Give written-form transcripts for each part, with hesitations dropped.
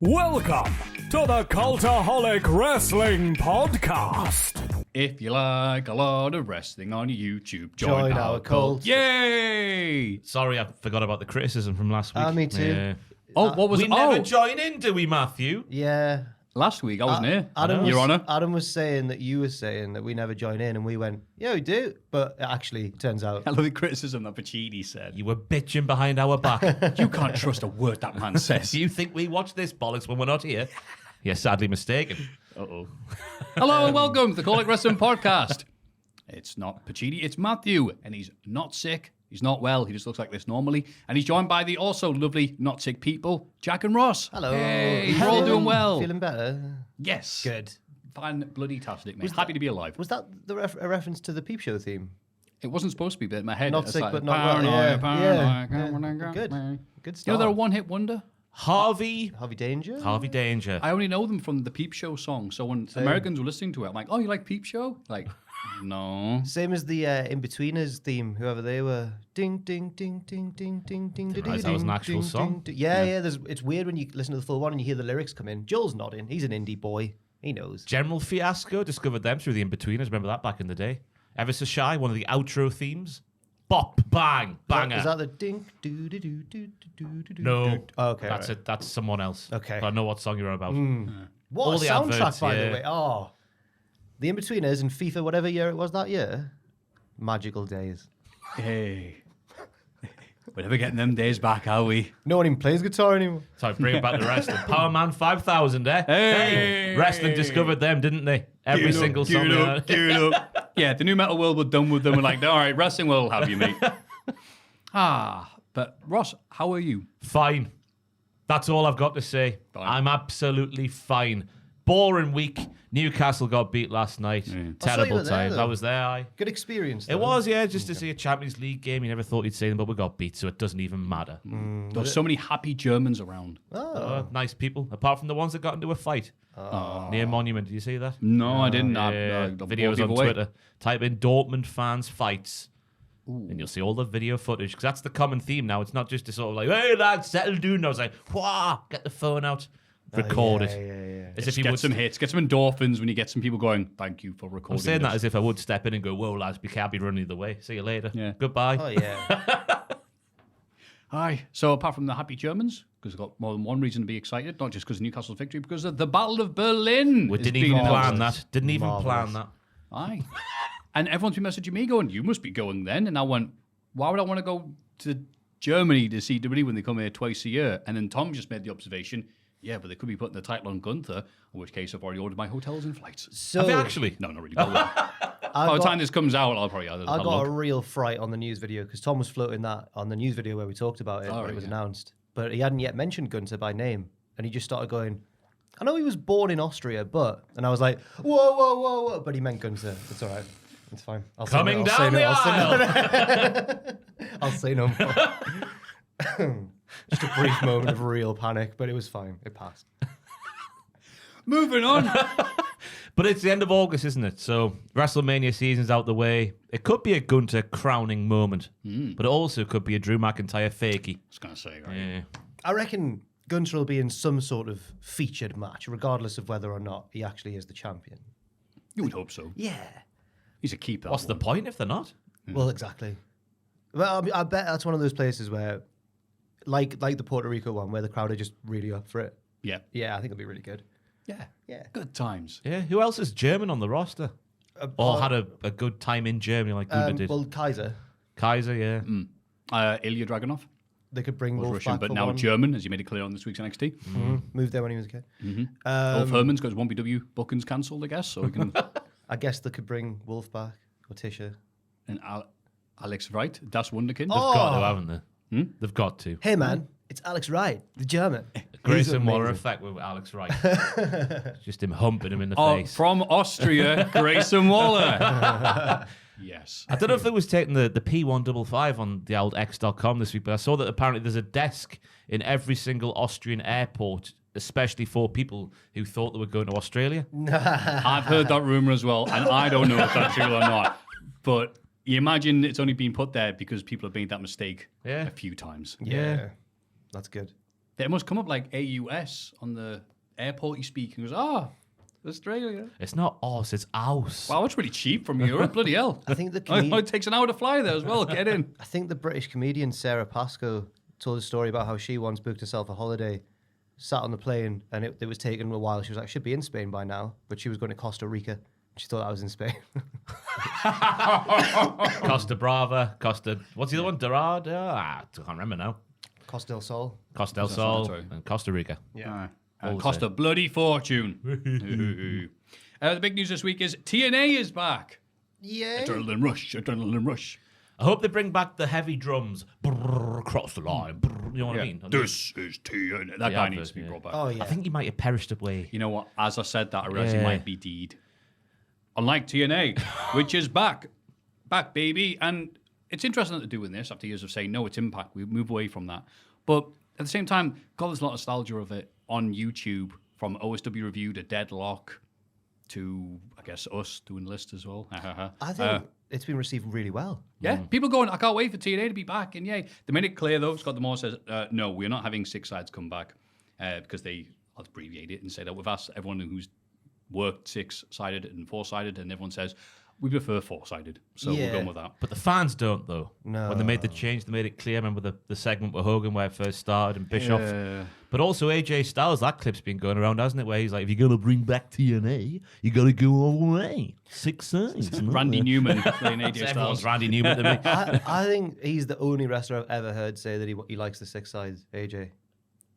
Welcome to the Cultaholic Wrestling Podcast. If you like a lot of wrestling on YouTube, join our cult. Yay! Sorry, I forgot about the criticism from last week. Me too. Yeah. Oh, what was We it? never join in, do we, Maffew? Yeah. Last week, I wasn't here. Your Honor. Adam was saying that you were saying that we never join in, and we went, yeah, we do. But it actually turns out. I love the criticism that Pacini said. You were bitching behind our back. You can't trust a word that man says. Do you think we watch this bollocks when we're not here? You're sadly mistaken. Uh-oh. Hello and welcome to the Cultaholic Wrestling Podcast. It's not Pacini, it's Maffew, and he's not sick. He's not well. He just looks like this normally. And he's joined by the also lovely, not sick people, Jack and Ross. Hello. Hey, we're all doing well. Feeling better? Yes. Good. Fine, bloody tastic, mate. Happy to be alive. Was that a reference to the Peep Show theme? It wasn't supposed to be, but in my head, Not it's sick, like, but not well. paranoia. Good. Good You stuff. know they're a one-hit wonder? Harvey Danger? Harvey Danger. I only know them from the Peep Show song. So when Americans were listening to it, I'm like, oh, you like Peep Show? Like, no. Same as the In-Betweeners theme, whoever they were. Ding, ding, ding, ding, ding, ding, ding, ding, realise that was an ding, actual ding, song. ding. Yeah. It's weird when you listen to the full one and you hear the lyrics come in. Joel's nodding. He's an indie boy. He knows. General Fiasco, discovered them through the In-Betweeners. Remember that back in the day? Ever So Shy, one of the outro themes. Bop, bang, banger. Is that the ding, do, do, do, do, do, do, do? No. Oh, okay. That's right. it. That's someone else. Okay. But I know what song you're on about. What All a the soundtrack, adverts, by yeah. the way. Oh, the In-Betweeners in FIFA, whatever year it was that year. Magical days. Hey. We're never getting them days back, are we? No one even plays guitar anymore. So bring back the wrestling. Power Man 5000, eh? Hey! Wrestling discovered them, didn't they? Every single song. Yeah, the new metal world were done with them. We're like, all right, wrestling will have you, mate. But Ross, how are you? Fine. That's all I've got to say. Fine. I'm absolutely fine. Boring week. Newcastle got beat last night. I saw you Terrible were there, times. though. I was there. Aye. Good experience. It though. was, yeah, just to see a Champions League game. You never thought you'd see them, but we got beat, so it doesn't even matter. There's so many happy Germans around. Nice people, apart from the ones that got into a fight near Monument. Did you see that? No, I didn't. Yeah, videos on Twitter. Type in Dortmund fans fights. And you'll see all the video footage, because that's the common theme now. It's not just a sort of like, hey, lads, settle down. I was like, wah, get the phone out, record it. Yeah. As Just if you get would some hits, get some endorphins when you get some people going, thank you for recording I'm saying that this. as if I would step in and go, whoa, lads, we can't be running the way. See you later. Yeah. Goodbye. Oh, yeah. Aye. So apart from the happy Germans, because they've got more than one reason to be excited, not just because of Newcastle's victory, because of the Battle of Berlin. We is didn't being even plan announced. that. Didn't even Marvellous. plan that. Aye. And everyone's been messaging me going, you must be going then. And I went, why would I want to go to Germany to see WWE when they come here twice a year? And then Tom just made the observation, yeah, but they could be putting the title on Gunther, in which case I've already ordered my hotels and flights. So Have you actually? No, not really. By the time this comes out, I'll probably have I a got a look. real fright on the news video because Tom was floating that on the news video where we talked about it when it was announced. But he hadn't yet mentioned Gunther by name. And he just started going, I know he was born in Austria, but... And I was like, whoa. But he meant Gunther. It's all right. It's fine. I'll say Coming no, I'll down say the no, aisle. I'll say no more. Just a brief moment of real panic, but it was fine. It passed. Moving on. But it's the end of August, isn't it? So WrestleMania season's out the way. It could be a Gunther crowning moment, but it also could be a Drew McIntyre fakey. I was going to say, right? Yeah. I reckon Gunther will be in some sort of featured match, regardless of whether or not he actually is the champion. You would hope so. Yeah. He's a keeper. What's the point if they're not? Well, exactly. Well, I bet that's one of those places where, like the Puerto Rico one, where the crowd are just really up for it. Yeah. Yeah, I think it'll be really good. Yeah. Good times. Yeah. Who else is German on the roster? Or had a good time in Germany like Gunther did? Well, Kaiser. Kaiser, yeah. Ilya Dragunov They could bring was Wolf Russian, back but for now one. German, as you made it clear on this week's NXT. Moved there when he was a kid. Wolf Herman's got his 1BW bookings cancelled, I guess, so we can... I guess they could bring Wolf back or Tisha. and Alex Wright, Das Wunderkind. Oh. They've got to, haven't they? They've got to. Hey, man, it's Alex Wright, the German. Grayson He's Waller amazing. effect with Alex Wright. Just him humping him in the Oh, face. from Austria, Grayson Waller. Yes. I don't know if it was taking the P155 on the old X.com this week, but I saw that apparently there's a desk in every single Austrian airport, especially for people who thought they were going to Australia. I've heard that rumor as well, and I don't know if that's true or not. But you imagine it's only been put there because people have made that mistake Yeah. a few times. Yeah. That's good. It must come up like AUS on the airport you speak and goes, Australia. It's not us, it's ours. Wow, it's really cheap from Europe. Bloody hell. I think it takes an hour to fly there as well. Get in. I think the British comedian Sarah Pascoe told a story about how she once booked herself a holiday, sat on the plane, and it was taking a while. She was like, I should be in Spain by now, but she was going to Costa Rica. She thought I was in Spain. Costa Brava, what's the other one? Dorado? I can't remember now. Costa del Sol. Costa del Sol and Costa Rica. Yeah. And cost a bloody fortune. The big news this week is TNA is back. Yeah. Adrenaline rush. I hope they bring back the heavy drums. Brrr, across the line. Brrr, you know what I mean? This is TNA. That guy needs to be brought back. Oh, yeah. I think he might have perished away. You know what? As I said that, I realized he might be deed. Unlike TNA, which is back. Back, baby. And it's interesting to do with this after years of saying, no, it's Impact. We move away from that. But at the same time, God, there's a lot of nostalgia of it on YouTube, from OSW Review to Deadlock to, I guess, us doing lists as well. I think it's been received really well. Yeah, people going, I can't wait for TNA to be back. And yay. The minute Claire, though, Scott D'Amore says, no, we're not having six sides come back because they abbreviate it and say that we've asked everyone who's worked six-sided and four-sided, and everyone says, we prefer four-sided. So we're going with that. But the fans don't, though. No. When they made the change, they made it clear. Remember the segment with Hogan where it first started and Bischoff. But also AJ Styles, that clip's been going around, hasn't it? Where he's like, if you're going to bring back TNA, you got to go all the way. Six sides. Randy Newman playing AJ Styles. Everyone's Randy Newman to me. I think he's the only wrestler I've ever heard say that he likes the six sides, AJ.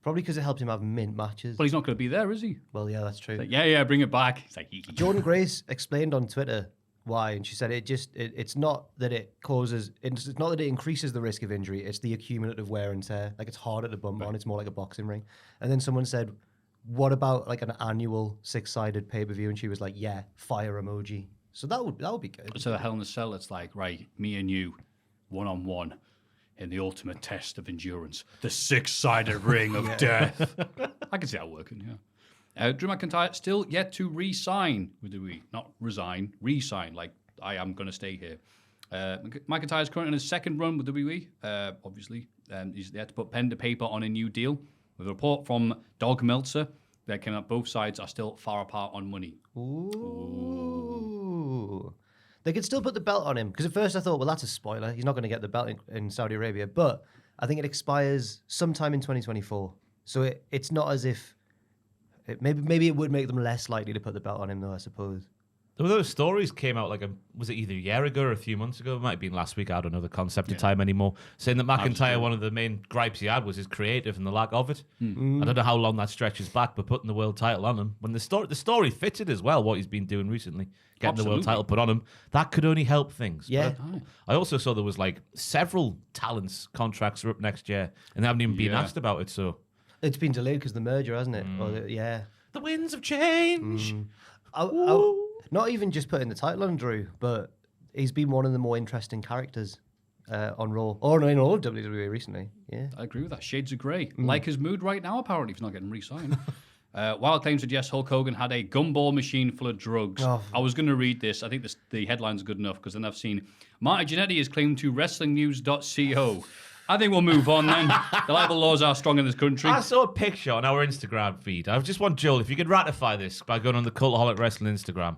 Probably because it helps him have mint matches. But he's not going to be there, is he? Well, yeah, that's true. Like, yeah, bring it back. It's like, Jordan Grace explained on Twitter why, and she said it's not that it increases the risk of injury, it's the accumulative wear and tear. Like, it's harder to bump on, it's more like a boxing ring. And then someone said, what about like an annual six-sided pay-per-view? And she was like, yeah, fire emoji. So that would be good. So Hell in a Cell, it's like, right, me and you, one-on-one, in the ultimate test of endurance, the six-sided ring of death. I can see that working, yeah. Drew McIntyre still yet to re-sign with WWE. Not resign, re-sign, like I am going to stay here. McIntyre is currently in his second run with WWE, obviously. He's yet to put pen to paper on a new deal. With a report from Dog Meltzer that came out, both sides are still far apart on money. Ooh. They could still put the belt on him, because at first I thought, well, that's a spoiler. He's not going to get the belt in Saudi Arabia, but I think it expires sometime in 2024. So it's not as if... Maybe it would make them less likely to put the belt on him, though, I suppose. Those stories came out was it either a year ago or a few months ago? It might have been last week. I don't know the concept of time anymore. Saying that McIntyre, one of the main gripes he had was his creative and the lack of it. I don't know how long that stretches back, but putting the world title on him, when the story fitted as well, what he's been doing recently, getting the world title put on him, that could only help things. Yeah. I also saw there was like several talents contracts are up next year, and they haven't even been asked about it. So it's been delayed because of the merger, hasn't it? The winds of change. Not even just putting the title on Drew, but he's been one of the more interesting characters on Raw, or in all of WWE recently. Yeah, I agree with that. Shades of grey. Like his mood right now, apparently, if he's not getting re-signed. Wild claims suggest Hulk Hogan had a gumball machine full of drugs. I was going to read this. I think the headline's good enough, because then I've seen Marty Jannetty has claimed to WrestlingNews.co. I think we'll move on then. The libel laws are strong in this country. I saw a picture on our Instagram feed. I just want Joel, if you could ratify this by going on the Cultaholic Wrestling Instagram,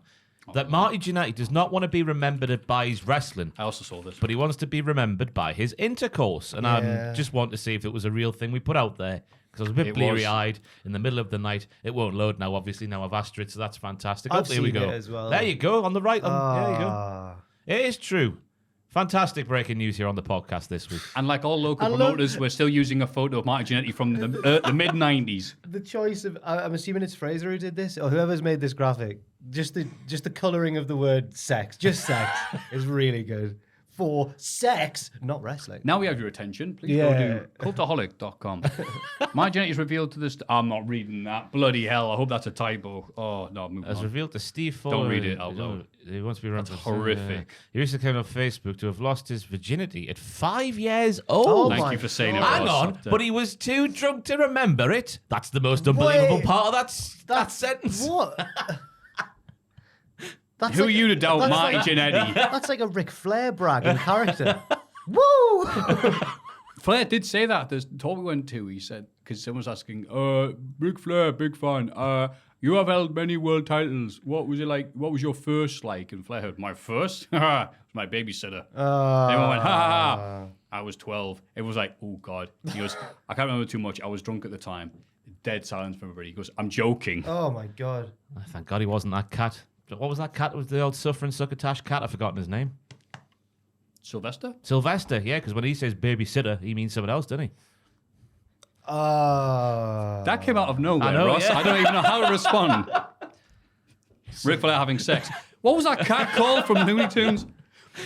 that Marty Jannetty does not want to be remembered by his wrestling. I also saw this. But he wants to be remembered by his intercourse. And I just want to see if it was a real thing we put out there. Because I was a bit bleary-eyed in the middle of the night. It won't load now, obviously. Now I've asked it, so that's fantastic. I've here we go. It as well. There you go, on the right. There you go. It is true. Fantastic breaking news here on the podcast this week. And like all local promoters, we're still using a photo of Marty Jannetty from the mid-90s. The choice of... I'm assuming it's Fraser who did this, or whoever's made this graphic. Just the colouring of the word sex, just sex, is really good. For sex, not wrestling. Now we have your attention. Please go to cultaholic.com. Marty Jannetty is revealed to this... I'm not reading that. Bloody hell. I hope that's a typo. Oh, no, move on. As revealed to Steve Fuller. Don't read it out loud. He wants to be around. That's horrific. He recently came on Facebook to have lost his virginity at 5 years old. Thank you for saying it. Hang on, but he was too drunk to remember it. That's the most unbelievable part of that sentence. What? Who are you to doubt Marty Jannetty? That's like a Ric Flair brag in character. Woo! Flair did say that. The tour we went to, he said, because someone was asking, Ric Flair, big fan. You have held many world titles. What was it like? What was your first like? And Flair heard, my first? It was my babysitter. Everyone went, ha ha ha. I was 12. It was like, oh God. He goes, I can't remember too much. I was drunk at the time. Dead silence from everybody. He goes, I'm joking. Oh my God. Thank God he wasn't that cat. What was that cat? Was the old suffering succotash cat? I've forgotten his name. Sylvester, yeah, because when he says babysitter, he means someone else, doesn't he? That came out of nowhere, I know, Ross. yeah. I don't even know how to respond. Ric Flair having sex. What was that cat called from Looney Tunes?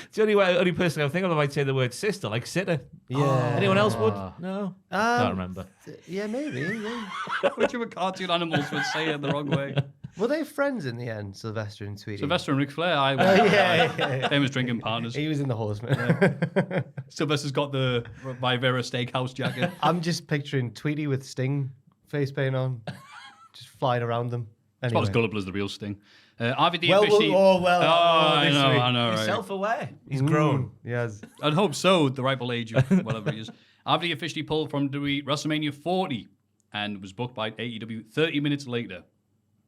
It's the only person I think of that might say the word sister, like sitter. Yeah. Anyone else would? No. Can't remember. Yeah, maybe. Yeah. Whichever cartoon animals would say it the wrong way. Were they friends in the end, Sylvester and Tweety? Sylvester and Ric Flair, yeah. Famous drinking partners. He was in the Horseman. Sylvester's got the Vivera Steakhouse jacket. I'm just picturing Tweety with Sting face paint on, just flying around them. It's Anyway. about as gullible as the real Sting. RVD Well, officially... I this know, week. I know, He's right? self-aware. He's grown. Yes. I'd hope so, the rightful age of whatever he is. RVD officially pulled from WrestleMania 40 and was booked by AEW 30 minutes later.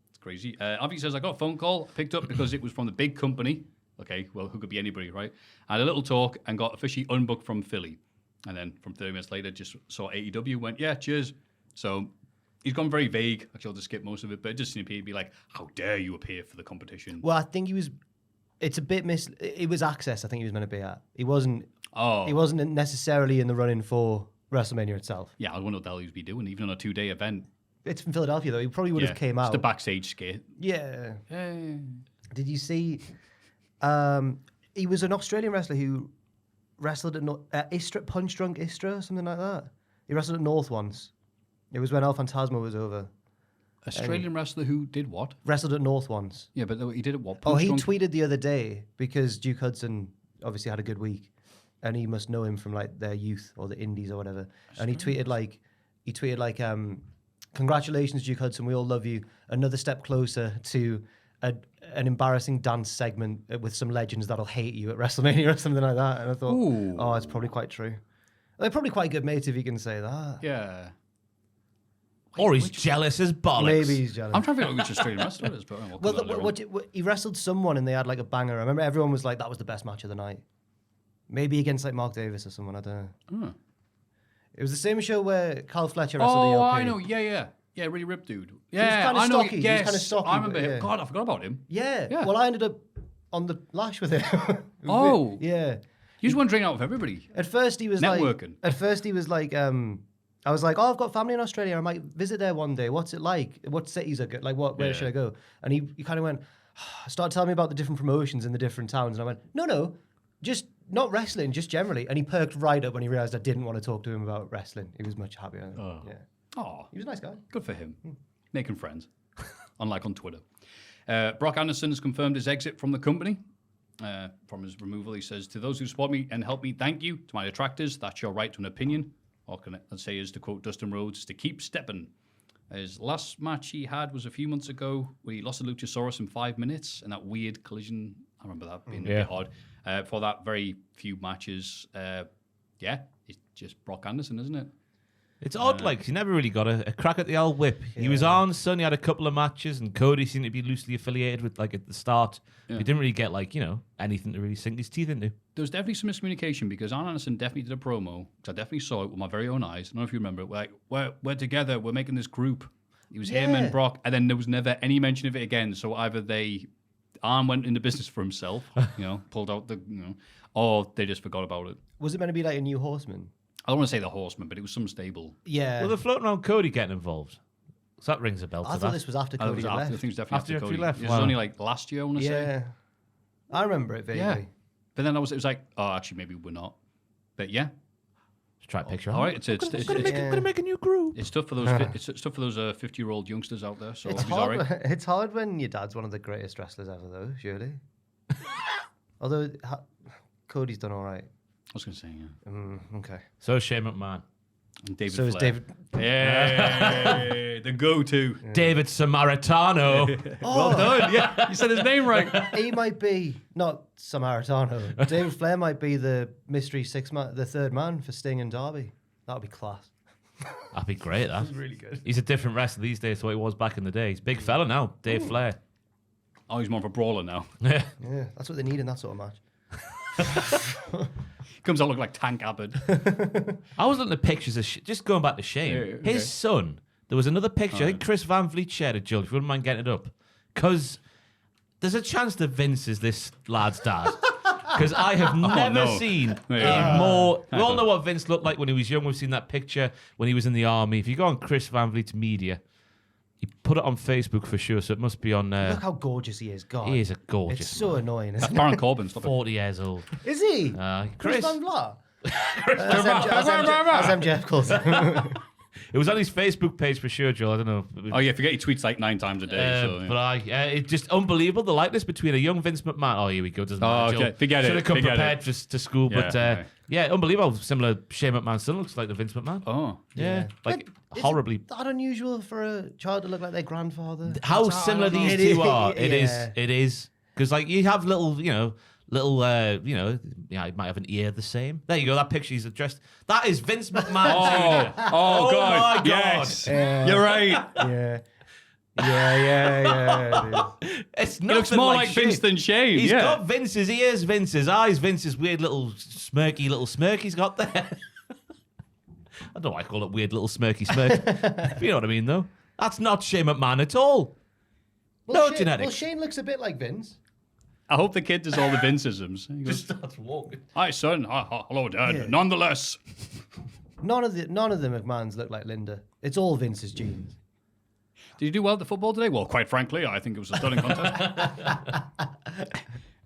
It's crazy. RVD says, I got a phone call, picked up because it was from the big company. Okay, well, who could be anybody, right? I had a little talk and got officially unbooked from Philly. And then from 30 minutes later, just saw AEW, went, yeah, cheers. So he's gone very vague. Actually, I'll just skip most of it, but it just seemed to be like, how dare you appear for the competition? Well, I think he was. It's a bit It was Access. I think he was meant to be at. He wasn't. Oh, He wasn't necessarily in the running for WrestleMania itself. yeah, I wonder what the hell he'd be doing, even on a 2-day event. It's from Philadelphia though. He probably would have came out. Just a backstage skit. Yeah. Hey. Did you see? He was an Australian wrestler who wrestled at Istra, Punch Drunk Istra, something like that. He wrestled at North once. It was when El Fantasma was over. Australian wrestler who did what? Wrestled at North once. Yeah, but he did it what? He Punch Drunk? tweeted the other day because Duke Hudson obviously had a good week, and he must know him from like their youth or the Indies or whatever. And he tweeted like, "Congratulations, Duke Hudson. We all love you. Another step closer to an embarrassing dance segment with some legends that'll hate you at WrestleMania or something like that." And I thought, Ooh. oh, it's probably quite true. They're probably quite good mates if you can say that. Yeah. Or he's jealous as bollocks. Maybe he's jealous. I'm trying to figure out which Australian wrestler it is, but we'll come to that later on. He wrestled someone and they had like a banger. I remember everyone was like, that was the best match of the night. Maybe against like Mark Davis or someone, I don't know. It was the same show where Carl Fletcher wrestled the Oh, LP. I know. Yeah. Yeah, really ripped dude. was Yeah, kinda I know. stocky. He was Yes, kinda stocky, I remember but him. yeah. God, I forgot about him. Yeah. Yeah. Well, I ended up on the lash with him. Oh. Yeah. He was wandering out with everybody. At first he was Networking. like, I was like, oh, I've got family in Australia. I might visit there one day. What's it like? What cities are good? Like, where should I go? And he kind of went, started telling me about the different promotions in the different towns. And I went, no, just not wrestling, just generally. And he perked right up when he realized I didn't want to talk to him about wrestling. He was much happier. Yeah. Oh, He was a nice guy. good for him. Making friends, unlike on Twitter. Brock Anderson has confirmed his exit from the company. From his removal, he says, to those who support me and help me, thank you. To my detractors, that's your right to an opinion. Or can I say is to quote Dustin Rhodes, to keep stepping. His last match he had was a few months ago where he lost to Luchasaurus in 5 minutes in that weird collision. I remember that being a bit odd. For that very few matches, it's just Brock Anderson, isn't it? It's odd, like, he never really got a crack at the old whip. He was on, Sonny had a couple of matches, and Cody seemed to be loosely affiliated with, like, at the start. He didn't really get, like, anything to really sink his teeth into. There was definitely some miscommunication because Arn Anderson definitely did a promo, because I definitely saw it with my very own eyes. I don't know if you remember it. We're together, we're making this group. It was him and Brock, and then there was never any mention of it again. So either Arn went into business for himself, pulled out or they just forgot about it. Was it meant to be like a new Horseman? I don't want to say the Horseman, but it was some stable. Yeah. Well, they're floating around Cody getting involved. So that rings a bell to I that. thought this was after It Cody was had after, left. I think it was definitely after After Cody. he left, It was wow. only like last year, I want to say. Yeah. I remember it vaguely. Yeah. But then it was like, oh, actually, maybe we're not. But yeah. Just try to picture All it. right. I'm gonna make a new groove. It's tough for those. It's tough for those 50-year-old youngsters out there. So It's he's all hard. right. It's hard when your dad's one of the greatest wrestlers ever, though. Surely. Although Cody's done all right. I was going to say, yeah. Okay. So Shane McMahon. And David So is Flair. David. Yeah, the go-to. David Samaritano. Well done. Yeah, you said his name right. He might be not Samaritano. David Flair might be the mystery the third man for Sting and Darby. That would be class. That'd be great, that. That's really good. He's a different wrestler these days to what he was back in the day. He's a big fella now, Dave Flair. Oh, he's more of a brawler now. Yeah. Yeah, that's what they need in that sort of match. Comes out look like Tank Abbott. I was looking at pictures of just going back to Shane. Yeah, okay. His son. There was another picture. I think Chris Van Vliet shared it, Joe. If you wouldn't mind getting it up, because there's a chance that Vince is this lad's dad. Because I have never seen a more. We all know what Vince looked like when he was young. We've seen that picture when he was in the army. If you go on Chris Van Vliet's media, he put it on Facebook for sure. So it must be on. Look how gorgeous he is. God, He is a gorgeous. It's so annoying. That's Isn't Baron Corbin. Stop it. 40 years old. Is he? Chris. Van Vliet? As MJF calls him. It was on his Facebook page for sure, Joe. I don't know. Oh yeah, forget he tweets like 9 times a day. But it's just unbelievable, the likeness between a young Vince McMahon. Oh, here we go. Doesn't matter. Okay. Forget it. Should have come Forget prepared to school. Yeah, But yeah. yeah, unbelievable. Similar Shane McMahon still looks like the Vince McMahon. Oh. Yeah. Like Is horribly. that unusual for a child to look like their grandfather? How similar these two are. It Yeah. is. Because like you have little, it might have an ear the same. There you go. That picture he's addressed. That is Vince McMahon. Oh God. my God. Yes. Yeah. You're right. Yeah. Yeah. It is. It's He nothing looks more like Shane. Vince than Shane. He's yeah. got Vince's ears, Vince's eyes, Vince's weird little smirk he's got there. I don't know why I call it weird little smirk. You know what I mean, though? That's not Shane McMahon at all. No genetics. Well, Shane looks a bit like Vince. I hope the kid does all the Vinceisms. He goes, Just starts walking. hi, son. Hello, Dad. Yeah. Nonetheless. None of the McMahons look like Linda. It's all Vince's genes. Did you do well at the football today? Well, quite frankly, I think it was a stunning contest.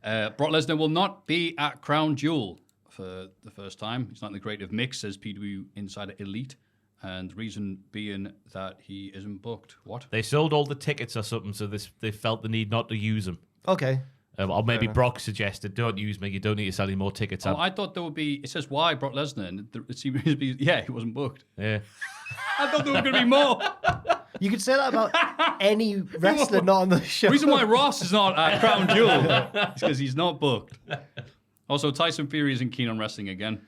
Brock Lesnar will not be at Crown Jewel for the first time. He's not in the creative mix, says PW Insider Elite. And reason being that he isn't booked. What? They sold all the tickets or something, so they felt the need not to use them. Okay. Or maybe Brock suggested, don't use me, you don't need to sell any more tickets. Oh, I thought there would be, it says why Brock Lesnar, and it seems to be, yeah, he wasn't booked. Yeah. I thought there were going to be more. You could say that about any wrestler not on the show. The reason why Ross is not at Crown Jewel is because he's not booked. Also, Tyson Fury isn't keen on wrestling again.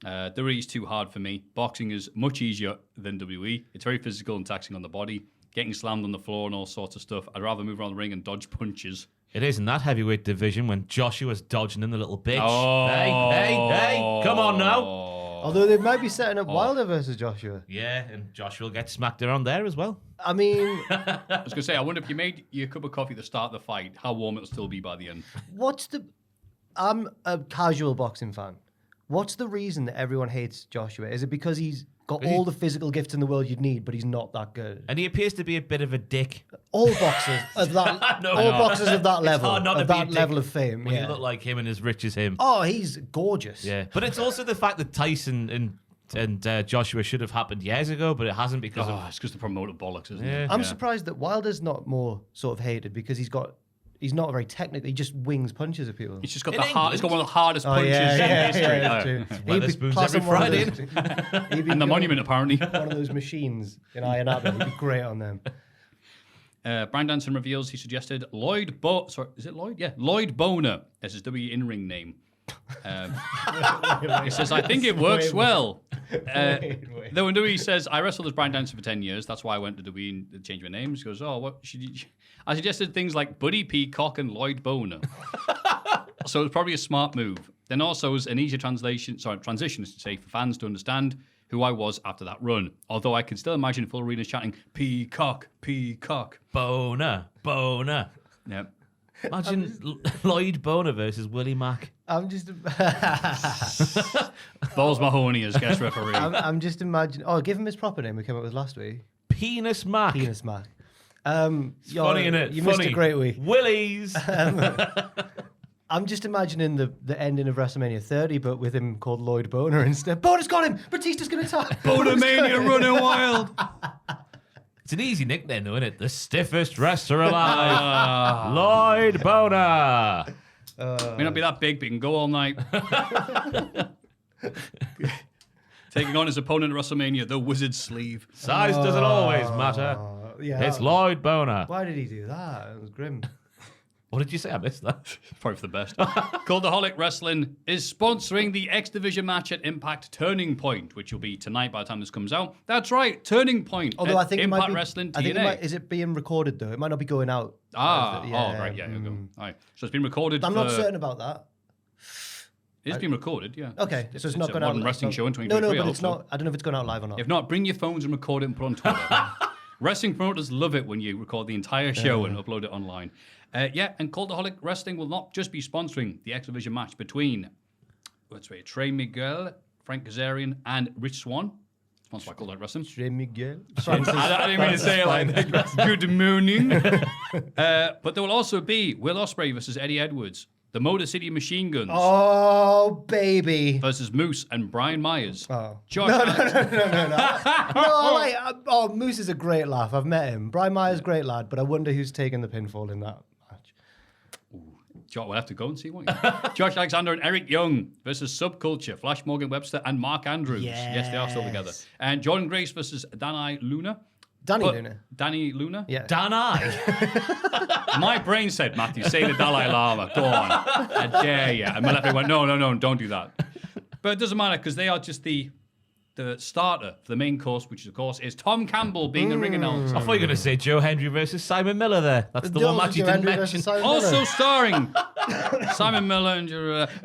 WWE's too hard for me. Boxing is much easier than WWE. It's very physical and taxing on the body. Getting slammed on the floor and all sorts of stuff. I'd rather move around the ring and dodge punches. It is in that heavyweight division when Joshua's dodging in the little bitch. Oh. Hey, come on now. Although they might be setting up Wilder versus Joshua. Yeah, and Joshua will get smacked around there as well. I mean, I was going to say, I wonder if you made your cup of coffee at the start of the fight, how warm it'll still be by the end. I'm a casual boxing fan. What's the reason that everyone hates Joshua? Is it because he's got all the physical gifts in the world you'd need, but he's not that good? And he appears to be a bit of a dick. All boxers of that, boxers of that level, hard not to of be a that dick level of fame. When Yeah. you look like him and as rich as him. Oh, he's gorgeous. Yeah, but it's also the fact that Tyson and Joshua should have happened years ago, but it hasn't because of... It's because the promoter bollocks, isn't Yeah. it? I'm surprised that Wilder's not more sort of hated because he's not very technical. He just wings punches at people. He's just got In he's got one of the hardest punches yeah, in history. yeah, Oh. true. Wetherspoons class every him one of Friday. those- he'd be And the good monument, on apparently. one of those machines in Iron Abbey. He'd be great on them. Brian Danson reveals he suggested Lloyd Boner as his WWE in-ring name. He says, I think it works well. Though when WWE says, I wrestled as Brian Danson for 10 years, that's why I went to WWE and changed my names. He goes, oh, what should you... I suggested things like Buddy Peacock and Lloyd Boner. So it was probably a smart move. Then also was an easier transition to say for fans to understand who I was after that run. Although I can still imagine full arenas chanting, Peacock, Peacock. Boner. Yep. Imagine Lloyd Boner versus Willie Mack. I'm just, Balls Mahoney as guest referee. I'm just imagining. Oh, give him his proper name. We came up with last week. Penis Mack. Penis Mac. It's funny, innit? You funny. missed a great week. Willies. I'm just imagining the ending of WrestleMania 30, but with him called Lloyd Boner instead. Boner's got him. Batista's going to attack. Bonermania running wild. It's an easy nickname, though, isn't it? The stiffest wrestler alive. Lloyd Boner. May not be that big, but he can go all night. Taking on his opponent at WrestleMania, the Wizard Sleeve. Size doesn't always matter. Yeah. It's Lloyd Boner. Why did he do that? It was grim. What did you say? I missed that. Probably for the best. Cultaholic Wrestling is sponsoring the X Division match at Impact Turning Point, which will be tonight by the time this comes out. That's right, Turning Point. Although I think Impact it might be, Wrestling TNA. I think is it being recorded though? It might not be going out. Right, yeah, you go. All right, so it's been recorded. I'm not certain about that. It's been recorded, yeah. Okay, so it's not going out. Modern wrestling show in 2023. No, but it's not. I don't know if it's going out live or not. If not, bring your phones and record it and put it on Twitter. Wrestling promoters love it when you record the entire show and upload it online. And Cultaholic Wrestling will not just be sponsoring the X Division match between, Trey Miguel, Frank Kazarian, and Rich Swann. Sponsored by Cultaholic Wrestling. Trey Miguel. I didn't mean to say it like that. Good morning. But there will also be Will Ospreay versus Eddie Edwards, the Motor City Machine Guns. Oh, baby. Versus Moose and Brian Myers. Oh. Josh No, Moose is a great laugh. I've met him. Brian Myers, great lad, but I wonder who's taking the pinfall in that match. We'll have to go and see, won't you? Josh Alexander and Eric Young versus Subculture, Flash Morgan Webster and Mark Andrews. Yes, they are still together. And Jordan Grace versus Danny Luna. Danny Luna? Yeah. Danai. My brain said, Matthew, say the Dalai Lama. Go on. I dare you. And my left brain went, no, don't do that. But it doesn't matter because they are just the starter for the main course, which of course is Tom Campbell being the ring announcer. I thought you were going to say Joe Hendry versus Simon Miller there. That's the one match you didn't mention. Also starring Simon Miller and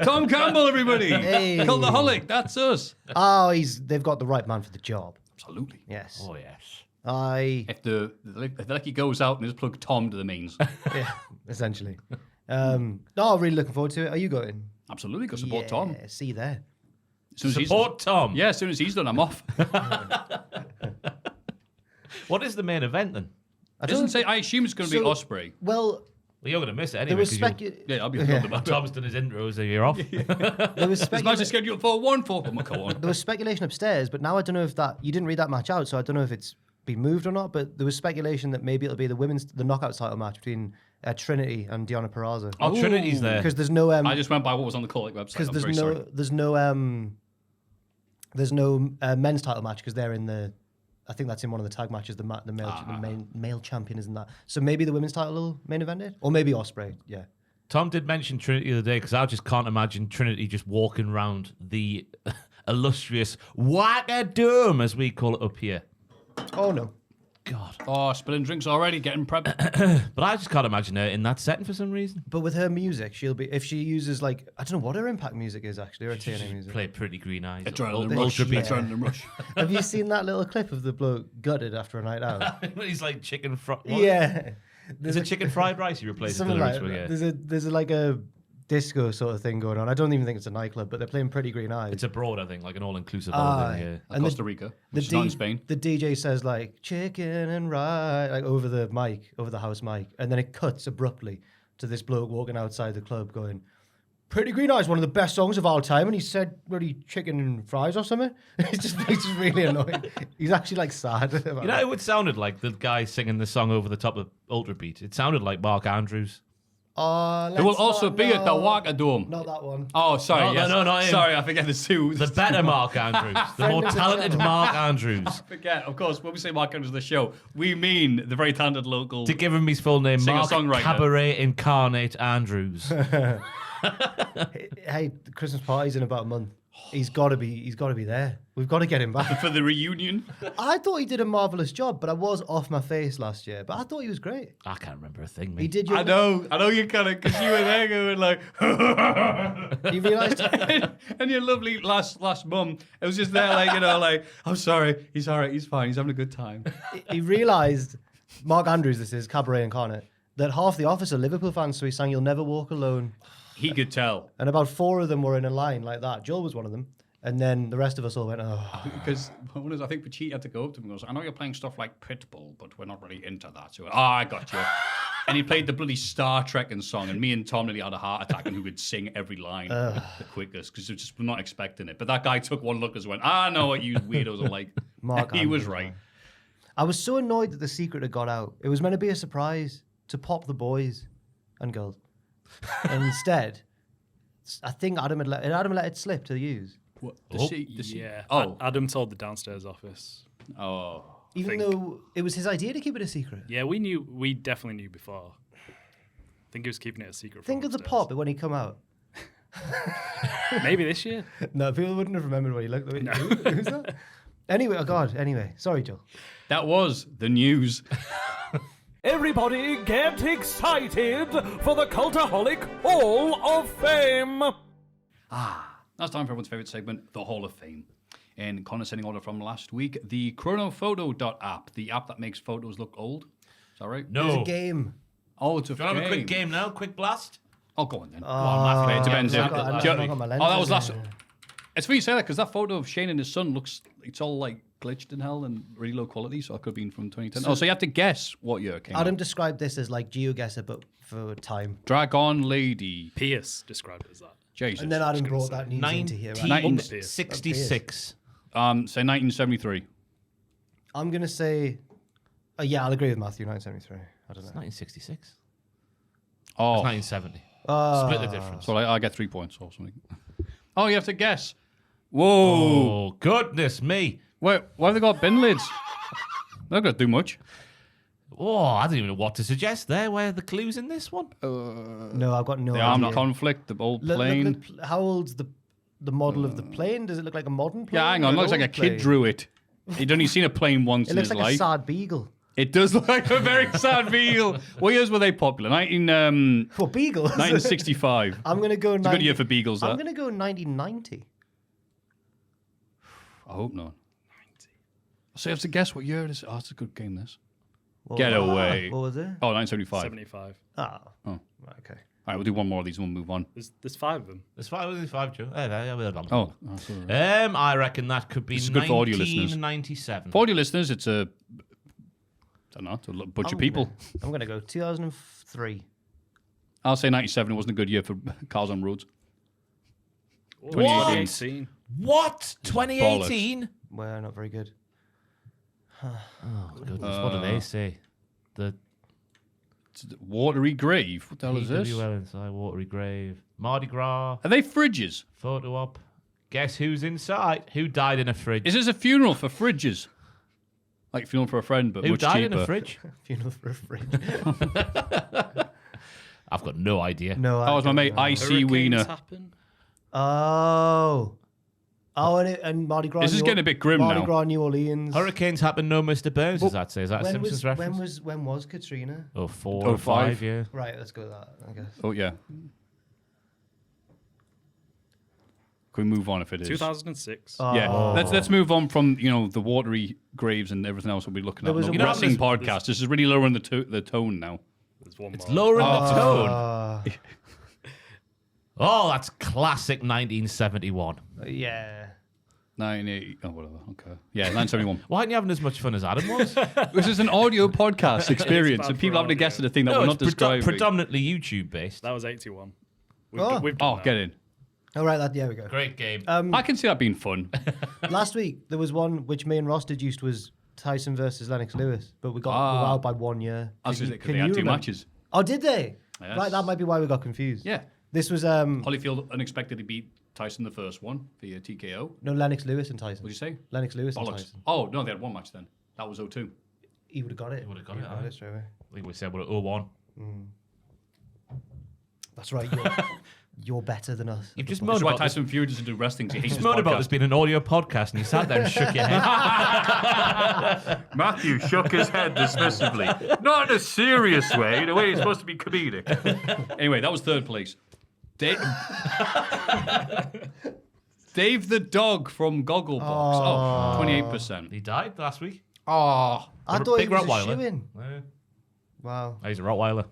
Tom Campbell, everybody. Hey. Cultaholic, that's us. Oh, they've got the right man for the job. Absolutely. Yes. Oh, yes. If the Lecky goes out and just plug Tom to the mains. Yeah, essentially. Really looking forward to it. Are you going? Absolutely, go support Tom. See you there. Support Tom. Yeah, as soon as he's done, I'm off. What is the main event then? I assume it's going to be Ospreay. Well, you're going to miss it anyway. There was I'll be thrilled about it. Tom's done his intros a year off. There was This match is scheduled for 1-4. Come on. There was speculation upstairs, but now I don't know if you didn't read that match out, so I don't know if it's been moved or not. But there was speculation that maybe it'll be the knockout title match between Trinity and Deonna Purrazzo. Oh, Trinity's there Because there's no. I just went by what was on the Cultaholic website. Because there's no men's title match because they're in the. I think that's in one of the tag matches. The male champion is in that. So maybe the women's title main evented, or maybe Ospreay. Yeah. Tom did mention Trinity the other day because I just can't imagine Trinity just walking around the illustrious Whack-a-Dome, as we call it up here. Oh no. God. Oh, spilling drinks already, getting prepped. But I just can't imagine her in that setting for some reason. But with her music, she'll be, if she uses I don't know what her Impact music is actually, or her TNA music. Play Pretty Green Eyes. Adrenaline Rush. Have you seen that little clip of the bloke gutted after a night out? He's like chicken fried. Yeah. There's a chicken fried rice he replaces the Something lyrics like with, yeah. There's like a disco sort of thing going on. I don't even think it's a nightclub, but they're playing Pretty Green Eyes. It's abroad, I think, like an all-inclusive holiday. Yeah. And Costa Rica, which is not in Spain. The DJ says like chicken and rice, like over the mic, over the house mic, and then it cuts abruptly to this bloke walking outside the club going, Pretty Green Eyes, one of the best songs of all time, and he said really chicken and fries or something. It's just really annoying. He's actually like sad about it. It sounded like the guy singing the song over the top of Ultra Beat. It sounded like Mark Andrews. There will also be at the Whack-a-Dome. Not that one. Oh, sorry. No, not him. Sorry, I forget the two. The better Mark Andrews. The more talented Mark Andrews. I forget. Of course, when we say Mark Andrews on the show, we mean the very talented local. To give him his full name, Mark Cabaret Incarnate Andrews. Hey, the Christmas party's in about a month. He's got to be there. We've got to get him back for the reunion. I thought he did a marvelous job, but I was off my face last year. But I thought he was great. I can't remember a thing, mate. He did. I know you kind of, because you were there going like. You realised, and your lovely last mum, it was just there like I'm sorry, he's all right, he's fine, he's having a good time. He realised, Mark Andrews, this is Cabaret Incarnate, that half the office are Liverpool fans, so he sang "You'll Never Walk Alone." He could tell. And about 4 of them were in a line like that. Joel was one of them. And then the rest of us all went, oh. Because I think Pachi had to go up to him and goes, I know you're playing stuff like Pitbull, but we're not really into that. So, I got you. And he played the bloody Star Trekking song, and me and Tom nearly had a heart attack, and who could sing every line the quickest, because we're not expecting it. But that guy took one look and went, I know what you weirdos are like. Mark he was right. I was so annoyed that the secret had got out. It was meant to be a surprise to pop the boys and girls. And instead, I think Adam had let it slip to use. What? Yeah. Oh, Adam told the downstairs office. Oh. Even though it was his idea to keep it a secret. Yeah, we definitely knew before. think he was keeping it a secret. Think of the pop when he come out. Maybe this year. No, people wouldn't have remembered what he looked like. Who's that? Anyway, oh God. Anyway, sorry, Joel. That was the news. Everybody get excited for the Cultaholic Hall of Fame! That's time for everyone's favourite segment, the Hall of Fame. In condescending order from last week, the chronophoto.app, the app that makes photos look old. Is that right? No. It's a game. Oh, it's a Do you want to have a game. quick game now? Quick blast? Oh, go on then. Go on, Maffew. It depends. I've got my lenses that was in last. here. It's funny you say that because that photo of Shane and his son looks, it's all like glitched in hell and really low quality, so it could have been from 2010. So you have to guess what year it came Adam out. described this as like GeoGuessr, but for time. Dragon Lady. Pierce described it as that. Jesus. And then Adam brought that news into here. Right? 1966. Say 1973. I'm going to say, yeah, I'll agree with Maffew, 1973. I don't know. 1966. Oh, It's 1970. Split the difference. so I get 3 points or something. Oh, you have to guess. Whoa. Oh, goodness me. Wait, why have they got bin lids? They're not going to do much. Oh, I don't even know what to suggest there. Where are the clues in this one? No, I've got no The idea. armed conflict, the old plane. How old's the model of the plane? Does it look like a modern plane? Yeah, hang or on. an It looks like a old kid plane? drew it. He'd only seen a plane once It in looks his like life. a sad beagle. It does look like a very sad beagle. What years were they popular? For beagles? 1965. I'm going to go... It's a good year for beagles, I'm that. going to go 1990. I hope not. 90. So you have to guess what year it is. Oh, it's a good game, this. What Get was- away. What was it? Oh, 1975. 75. Ah. Oh. Right, okay. All right, we'll do one more of these and we'll move on. There's 5 of them. There's five, Joe. Oh, that's all right. I reckon that could be This is good for audio listeners. 1997. For audio listeners, it's a... I don't know, it's a bunch of people. I'm going to go 2003. I'll say 97. It wasn't a good year for cars on roads. 2018. What? 2018? Well, not very good. Oh, goodness. What do they say? The Watery Grave. What the hell is this? AEW inside Watery Grave. Mardi Gras. Are they fridges? Photo op. Guess who's inside? Who died in a fridge? Is this a funeral for fridges? Like funeral for a friend, but Who much died cheaper. in a fridge? Funeral for a fridge. I've got no idea. No, That was my mate, IC Hurricanes Wiener. happen. Oh, and Mardi Gras. This is getting a bit grim Mardi now. Gras, New Orleans. Hurricanes happen, no Mr. Burns, does that say? Is that a Simpsons reference? When was Katrina? Oh, 4 Oh, or 5, 5. yeah. Right, let's go with that, I guess. Oh, yeah. Can we move on if it is? 2006. Yeah, let's move on from the watery graves and everything else we'll be looking at. was The a- wrestling podcast. This is really lowering the tone now. There's one It's more. lowering the tone. Oh, that's classic 1971. Yeah. 1980. Oh, whatever. Okay. Yeah, 971. Why aren't you having as much fun as Adam was? This is an audio podcast experience, bad and people for having to guess at a thing that No, we're it's not describing. predominantly YouTube based. That was 81. Oh. We've done Oh, that. get in. All right, there we go. Great game. I can see that being fun. Last week, there was one which me and Ross deduced was Tyson versus Lennox Lewis, but we got we were out by 1 year. I was Can going to say, you they had 2 remember? matches. Oh, did they? Yes. Right, that might be why we got confused. Yeah. This was Holyfield unexpectedly beat Tyson the first one via TKO. no Lennox Lewis and Tyson. What did you say? Lennox Lewis and Bollocks. Tyson. Oh, no, they had 1 match then. That was 02. He would have got it. He would have got He it, would've aye. straight away. I think we said we're at 0-1. That's right. You're better than us. You've just That's moaned why about this. Tyson Fury doesn't do wrestling. He hates Just his moaned about podcast. this being an audio podcast, and you sat there and shook your head. Maffew shook his head dismissively. Not in a serious way, in a way it's supposed to be comedic. Anyway, that was 3rd place. Dave the dog from Gogglebox. Oh, 28%. He died last week. Oh, I thought he Big was a Rottweiler. shoo-in. Yeah. Wow. Oh, he's a Rottweiler.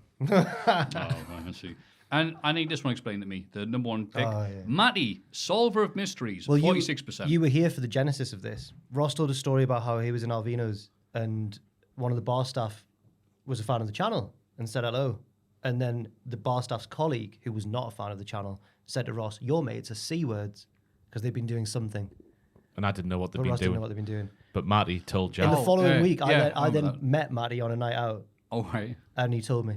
let's see. And I need this one explained to me. The number 1 pick. Oh, yeah. Matty, solver of mysteries, Well, 46%. You were here for the genesis of this. Ross told a story about how he was in Alvino's and one of the bar staff was a fan of the channel and said hello. And then the bar staff's colleague, who was not a fan of the channel, said to Ross, your mates are C-words because they've been doing something. And I didn't know what they'd But been Ross didn't know doing. what they've been doing. But Matty told Jack. In the following yeah, week, yeah, I then that. met Matty on a night out Oh, right. and he told me.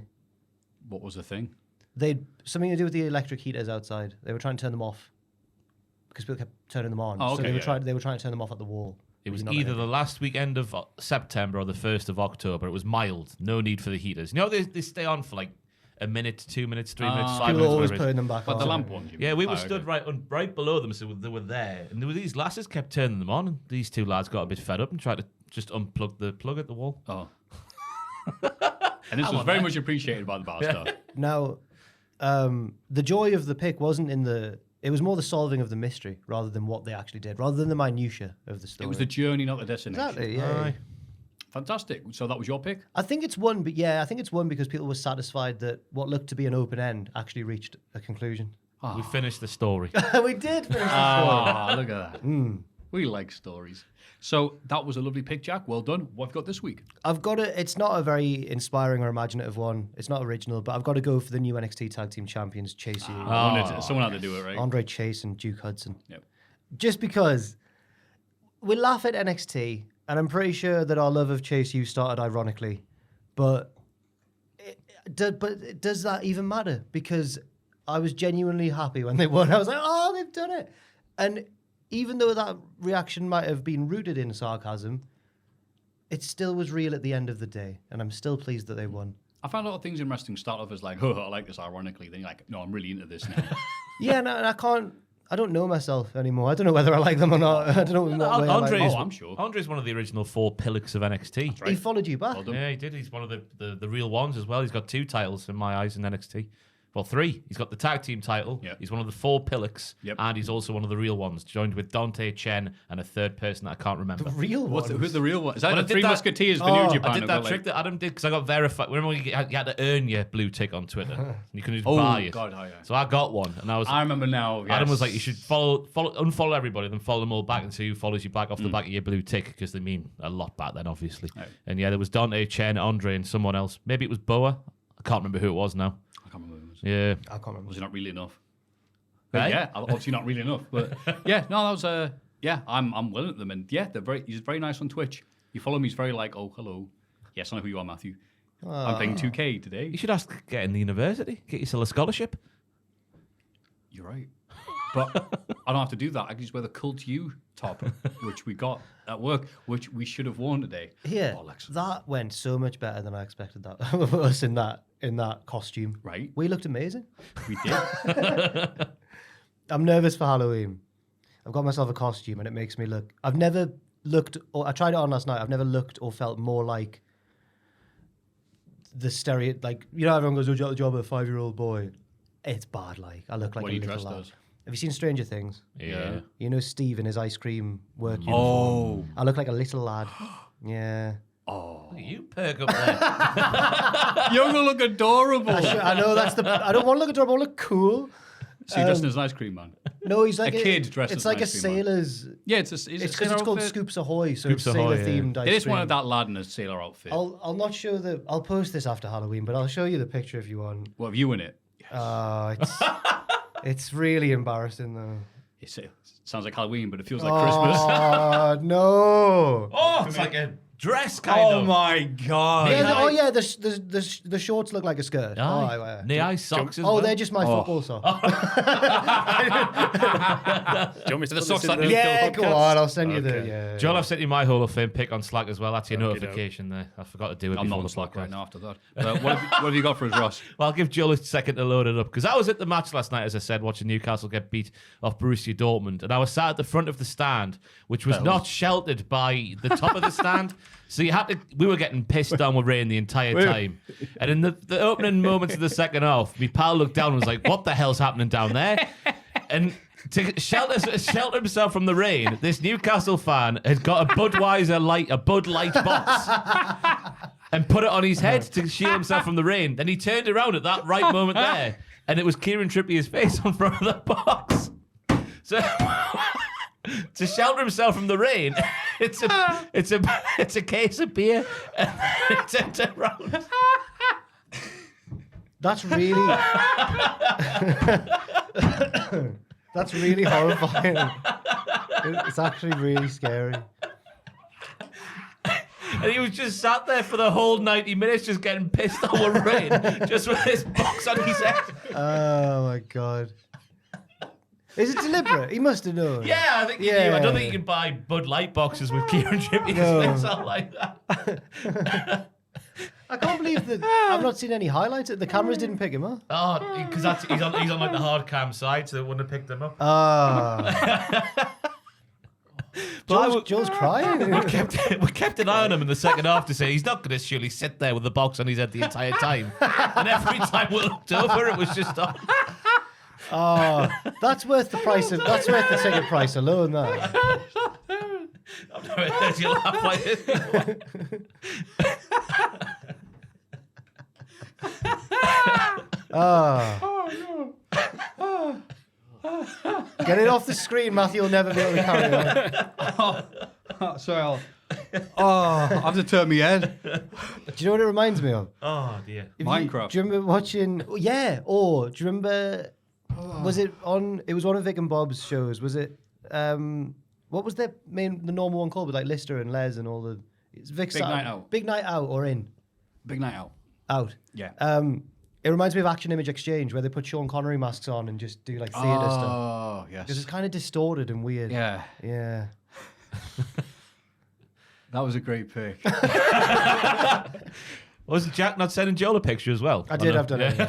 What was the thing? They'd something to do with the electric heaters outside. They were trying to turn them off because people kept turning them on. Oh, so okay, they were yeah. trying to turn them off at the wall. It was You're not either gonna- the last weekend of September or the 1st of October. It was mild. No need for the heaters. You know, they stay on for like a minute, 2 minutes, 3 minutes, 5 People minutes. always whatever it is. putting them back But on. the lamp one. Yeah, we were stood right below them, so they were there. And there were these lasses kept turning them on, and these two lads got a bit fed up and tried to just unplug the plug at the wall. Oh. And this was very much appreciated by the bar staff. Now, the joy of the pick wasn't in the... It was more the solving of the mystery rather than what they actually did, rather than the minutiae of the story. It was the journey, not the destination. Exactly, yeah. Aye. Fantastic. So that was your pick? I think it's one, but yeah, I think it's one because people were satisfied that what looked to be an open end actually reached a conclusion. We finished the story. We did finish the story. Ah, look at that. We like stories. So that was a lovely pick, Jack. Well done. What have you got this week? I've got to, it's not a very inspiring or imaginative one. It's not original, but I've got to go for the new NXT Tag Team Champions, Chase U. Someone had to do it, right? Andre Chase and Duke Hudson. Yep. Just because we laugh at NXT, and I'm pretty sure that our love of Chase U started ironically, but does that even matter? Because I was genuinely happy when they won. I was like, oh, they've done it. And even though that reaction might have been rooted in sarcasm, it still was real at the end of the day, and I'm still pleased that they won. I found a lot of things in wrestling start off as like, oh, I like this ironically. Then you're like, no, I'm really into this now. Yeah, no, and I don't know myself anymore. I don't know whether I like them or not. I don't know in what way I like them. I'm sure. Andre's one of the original 4 pillocks of NXT. He followed you back. Well done. Yeah, he did. He's one of the real ones as well. He's got 2 titles in my eyes in NXT. Well, 3. He's got the tag team title. Yep. He's one of the 4 pillocks. Yep. And he's also one of the real ones, joined with Dante Chen and a third person that I can't remember. The real one. Who's the real one? Is that Well, I the did Three that- Musketeers for New Japan? I did that Like- trick that Adam did because I got verified. Remember when you had to earn your blue tick on Twitter? You couldn't just buy it. God, oh, yeah. So I got one, and I remember now. Adam yes. was like, you should unfollow everybody, then follow them all back and see who follows you back off the back of your blue tick, because they mean a lot back then, obviously. Right. And yeah, there was Dante, Chen, Andre, and someone else. Maybe it was Boa. I can't remember who it was now. I can't remember. Who it was. Yeah. I can't remember. Was it not really enough? Hey? Yeah, obviously not really enough. But yeah, no, that was yeah, I'm willing at them, and yeah, he's very nice on Twitch. You follow me, he's very like, oh, hello. Yes, I know who you are, Maffew. I'm playing 2K today. You should ask get in the university, get yourself a scholarship. You're right. But I don't have to do that. I can just wear the Cult U top, which we got at work, which we should have worn today. Yeah, Bollocks. that went so much better than I expected that of us in that costume. Right. We looked amazing. We did. I'm nervous for Halloween. I've got myself a costume and it makes me look... I've never looked... Or I tried it on last night. I've never looked or felt more like the stereo... Like, you know, everyone goes, oh, you got the job of a 5-year-old boy. It's bad, like. I look like What a are you little dressed lad. as? Have you seen Stranger Things? Yeah. You know Steve in his ice cream work uniform? Oh. I look like a little lad. Yeah. You perk up there. You're going to look adorable. I know that's the... I don't want to look adorable. I want to look cool. So you're dressed as an ice cream man. No, he's like A kid dressed It's as an like a ice cream man. sailor's... Yeah, it's It's because it's called Scoops Ahoy, so it's Scoops Ahoy, yeah. sailor-themed ice cream. It is one of that lad in a sailor outfit. I'll not show the... I'll post this after Halloween, but I'll show you the picture if you want. What have you in it? It's really embarrassing, though. It sounds like Halloween, but it feels like Christmas. Oh, no. Oh, it's like a dress kind of. my god! Yeah, the shorts look like a skirt. Aye. Knee-high socks as Oh, well. they're just my football socks. Do you want me to put socks this in like the Yeah, podcast? go on. I'll send you the... Okay. Yeah. Joel, I've sent you my Hall of Fame pick on Slack as well. That's your Okey-doke. notification there. I forgot to do it I'm before not on the the Slack podcast. right now after that. What have you got for us, Ross? Well, I'll give Joel a second to load it up, because I was at the match last night, as I said, watching Newcastle get beat off Borussia Dortmund, and I was sat at the front of the stand, which was not sheltered by the top of the stand. So we were getting pissed down with rain the entire time. And in the opening moments of the second half, my pal looked down and was like, what the hell's happening down there? And to shelter himself from the rain, this Newcastle fan had got a Bud Light box, and put it on his head to shield himself from the rain. Then he turned around at that right moment there, and it was Kieran Trippier's face on front of the box. So to shelter himself from the rain, it's a case of beer, and he turned around. That's really... That's really horrifying. It's actually really scary. And he was just sat there for the whole 90 minutes just getting pissed on with rain, just with this box on his head. Oh, my God. Is it deliberate? He must have known. Yeah, I think you do. I don't think you can buy Bud Light boxes with Kieran Trippier's face on like that. I can't believe that I've not seen any highlights. The cameras didn't pick him up. Oh, because he's on like the hard cam side, so they wouldn't have picked him up. Joel's crying. We kept an eye on him in the second half to say he's not going to surely sit there with the box on his head the entire time. And every time we looked over, it was just on. Oh, that's worth the price. That's worth the ticket price alone. That. I've never heard you laugh like this. Get it off the screen, Maffew. You'll never be able to carry on. Sorry, I have to turn my head. Do you know what it reminds me of? Oh, dear. Minecraft. Do you remember watching? Yeah. Or do you remember? Was it on? It was one of Vic and Bob's shows. Was it? What was the normal one called? With like Lister and Les and all the. It's Vic's Big Night Out. Big Night Out or In. Big Night Out. Out. Yeah. It reminds me of Action Image Exchange, where they put Sean Connery masks on and just do like theatre stuff. Oh, yes. Because it's kind of distorted and weird. Yeah. Yeah. That was a great pick. Wasn't Jack not sending Joel a picture as well? I did have done it.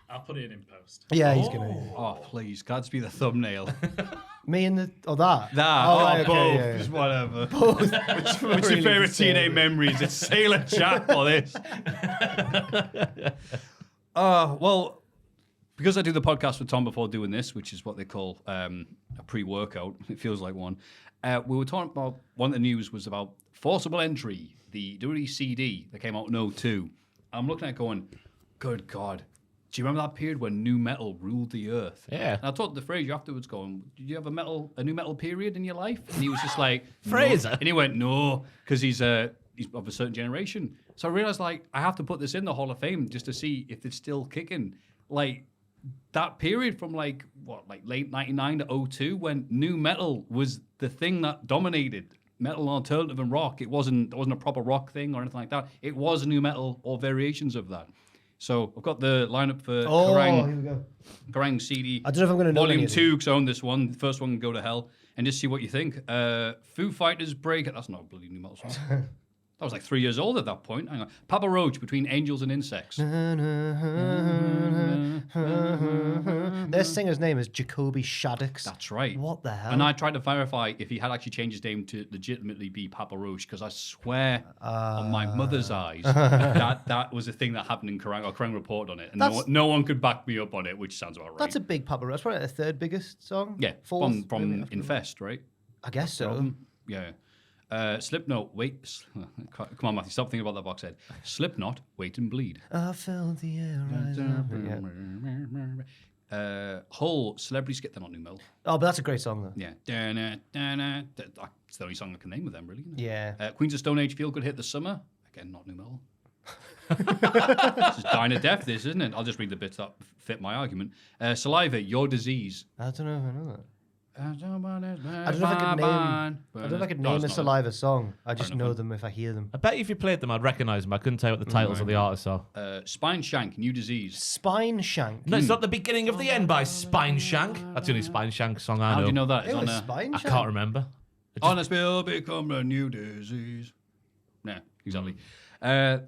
I'll put it in post. Yeah, he's gonna. Oh, please. God's be the thumbnail. Me and the that. Right, okay, both. yeah. Just whatever. Both. What's your favourite TNA memories? It's Sailor Jack or this. Well, because I do the podcast with Tom before doing this, which is what they call a pre-workout. It feels like one. We were talking about, one of the news was about Forcible Entry, the WWE CD that came out in 2002. I'm looking at it going, good God. Do you remember that period when new metal ruled the earth? Yeah. And I talked to Fraser afterwards going, did you have a new metal period in your life? And he was just like, Fraser? No. And he went, no, because he's of a certain generation. So I realized, like, I have to put this in the Hall of Fame just to see if it's still kicking. Like, that period from, like, late 99 to 02 when new metal was the thing that dominated metal, alternative, and rock. It wasn't a proper rock thing or anything like that. It was new metal or variations of that. So I've got the lineup for Here we go. Kerrang CD. I don't know if I'm going to know Volume any of 2, because I own this one. The first one can go to hell. And just see what you think. Foo Fighters Break. That's not a bloody new metal song. That was like 3 years old at that point. Hang on. Papa Roach, Between Angels and Insects. Their singer's name is Jacoby Shaddix. That's right. What the hell? And I tried to verify if he had actually changed his name to legitimately be Papa Roach, because I swear on my mother's eyes that was a thing that happened in Kerrang, or Kerrang reported on it. And no one could back me up on it, which sounds about right. That's a big Papa Roach. That's probably the third biggest song. Yeah, Fourth, from Infest, right? I guess so. Yeah. Slipknot, wait. Come on, Matthew, stop thinking about that box head. Slipknot, Wait and Bleed. I felt the air rise up. Whole Celebrity Skit, they're not new metal. Oh, but that's a great song, though. Yeah. It's the only song I can name with them, really. Isn't it? Yeah. Queens of Stone Age, Feel Good Hit the Summer. Again, not new metal. This is dying to death, this, isn't it? I'll just read the bits that fit my argument. Saliva, Your Disease. I don't know if I know that. I don't know I don't know if I could name a Saliva song. I just know them if I hear them. I bet if you played them, I'd recognise them. I couldn't tell you what the titles of the artists are. Spine Shank, New Disease. Spine Shank. No, it's not the beginning of the end by Spine Shank. That's the only Spine Shank song I know. How do you know that? It was Spine I Shank. can't remember. On a spill become a new disease. Nah, exactly. I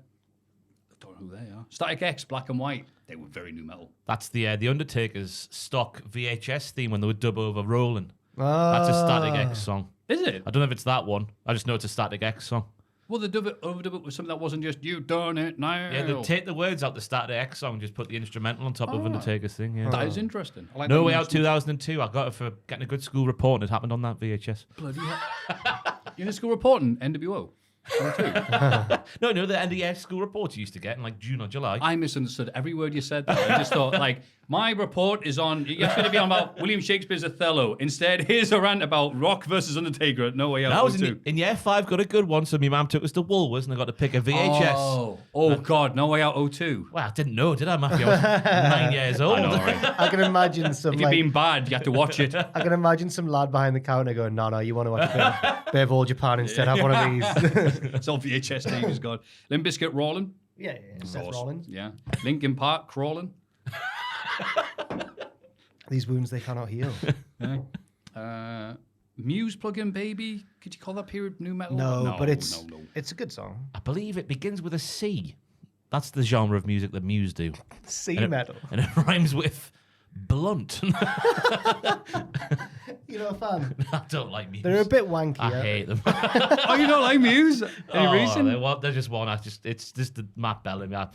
don't know who they are. Static X, Black and White. They were very new metal. That's the Undertaker's stock VHS theme when they would dub over Rolling. That's a Static X song. Is it? I don't know if it's that one. I just know it's a Static X song. Well, they overdub it with something that wasn't just you done it now. Yeah, they take the words out the Static X song, just put the instrumental on top of Undertaker's thing. Yeah. That is interesting. I like No that Way you Out mentioned- 2002. I got it for getting a good school report, and it happened on that VHS. Bloody hell. You're in school reporting NWO. No, the NDS school reports you used to get in like June or July. I misunderstood every word you said there. I just thought, like, my report is on, you're going to be on about William Shakespeare's Othello. Instead, here's a rant about Rock versus Undertaker at No Way Out. I was in year 5, got a good one, so my mum took us to Woolworths and I got to pick a VHS. Oh God, No Way Out 02. Well, I didn't know, did I, Matthew? I was 9 years old. I know, right? I can imagine some. If you're being bad, you have to watch it. I can imagine some lad behind the counter going, "No, you want to watch a bit of All Japan instead? Have one of these." It's all VHS tapes, God. Limp Bizkit, Rolling. Yeah, Seth Rollins. Yeah. Linkin Park, Crawling. These wounds they cannot heal. Muse, Plug-in Baby. Could you call that period new metal? No, but it's no. it's a good song. I believe it begins with a C. That's the genre of music that Muse do. Metal. And it rhymes with blunt. You're not a fan? I don't like Muse. They're a bit wanky. I hate them. Oh, you don't like Muse? Any reason? They're just one. It's just the Matt Bellamy. Nah.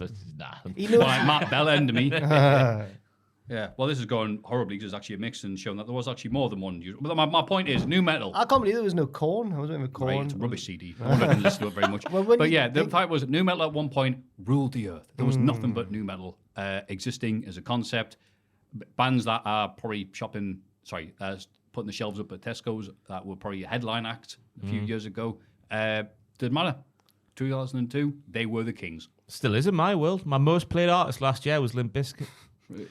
Like Matt Bellend to me. Yeah, well, this is going horribly because it's actually a mix and showing that there was actually more than one. But my point is, new metal. I can't believe there was no Korn. I was waiting for Korn. Right, it's a rubbish CD. I didn't listen to it very much. But yeah, the fact was new metal at one point ruled the earth. There was nothing but new metal existing as a concept. Bands that are probably putting the shelves up at Tesco's that were probably a headline act a few years ago. Didn't matter. 2002, they were the kings. Still is in my world. My most played artist last year was Limp Bizkit.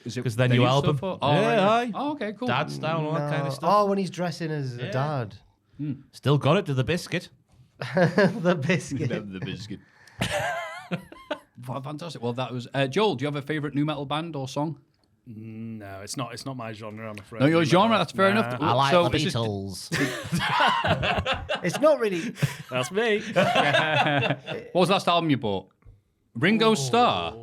Is it because their new album? Right. Oh, okay, cool. Dad's Down, all that kind of stuff. Oh, when he's dressing as a dad. Still got it to the biscuit. The biscuit. The biscuit. Fantastic. Well, that was Joel. Do you have a favorite new metal band or song? No, it's not my genre, I'm afraid. No, your genre. That's fair enough. I like the Beatles. It's not really. That's me. What was the last album you bought? Ringo Starr.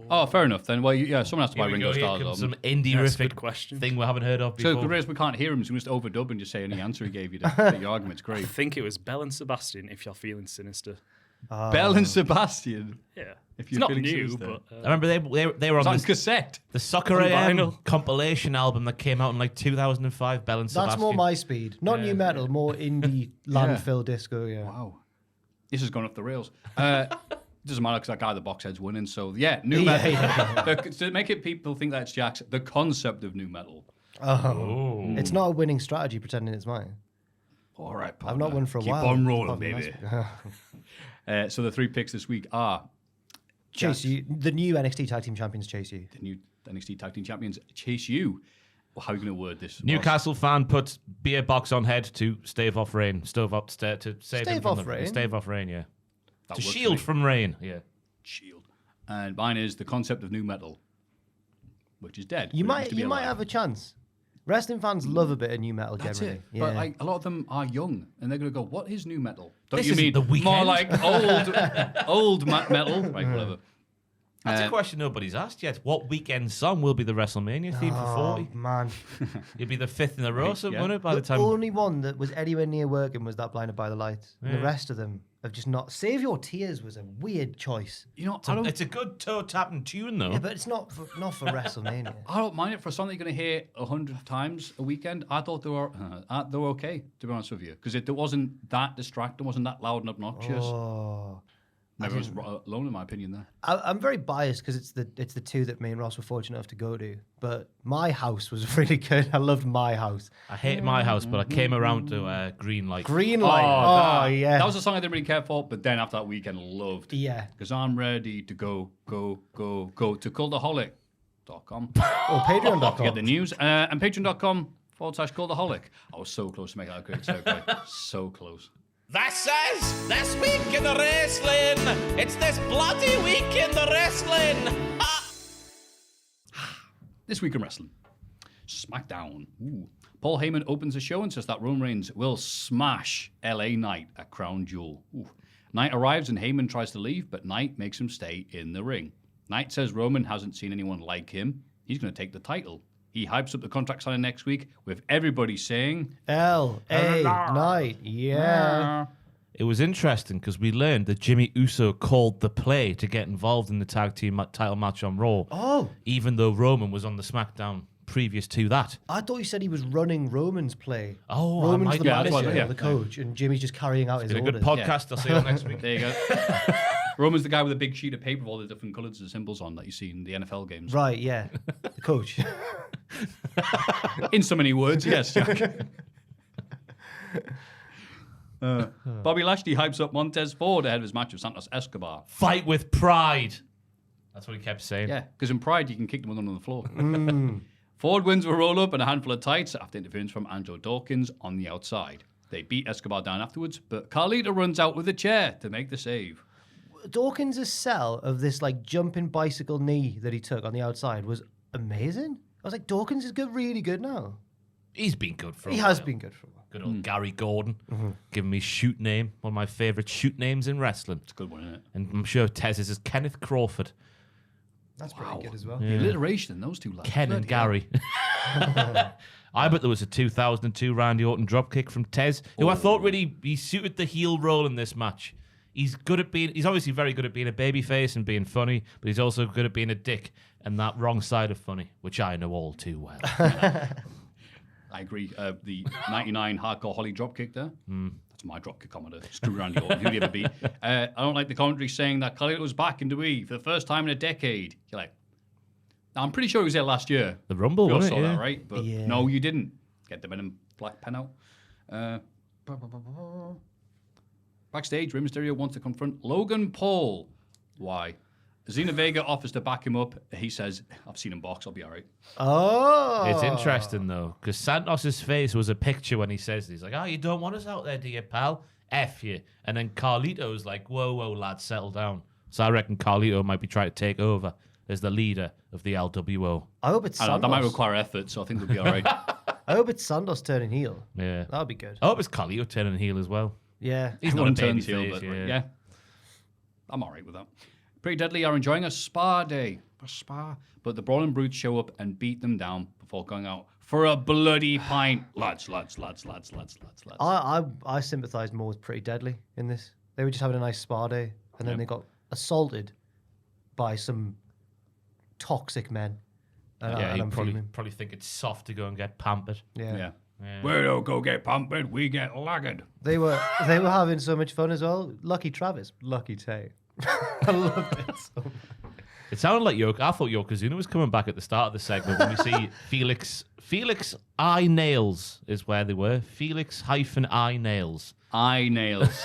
Oh, fair enough then. Well, yeah, someone has to buy Ringo Starr's album. Some indie-rific question thing we haven't heard of before. So the reason we can't hear him, so we just overdub and just say any answer he gave you to get your argument's great. I think it was Bell and Sebastian, If You're Feeling Sinister. Bell and Sebastian? Yeah. If It's you're not feeling new, sinister. but... I remember they were on cassette. The Soccer AM compilation album that came out in like 2005, Bell and Sebastian. That's more my speed. Not new metal, more indie landfill disco, yeah. Wow. This has gone off the rails. Doesn't matter because that guy, the box head's winning. So yeah, new metal. To make it people think that it's Jack's, the concept of new metal. Oh. It's not a winning strategy pretending it's mine. All right, I've not won for a while. Keep on rolling, baby. So the 3 picks this week are Chase You. The new NXT Tag Team Champions chase you. The new NXT Tag Team Champions chase you. Well, how are you going to word this? Newcastle fan puts beer box on head to stave off rain. To save him from rain. Stave off rain, yeah. To shield from rain, yeah. Shield. And mine is the concept of new metal, which is dead. You might have a chance. Wrestling fans love a bit of new metal That's generally. it. Yeah. But like a lot of them are young, and they're going to go, "What is new metal?" Don't This you isn't mean The Weeknd. more like old metal? Right, whatever. That's a question nobody's asked yet. What weekend song will be the WrestleMania theme for 40? Man. You'll be the 5th in a row, won't it? By the The time. only one that was anywhere near working was that Blinded by the Light. And the rest of them have just not. Save Your Tears was a weird choice. You know, It's a good toe tapping tune, though. Yeah, but it's not for WrestleMania. I don't mind it for something you're going to hear 100 times a weekend. I thought they were okay, to be honest with you, because it wasn't that distracting, wasn't that loud and obnoxious. Oh. Maybe I was alone in my opinion there. I'm very biased because it's the two that me and Ross were fortunate enough to go to. But My House was really good. I loved My House. I hate My House, but I came around to Green Light. Green Light. Yeah. That was a song I didn't really care for, but then after that weekend, loved. Yeah. Because I'm ready to go to Cultaholic.com. Or Patreon.com. to get the news. And Patreon.com/Cultaholic. I was so close to making that a great segue. So close. That says this week in the wrestling. It's this bloody week in the wrestling. This week in wrestling, SmackDown. Ooh. Paul Heyman opens the show and says that Roman Reigns will smash LA Knight at Crown Jewel. Ooh. Knight arrives and Heyman tries to leave, but Knight makes him stay in the ring. Knight says Roman hasn't seen anyone like him. He's going to take the title. He hypes up the contract signing next week with everybody saying L.A. Knight. Yeah. It was interesting because we learned that Jimmy Uso called the play to get involved in the tag team title match on Raw. Oh. Even though Roman was on the SmackDown previous to that. I thought you said he was running Roman's play. Oh, Roman's the manager, the coach, and Jimmy's just carrying out his It's been a orders. good podcast. I'll see you next week. There you go. Roman's the guy with a big sheet of paper with all the different colours and symbols on that you see in the NFL games. Right, yeah. The coach. In so many words, yes, Jack. Bobby Lashley hypes up Montez Ford ahead of his match with Santos Escobar. Fight with pride. That's what he kept saying. Yeah, because in Pride you can kick them on the floor. Ford wins with a roll-up and a handful of tights after interference from Angelo Dawkins on the outside. They beat Escobar down afterwards, but Carlito runs out with a chair to make the save. Dawkins' sell of this like jumping bicycle knee that he took on the outside was amazing. I was like, Dawkins is good, really good now. He's been good for a He while. has been good for a while. Good old Gary Gordon, giving me shoot name, one of my favourite shoot names in wrestling. It's a good one, isn't it? And I'm sure Tez's is Kenneth Crawford. That's pretty good as well. The alliteration in those two lads. Ken and Bloody Gary. I bet there was a 2002 Randy Orton dropkick from Tez, who I thought really he suited the heel role in this match. He's obviously very good at being a babyface and being funny, but he's also good at being a dick and that wrong side of funny, which I know all too well. I agree. The 99 hardcore Holly dropkick there. That's my dropkick commander. Screw Randy Orton. Who'd he ever beat? I don't like the commentary saying that Carlito was back in WWE for the first time in a decade. You're like, I'm pretty sure he was there last year. The Rumble, We all wasn't saw it? that, Yeah. right? But Yeah. no, you didn't. Get the men in black pen out. Backstage, Rey Mysterio wants to confront Logan Paul. Why? Zelina Vega offers to back him up. He says, I've seen him box, I'll be all right. Oh. It's interesting, though, because Santos's face was a picture when he says this. He's like, oh, you don't want us out there, do you, pal? F you. And then Carlito's like, whoa, lad, settle down. So I reckon Carlito might be trying to take over as the leader of the LWO. I hope it's I don't know, that might Sandos. require effort, so I think we'll be all right. I hope it's Sandos turning heel. Yeah. That would be good. I hope it's Carlito turning heel as well. Yeah. He's not a Everyone turns baby heel, face, but yeah. I'm all right with that. Pretty Deadly are enjoying a spa day. A spa. But the Brawling Brutes show up and beat them down before going out for a bloody pint. Lads. I sympathised more with Pretty Deadly in this. They were just having a nice spa day, and then they got assaulted by some toxic men. And Yeah, you I'm probably fuming. think it's soft to go and get pampered. Yeah. We don't go get pampered, we get lagged. They were having so much fun as well. Lucky Travis, Lucky Tay. I love it so much. It sounded like I thought Yokozuna was coming back at the start of the segment when we see Felix eye nails is where they were. Felix eye nails. Eye nails.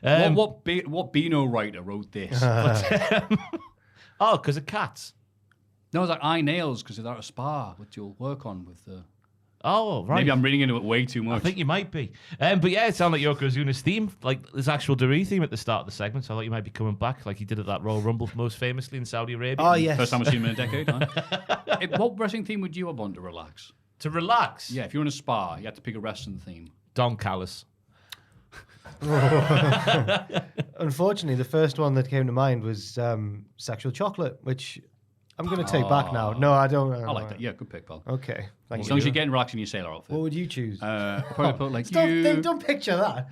What Beano writer wrote this? Oh, because of cats. No, it's like eye nails because they're at a spa, which you'll work on with the... Oh, right. Maybe I'm reading into it way too much. I think you might be. But yeah, it sounded like Yokozuna's theme, like his actual WWE theme at the start of the segment. So I thought you might be coming back like he did at that Royal Rumble most famously in Saudi Arabia. Oh, yes. First time I've seen him in a decade. Huh? What wrestling theme would you have on to relax? To relax. Yeah, if you're in a spa, you have to pick a wrestling theme. Don Callis. Unfortunately, the first one that came to mind was Sexual Chocolate, which I'm going to take back now. No, I don't. I like that. Yeah, good pick, pal. Okay. Thank As you. long as you're getting relaxed in your sailor outfit. What would you choose? Probably put like Don't picture that.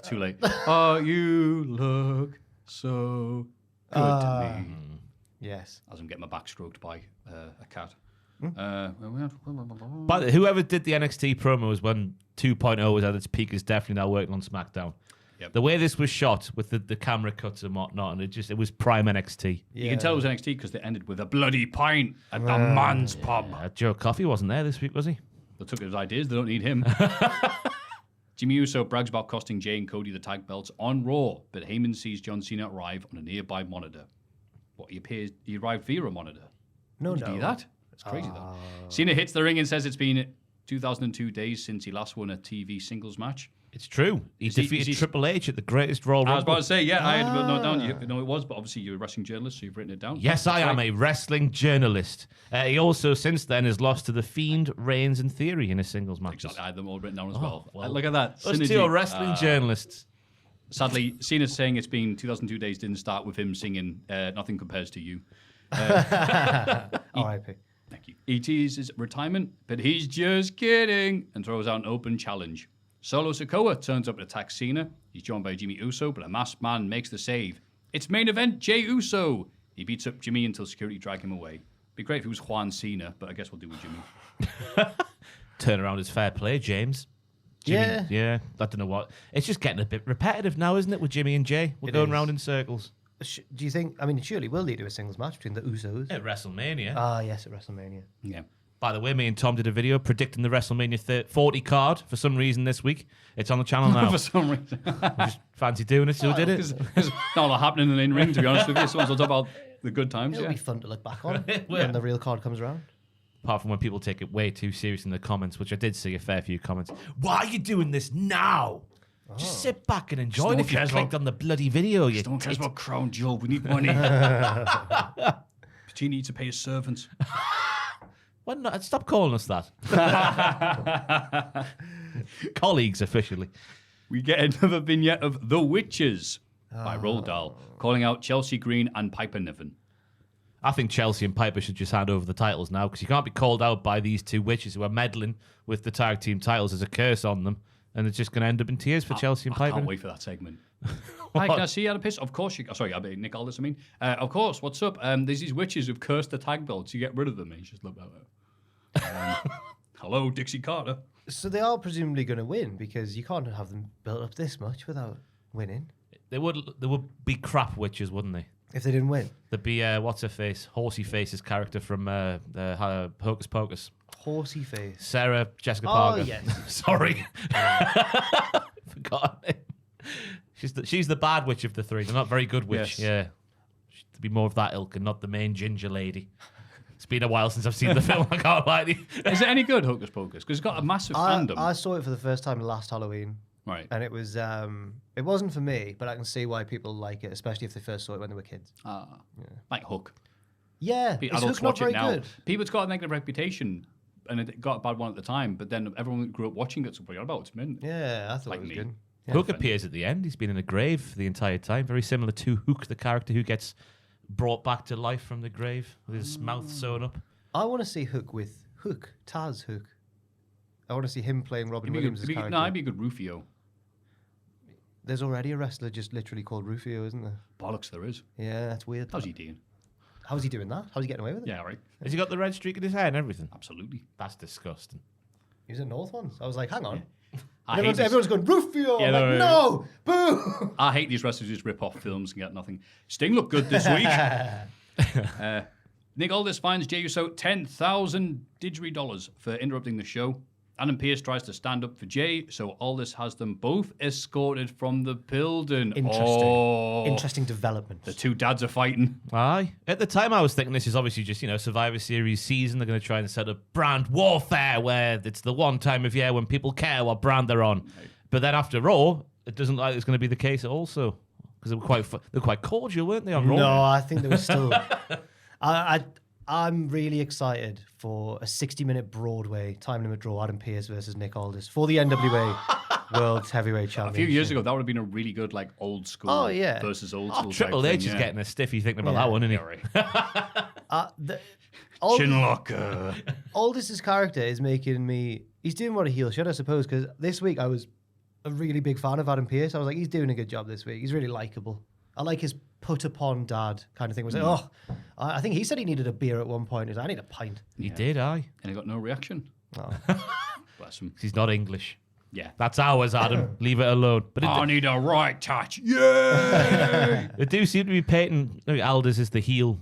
too late. Oh, you look so good to me. Yes. As I'm getting my back stroked by a cat. But whoever did the NXT promos when 2.0 was at its peak is definitely now working on SmackDown. Yep. The way this was shot with the camera cuts and whatnot, and it was prime NXT. You can tell it was NXT because they ended with a bloody pint at the man's pub. Joe Coffey wasn't there this week, was he? They took his ideas. They don't need him. Jimmy Uso brags about costing Jay and Cody the tag belts on Raw, but Heyman sees John Cena arrive on a nearby monitor. He arrived via a monitor. No. Did he do that? That's crazy, though. Cena hits the ring and says it's been 2002 days since he last won a TV singles match. It's true. He defeated Triple H at the greatest Royal I was Rumble. about to say, yeah, I had to note down. You know it was, but obviously you're a wrestling journalist, so you've written it down. Yes, I am a wrestling journalist. He also, since then, has lost to The Fiend, Reigns, and Theory in his singles matches. Exactly. I had them all written down as well. well. Look at that. Us Synergy. two are wrestling journalists. Sadly, Cena's saying it's been 2002 days didn't start with him singing Nothing Compares to You. R.I.P. Thank you. He teases retirement, but he's just kidding and throws out an open challenge. Solo Sikoa turns up to attack Cena. He's joined by Jimmy Uso, but a masked man makes the save. It's main event Jey Uso. He beats up Jimmy until security drag him away. Be great if it was Juan Cena, but I guess we'll do with Jimmy. Turnaround is fair play, James. Jimmy, yeah. I don't know what. It's just getting a bit repetitive now, isn't it, with Jimmy and Jay? We're going round in circles. Do you think? I mean, surely will they do a singles match between the Usos? At WrestleMania. Ah, yes, at WrestleMania. Yeah. By the way, me and Tom did a video predicting the WrestleMania 40 card for some reason this week. It's on the channel now. For some reason. Just fancy doing it, so did it. There's not a lot happening in the in-ring, to be honest with you. Someone's will talk about the good times. It'll Yeah. be fun to look back on when the real card comes around. Apart from when people take it way too serious in the comments, which I did see a fair few comments. Why are you doing this now? Just sit back and enjoy it if you clicked on the bloody video. You Don't care about Crown Jewel. We need money. But you need to pay his servants. Why not? Stop calling us that. Colleagues, officially. We get another vignette of The Witches by Roald Dahl, calling out Chelsea Green and Piper Niven. I think Chelsea and Piper should just hand over the titles now, because you can't be called out by these two witches who are meddling with the tag team titles as a curse on them, and it's just going to end up in tears for Chelsea and Piper. I can't wait for that segment. Hi, can I see you had a piss? Of course you... Sorry, Nick Aldis, I mean. Of course, what's up? There's these witches who've cursed the tag belts. You get rid of them. And you just look like that. Hello, Dixie Carter. So they are presumably going to win, because you can't have them built up this much without winning. They would be crap witches, wouldn't they? If they didn't win. There'd be, what's her face? Horsey Face's character from Hocus Pocus. Horsey Face. Sarah Jessica Parker. Oh, yes. Sorry. Forgot it. She's the bad witch of the three. They're not very good witch. Yes. Yeah. She'd be more of that ilk and not the main ginger lady. It's been a while since I've seen the film. I can't lie to you. Is it any good, Hocus Pocus? Because it's got a massive fandom. I saw it for the first time last Halloween. Right. And it was it wasn't for me, but I can see why people like it, especially if they first saw it when they were kids. Like Hook. Yeah, Adults Hook's watch not it very now. good. It's got a negative reputation, and it got a bad one at the time, but then everyone grew up watching it, so forgot about it. It's mint. Yeah, I thought Like it was me. good. Hook appears at the end. He's been in a grave the entire time. Very similar to Hook, the character who gets brought back to life from the grave with his mouth sewn up. I want to see Hook with Taz Hook. I want to see him playing Robin Williams' character. No, I'd be a good Rufio. There's already a wrestler just literally called Rufio, isn't there? Bollocks, there is. Yeah, that's weird. How's he doing? How's he doing that? How's he getting away with it? Yeah, right. Has he got the red streak in his hair and everything? Absolutely. That's disgusting. He was at North once. I was like, hang on. I hate Everyone's going, Rufio! Yeah, I'm like, no! Boo! I hate these wrestlers who just rip off films and get nothing. Sting looked good this week. Nick Aldis finds Jey Uso $10,000 didgeridoo for interrupting the show. Adam Pearce tries to stand up for Jey, so Aldis has them both escorted from the building. Interesting development. The two dads are fighting. Aye. At the time, I was thinking this is obviously just, Survivor Series season. They're going to try and set up brand warfare where it's the one time of year when people care what brand they're on. Right. But then after Raw, it doesn't look like it's going to be the case also. Because they were quite cordial, weren't they, on Raw? No, I think there was still... I'm really excited for a 60-minute Broadway time limit draw, Adam Pearce versus Nick Aldis, for the NWA World Heavyweight Championship. A few years ago, that would have been a really good, old school versus old school. Triple H is getting a stiffy thinking about that one, isn't he? Chinlocker. Aldis's character is making me... He's doing what a heel should, I suppose, because this week I was a really big fan of Adam Pearce. I was like, he's doing a good job this week. He's really likable. I like his put-upon dad kind of thing. Was like, I think he said he needed a beer at one point. He's like, I need a pint. He did, aye. And he got no reaction. Oh. Bless him. He's not English. Yeah. That's ours, Adam. Leave it alone. But I need a right touch. Yeah. It do seem to be painting Aldis is the heel,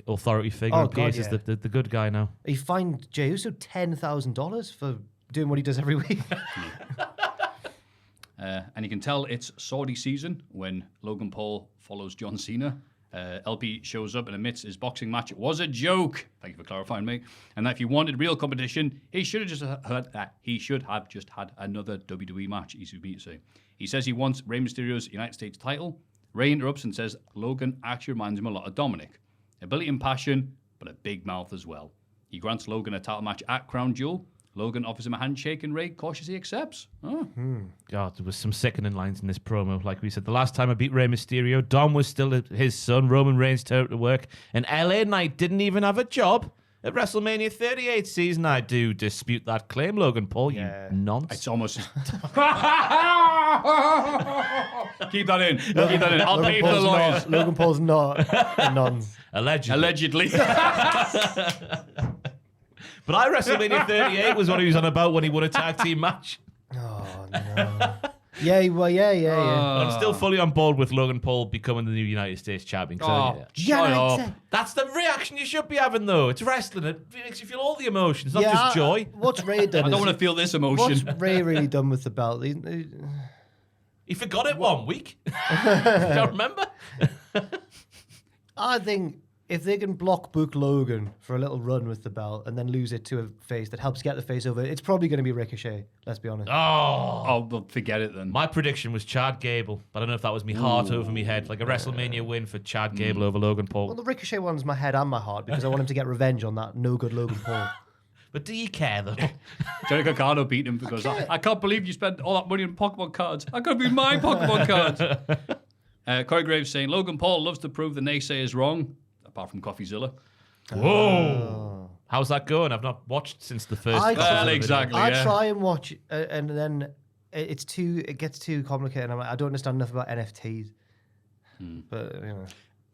authority figure. Oh, Pearce God, is the good guy now. He fined Jey Uso $10,000 for doing what he does every week. And you can tell it's Saudi season when Logan Paul follows John Cena. LP shows up and admits his boxing match was a joke. Thank you for clarifying, mate. And that if he wanted real competition, he should have just had another WWE match. Easy for me to say. He says he wants Rey Mysterio's United States title. Rey interrupts and says Logan actually reminds him a lot of Dominic. Ability and passion, but a big mouth as well. He grants Logan a title match at Crown Jewel. Logan offers him a handshake and Rey cautiously accepts. God, there was some sickening lines in this promo. Like we said, the last time I beat Rey Mysterio, Dom was still his son. Roman Reigns turned to work. And LA Knight didn't even have a job at WrestleMania 38 season. I do dispute that claim, Logan Paul. Yeah. You nonce. It's almost... Keep that in. Keep that in. I'll pay for the lawyers. Logan Paul's not a nonce. Allegedly. But WrestleMania 38 was what he was on about when he won a tag team match. Oh, no. Yeah. I'm still fully on board with Logan Paul becoming the new United States champion. Shut up. That's the reaction you should be having, though. It's wrestling. It makes you feel all the emotions, not just joy. What's Ray done? I don't want to feel this emotion. What's Ray really done with the belt? He forgot it 1 week. Don't remember? I think if they can book Logan for a little run with the belt and then lose it to a face that helps get the face over, it's probably going to be Ricochet, let's be honest. Oh, well, forget it then. My prediction was Chad Gable, but I don't know if that was me heart over me head. Like a WrestleMania win for Chad Gable over Logan Paul. Well, the Ricochet one's my head and my heart because I want him to get revenge on that no-good Logan Paul. But do you care, though? Johnny Gargano beat him because I can't believe you spent all that money on Pokemon cards. I could be my Pokemon cards. Corey Graves saying, Logan Paul loves to prove the naysayers wrong, apart from CoffeeZilla. Whoa. How's that going? I've not watched since the first. Exactly. I try and watch, and then it gets too complicated. I'm like, I don't understand enough about NFTs. But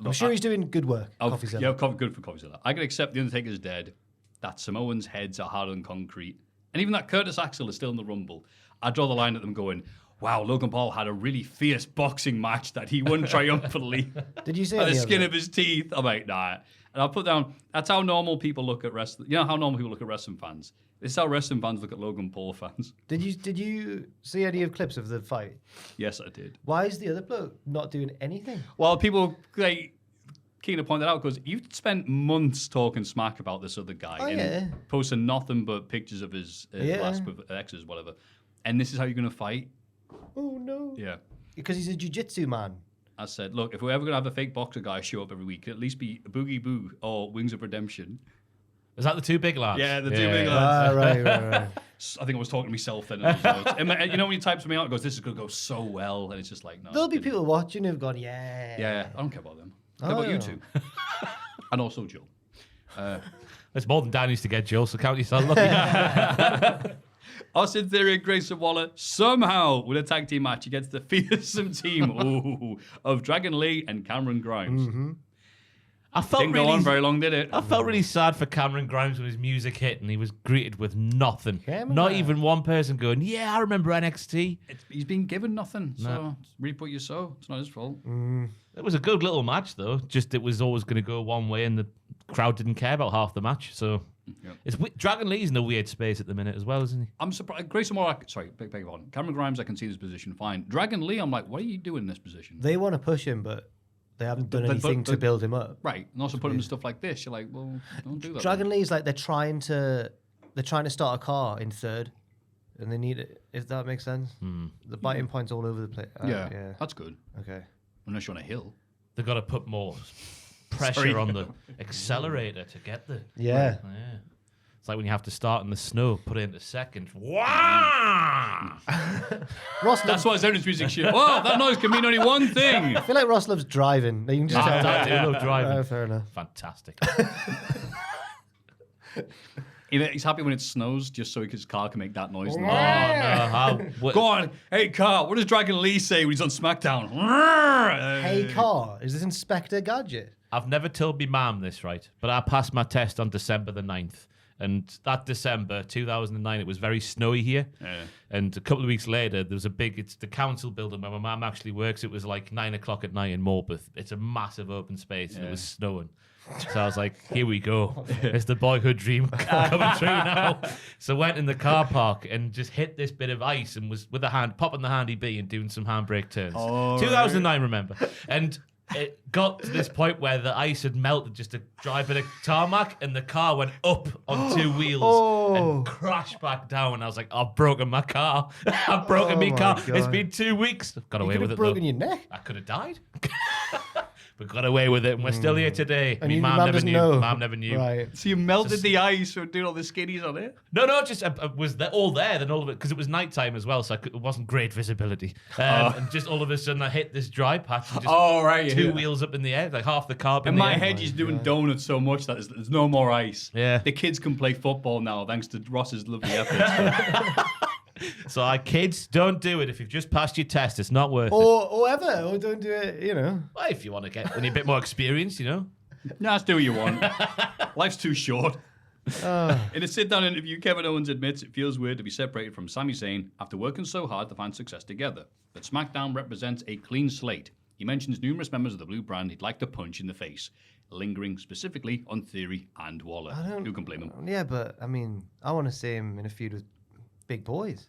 I'm sure he's doing good work. CoffeeZilla. Yeah, good for CoffeeZilla. I can accept the Undertaker's dead, that Samoans' heads are hard on concrete, and even that Curtis Axel is still in the Rumble. I draw the line at them going, wow, Logan Paul had a really fierce boxing match that he won triumphantly. Did you say by the skin of his teeth? I'm like, nah. And I'll put down, that's how normal people look at wrestling. You know how normal people look at wrestling fans? This is how wrestling fans look at Logan Paul fans. Did you see any of clips of the fight? Yes, I did. Why is the other bloke not doing anything? Well, people keen to point that out because you've spent months talking smack about this other guy posting nothing but pictures of his last exes, whatever. And this is how you're going to fight? Oh, no. Yeah. Because he's a jiu-jitsu man. I said, look, if we're ever going to have a fake boxer guy show up every week, at least be Boogie Boo or Wings of Redemption. Is that the two big lads? Yeah, the two big lads. Right. I think I was talking to myself then. And you know when you type something out, it goes, this is going to go so well. And it's just like, no. There'll be people watching who've gone, yeah. Yeah, I don't care about them. I care about you two. And also Joe. It's more than Dan used to get, Joe, so count yourself lucky. Austin Theory and Grayson Waller somehow with a tag team match against the fearsome team of Dragon Lee and Cameron Grimes. Mm-hmm. Didn't go on very long, did it? I felt really sad for Cameron Grimes when his music hit and he was greeted with nothing. Not even one person going, yeah, I remember NXT. He's been given nothing, so reap what you sow. It's not his fault. It was a good little match, though. Just it was always going to go one way and the crowd didn't care about half the match, so... It's Dragon Lee's in a weird space at the minute as well, isn't he? I'm surprised. Grayson Waller, beg your pardon. Cameron Grimes, I can see this position fine. Dragon Lee, I'm like, what are you doing in this position? They want to push him, but they haven't done anything to build him up. Right, and also put him in stuff like this. You're like, well, don't do that. Dragon Lee's like they're trying to start a car in third, and they need it. If that makes sense, the biting points all over the place. Yeah, that's good. Okay, unless you're on a hill, they've got to put more pressure on the accelerator to get the yeah. It's like when you have to start in the snow, put it into second. Wow! Ross, that's why Zona's music shit. Whoa, that noise can mean only one thing. I feel like Ross loves driving. You can just I do love driving. Fair enough. Fantastic. He's happy when it snows, just so his car can make that noise. Oh, no. Go on. Hey, car, what does Dragon Lee say when he's on SmackDown? Hey, car, is this Inspector Gadget? I've never told me mum this, right? But I passed my test on December the 9th. And that December, 2009, it was very snowy here. Yeah. And a couple of weeks later, there was it's the council building where my mum actually works. It was like 9 o'clock at night in Morpeth. It's a massive open space and it was snowing. So I was like, here we go. It's the boyhood dream coming true now. So went in the car park and just hit this bit of ice and was with a hand, popping the handy B and doing some handbrake turns. 2009 remember. And it got to this point where the ice had melted just a dry bit of tarmac and the car went up on two wheels and crashed back down. I was like, I've broken my car. I've broken my car. God. It's been 2 weeks. I've got away with it, though. You could have broken your neck. I could have died. But got away with it and we're still here today. And My mum never knew. Mum never knew. Right. So you melted the ice from doing all the skinnies on it? No, just I was all there, then all of it, because it was nighttime as well, so it wasn't great visibility. And just all of a sudden I hit this dry patch and just two wheels up in the air, like half the car up in in the my air. head, he's doing donuts so much that there's no more ice. Yeah. The kids can play football now, thanks to Ross's lovely efforts. So kids, don't do it. If you've just passed your test, it's not worth it. Or don't do it, Well, if you want to get a bit more experience, No, just do what you want. Life's too short. In a sit-down interview, Kevin Owens admits it feels weird to be separated from Sami Zayn after working so hard to find success together. But SmackDown represents a clean slate. He mentions numerous members of the Blue Brand he'd like to punch in the face, lingering specifically on Theory and Waller. Who can blame him? Yeah, but I mean, I want to see him in a feud with big boys.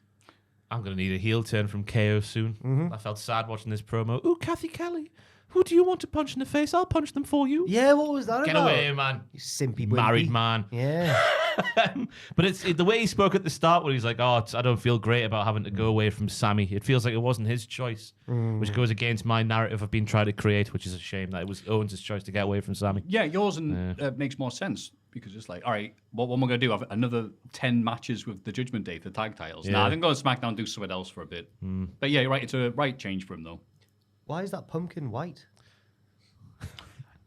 I'm going to need a heel turn from KO soon. I felt sad watching this promo. Ooh, Kathy Kelly. Who do you want to punch in the face? I'll punch them for you. Yeah, what was that Get about? away, man. You simpy wimpy. Married man. Yeah. But it's the way he spoke at the start when he's like, I don't feel great about having to go away from Sammy. It feels like it wasn't his choice, which goes against my narrative I've been trying to create, which is a shame that it was Owens' choice to get away from Sammy. Yeah, yours makes more sense. because it's like, all right, what am I going to do? Have another 10 matches with the Judgment Day for the tag titles? Yeah. Nah, I think go to SmackDown and do something else for a bit. But yeah, you're right. It's a right change for him, though. Why is that pumpkin white?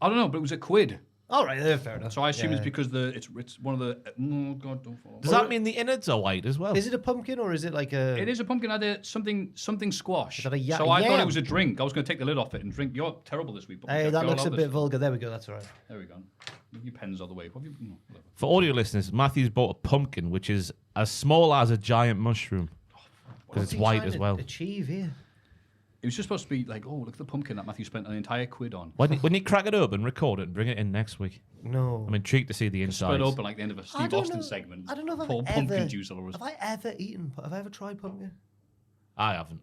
I don't know, but it was a quid. All right, fair enough. So I assume it's because it's one of the... Oh, God, don't follow. Does that mean the innards are white as well? Is it a pumpkin or is it like a... It is a pumpkin. I did something squash. Is that a So I thought yam? it was a drink. I was going to take the lid off it and drink. You're terrible this week. But Hey, that you're looks a allowed bit this. vulgar. There we go. That's all right. There we go. Your pen's all the way. What have you... whatever. For audio listeners, Matthew's bought a pumpkin, which is as small as a giant mushroom. Because it's What's he white trying as to well. Achieve here. It was just supposed to be like, oh, look at the pumpkin that Maffew spent an entire quid on. Wouldn't you crack it open, record it, and bring it in next week? No. I'm intrigued to see the Split inside. open like the end of a I Steve don't Austin know- segment. I don't know if Pour I've pumpkin ever... juice all over us. Have I ever eaten... Have I ever tried pumpkin? I haven't.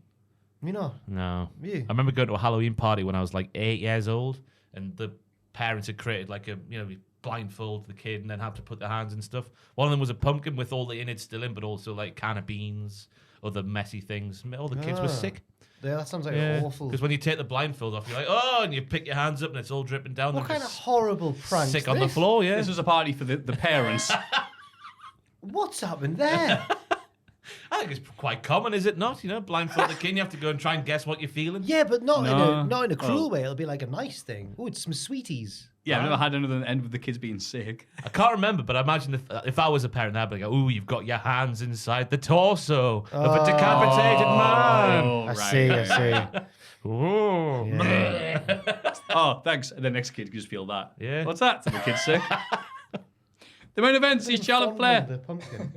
You know? No. You? I remember going to a Halloween party when I was like 8 years old, and the parents had created like a, blindfold the kid and then have to put their hands and stuff. One of them was a pumpkin with all the innards still in, but also like can of beans, other messy things. All the kids were sick. Yeah, that sounds like awful. Because when you take the blindfold off, you're like, oh, and you pick your hands up and it's all dripping down. What They're kind of just horrible prank sick on the floor, yeah. This was a party for the parents. What's happened there? I think it's quite common, is it not? Blindfold the kid, you have to go and try and guess what you're feeling. Yeah, but not No. not in a cruel way. It'll be like a nice thing. Oh, it's some sweeties. Yeah, I've never had another end with the kids being sick. I can't remember, but I imagine if I was a parent, I'd be like, "Ooh, you've got your hands inside the torso of a decapitated man." Oh, I see. Ooh. Oh, thanks. And the next kid can just feel that. Yeah. What's that? The kid's sick. The main event sees Charlotte Flair. The pumpkin.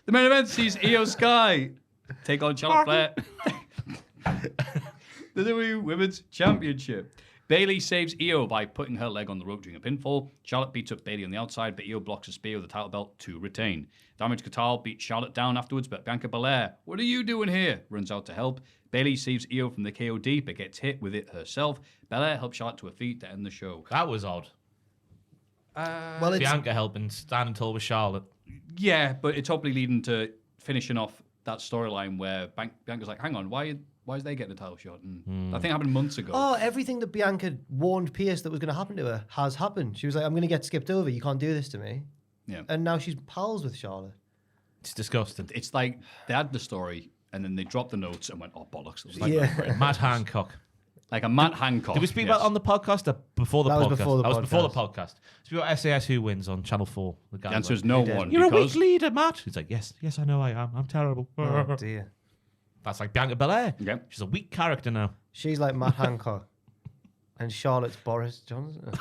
The main event sees Io Sky take on Charlotte Flair. The WWE Women's Championship. Bayley saves Io by putting her leg on the rope during a pinfall. Charlotte beats up Bayley on the outside, but Io blocks a spear with the title belt to retain. Damage Control beats Charlotte down afterwards, but Bianca Belair, what are you doing here? Runs out to help. Bayley saves Io from the KOD, but gets hit with it herself. Belair helps Charlotte to her feet to end the show. That was odd. Well, it's Bianca helping, standing tall with Charlotte. Yeah, but it's hopefully leading to finishing off that storyline where Bianca's like, hang on, why is they getting a title shot? And I think it happened months ago. Oh, everything that Bianca warned Pierce that was going to happen to her has happened. She was like, I'm going to get skipped over. You can't do this to me. Yeah. And now she's pals with Charlotte. It's disgusting. It's like they had the story and then they dropped the notes and went, oh, bollocks. It was like, Yeah. Matt Hancock. like a Matt Hancock. Did we speak yes. about it on the podcast or before the That was podcast? before the That was before the podcast. podcast. Speak about SAS Who Wins on Channel 4. The answer is no one. You're a weak because leader, Matt. He's like, yes, I know I am. I'm terrible. Oh, dear. That's like Bianca Belair. Yep. She's a weak character now. She's like Matt Hancock. And Charlotte's Boris Johnson.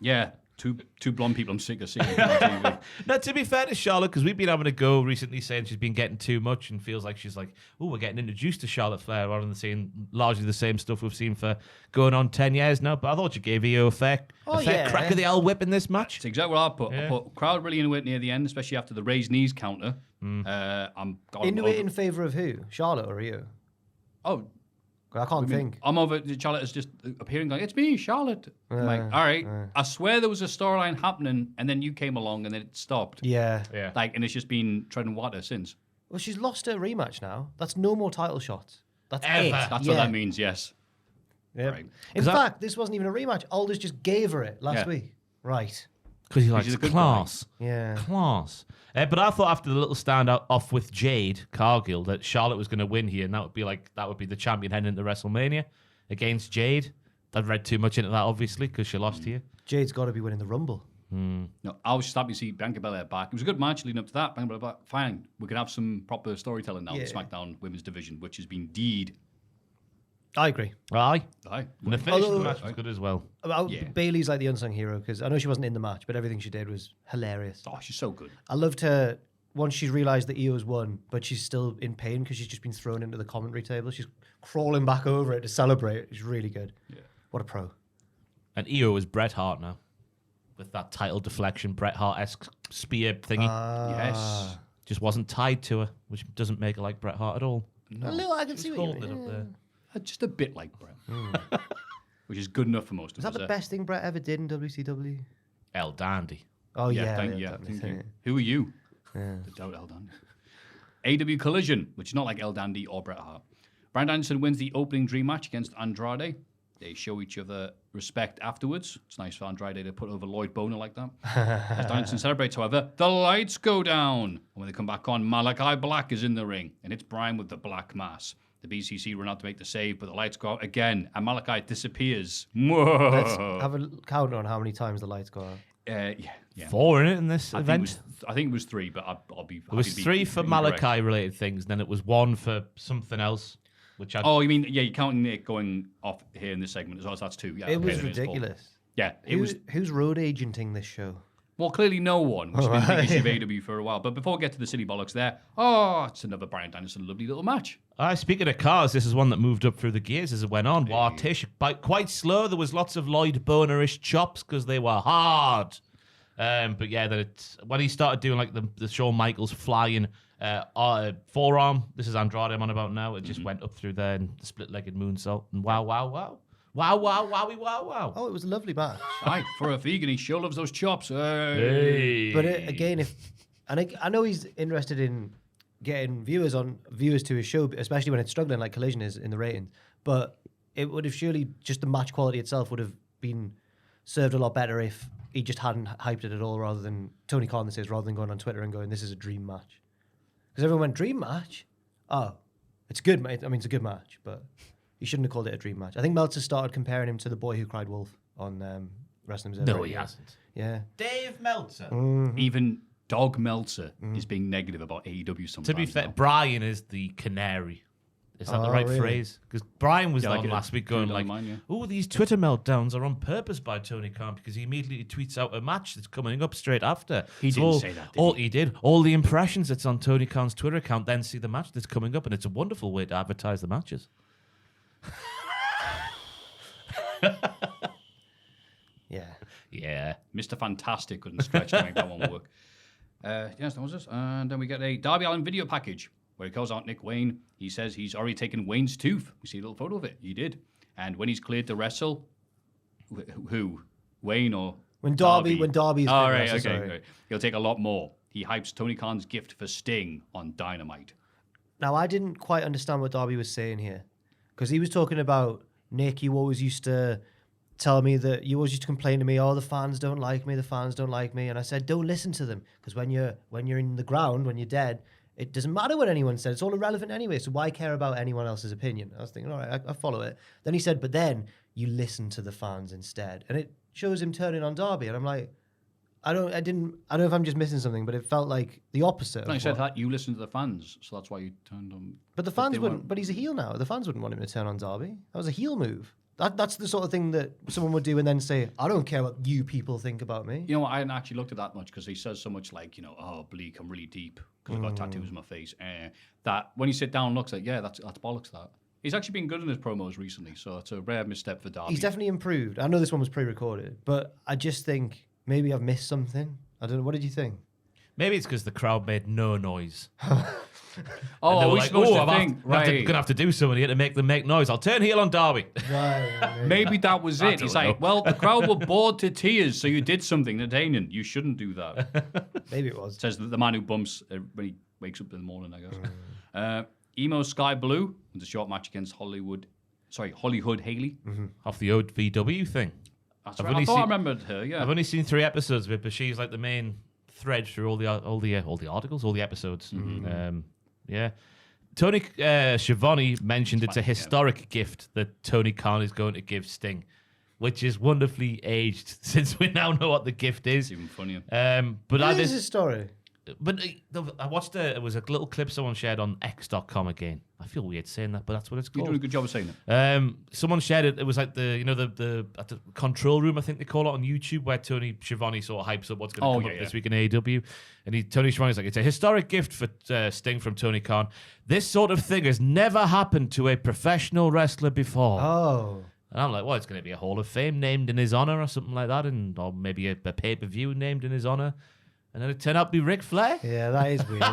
Yeah, two blonde people I'm sick of seeing on TV. Now, to be fair to Charlotte, because we've been having a go recently saying she's been getting too much and feels like she's like, oh, we're getting introduced to Charlotte Flair rather than seeing largely the same stuff we've seen for going on 10 years now. But I thought you gave Io a fair yeah. crack of the L whip in this match. It's exactly what I put. Yeah. I put crowd really into it near the end, especially after the raised knees counter. I'm Into it in favour of who? Charlotte or you? Oh, I can't think. I'm over. Charlotte is just appearing going, it's me, Charlotte. I'm like, all right. I swear there was a storyline happening, and then you came along, and then it stopped. Yeah. Yeah. Like, and it's just been treading water since. Well, she's lost her rematch now. That's no more title shots. That's Ever. it. That's what that means. Yes. Yep. Right. In fact, this wasn't even a rematch. Aldous just gave her it last Yeah. week. Right. Because he likes She's a good class. Yeah. Class. But I thought after the little standout off with Jade Cargill that Charlotte was going to win here, and that would be the champion heading into WrestleMania against Jade. I've read too much into that, obviously, because she lost here. Jade's got to be winning the Rumble. No, I was just happy to see Bianca Belair back. It was a good match leading up to that. Bianca Belair back. Fine. We can have some proper storytelling now in the Yeah. SmackDown Women's Division, which has been deed. I agree. Aye. Aye. And the finish of the Although- match was good as well. Yeah. Bailey's like the unsung hero because I know she wasn't in the match, but everything she did was hilarious. Oh, she's so good. I loved her once she's realised that Io's won, but she's still in pain because she's just been thrown into the commentary table. She's crawling back over it to celebrate. It's really good. Yeah. What a pro. And Io is Bret Hart now. With that title deflection, Bret Hart-esque spear thingy. Yes. Just wasn't tied to her, which doesn't make her like Bret Hart at all. A little, I can see what you Holding it mean. up there. Just a bit like Brett. Which is good enough for most Is of that us. the best thing Brett ever did in WCW? El Dandy. Oh, yeah. Thank definitely. you. Who are you? Yeah. The doubt El Dandy. AEW Collision, which is not like El Dandy or Bret Hart. Bryan Danielson wins the opening dream match against Andrade. They show each other respect afterwards. It's nice for Andrade to put over Lloyd Boner like that. As Danielson celebrates, however, the lights go down. And when they come back on, Malachi Black is in the ring. And it's Bryan with the black mass. The BCC run out to make the save, but the lights go out again. And Malachi disappears. Let's have a count on how many times the lights go out. Yeah. 4 in it in this event. I think it was 3, but I'll be. There was 3 for Malachi related things, and then it was 1 for something else. Oh, you mean you're counting it going off here in this segment as well, so that's 2. Yeah, it was ridiculous. Yeah, Who's road agenting this show? Well, clearly no one, which has been the issue of AEW for a while. But before we get to the silly bollocks there, it's another Bryan Danielson lovely little match. Speaking of cars, this is one that moved up through the gears as it went on. Wow, Tish, quite slow. There was lots of Lloyd Boner-ish chops because they were hard. But yeah, when he started doing like the Shawn Michaels flying forearm, this is Andrade I'm on about now, it just went up through there and the split-legged moonsault. And wow. Oh, it was a lovely match. Aye, for a vegan, he sure loves those chops. Hey. But again, I know he's interested in getting viewers to his show, especially when it's struggling like Collision is in the ratings. But it would have surely, just the match quality itself would have been served a lot better if he just hadn't hyped it at all, rather than Tony Khan says, rather than going on Twitter and going, "This is a dream match," because everyone went, "Dream match? Oh, it's good, mate. I mean, it's a good match, but." He shouldn't have called it a dream match. I think Meltzer started comparing him to the boy who cried wolf on Wrestling Observer. No, he hasn't. Yeah. Dave Meltzer. Even Dog Meltzer is being negative about AEW sometimes. To be fair, now. Brian is the canary. Is that the right phrase? Because Brian was on last week going like, these Twitter meltdowns are on purpose by Tony Khan because he immediately tweets out a match that's coming up straight after. He didn't say that, did he? He did. All the impressions that's on Tony Khan's Twitter account then see the match that's coming up, and it's a wonderful way to advertise the matches. Yeah. Mr. Fantastic couldn't stretch to make that one work. Yes, that was it. And then we get a Darby Allin video package where he calls out Nick Wayne. He says he's already taken Wayne's tooth. We see a little photo of it. He did. And when he's cleared to wrestle, who? Wayne or When Darby's all right, okay. Right. He'll take a lot more. He hypes Tony Khan's gift for Sting on Dynamite. Now, I didn't quite understand what Darby was saying here, because he was talking about, Nick, you always used to tell me that you always used to complain to me, the fans don't like me, and I said, don't listen to them, because when you're in the ground, when you're dead, it doesn't matter what anyone said. It's all irrelevant anyway, so why care about anyone else's opinion? I was thinking, all right, I follow it. Then he said, but then you listen to the fans instead, and it shows him turning on Darby, and I'm like, I don't know if I'm just missing something, but it felt like the opposite. No, he said that you listen to the fans, so that's why you turned on. But the fans wouldn't. But he's a heel now. The fans wouldn't want him to turn on Darby. That was a heel move. That's the sort of thing that someone would do and then say, I don't care what you people think about me. You know what? I hadn't actually looked at that much because he says so much like, bleak, I'm really deep because I've got tattoos on my face. That when you sit down and looks like, yeah, that's bollocks that. He's actually been good in his promos recently, so it's a rare misstep for Darby. He's definitely improved. I know this one was pre-recorded, but I just think maybe I've missed something. I don't know. What did you think? Maybe it's because the crowd made no noise. Are we supposed to think? Right. I'm going to have to do something here to make them make noise. I'll turn heel on Darby. Right, maybe that was it. He's like, well, the crowd were bored to tears, so you did something entertaining. You shouldn't do that. Maybe it was. Says the man who bumps when he wakes up in the morning, I guess. Emo Sky Blue was a short match against Hollywood Haley. Off the old VW thing. That's right. I thought I remembered her, yeah. I've only seen 3 episodes of it, but she's like the main thread through all the articles, all the episodes. Yeah. Tony Schiavone mentioned it's a historic gift that Tony Khan is going to give Sting, which is wonderfully aged since we now know what the gift is. It's even funnier. But it is a story. But I watched it was a little clip someone shared on X.com again. I feel weird saying that, but that's what it's called. You're doing a good job of saying it. Someone shared it. It was like the at the control room, I think they call it on YouTube, where Tony Schiavone sort of hypes up what's going to come up this week in AEW. And Tony Schiavone's like, it's a historic gift for Sting from Tony Khan. This sort of thing has never happened to a professional wrestler before. Oh. And I'm like, well, it's going to be a Hall of Fame named in his honor or something like that, or maybe a pay-per-view named in his honor. And then it turned out to be Ric Flair. Yeah, that is weird.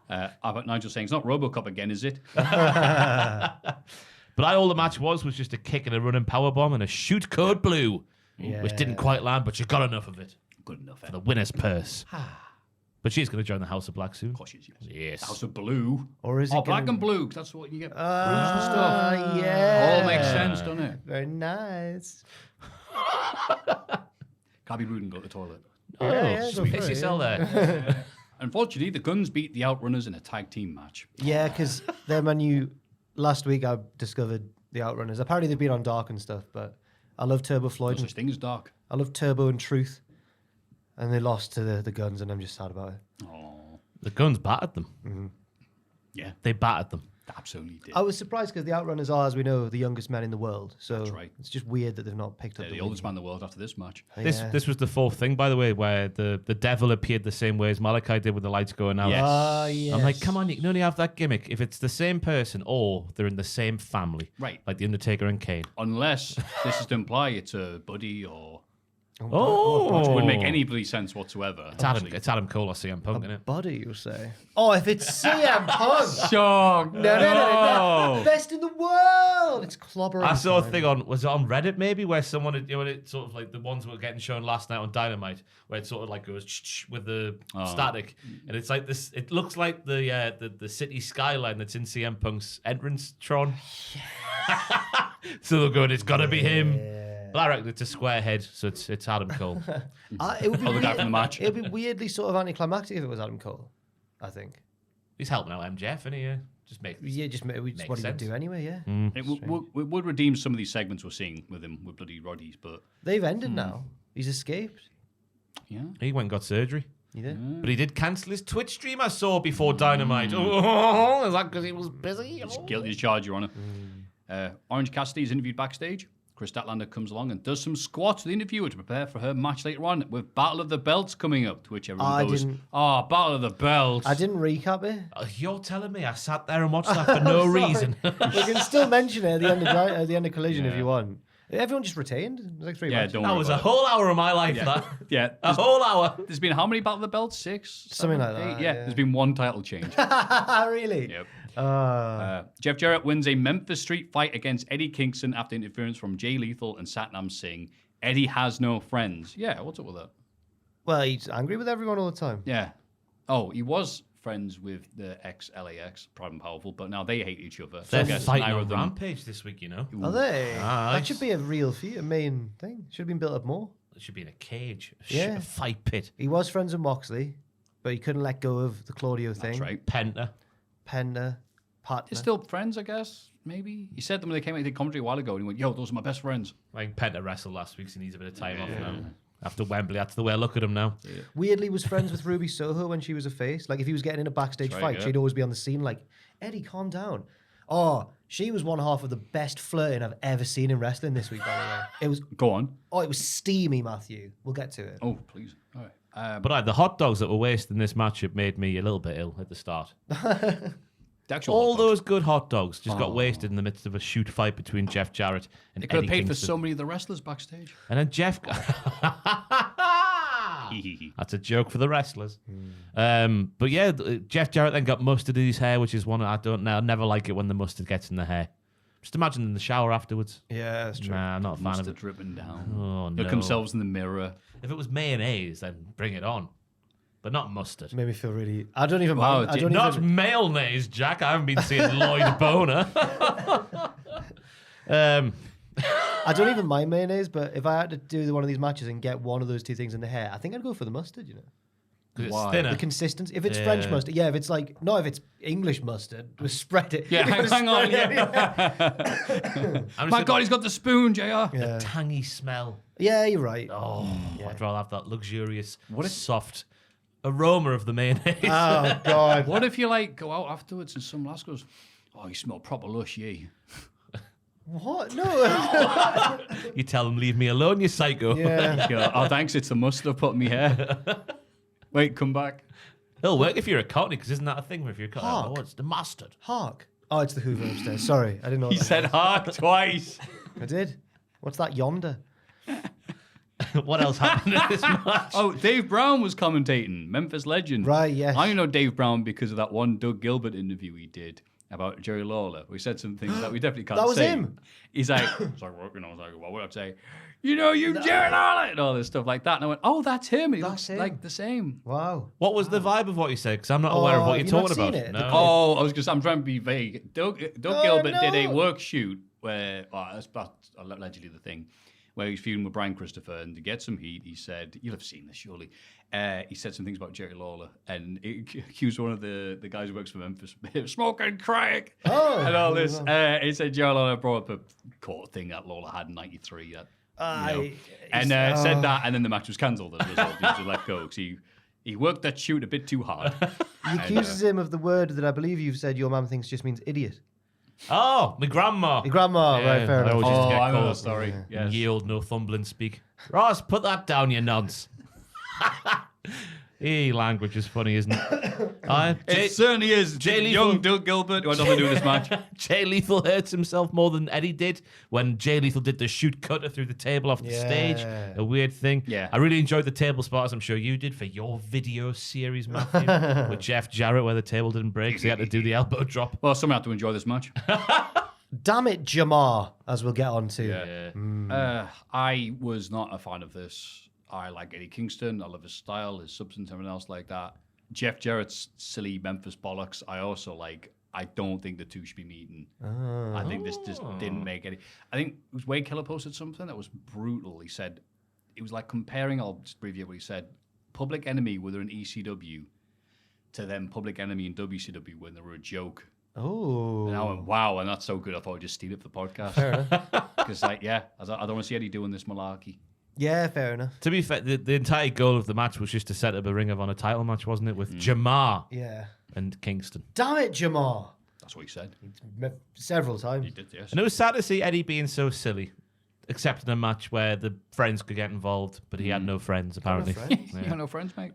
I've Nigel saying, it's not RoboCop again, is it? But all the match was just a kick and a running powerbomb and a shoot code blue, which didn't quite land, but you got enough of it. Good enough. For the winner's purse. But she's going to join the House of Black soon. Of course she is. Yes. House of Blue. Or is it black gonna- and blue, 'cause that's what you get. Blues and stuff. Yeah. All makes sense, doesn't it? Very nice. Can't be rude and go to the toilet. Oh, yeah, go sweet. for it, yourself there. Unfortunately, the Guns beat the Outrunners in a tag team match. Yeah, because their menu last week I discovered the Outrunners. Apparently they've been on Dark and stuff, but I love Turbo No Floyd. such thing as dark. I love Turbo and Truth. And they lost to the Guns, and I'm just sad about it. Oh, The Guns battered them. yeah, They battered them. they absolutely did. I was surprised because the Outrunners are, as we know, the youngest men in the world. So That's right. it's just weird that they've not picked up They're the win. oldest man in the world after this match. This was the fourth thing, by the way, where the devil appeared the same way as Malachi did with the lights going out. Yes. Yes. I'm like, come on, you can only have that gimmick if it's the same person or they're in the same family. Right. Like The Undertaker and Kane. Unless this is to imply it's a buddy or... Oh! Which wouldn't make any bloody sense whatsoever. It's Adam Cole or CM Punk, isn't it? Buddy, you say? Oh, if it's CM Punk. Shock! No. Best in the world. It's clobbering. I saw a time. thing was it on Reddit maybe where someone had, it sort of like the ones that were getting shown last night on Dynamite where it sort of like goes with the static and it's like this. It looks like the city skyline that's in CM Punk's entrance Tron. So they're going, it's got to be him. But I reckon it's a square head, so it's Adam Cole. It would be Oh, the guy from the match. It would be weirdly sort of anticlimactic if it was Adam Cole. I think. He's helping out MJF, isn't he? Just make Yeah, just what he would sense. do anyway. Yeah. It would redeem some of these segments we're seeing with him with bloody Roddies, but They've ended now. He's escaped. yeah. He went and got surgery. You did. But he did cancel his Twitch stream I saw before Dynamite. Oh, is that because he was busy? It's guilty as charged, Your Honour. Orange Cassidy is interviewed backstage. Chris Statlander comes along and does some squats to the interviewer to prepare for her match later on with Battle of the Belts coming up, to which everyone goes, Battle of the Belts. I didn't recap it. You're telling me I sat there and watched that for no reason. We can still mention it at the end of Collision if you want. Everyone just retained. It was like 3 matches. don't That worry was a about it. whole hour of my life, that. Yeah. A whole hour. There's been how many Battle of the Belts? 6? Something 7, like that, 8? Yeah, there's been one title change. Really? Yep. Jeff Jarrett wins a Memphis Street fight against Eddie Kingston after interference from Jay Lethal and Satnam Singh. Eddie has no friends. Yeah, what's up with that? Well, he's angry with everyone all the time. Yeah. Oh, he was friends with the ex-LAX, Proud and Powerful, but now they hate each other. So I They're guess fighting neither on of them. Rampage this week, you know. Are they? Aye. That should be a real a main thing. Should have been built up more. It should be in a cage. Yeah. A fight pit. He was friends with Moxley, but he couldn't let go of the Claudio thing. That's right. Penta. Penta, partner. They're still friends, I guess, maybe. He said them when they came out, he did commentary a while ago, and he went, yo, those are my best friends. Like Penta wrestled last week, so he needs a bit of time off now. After Wembley, that's the way I look at him now. Weirdly was friends with Ruby Soho when she was a face. Like if he was getting in a backstage That's right, fight, yeah. she'd always be on the scene like, Eddie, calm down. Oh, she was one half of the best flirting I've ever seen in wrestling this week, by the way. It was Go on. it was steamy, Maffew. We'll get to it. Oh, please. All right. But the hot dogs that were wasted in this matchup made me a little bit ill at the start. The actual All hot dogs. those good hot dogs just got wasted in the midst of a shoot fight betwing Jeff Jarrett and They could Eddie have paid for Kingston. so many of the wrestlers backstage. And then Jeff... That's a joke for the wrestlers. But yeah, Jeff Jarrett then got mustard in his hair, which is one I don't know. I never like it when the mustard gets in the hair. Just imagine in the shower afterwards. Yeah, that's true. Nah, I'm not a fan of Mustard it. dripping down. Oh, no. Look themselves in the mirror. If it was mayonnaise, then bring it on. But not mustard. Made me feel really. I don't even. Wow, mind. I don't Not even. mayonnaise, Jack. I haven't been seeing Lloyd Boner. I don't even mind mayonnaise, but if I had to do one of these matches and get one of those two things in the hair, I think I'd go for the mustard. You know, 'Cause it's Why? thinner. the consistency. If it's French mustard, yeah. If it's like if it's English mustard, we spread it. Yeah, If it's hang on. spread- I'm My just God, he's got the spoon, JR. Yeah. tangy smell. Yeah, you're right. Oh, Yeah. I'd rather have that luxurious, soft aroma of the mayonnaise. Oh God. What if you go out afterwards and some lass goes, oh, you smell proper lush, yeah. What? No. You tell them, leave me alone, you psycho. Yeah. You go, oh, thanks, it's the mustard I put in my hair. Wait, come back. It'll work if you're a cockney, because isn't that a thing where if you're a cockney? Hark. Oh, it's the mustard. Hark. Oh, it's the Hoover upstairs. Sorry, I didn't know. He that. said hark twice. I did. What's that yonder? What else happened in this match? Oh, Dave Brown was commentating, Memphis legend. Right, yes. I know Dave Brown because of that one Doug Gilbert interview he did about Jerry Lawler. We said some things that we definitely can't That was say. him? He's like, what would I say? you Jarrett Lawler, and all this stuff like that. And I went, oh, that's him. He looks him. like the same. Wow. What was the vibe of what you said? Because I'm not aware of what you're have you not talking about. seen it? No. Oh, I'm trying to be vague. Doug Gilbert did a no. work shoot where, that's allegedly the thing, where he was feuding with Brian Christopher, and to get some heat, he said, you'll have seen this surely, he said some things about Jerry Lawler, and he accused one of the guys who works for Memphis of smoking crack and all this. He said Jerry Lawler brought up a court thing that Lawler had in '93. Said that, and then the match was cancelled as a result. He was let go because he worked that shoot a bit too hard. He accuses him of the word that I believe you've said your mum thinks just means idiot. Oh, my grandma. Your grandma, right, fair enough. I always used to get I know called. that story. Yes. Ye old Northumberland speak. Ross, put that down, you nonce. Language is funny, isn't it? It certainly is. Young Doug Gilbert, who had nothing to do with this match. Jay Lethal hurts himself more than Eddie did when Jay Lethal did the shoot cutter through the table off the stage. A weird thing. Yeah. I really enjoyed the table spots, I'm sure you did, for your video series, Maffew, with Jeff Jarrett, where the table didn't break, so he had to do the elbow drop. Well, someone had to enjoy this match. Damn it, Jamar, as we'll get on to. Yeah. I was not a fan of this. I like Eddie Kingston. I love his style, his substance, everything else like that. Jeff Jarrett's silly Memphis bollocks, I also like. I don't think the two should be meeting. I think this just didn't make any. I think it was Wade Keller posted something that was brutal. He said, it was like comparing, I'll just abbreviate what he said, Public Enemy when they're in ECW to then Public Enemy in WCW when they were a joke. Oh. And I went, wow, and that's so good. I thought I'd just steal it for the podcast. Fair enough. Because, I don't want to see Eddie doing this malarkey. Yeah, fair enough. To be fair, the entire goal of the match was just to set up a Ring of Honor title match, wasn't it? With Jamar and Kingston. Damn it, Jamar. That's what he said. Several times. He did, yes. And it was sad to see Eddie being so silly, accepting a match where the friends could get involved, but he had no friends, apparently. You got no friends, mate.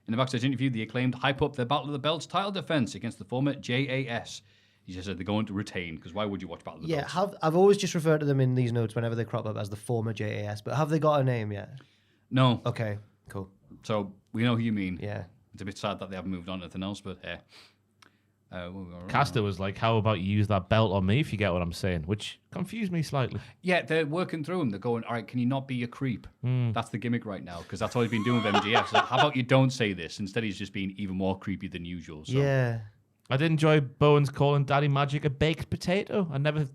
In the backstage interview, the Acclaimed hype up their Battle of the Belts title defense against the former JAS. He just said they're going to retain, because why would you watch Battle of the Belts? I've always just referred to them in these notes whenever they crop up as the former JAS, but have they got a name yet? No. Okay, cool. So we know who you mean. Yeah. It's a bit sad that they haven't moved on to anything else, but Caster was like, how about you use that belt on me, if you get what I'm saying, which confused me slightly. yeah, they're working through him. They're going, all right, can you not be a creep? That's the gimmick right now, because that's all he's been doing with MJF. So how about you don't say this? Instead, he's just being even more creepy than usual. So. Yeah. I did enjoy Bowen's calling Daddy Magic a baked potato. I never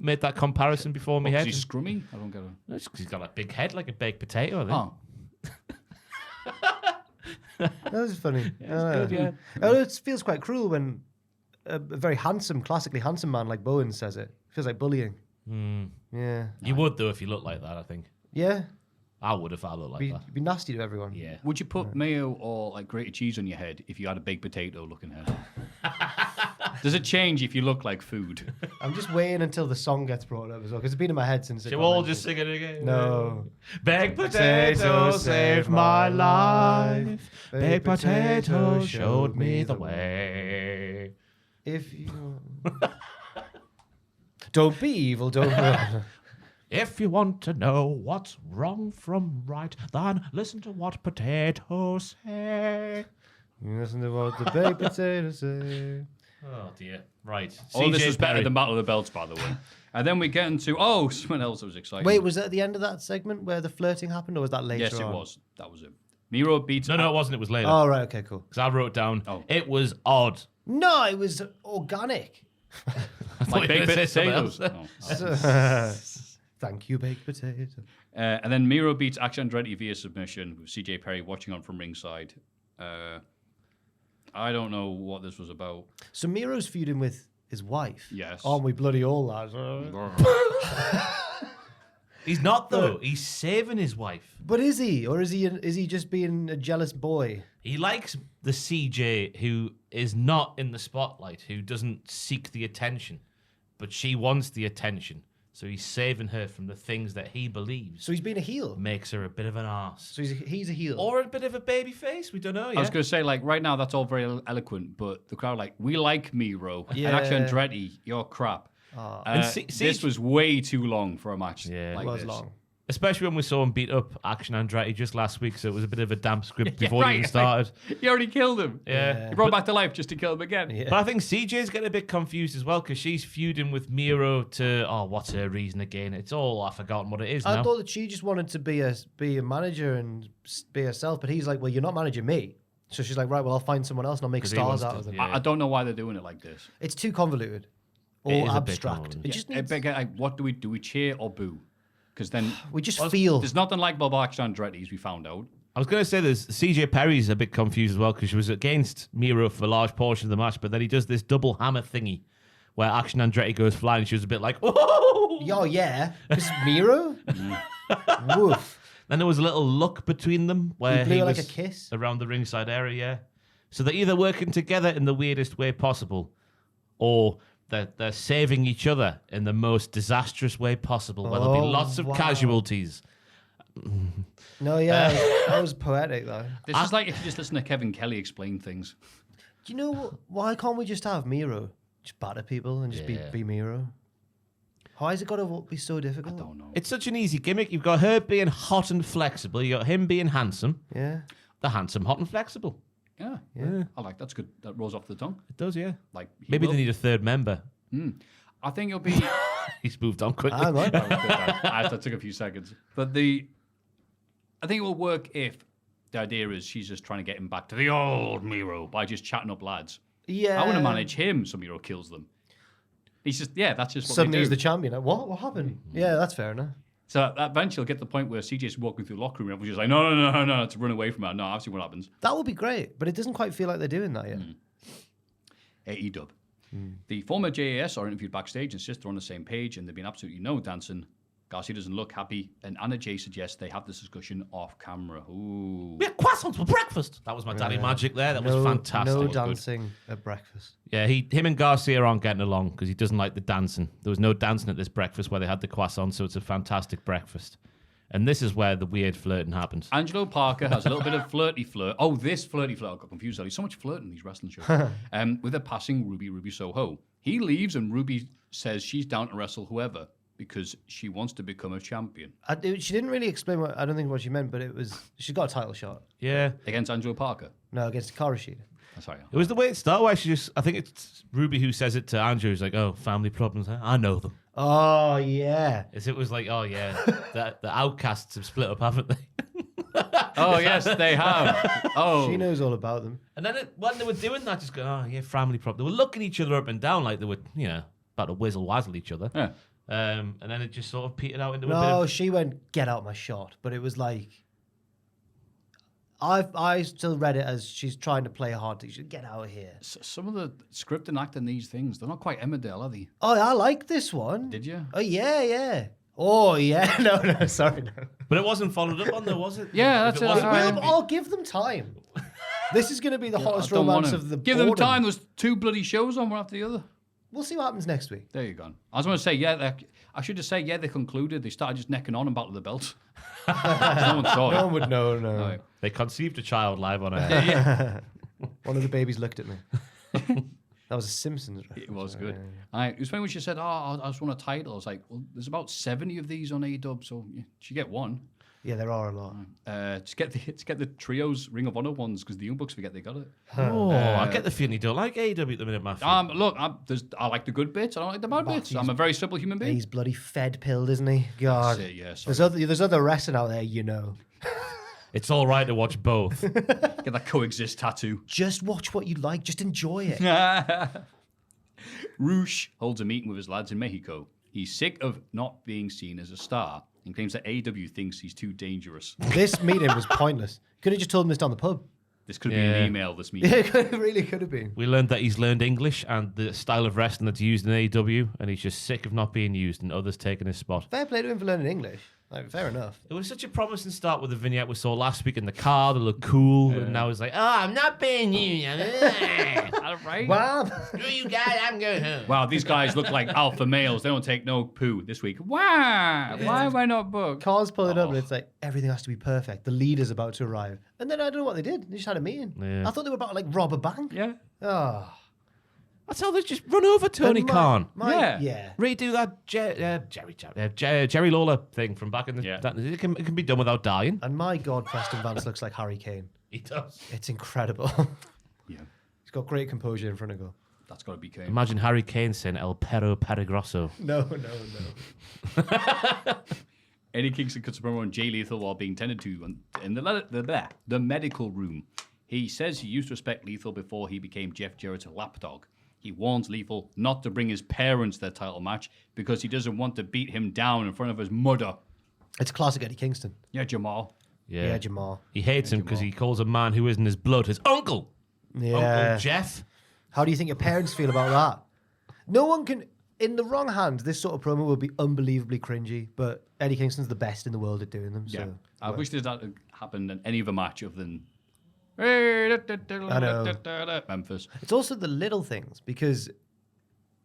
made that comparison before in my head. Is he scrummy? I don't get it. It's 'cause he's got a big head like a baked potato, I think. Oh. That was funny. Good, yeah. It feels quite cruel when a very handsome, classically handsome man like Bowen says it. It feels like bullying. Yeah. You would, though, if you looked like that, I think. Yeah. I would if I looked like that. Be nasty to everyone. Yeah. Would you put mayo or like grated cheese on your head if you had a baked potato looking head? Does it change if you look like food? I'm just waiting until the song gets brought up as well, because it's been in my head since. Shall we all just sing it again? No. Baked potato saved my life. Baked potato showed me the way. If you don't be evil, don't. If you want to know what's wrong from right, then listen to what potatoes say. Listen to what the baked potatoes say. Oh dear. Right. All this CJ was better Perry. than Battle of the Belts, by the way. And then we get into someone else that was exciting. Wait, was that at the end of that segment where the flirting happened, or was that later yes, on? it was. That was it. Miro beats. No, it wasn't. It was later. Oh, right, okay, cool. Because I wrote down, it was odd. No, it was organic. Like baked potatoes. Thank you, baked potato. And then Miro beats Action Andretti via submission with CJ Perry watching on from ringside. I don't know what this was about. So Miro's feuding with his wife. Yes. Aren't we bloody all lads? He's not, though. He's saving his wife. But is he? Or is he just being a jealous boy? He likes the CJ who is not in the spotlight, who doesn't seek the attention, but she wants the attention. So he's saving her from the things that he believes So he's being a heel. makes her a bit of an arse. So he's a heel. Or a bit of a baby face. We don't know yet. I was going to say, like, right now, that's all very eloquent, but the crowd, like, we like Miro. Yeah. And Action Andretti, you're crap. And This was way too long for a match Yeah. like it was this. long. Especially when we saw him beat up Action Andretti just last week, so it was a bit of a damp script before he even started. You already killed him. Yeah. You brought him back to life just to kill him again. Yeah. But I think CJ's getting a bit confused as well because she's feuding with Miro to, what's her reason again? It's all, I've forgotten what it is now. I thought that she just wanted to be a manager and be herself, but he's like, well, you're not managing me. So she's like, right, well, I'll find someone else and I'll make stars out of them. Yeah. I don't know why they're doing it like this. It's too convoluted It or is a bit abstract. convoluted. It just needs, What do we do? We cheer or boo? Because then we just feel. there's nothing like Bob Action Andretti, as we found out. I was going to say there's CJ Perry's a bit confused as well because she was against Miro for a large portion of the match, but then he does this double hammer thingy where Action Andretti goes flying and she was a bit like, oh! Oh, yeah. Because Miro? Woof. Then there was a little look between them where blew he like was a kiss. around the ringside area, yeah. So they're either working together in the weirdest way possible or they're saving each other in the most disastrous way possible where there'll be lots of casualties. No, yeah. That was poetic, though. This is like if you just listen to Kevin Kelly explain things. Do you know what? Why can't we just have Miro? Just batter people and just be Miro? Why has it got to be so difficult? I don't know. It's such an easy gimmick. You've got her being hot and flexible. You got him being handsome. Yeah. The handsome, hot and flexible. Yeah. I like that's good. That rolls off the tongue. It does, yeah. Like Maybe they need a third member. I think it'll be. He's moved on quickly. Hang on. That took a few seconds, but I think it will work if the idea is she's just trying to get him back to the old Miro by just chatting up lads. Yeah. I want to manage him, so Miro kills them. He's just that's just what Suddenly they he's do. the champion. Like, what happened? Yeah, that's fair enough. So eventually you'll get to the point where CJ's walking through the locker room and everyone's just like, no, to run away from her. No, I've seen what happens. That would be great, but it doesn't quite feel like they're doing that yet. AEW. The former JAS are interviewed backstage and insist they're on the same page and there've been absolutely no dancing. Garcia doesn't look happy, and Anna Jay suggests they have this discussion off camera. Ooh. We had croissants for breakfast. That was my daddy magic there. That was fantastic. No Good. dancing at breakfast. Yeah, him and Garcia aren't getting along because he doesn't like the dancing. There was no dancing at this breakfast where they had the croissants, so it's a fantastic breakfast. And this is where the weird flirting happens. Angelo Parker has a little bit of flirty flirt. Oh, this flirty flirt. I got confused. There's so much flirt in these wrestling shows. With a passing Ruby Soho. He leaves and Ruby says she's down to wrestle whoever because she wants to become a champion. She didn't really explain I don't think what she meant, but it was, she's got a title shot. Yeah. Against Angelo Parker. No, against Hikaru Shida. Sorry. It was the way it started where I think it's Ruby who says it to Andrew. He's like, oh, family problems, huh? I know them. Oh, yeah. It was like, oh, yeah, the outcasts have split up, haven't they? Oh, yes, they have. Oh. She knows all about them. And then when they were doing that, just going, oh, yeah, family problem. They were looking each other up and down like they were, about to whizzle-wazzle each other. Yeah. And then it just sort of petered out into a bit No, of... she went, get out my shot. But it was like, I still read it as she's trying to play hard. She should get out of here. Some of the script and acting these things, they're not quite Emmerdale, are they? Oh, I like this one. Did you? Oh, yeah. Oh, yeah. No, sorry, no. But it wasn't followed up on there, was it? Yeah, If that's it it. wasn't- I'll give them time. This is going to be the hottest I don't want romance to. of the Give them boredom. time. There's 2 bloody shows on one after the other. We'll see what happens next week. There you go. I was going to say, I should just say, they concluded. They started just necking on and battle the belt. No one saw it. No one would know, no. No. They conceived a child live on air. One of the babies looked at me. That was a Simpsons reference. It was good. Yeah. It was funny when she said, I just want a title. I was like, well, there's about 70 of these on AEW, so she get one. Yeah, there are a lot. To get the trios Ring of Honor ones because the Young Bucks forget they got it. Oh, I get the feeling you don't like AEW at the minute, Maffew. Look, I like the good bits. I don't like the bad bits. I'm a very simple human being. He's bloody fed-pilled, isn't he? God. That's it, yeah, sorry. There's other wrestling out there, It's all right to watch both. Get that coexist tattoo. Just watch what you like. Just enjoy it. Roosh holds a meeting with his lads in Mexico. He's sick of not being seen as a star and claims that AEW thinks he's too dangerous. This meeting was pointless. Could have just told him this down the pub. This could have been an email, this meeting. It really could have been. We learned that he's learned English and the style of wrestling that's used in AEW, and he's just sick of not being used and others taking his spot. Fair play to him for learning English. Like, fair enough. It was such a promising start with the vignette we saw last week in the car. They look cool, and now it's like, oh, I'm not paying you. All right. Wow. Screw you guys, I'm going home. Wow, these guys look like alpha males. They don't take no poo this week. Wow. Why am I not booked? Cars pulling up and it's like, everything has to be perfect. The leader's about to arrive. And then I don't know what they did. They just had a meeting. Yeah. I thought they were about to like rob a bank. Yeah. Oh. That's how they just run over Tony Khan. Yeah. Redo that Jerry Lawler thing from back in the... It can be done without dying. And my God, Preston Vance looks like Harry Kane. He does. It's incredible. Yeah. He's got great composure in front of goal. That's got to be Kane. Imagine Harry Kane saying El Perro Peligroso. No. Eddie Kingston cuts a promo on Jay Lethal while being tended to in the medical room. He says he used to respect Lethal before he became Jeff Jarrett's lapdog. He warns Lethal not to bring his parents to their title match because he doesn't want to beat him down in front of his mother. It's classic Eddie Kingston. Yeah, Jamal. Yeah, Jamal. He hates him because he calls a man who isn't his blood his uncle. Yeah. Uncle Jeff. How do you think your parents feel about that? No one can... In the wrong hands, this sort of promo will be unbelievably cringy, but Eddie Kingston's the best in the world at doing them. So Yeah. I wish that had happened in any other match other than Memphis. It's also the little things, because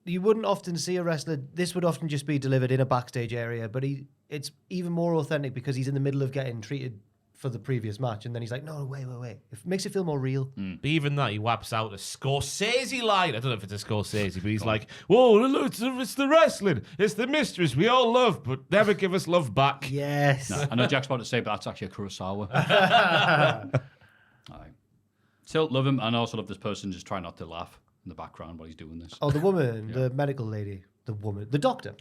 you wouldn't often see a wrestler... This would often just be delivered in a backstage area, but it's even more authentic because he's in the middle of getting treated for the previous match, and then he's like, no, wait. It makes it feel more real. But even that, he whaps out a Scorsese line. I don't know if it's a Scorsese, but he's like, whoa, look, it's the wrestling. It's the mistress we all love, but never give us love back. Yes. No, I know Jack's about to say, but that's actually a Kurosawa. All right. Still love him, and I also love this person just trying not to laugh in the background while he's doing this. Oh, the woman, the medical lady, the doctor.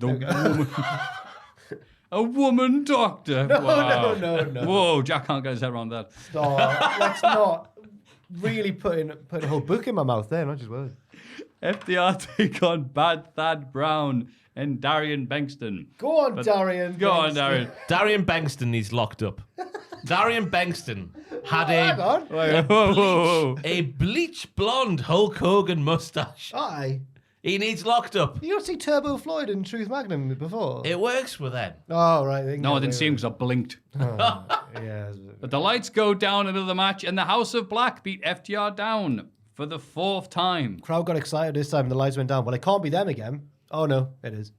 A woman doctor. No. Whoa, Jack can't get his head around that. Stop. Let's not really put a whole book in my mouth there, not just words. FDR take on Bad Thad Brown and Darian Bengston. Go on, Darian. Go on, Darian. Darian Bengston needs locked up. Darian Bengston had Hang on. a bleach blonde Hulk Hogan mustache. Aye. He needs locked up. You don't see Turbo Floyd and Truth Magnum before? It works with them. Oh, right. No, I didn't see him because I blinked. Yeah. But the lights go down in the middle of the match, and the House of Black beat FTR down for the 4th time. Crowd got excited this time and the lights went down. Well, it can't be them again. Oh, no, it is.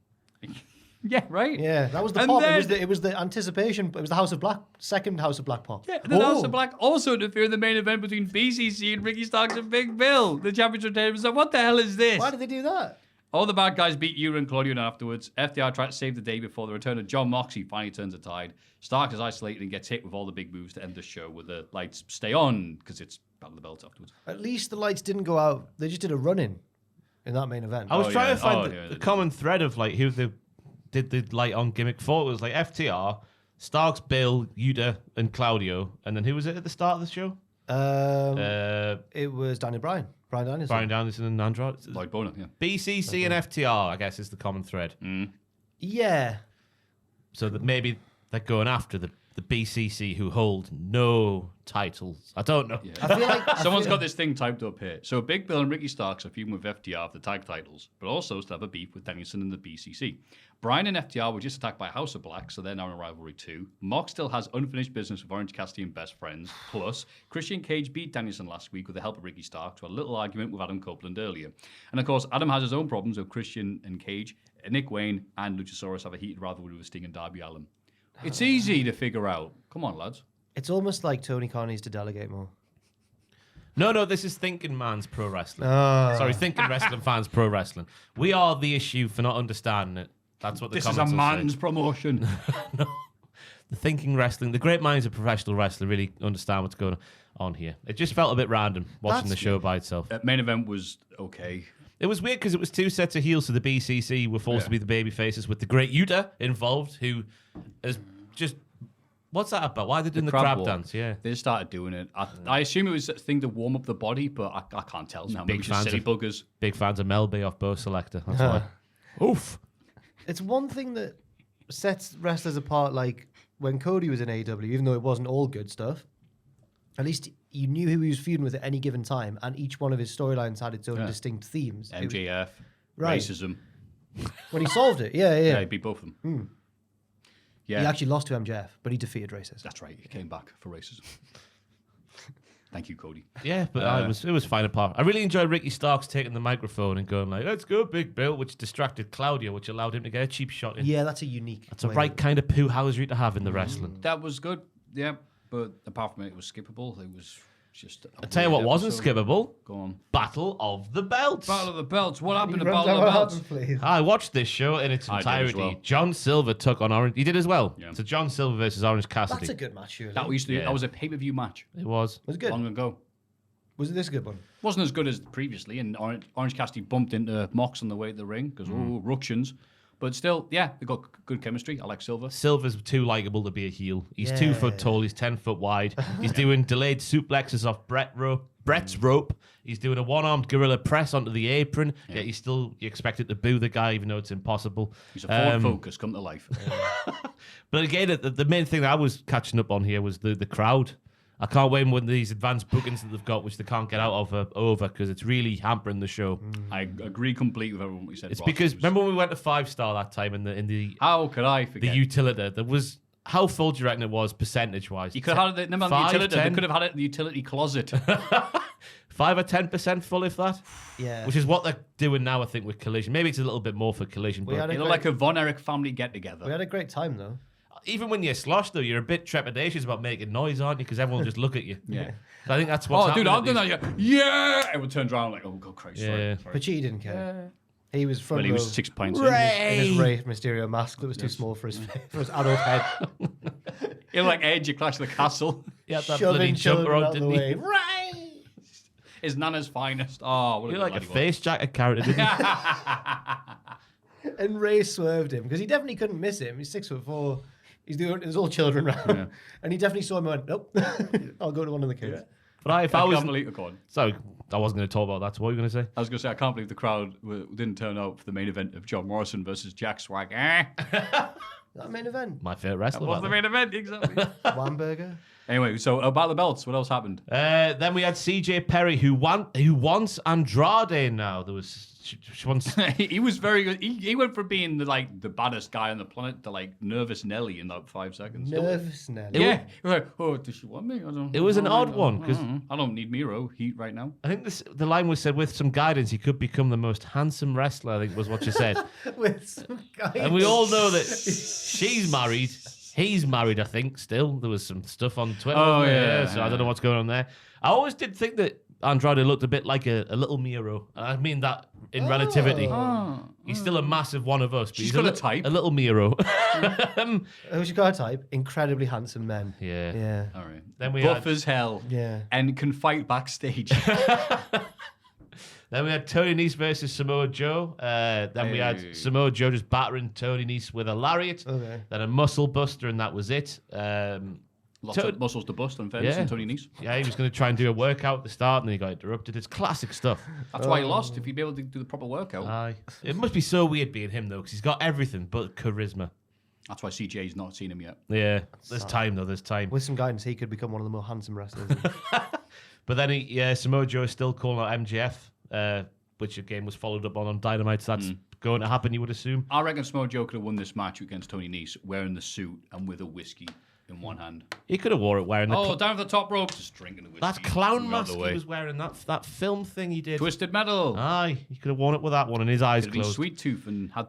Yeah, right? Yeah, that was the And pop. then- It was the anticipation. It was the House of Black, second House of Black pop. Yeah, and then House of Black also interfered in the main event between BCC and Ricky Starks and Big Bill. The championship table said, what the hell is this? Why did they do that? All the bad guys beat Ura and Claudio afterwards. FDR tried to save the day before the return of John Moxley finally turns the tide. Stark is isolated and gets hit with all the big moves to end the show with the lights stay on because it's Battle of the Belts afterwards. At least the lights didn't go out. They just did a run-in in that main event. I was trying to find the the common thread of like who they did the light on gimmick for. It was like FTR, Starks, Bill, Yuta, and Claudio. And then who was it at the start of the show? It was Daniel Bryan. Brian Danielson. Brian Danielson and Andrade. Lloyd Boner, yeah. BCC and FTR, I guess, is the common thread. Yeah. So that maybe they're going after the BCC who hold no titles. I don't know. Yeah. I feel like... Someone's got this thing typed up here. So Big Bill and Ricky Starks are feuding with FTR for the tag titles, but also still have a beef with Danielson and the BCC. Bryan and FTR were just attacked by House of Black, so they're now in a rivalry too. Mox still has unfinished business with Orange Cassidy and Best Friends. Plus, Christian Cage beat Danielson last week with the help of Ricky Starks to a little argument with Adam Copeland earlier. And of course, Adam has his own problems with Christian and Cage. Nick Wayne and Luchasaurus have a heated rivalry with Sting and Darby Allin. It's easy to figure out. Come on, lads. It's almost like Tony Khan needs to delegate more. No, this is Thinking Man's Pro Wrestling. Sorry, Thinking Wrestling Fans Pro Wrestling. We are the issue for not understanding it. That's what the This is a comments will say. man's promotion. No. The Thinking Wrestling, the great minds of professional wrestling really understand what's going on here. It just felt a bit random watching the show by itself. Main event was okay. It was weird because it was two sets of heels, so the BCC were forced to be the baby faces with the great Yuta involved, who is just... What's that about? Why are they doing the crab walk. dance? Yeah. They just started doing it. I assume it was a thing to warm up the body, but I can't tell now. Maybe just silly buggers. Big fans of Melby off Bo Selector. That's why. Oof. It's one thing that sets wrestlers apart, like when Cody was in AEW, even though it wasn't all good stuff, at least you knew who he was feuding with at any given time, and each one of his storylines had its own distinct themes. MJF, Right. racism. When he solved it, yeah. He beat both of them. Yeah. He actually lost to MJF, but he defeated racism. That's right. He came back for racism. Thank you, Cody. Yeah, but it was fine apart. I really enjoyed Ricky Starks taking the microphone and going like, "Let's go, Big Bill," which distracted Claudio, which allowed him to get a cheap shot in. Yeah, that's a unique. That's a right kind of poo-housery to have in the wrestling. That was good. Yeah. But apart from it, it was skippable. It was Just I'll tell you what wasn't skippable. Go on. Battle of the Belts. Battle of the Belts. What happened to Run Battle of down the what Belts? happened, please. I watched this show in its I did as entirety. well. John Silver took on Orange. He did as well. Yeah. So John Silver versus Orange Cassidy. That's a good match, surely. That Yeah. was a pay-per-view match It was. Was it good? long ago. Was it this a good one? Wasn't as good as previously, and Orange Cassidy bumped into Mox on the way to the ring because ructions. But still, yeah, they got good chemistry. I like Silver. Silver's too likable to be a heel. He's 2 foot tall. He's 10 foot wide. He's doing delayed suplexes off Brett's rope. He's doing a one-armed gorilla press onto the apron. Yet you expect it to boo the guy, even though it's impossible. He's a Ford Focus come to life. But again, the main thing that I was catching up on here was the crowd. I can't wait when these advanced bookings that they've got, which they can't get out of, are over because it's really hampering the show. I agree completely with everyone what you said. It's Ross. because remember when we went to 5-star that time in the How could I forget? utility? There was how full do you reckon it was percentage wise? You could have had it. Remember the 5, utility? They 10? could have had it in the utility closet. 5 or 10% full, if that. Yeah. Which is what they're doing now, I think, with Collision. Maybe it's a little bit more for Collision, We but had It looked like a Von Erich family get together. We had a great time, though. even when you're sloshed, though, you're a bit trepidatious about making noise, aren't you? Because everyone will just look at you. Yeah. So I think that's what's Oh, dude, happening I've at done that. these- Yeah. Everyone turns around like, oh, God, Christ. Yeah. Sorry. But he didn't care. He was from Well, he was 6 pints. in his Rey Mysterio mask that was too small for his adult head. He looked like Edge, you Clash of the Castle. Yeah, that bloody Shoving jumper children on, out the didn't he? way. Right. His nana's finest. Oh, what a You're good like a lad he was. face jacket character, didn't you? And Ray swerved him because he definitely couldn't miss him. He's 6'4". There's all children around, Yeah. and he definitely saw him and went, "Nope, I'll go to one of the kids." But if I I was... can't believe go on. So, I wasn't going to talk about that. So what were you going to say? I was going to say, I can't believe the crowd didn't turn out for the main event of John Morrison versus Jack Swagger. That main event, My favourite wrestler. What's the back main event, exactly? Wamburger. Anyway, so about the belts, what else happened? then. Then we had CJ Perry, who wants Andrade now. There was... She wants... He was very good. He went from being the baddest guy on the planet to like nervous Nelly in that 5 seconds. Nervous Nelly. Yeah. He was like, oh, does she want me? I don't, It was an I odd don't- one, 'cause- I don't need Miro heat right now. I think the line was said, with some guidance, he could become the most handsome wrestler, I think was what she said. With some guy. And we all know that she's married. He's married, I think, still. There was some stuff on Twitter. Oh, wasn't there? yeah, So I don't know what's going on there. I always did think that Andrade looked a bit like a little Miro. And I mean that in relativity. He's still a massive one of us. But She's he's got a a type. A little Miro. Who's your car type? Incredibly handsome men. Yeah. Yeah. All right. Then we Buff had- as hell. Yeah. And can fight backstage. Then we had Tony Nese versus Samoa Joe. Then we Hey. had Samoa Joe just battering Tony Nese with a lariat. Okay. Then a muscle buster, and that was it. Lots of muscles to bust on fairness Yeah. and Tony Nese. Yeah, he was going to try and do a workout at the start, and then he got interrupted. It's classic stuff. That's why he lost, if he'd be able to do the proper workout. Aye. It must be so weird being him, though, because he's got everything but charisma. That's why CJ's not seen him yet. Yeah, there's time, though, there's time. With some guidance, he could become one of the more handsome wrestlers. But then Samoa Joe is still calling out MJF, which again was followed up on Dynamite, so that's going to happen, you would assume. I reckon Samoa Joe could have won this match against Tony Nese wearing the suit and with a whiskey in one hand. He could have wore it wearing the... Oh, down to the top rope, just drinking the whiskey. that clown Move out mask the he way. was wearing, that film thing he did. Twisted Metal. Aye, he could have worn it with that one and his eyes Could have been closed. Sweet Tooth and had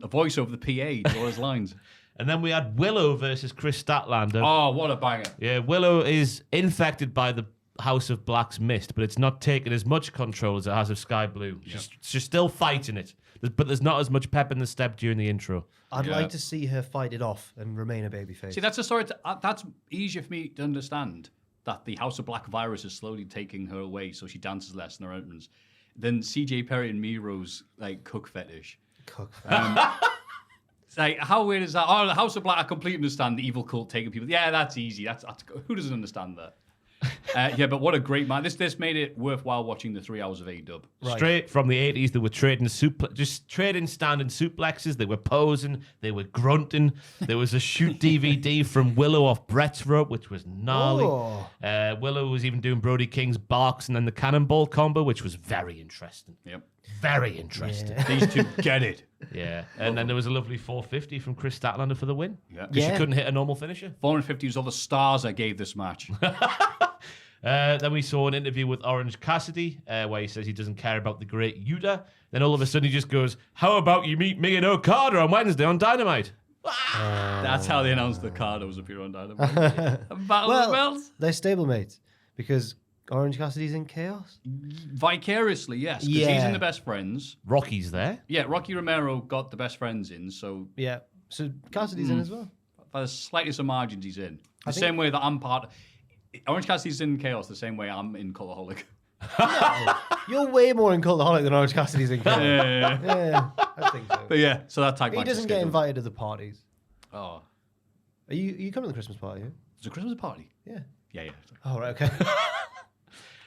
a voice over the PA to all his lines. And then we had Willow versus Chris Statlander. Oh, what a banger. Yeah, Willow is infected by the House of Black's mist, but it's not taking as much control as it has of Sky Blue. She's still fighting it, but there's not as much pep in the step during the intro. I'd Yeah. like to see her fight it off and remain a babyface. See, that's a story. That's easier for me to understand. That the House of Black virus is slowly taking her away, so she dances less in her entrance. Than CJ Perry and Miro's like cook fetish. Cook. It's like, how weird is that? Oh, the House of Black. I completely understand the evil cult taking people. Yeah, that's easy. That's who doesn't understand that? Yeah, but what a great man. This made it worthwhile watching the 3 hours of AEW. Right. Straight from the 80s, they were trading standing suplexes. They were posing. They were grunting. There was a shoot DVD from Willow off Brett's rope, which was gnarly. Oh. Willow was even doing Brody King's barks and then the cannonball combo, which was very interesting. Yep. Very interesting. These two get it. Yeah. And then there was a lovely 450 from Chris Statlander for the win. Yeah. Because she Yeah. couldn't hit a normal finisher. 450 was all the stars I gave this match. Then we saw an interview with Orange Cassidy where he says he doesn't care about the great Yuta. Then all of a sudden he just goes, how about you meet me and Okada on Wednesday on Dynamite? That's how they announced the Cardos appear on Dynamite. Battle of the Well, Belts. they're stablemates because Orange Cassidy's in Chaos? Vicariously, yes. Because he's in the best friends. Rocky's there. Yeah, Rocky Romero got the best friends in, so Yeah. So Cassidy's in as well. by the slightest of margins, he's in. The same way that I'm part. Orange Cassidy's in Chaos, the same way I'm in Cultaholic. You're way more in Cultaholic than Orange Cassidy's in Chaos. Yeah, I think so. But yeah, so that tag match. He doesn't get invited to the parties. Oh, Are you coming to the Christmas party? it's a Christmas party. Yeah. Yeah. Oh, right, okay.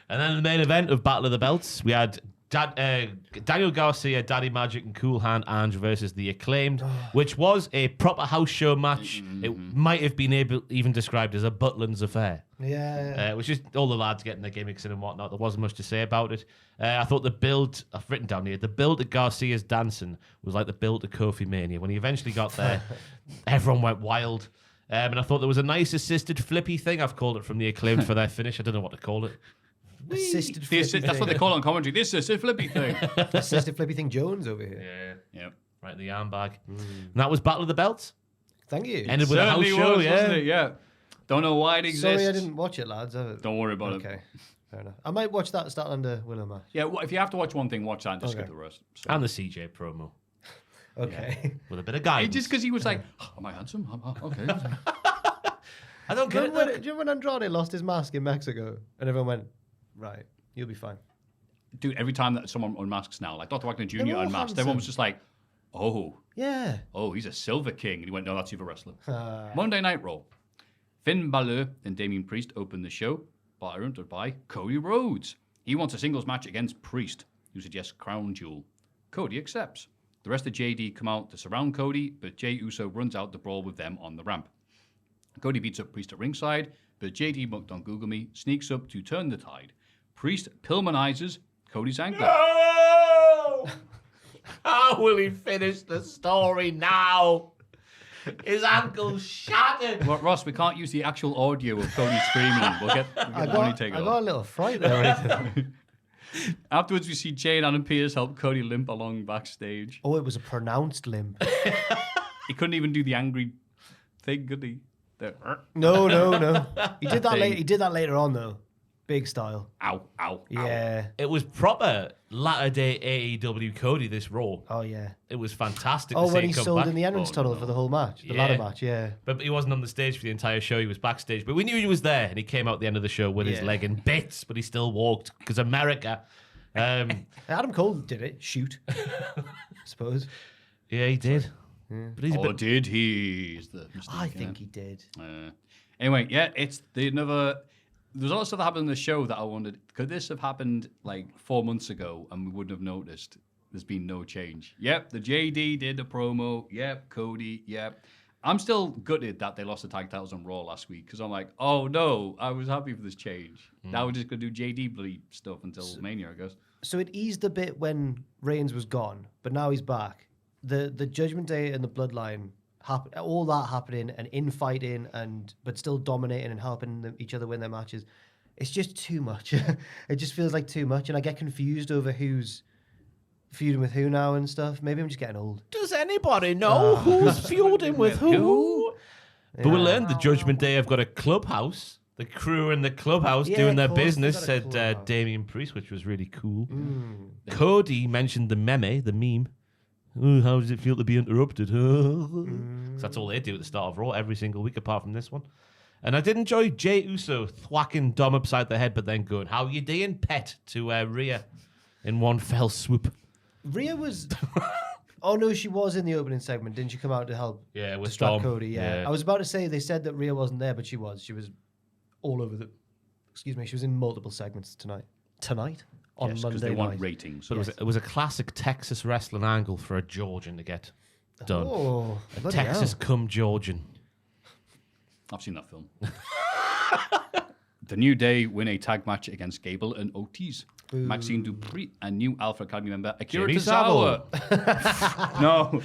And then the main event of Battle of the Belts, we had Daniel Garcia, Daddy Magic, and Cool Hand Ange versus the Acclaimed, which was a proper house show match. It might have been even described as a Butland's affair. Yeah. It was just all the lads getting their gimmicks in and whatnot. There wasn't much to say about it. I thought the build, I've written down here, the build at Garcia's dancing was like the build to Kofi Mania. When he eventually got there, everyone went wild. And I thought there was a nice assisted flippy thing. I've called it from the Acclaimed for their finish. I don't know what to call it. Assisted flippy That's what they call it on commentary. This is a flippy thing. Assisted flippy thing Jones over here. Yeah. Right in the arm bag. And that was Battle of the Belts. Thank you. Ended with a house Certainly show, was, wasn't it? Yeah. Don't know why it exists. Sorry I didn't watch it, lads. Don't worry about it. Okay. Fair enough. I might watch that start under Willow match. Yeah, well, if you have to watch one thing, watch that and just skip the rest. So. And the CJ promo. Okay. With a bit of guidance. Just because he was like, am I handsome? Okay. I don't Do get you it. remember when Andrade lost his mask in Mexico and everyone went, right, you'll be fine. Dude, every time that someone unmasks now, like Dr. Wagner Jr. all unmasked, handsome. everyone was just like, Yeah. he's a Silver King. And he went, no, that's Silver Wrestler. Monday Night Raw. Finn Balor and Damian Priest opened the show, interrupted by Cody Rhodes. He wants a singles match against Priest, who suggests Crown Jewel. Cody accepts. The rest of JD come out to surround Cody, but Jey Uso runs out to brawl with them on the ramp. Cody beats up Priest at ringside, but JD, mucked on Google Me, sneaks up to turn the tide. Priest Pillmanizes Cody's ankle. No! How will he finish the story now? His ankle's shattered. Well, Ross, we can't use the actual audio of Cody screaming. We'll get the money taken I off. got a little fright there. Afterwards, we see Jay and Adam Pearce help Cody limp along backstage. Oh, it was a pronounced limp. He couldn't even do the angry thing, could he? No. He did that later. He did that later on though. Big style. Ow, ow, Yeah. It was proper latter day AEW Cody, this Raw. Oh yeah. It was fantastic. Oh, to see when him he come sold back. in the entrance tunnel for the whole match, the ladder match. Yeah. But he wasn't on the stage for the entire show. He was backstage. But we knew he was there, and he came out at the end of the show with his leg in bits, but he still walked because America. Adam Cole did it. Shoot. I suppose. Yeah, he did. But he's a bit. Did he? Is the mistake, I think he did. Anyway, yeah, it's the another. There's a lot of stuff that happened in the show that I wondered, could this have happened like 4 months ago and we wouldn't have noticed? There's been no change. Yep, the JD did the promo. Yep, Cody. Yep. I'm still gutted that they lost the tag titles on Raw last week because I'm like, oh no, I was happy for this change. Now we're just going to do JD bloody stuff until Mania, I guess. So it eased a bit when Reigns was gone, but now he's back. The Judgment Day and the Bloodline, all that happening and infighting, but still dominating and helping each other win their matches. It's just too much. It just feels like too much, and I get confused over who's feuding with who now and stuff. Maybe I'm just getting old. Does anybody know who's feuding with who? But we learned the Judgment Day have got a clubhouse. The crew in the clubhouse doing their business, said Damian Priest, which was really cool. Cody mentioned the meme. Oh, how does it feel to be interrupted? That's all they do at the start of Raw every single week, apart from this one. And I did enjoy Jey Uso thwacking Dom upside the head, but then going, "How you doing, pet?" to Rhea in one fell swoop. Rhea was... Oh, no, she was in the opening segment. Didn't she come out to help with distract Dom. Cody? Yeah. I was about to say, they said that Rhea wasn't there, but she was. She was all over the... Excuse me, she was in multiple segments tonight. On Yes, because Monday they want night. ratings. So it was a classic Texas wrestling angle for a Georgian to get done. Oh, a Texas cum Georgian. I've seen that film. The New Day win a tag match against Gable and Ortiz. Maxine Dupree and new Alpha Academy member Akira Jimmy Tozawa. No.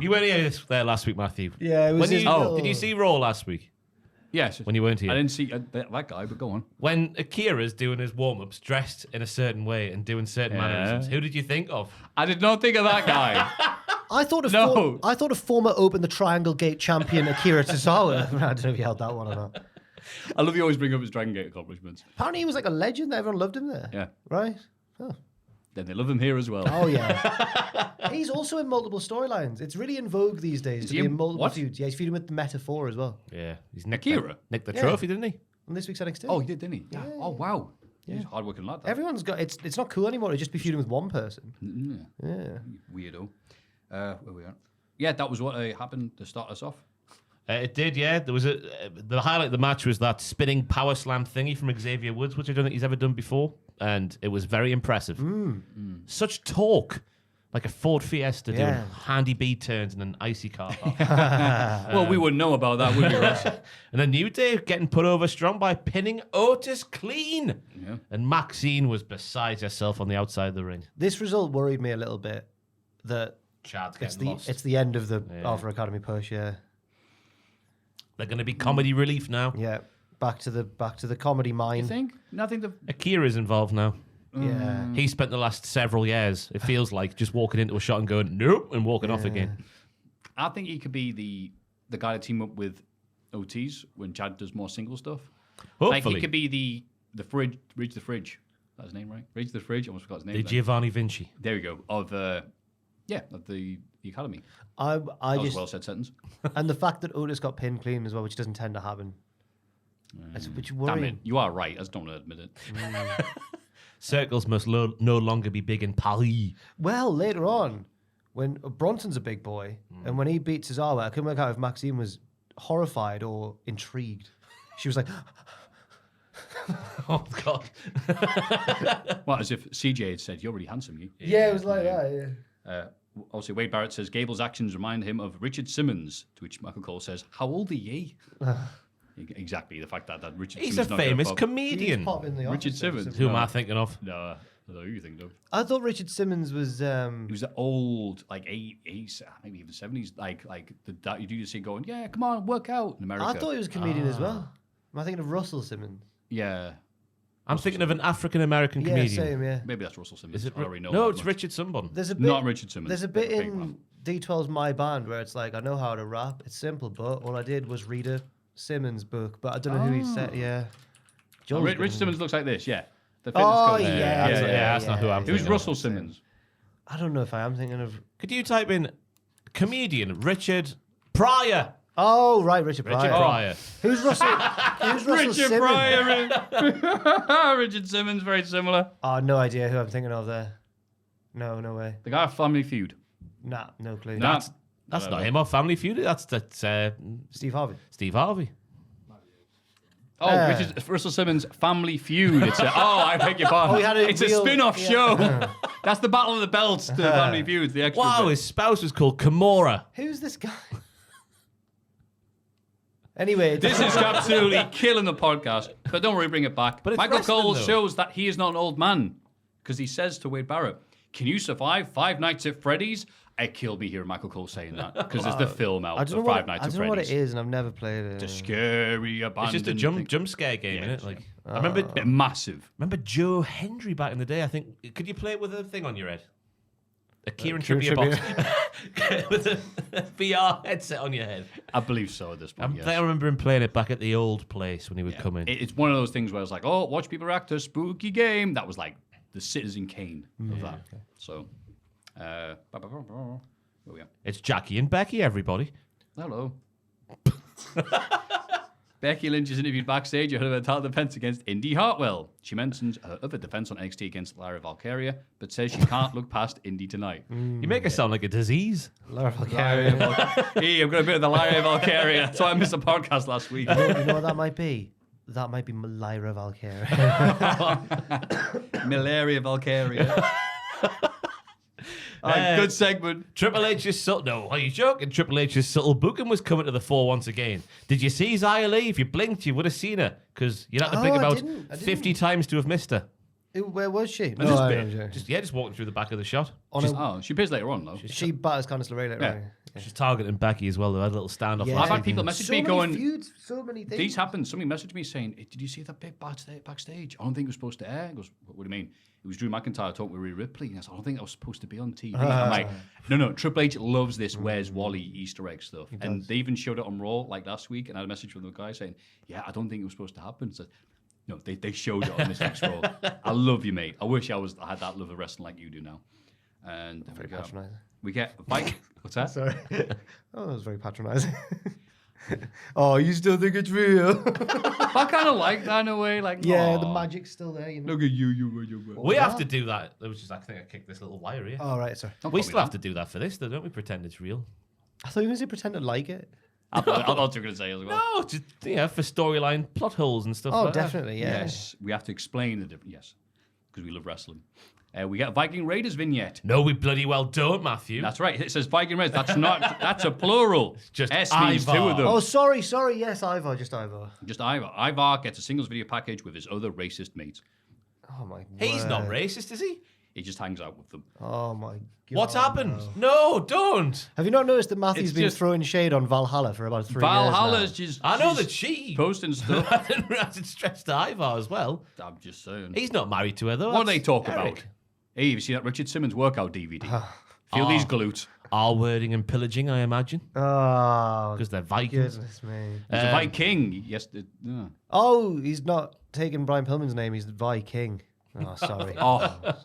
You weren't there last week, Maffew. Yeah, it was Did you see Raw last week? Yes. When you weren't here? I didn't see that guy, but go on. When Akira's doing his warm-ups, dressed in a certain way and doing certain mannerisms, who did you think of? I did not think of that guy. I thought a former Open the Triangle Gate champion Akira Tozawa. I don't know if you held that one or not. I love you always bring up his Dragon Gate accomplishments. Apparently he was like a legend. Everyone loved him there. Yeah. Right? Oh. Then they love him here as well. Oh, yeah. He's also in multiple storylines. It's really in vogue these days to be in multiple feuds. Yeah, he's feuding with the Metaphor as well. Yeah. He's nicked Akira? the trophy, didn't he? On this week's NXT. Oh, he did, didn't he? Yeah. Oh, wow. He's a hard-working lad. That. Everyone's got... It's not cool anymore to just be feuding with one person. Yeah. Weirdo. Where we are. Yeah, that was what happened to start us off. It did, yeah. There was the highlight of the match was that spinning power slam thingy from Xavier Woods, which I don't think he's ever done before, and it was very impressive. Such torque, like a Ford Fiesta doing handy B turns and an icy car park. Well, we wouldn't know about that, would we, Ross? And then New Day getting put over strong by pinning Otis clean. Yeah. And Maxine was beside herself on the outside of the ring. This result worried me a little bit. That Chad's getting lost. It's the end of the Alpha Academy push. Yeah. They're going to be comedy relief now. Yeah, back to the comedy mine. You think? Nothing to... Akira's involved now. Yeah. He spent the last several years, it feels like, just walking into a shot and going, nope, and walking off again. I think he could be the guy to team up with OTs when Chad does more single stuff. Hopefully. Like, he could be the fridge, Ridge the Fridge. That's his name, right? Ridge the Fridge. I almost forgot his name. The Giovanni Vinci. There we go. Of the Academy. I That was just a well said sentence. and the fact that Otis got pinned clean as well, which doesn't tend to happen. That's which Damn worrying. it. You are right. I just don't want to admit it. Circles must no longer be big in Paris. Well, later on, when Bronson's a big boy, and when he beat Cesaro, I couldn't work out if Maxine was horrified or intrigued. She was like, Oh, God. Well, as if CJ had said, "You're really handsome, you." yeah, it was like that. Yeah. Also, Wade Barrett says Gable's actions remind him of Richard Simmons, to which Michael Cole says, "How old are ye?" Exactly, the fact that Richard He's Simmons a famous He's comedian. pop in the Richard office, Simmons. Who am I thinking of? No, I don't know who you think of. I thought Richard Simmons was. He was the old, like 80s, maybe even 70s, like that you do see going, yeah, come on, work out in America. I thought he was a comedian as well. Am I thinking of Russell Simmons? Yeah, I'm thinking of an African-American comedian. Yeah, same, yeah. maybe that's Russell Simmons. Is it? I already know No, that it's much. Richard Someone. There's a bit, Not Richard Simmons. There's a bit Big in Ralph. D12's My Band where it's like, I know how to rap. It's simple, but all I did was read a Simmons book. But I don't know who he said. Yeah. Joel's Richard good. Simmons looks like this, yeah. The fitness Oh, coach. yeah. That's not who I'm Who's thinking Russell of. Simmons? I don't know if I am thinking of. Could you type in comedian Richard Pryor? Oh, right, Richard Pryor. Richard Pryor. Who's Russell? Who's Russell Richard Simmons? Pryor. Richard Simmons, very similar. Oh, no idea who I'm thinking of there. No way. The guy of Family Feud. Nah, no clue. Nah. That's not him or Family Feud. That's Steve Harvey. Steve Harvey. Oh, Russell Simmons' Family Feud. It's I beg your pardon. Oh, he had a it's real- a spin-off yeah. show. That's the Battle of the Belts to Family Feud. The extra Wow, bit. his spouse was called Kimura. Who's this guy? Anyway, This is absolutely killing the podcast. But don't worry, bring it back. But it's Michael wrestling, Cole though. shows that he is not an old man. Because he says to Wade Barrett, "Can you survive 5 nights at Freddy's?" I kill me hearing Michael Cole saying that. Because there's the film out I don't know of what 5 Nights I at don't know what Freddy's. it is, and I've never played it. It's a scary, It's abandoned just a thing. jump scare game, Yeah, isn't it? Like yeah. I remember. Bit massive. Remember Joe Hendry back in the day? I think. Could you play it with a thing on your head? A Kieran Kieran Trippier box with a VR headset on your head. I believe so at this point, yes. I remember him playing it back at the old place when he would come in. It's one of those things where it's like, oh, watch people react to a spooky game. That was like the Citizen Kane of that. Okay. So, here we are. It's Jackie and Becky, everybody. Hello. Becky Lynch is interviewed backstage ahead of her title defense against Indy Hartwell. She mentions her other defense on NXT against Lyra Valkyria, but says she can't look past Indy tonight. You make her sound like a disease. Lyra Valkyria. Hey, I've got a bit of the Lyra Valkyria. That's why I missed the podcast last week. You know what that might be? That might be Lyra Valkyria. Malaria Valkyria. Good segment. Triple H's subtle. No, are you joking? Triple H's subtle booking was coming to the fore once again. Did you see Xia Li? If you blinked, you would have seen her because you'd have to blink I about didn't. 50 times to have missed her. Where was she? And this bit, just walking through the back of the shot. She appears later on, though. She batters Candice LeRae later on. Yeah. She's targeting Becky as well. They had a little standoff. Yeah. I've had people message me going, feuds, so many things. these happened. Somebody messaged me saying, did you see that big backstage? I don't think it was supposed to air. He goes, what do you mean? It was Drew McIntyre talking with Rhea Ripley. And I said, I don't think that was supposed to be on TV. I'm like, no, Triple H loves this Where's Wally Easter egg stuff. And they even showed it on Raw like last week. And I had a message from the guy saying, yeah, I don't think it was supposed to happen. So, no, they showed it on this week's Raw. I love you, mate. I wish I had that love of wrestling like you do now. And very patronising. We get Mike. What's that? Sorry. Oh, that was very patronising. Oh, you still think it's real? I kind of like that in a way. Like, yeah, the magic's still there. You know? Look at you. We have to do that. It was just, I think I kicked this little wire here. Oh, right, sorry. We still have to do that for this, though, don't we? Pretend it's real. I thought you were going to pretend to like it. I thought you were going to say as well. No, just for storyline plot holes and stuff. Oh, like definitely, yeah. Yes, we have to explain the difference. Yes, because we love wrestling. We get a Viking Raiders vignette. No, we bloody well don't, Maffew. That's right. It says Viking Raiders. That's not. That's a plural. Just S means Ivar. two of them. Oh, sorry. Yes, Ivar, just Ivar. Just Ivar. Ivar gets a singles video package with his other racist mates. Oh, my He's word. not racist, is he? He just hangs out with them. Oh, my God. What's happened? No, don't. Have you not noticed that Matthew's It's been just- throwing shade on Valhalla for about 3 years Valhalla's now? just. I know she's that she posting stuff. I didn't realize it stretched to Ivar as well. I'm just saying. He's not married to her, though. What do they That's talk Eric. about? Hey, you see that Richard Simmons workout DVD? Feel these glutes. R-wording and pillaging, I imagine, Oh, because they're Vikings. goodness me. He's a Viking. Yes. Oh, he's not taking Brian Pillman's name. He's Viking. Oh, sorry. Oh.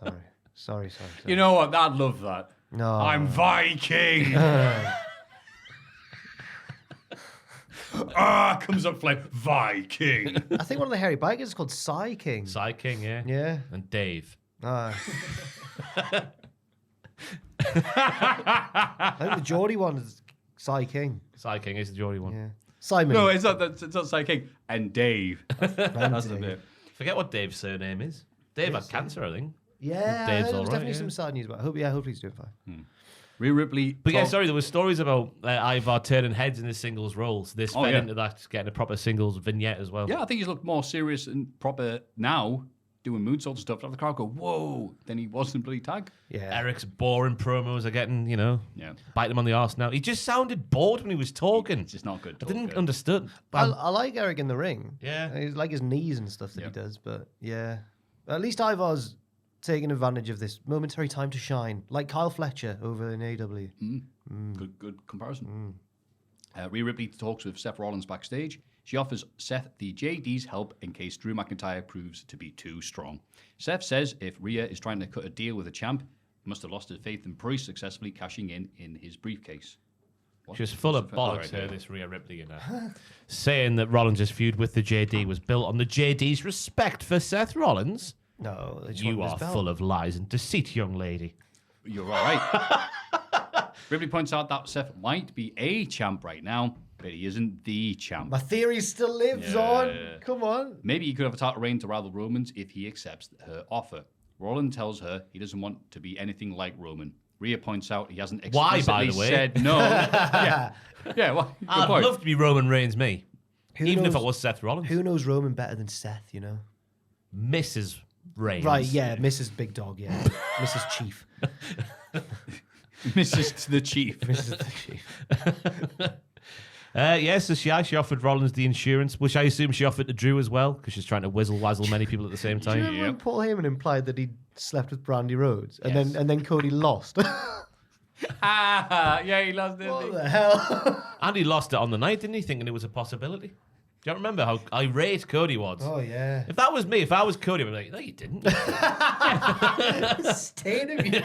Sorry. You know what? I'd love that. No. I'm Viking. Comes up flame. Viking. I think one of the hairy bikers is called Psy King. Psy King, yeah. Yeah. And Dave. I think the Geordie one is Psy King. Psy King is the Geordie one. Yeah. Simon. No, it's not. It's not Psychic. And Dave. That's the bit. Forget what Dave's surname is. Dave had cancer, I think. Yeah, Dave's there was all right, definitely yeah. some sad news about it. Hopefully he's doing fine. Rhea Ripley. But yeah, sorry, there were stories about Ivar turning heads in his singles roles. This fed into that, getting a proper singles vignette as well. Yeah, I think he's looked more serious and proper now, doing moonsaults and stuff. To have the crowd go, whoa, than he was in bloody tag. Yeah. Eric's boring promos are getting, Yeah. biting him on the arse now. He just sounded bored when he was talking. It's just not good. I didn't understand. I like Eric in the ring. Yeah. I like his knees and stuff that he does, but yeah. At least Ivar's taking advantage of this momentary time to shine, like Kyle Fletcher over in AEW. Good comparison. Rhea Ripley talks with Seth Rollins backstage. She offers Seth the JD's help in case Drew McIntyre proves to be too strong. Seth says if Rhea is trying to cut a deal with a champ, he must have lost his faith in Priest successfully cashing in his briefcase. What? She was full of bollocks, this Rhea Ripley, saying that Rollins' feud with the JD was built on the JD's respect for Seth Rollins. No, they just You want are his belt. full of lies and deceit, young lady. You're all right. Ripley points out that Seth might be a champ right now, but he isn't the champ. My theory still lives on. Come on. Maybe he could have a title reign to rival Roman's if he accepts her offer. Rollins tells her he doesn't want to be anything like Roman. Rhea points out he hasn't explicitly Why, by the way? said no. yeah, well, good I'd point. love to be Roman Reigns, me. Even if knows- I was Seth Rollins. Who knows Roman better than Seth, you know? Mrs. Reigns. Right, yeah, Mrs. Big Dog, yeah. Mrs. Chief. Mrs. the Chief. Mrs. the Chief. So she offered Rollins the insurance, which I assume she offered to Drew as well, because she's trying to whizzle-wazzle many people at the same Do you time. remember when Paul Heyman implied that he slept with Brandy Rhodes and then Cody lost? Yeah, he lost it. What the hell? And he lost it on the night, didn't he, thinking it was a possibility? Do you remember how irate Cody was? Oh, yeah. If that was me, if I was Cody, I'd be like, no, you didn't. Stain of you.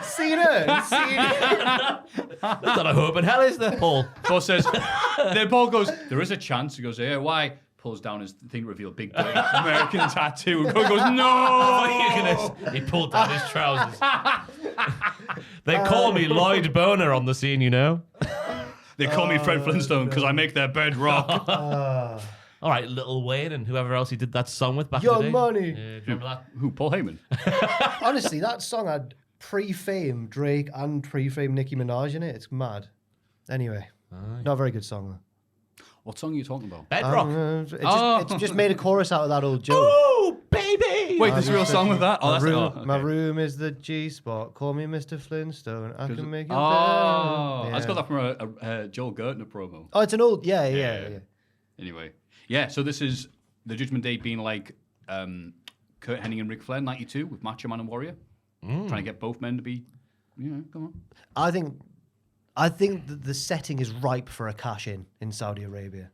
Cena. There's not a hope in hell, is there, Paul? Paul says, then Paul goes, there is a chance. He goes, yeah, why? Pulls down his thing to reveal big dirty American tattoo. And Cody goes, no! He pulled down his trousers. They call me Lloyd Boner on the scene, you know. They call me Fred Flintstone because I make their bed rock. All right, Lil Wayne and whoever else he did that song with back in Young the day. Money. Do you remember that? Who, Paul Heyman? Honestly, that song had pre-fame Drake and pre-fame Nicki Minaj in it. It's mad. Anyway, not a very good song, though. What song are you talking about? Bedrock. It just made a chorus out of that old joke. Oh, baby! Wait, there's a real song with that? Oh, that's My room is the G-spot. Call me Mr. Flintstone. I can make it better. I just got Yeah. that from a Joel Gertner promo. Oh, it's an old... Yeah. Anyway, yeah, so this is the Judgment Day being like Kurt Hennig and Ric Flair, 92, with Macho Man and Warrior. Trying to get both men to be, come on. I think that the setting is ripe for a cash-in Saudi Arabia.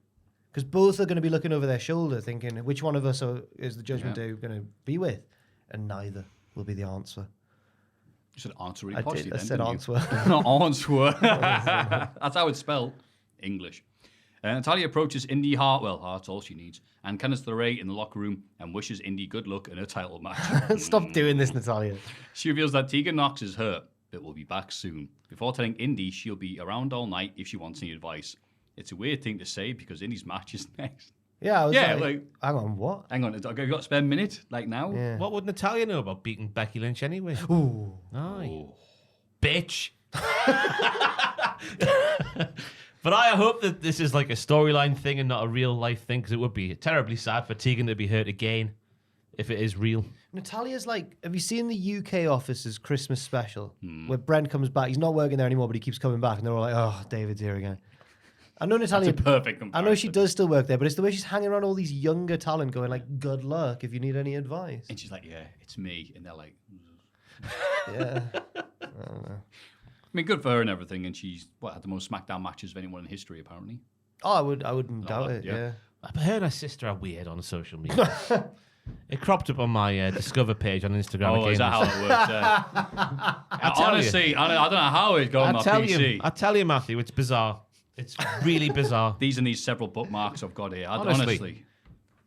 Because both are going to be looking over their shoulder thinking, which one of us is the Judgment Day going to be with? And neither will be the answer. You said answer really poshly then, said didn't answer. you? Not answer. That's how it's spelled. English. Natalia approaches Indy Hartwell, that's all she needs, and Candice LeRae in the locker room and wishes Indy good luck in her title match. Stop doing this, Natalia. She reveals that Tegan Knox is hurt, but will be back soon, before telling Indy she'll be around all night if she wants any advice. It's a weird thing to say because Indy's match is next. Yeah, I was like, hang on, what? Hang on, have you got to spend a minute, like now? Yeah. What would Natalia know about beating Becky Lynch anyway? Ooh. Aye. Bitch. But I hope that this is like a storyline thing and not a real life thing, because it would be terribly sad for Tegan to be hurt again if it is real. Natalia's like, have you seen the UK office's Christmas special where Brent comes back? He's not working there anymore, but he keeps coming back, and they're all like, "Oh, David's here again." I know Natalia. That's a perfect comparison. I know she does still work there, but it's the way she's hanging around all these younger talent, going like, "Good luck if you need any advice." And she's like, "Yeah, it's me," and they're like, Yeah. I don't know. I mean, good for her and everything, and she's had the most SmackDown matches of anyone in history, apparently. Oh, I wouldn't doubt it. yeah. Yeah. Her and her sister are weird on social media. It cropped up on my Discover page on Instagram. Oh, is that how it works? Honestly, I don't know how it goes on my PC. I tell you, Maffew, it's bizarre. It's really bizarre. These and these several bookmarks I've got here. Honestly. Honestly.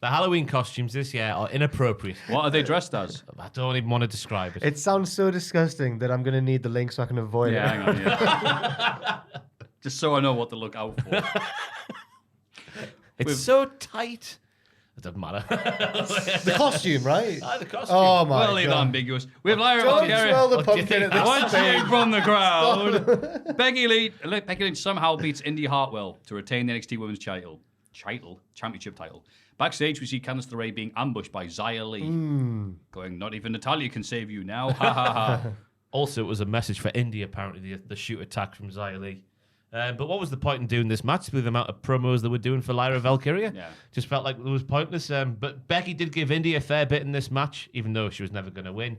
The Halloween costumes this year are inappropriate. What are they dressed as? I don't even want to describe it. It sounds so disgusting that I'm going to need the link so I can avoid it. Hang on. Yeah. Just so I know what to look out for. It's so tight. It doesn't matter. The costume, right? The costume. Oh my Well, leave that god! ambiguous. We have Lyra Don't Valkyria. smell the pumpkin at One this cheer stage. from the crowd. Becky Lynch somehow beats Indy Hartwell to retain the NXT Women's Championship title. Backstage, we see Candice LeRae being ambushed by Xia Li, going, "Not even Natalia can save you now." Ha ha ha. Also, it was a message for Indy, apparently, the shoot attack from Xia Li. But what was the point in doing this match with the amount of promos they were doing for Lyra Valkyria? Yeah. Just felt like it was pointless. But Becky did give Indy a fair bit in this match, even though she was never going to win.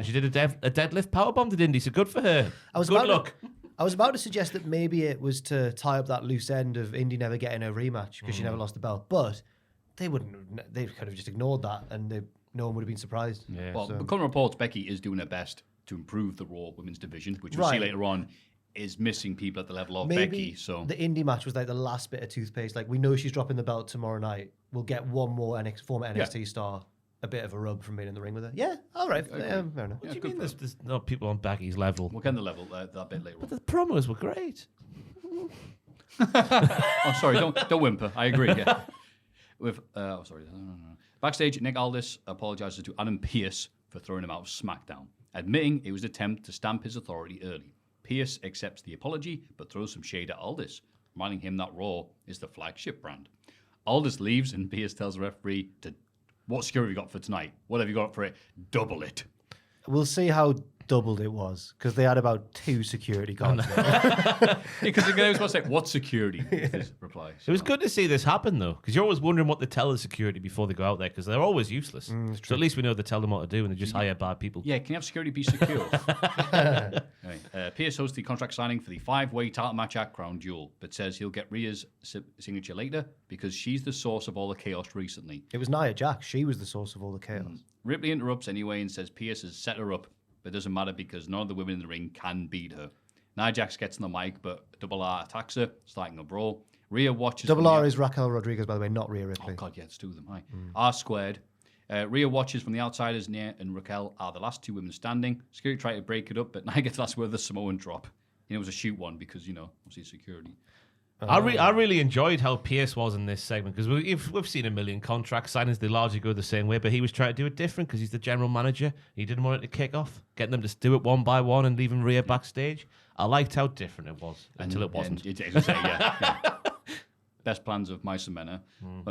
She did a deadlift powerbomb to Indy, so good for her. Good luck. I was about to suggest that maybe it was to tie up that loose end of Indy never getting a rematch because she never lost the belt, but they wouldn't. They could have just ignored that, and no one would have been surprised. Yeah. Well, but current reports, Becky is doing her best to improve the Raw Women's division, which we'll see later on is missing people at the level of Maybe Becky. So the Indy match was like the last bit of toothpaste. Like, we know she's dropping the belt tomorrow night. We'll get one more former NXT star a bit of a rub from being in the ring with her. Yeah, all right. Fair enough. What do you mean there's no people on Becky's level? we'll get in the level that bit later on. But the promos were great. Oh, sorry, don't whimper. I agree. Yeah. Backstage, Nick Aldis apologizes to Adam Pearce for throwing him out of SmackDown, admitting it was an attempt to stamp his authority early. Pearce accepts the apology, but throws some shade at Aldis, reminding him that Raw is the flagship brand. Aldis leaves, and Pearce tells the referee what security you got for tonight? What have you got for it? Double it. We'll see how doubled it was because they had about 2 security guards. Because the guy was going to say, what security? His reply. It was good to see this happen, though, because you're always wondering what they tell the security before they go out there, because they're always useless. So at least we know they tell them what to do, and they just hire bad people. Yeah, can you have security be secure? Anyway, Pearce hosts the contract signing for the 5-way title match at Crown Jewel, but says he'll get Rhea's signature later because she's the source of all the chaos recently. It was Nia Jax. She was the source of all the chaos. Ripley interrupts anyway and says Pearce has set her up, but it doesn't matter because none of the women in the ring can beat her. Nia Jax gets on the mic, but Double R attacks her, starting a brawl. Rhea watches... Double R is Raquel Rodriguez, by the way, not Rhea Ripley. Oh, God, yeah, it's 2 of them. Hi. R squared. Rhea watches from the outsiders. Nia and Raquel are the last 2 women standing. Security try to break it up, but Nia gets the last word of the Samoan drop. It was a shoot one because, obviously security. I really enjoyed how Pierce was in this segment, because we've seen a million contract signings. They largely go the same way, but he was trying to do it different because he's the general manager. He didn't want it to kick off, getting them to do it one by one and leaving Rhea backstage. I liked how different it was until it wasn't. best plans of Mice and Men.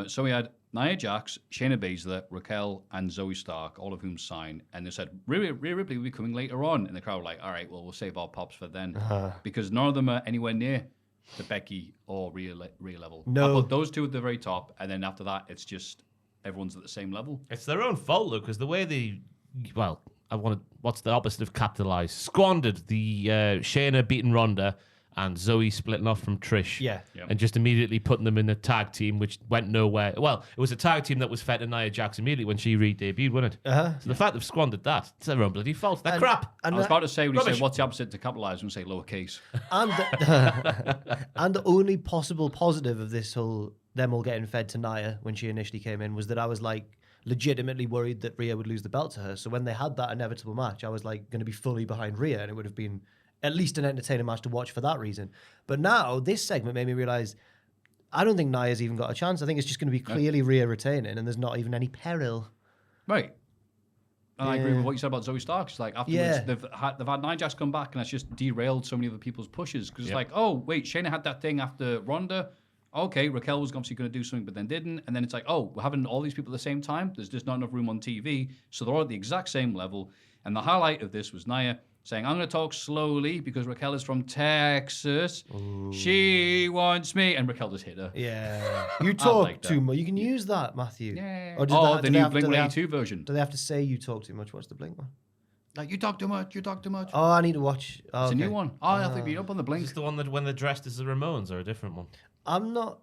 So we had Nia Jax, Shayna Baszler, Raquel, and Zoe Stark, all of whom signed. And they said, Rhea Ripley will be coming later on. And the crowd were like, all right, well, we'll save our pops for then. Because none of them are anywhere near the Becky or Rhea level. No. I put those two at the very top. And then after that, it's just everyone's at the same level. It's their own fault, though, because the way they, what's the opposite of capitalize? Squandered the Shayna beating Ronda and Zoe splitting off from Trish. Yeah. And just immediately putting them in a tag team, which went nowhere. Well, it was a tag team that was fed to Nia Jax immediately when she re-debuted, wasn't it? So the fact they've squandered that, it's their own bloody fault. They're crap. I was about to say, when you Rubbish. say what's the opposite to capitalize, I'm going to say lowercase. And the only possible positive of this whole them all getting fed to Nia when she initially came in was that I was like legitimately worried that Rhea would lose the belt to her. So when they had that inevitable match, I was like going to be fully behind Rhea, and it would have been at least an entertaining match to watch for that reason. But now this segment made me realize I don't think Nia's even got a chance. I think it's just going to be clearly Rhea retaining, and there's not even any peril. Right. And I agree with what you said about Zoe Stark. It's like afterwards, Yeah. they've had Nia Jax come back, and that's just derailed so many other people's pushes. Because it's like, oh, wait, Shayna had that thing after Ronda. Okay, Raquel was obviously going to do something, but then didn't. And then it's like, oh, we're having all these people at the same time. There's just not enough room on TV. So they're all at the exact same level. And the highlight of this was Nia saying, I'm going to talk slowly because Raquel is from Texas. Ooh. She wants me. And Raquel just hit her. Yeah. You talk like too much. You can use that, Maffew. Yeah. Or The new Blink-182 version. Do they have to say you talk too much? What's the Blink one? Like, you talk too much, you talk too much. Oh, I need to watch. Oh, It's a new one. Oh, I think you're up on the Blink. Is this the one that when they're dressed as the Ramones, or a different one? I'm not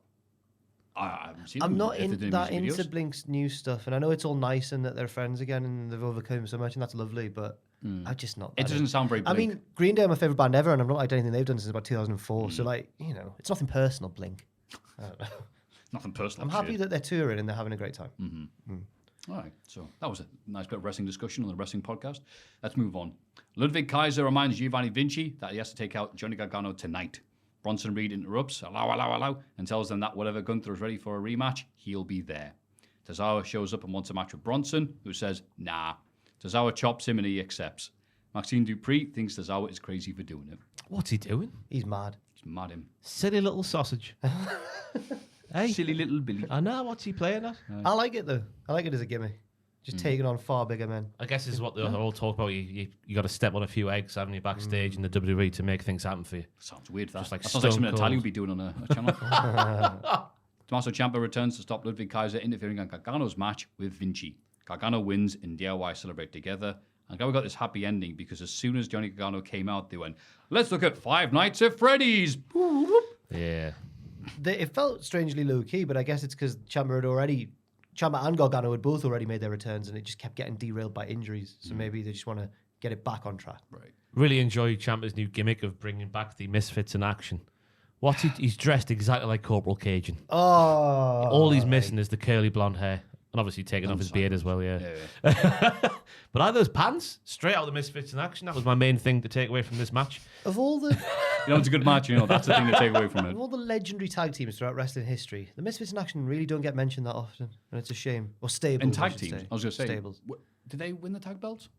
I'm not into Blink's new stuff, and I know it's all nice and that they're friends again and they've overcome so much, and that's lovely, but I'm just not. It doesn't sound very Blink. I mean, Green Day are my favorite band ever, and I've not liked anything they've done since about 2004. So, like, you know, it's nothing personal, Blink. I don't know. Nothing personal. I'm happy that they're touring and they're having a great time. All right, so that was a nice bit of wrestling discussion on the wrestling podcast. Let's move on. Ludwig Kaiser reminds Giovanni Vinci that he has to take out Johnny Gargano tonight. Bronson Reed interrupts, allow, and tells them that whatever Gunther is ready for a rematch, he'll be there. Tozawa shows up and wants a match with Bronson, who says, nah. Tozawa chops him and he accepts. Maxime Dupree thinks Tozawa is crazy for doing it. What's he doing? He's mad. He's mad him. Silly little sausage. Hey, Silly little Billy. I know. What's he playing at? I like it, though. I like it as a gimme. Just taking on far bigger men. I guess this is what they all talk about. You got to step on a few eggs, haven't you, backstage in the WWE to make things happen for you. Sounds weird, that. Just like that sounds like Stone something Natalia Cold. would be doing on a channel. Tommaso Ciampa returns to stop Ludwig Kaiser interfering on Gargano's match with Vinci. Gargano wins and DIY celebrate together. And now we got this happy ending because as soon as Johnny Gargano came out, they went, let's look at Five Nights at Freddy's. Yeah. It felt strangely low-key, but I guess it's because Ciampa and Gargano had both already made their returns, and it just kept getting derailed by injuries. So maybe they just want to get it back on track. Right. Really enjoy Ciampa's new gimmick of bringing back the Misfits in action. He's dressed exactly like Corporal Cajun. Oh. All he's missing is the curly blonde hair. And obviously taking off his beard as well, yeah. But are those pants? Straight out of the Misfits in action. That was my main thing to take away from this match. Of all the It's a good match, that's the thing to take away from it. of all the legendary tag teams throughout wrestling history, the Misfits in Action really don't get mentioned that often, and it's a shame. Or stables. And tag I should teams, say. I was going to say. Stables. Did they win the tag belts?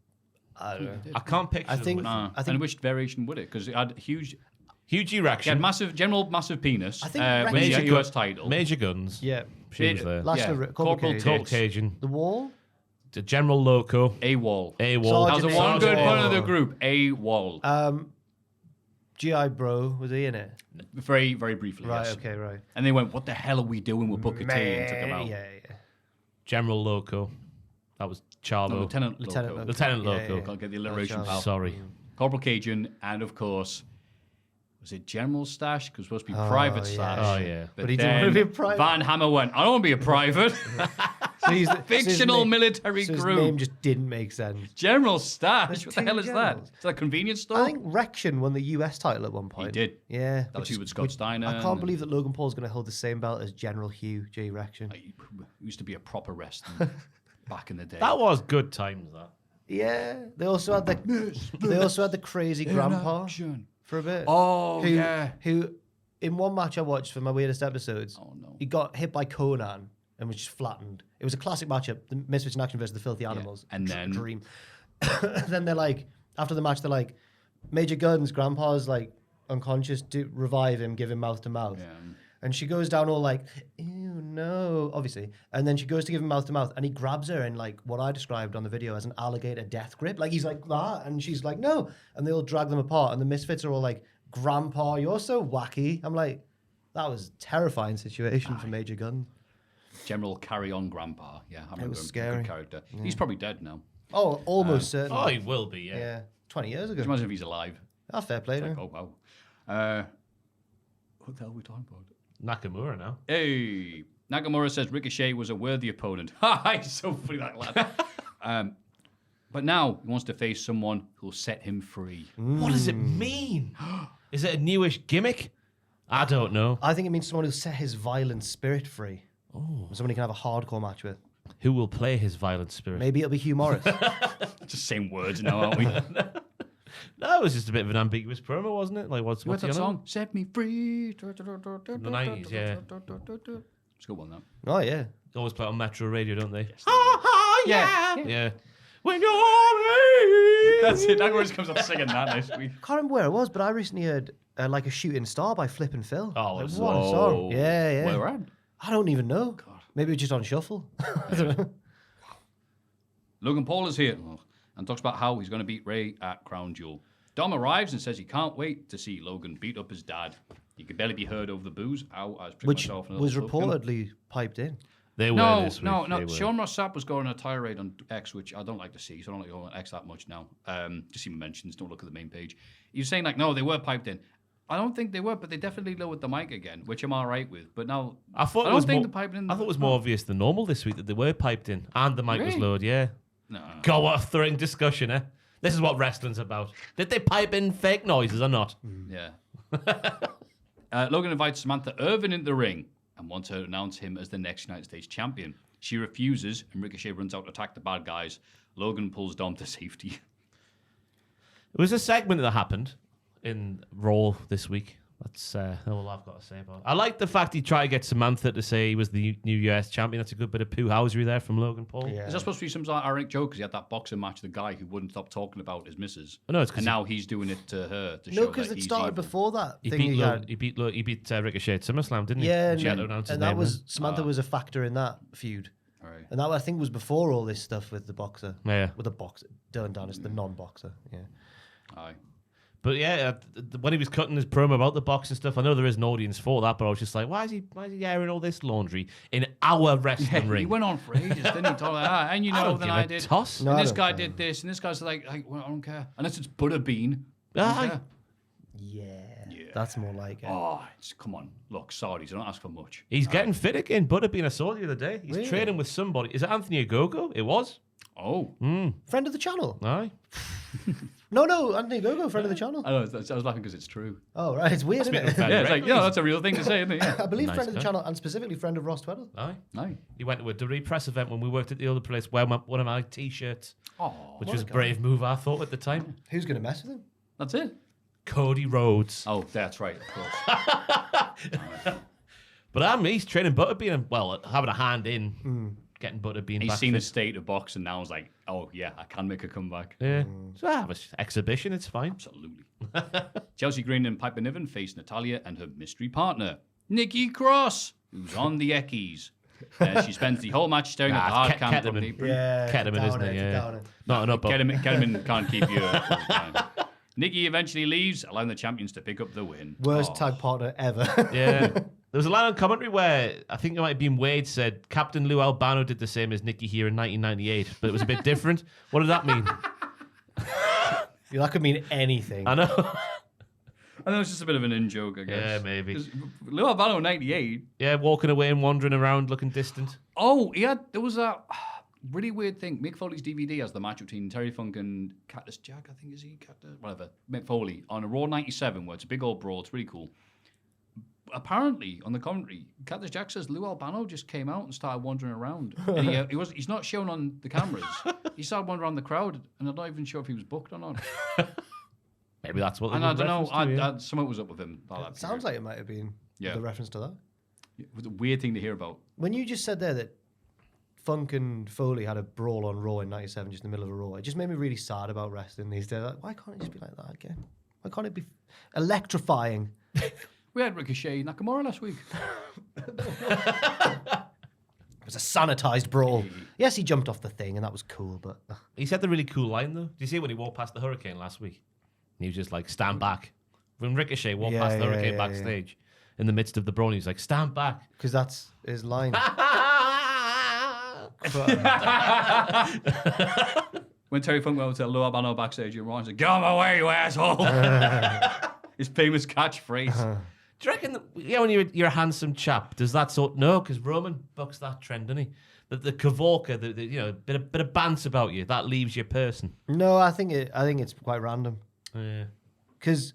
I don't know. I can't picture I them think- with- Nah. I think- And which variation would it? Because it had huge erection. massive penis. I think with Major the US title. Major guns. Yeah. She was there. Last Corporal Corporal Cage. Cajun. The Wall? The General Loco. AWOL. AWOL. That was the Sergeant one good AWOL. one of the group. AWOL. G.I. Bro, was he in it? Very, very briefly, Right, yes. okay, right. And they went, what the hell are we doing with Booker T? And took him out. Yeah. General Loco. That was Charlo. No, Lieutenant Lieutenant Loco. Loco. Lieutenant Yeah, Loco. yeah. Can't get the alliteration, Charlo. pal. Sorry. Corporal Cajun, and of course, was it General Stash? Because it was supposed to be Private yeah. Stash. Oh, yeah. But he didn't then want to be a private. Van Hammer went, I don't want to be a private. So he's the- Fictional so his name- military so his group. name just didn't make sense. General Stash? There's What the two hell is that? generals. Is that a convenience store? I think Rection won the US title at one point. did. Yeah. That was which you is- with Scott which- Steiner. I can't and- believe that Logan Paul's going to hold the same belt as General Hugh J. Rection. He used to be a proper wrestling back in the day. That was good times, that. Yeah. They also had the crazy grandpa for a bit. Oh, who, yeah. Who, in one match I watched for my weirdest episodes, Oh, no. he got hit by Conan and was just flattened. It was a classic matchup, the Misfits in Action versus the Filthy Animals. And then- Dream. Then they're like, after the match, they're like, Major Guns, Grandpa's like unconscious, revive him, give him mouth to mouth. Yeah. And she goes down all like, ew, no, obviously. And then she goes to give him mouth to mouth, and he grabs her in like what I described on the video as an alligator death grip. Like he's like that, and she's like, no. And they all drag them apart, and the Misfits are all like, Grandpa, you're so wacky. I'm like, that was a terrifying situation for Major Gunn. General Carry On Grandpa. Yeah, I remember was him. scary. Good character. He's probably dead now. Oh, almost certainly. Oh, he will be, yeah. Yeah, 20 years ago. Just imagine if he's alive. Fair play to him. Oh, wow. What the hell are we talking about? Nakamura now. Hey, Nakamura says Ricochet was a worthy opponent. Ha, he's so funny, that lad. But now he wants to face someone who'll set him free. What does it mean? Is it a newish gimmick? I don't know. I think it means someone who'll set his violent spirit free. Oh. Someone he can have a hardcore match with. Who will play his violent spirit? Maybe it'll be Hugh Morris. Just saying words now, aren't we? No, it was just a bit of an ambiguous promo, wasn't it? Like, what's What's that the song? Set me free. The 90s, yeah. It's a good one, though. Oh, yeah. They always play it on Metro Radio, don't they? Yeah. Yeah. When you're ready. That's it. Nakamura just comes up singing that next week. Can't remember where it was, but I recently heard like a Shooting Star by Flip and Phil. Oh, like, it's what a song. Yeah. Where we're at? I don't even know. Maybe it was just on shuffle. I don't know. Logan Paul is here and talks about how he's going to beat Ray at Crown Jewel. Dom arrives and says he can't wait to see Logan beat up his dad. He could barely be heard over the booze. Which was reportedly piped in. They were No. this week. Sean Ross Sapp was going on a tirade on X, which I don't like to see, so I don't like to go on X that much now. Just even mentions, don't look at the main page. He was saying, like, no, they were piped in. I don't think they were, but they definitely lowered the mic again, which I'm all right with. But now, I thought it was more obvious than normal this week that they were piped in and the mic was Really? lowered, yeah. No. God, what a thrilling discussion, eh? This is what wrestling's about. Did they pipe in fake noises or not? Yeah. Logan invites Samantha Irvin into the ring and wants her to announce him as the next United States champion. She refuses, and Ricochet runs out to attack the bad guys. Logan pulls Dom to safety. It was a segment that happened in Raw this week. That's all I've got to say about it. I like the fact he tried to get Samantha to say he was the new US champion. That's a good bit of poo-housery there from Logan Paul. Yeah. Is that supposed to be some sort of ironic joke? Because he had that boxing match, the guy who wouldn't stop talking about his missus. Oh, no, it's 'cause and now he's doing it to her to No, show because that it he's started evil. before that He thing beat, he had. he beat Ricochet at SummerSlam, didn't he? Yeah, She had to announce his and that name was then. Samantha was a factor in that feud. Right. And that, I think, was before all this stuff with the boxer. Yeah. With the boxer. Dylan Dunn is the non-boxer. Yeah. Aye. But yeah, when he was cutting his promo about the boxing stuff, I know there is an audience for that, but I was just like, why is he airing all this laundry in our wrestling He ring? went on for ages, didn't he? Talking like that. And you I know, don't then give I a did. toss. No, and I this don't guy care. did this, and this guy's like, well, I don't care. Unless it's Butterbean. I Aye. don't care. Yeah. That's more like it. Oh, come on. Look, sorry, don't ask for much. He's getting fit again. Butterbean, I saw the other day. He's Really? training with somebody. Is it Anthony Ogogo? It was. Oh. Friend of the channel. Aye. No, Anthony Gogo, friend of the channel. I was laughing because it's true. Oh, right. It's weird, isn't it? Yeah, it's like, that's a real thing to say, isn't it? Yeah. I believe Nice friend of the guy. channel and specifically friend of Ross Tweddle. Aye. Aye. He went to a WWE press event when we worked at the other place, wearing one of my T-shirts, Oh, which what was a a guy. brave move, I thought, at the time. Who's going to mess with him? that's it. Cody Rhodes. Oh, that's right, of course. But he's training Butterbean and, well, having a hand in getting Butterbean He's back seen the fit. state of boxing now. He's like, oh, yeah, I can make a comeback. Yeah. So I have an exhibition, it's fine. Absolutely. Chelsea Green and Piper Niven face Natalia and her mystery partner, Nikki Cross, who's on the Eckies. She spends the whole match staring at the hard it's cam from the Kettleman. apron. Kettleman, isn't it? Yeah. Not enough. Ketterman can't keep you up all the time. Nikki eventually leaves, allowing the champions to pick up the win. Worst tag partner ever. Yeah. There was a line on commentary where I think it might have been Wade said Captain Lou Albano did the same as Nikki here in 1998, but it was a bit different. What did that mean? That could mean anything. I know. I know it's just a bit of an in-joke, I guess. Yeah, maybe. 'Cause Lou Albano, 98. Yeah, walking away and wandering around looking distant. Oh, there was a really weird thing. Mick Foley's DVD has the match between Terry Funk and Cactus Jack, I think, is he? Whatever. Mick Foley on a Raw 97, where it's a big old brawl. It's really cool. Apparently, on the commentary, Cactus Jack says Lou Albano just came out and started wandering around. And he's not shown on the cameras. He started wandering around the crowd, and I'm not even sure if he was booked or not. Maybe that's what they And I would don't know. reference to, Something was up with him. It sounds like it might have been Yeah. the reference to that. It was a weird thing to hear about. When you just said there that Funk and Foley had a brawl on Raw in 97, just in the middle of a Raw, it just made me really sad about wrestling these days. Like, why can't it just be like that again? Why can't it be electrifying? We had Ricochet Nakamura last week. It was a sanitized brawl. Yes, he jumped off the thing, and that was cool, but... He said the really cool line, though. Did you see when he walked past the Hurricane last week? And he was just like, stand back. When Ricochet walked past the Hurricane backstage in the midst of the brawl, he was like, stand back. Because that's his line. When Terry Funk went to Low Albano backstage in Raw, he said, "Get on my way, you asshole." His famous catchphrase. Do you reckon, when you're a handsome chap, does that sort... No, because Roman bucks that trend, doesn't he? The cavalca, bit of bants about you, that leaves your person. No, I think it's quite random. Yeah. Because,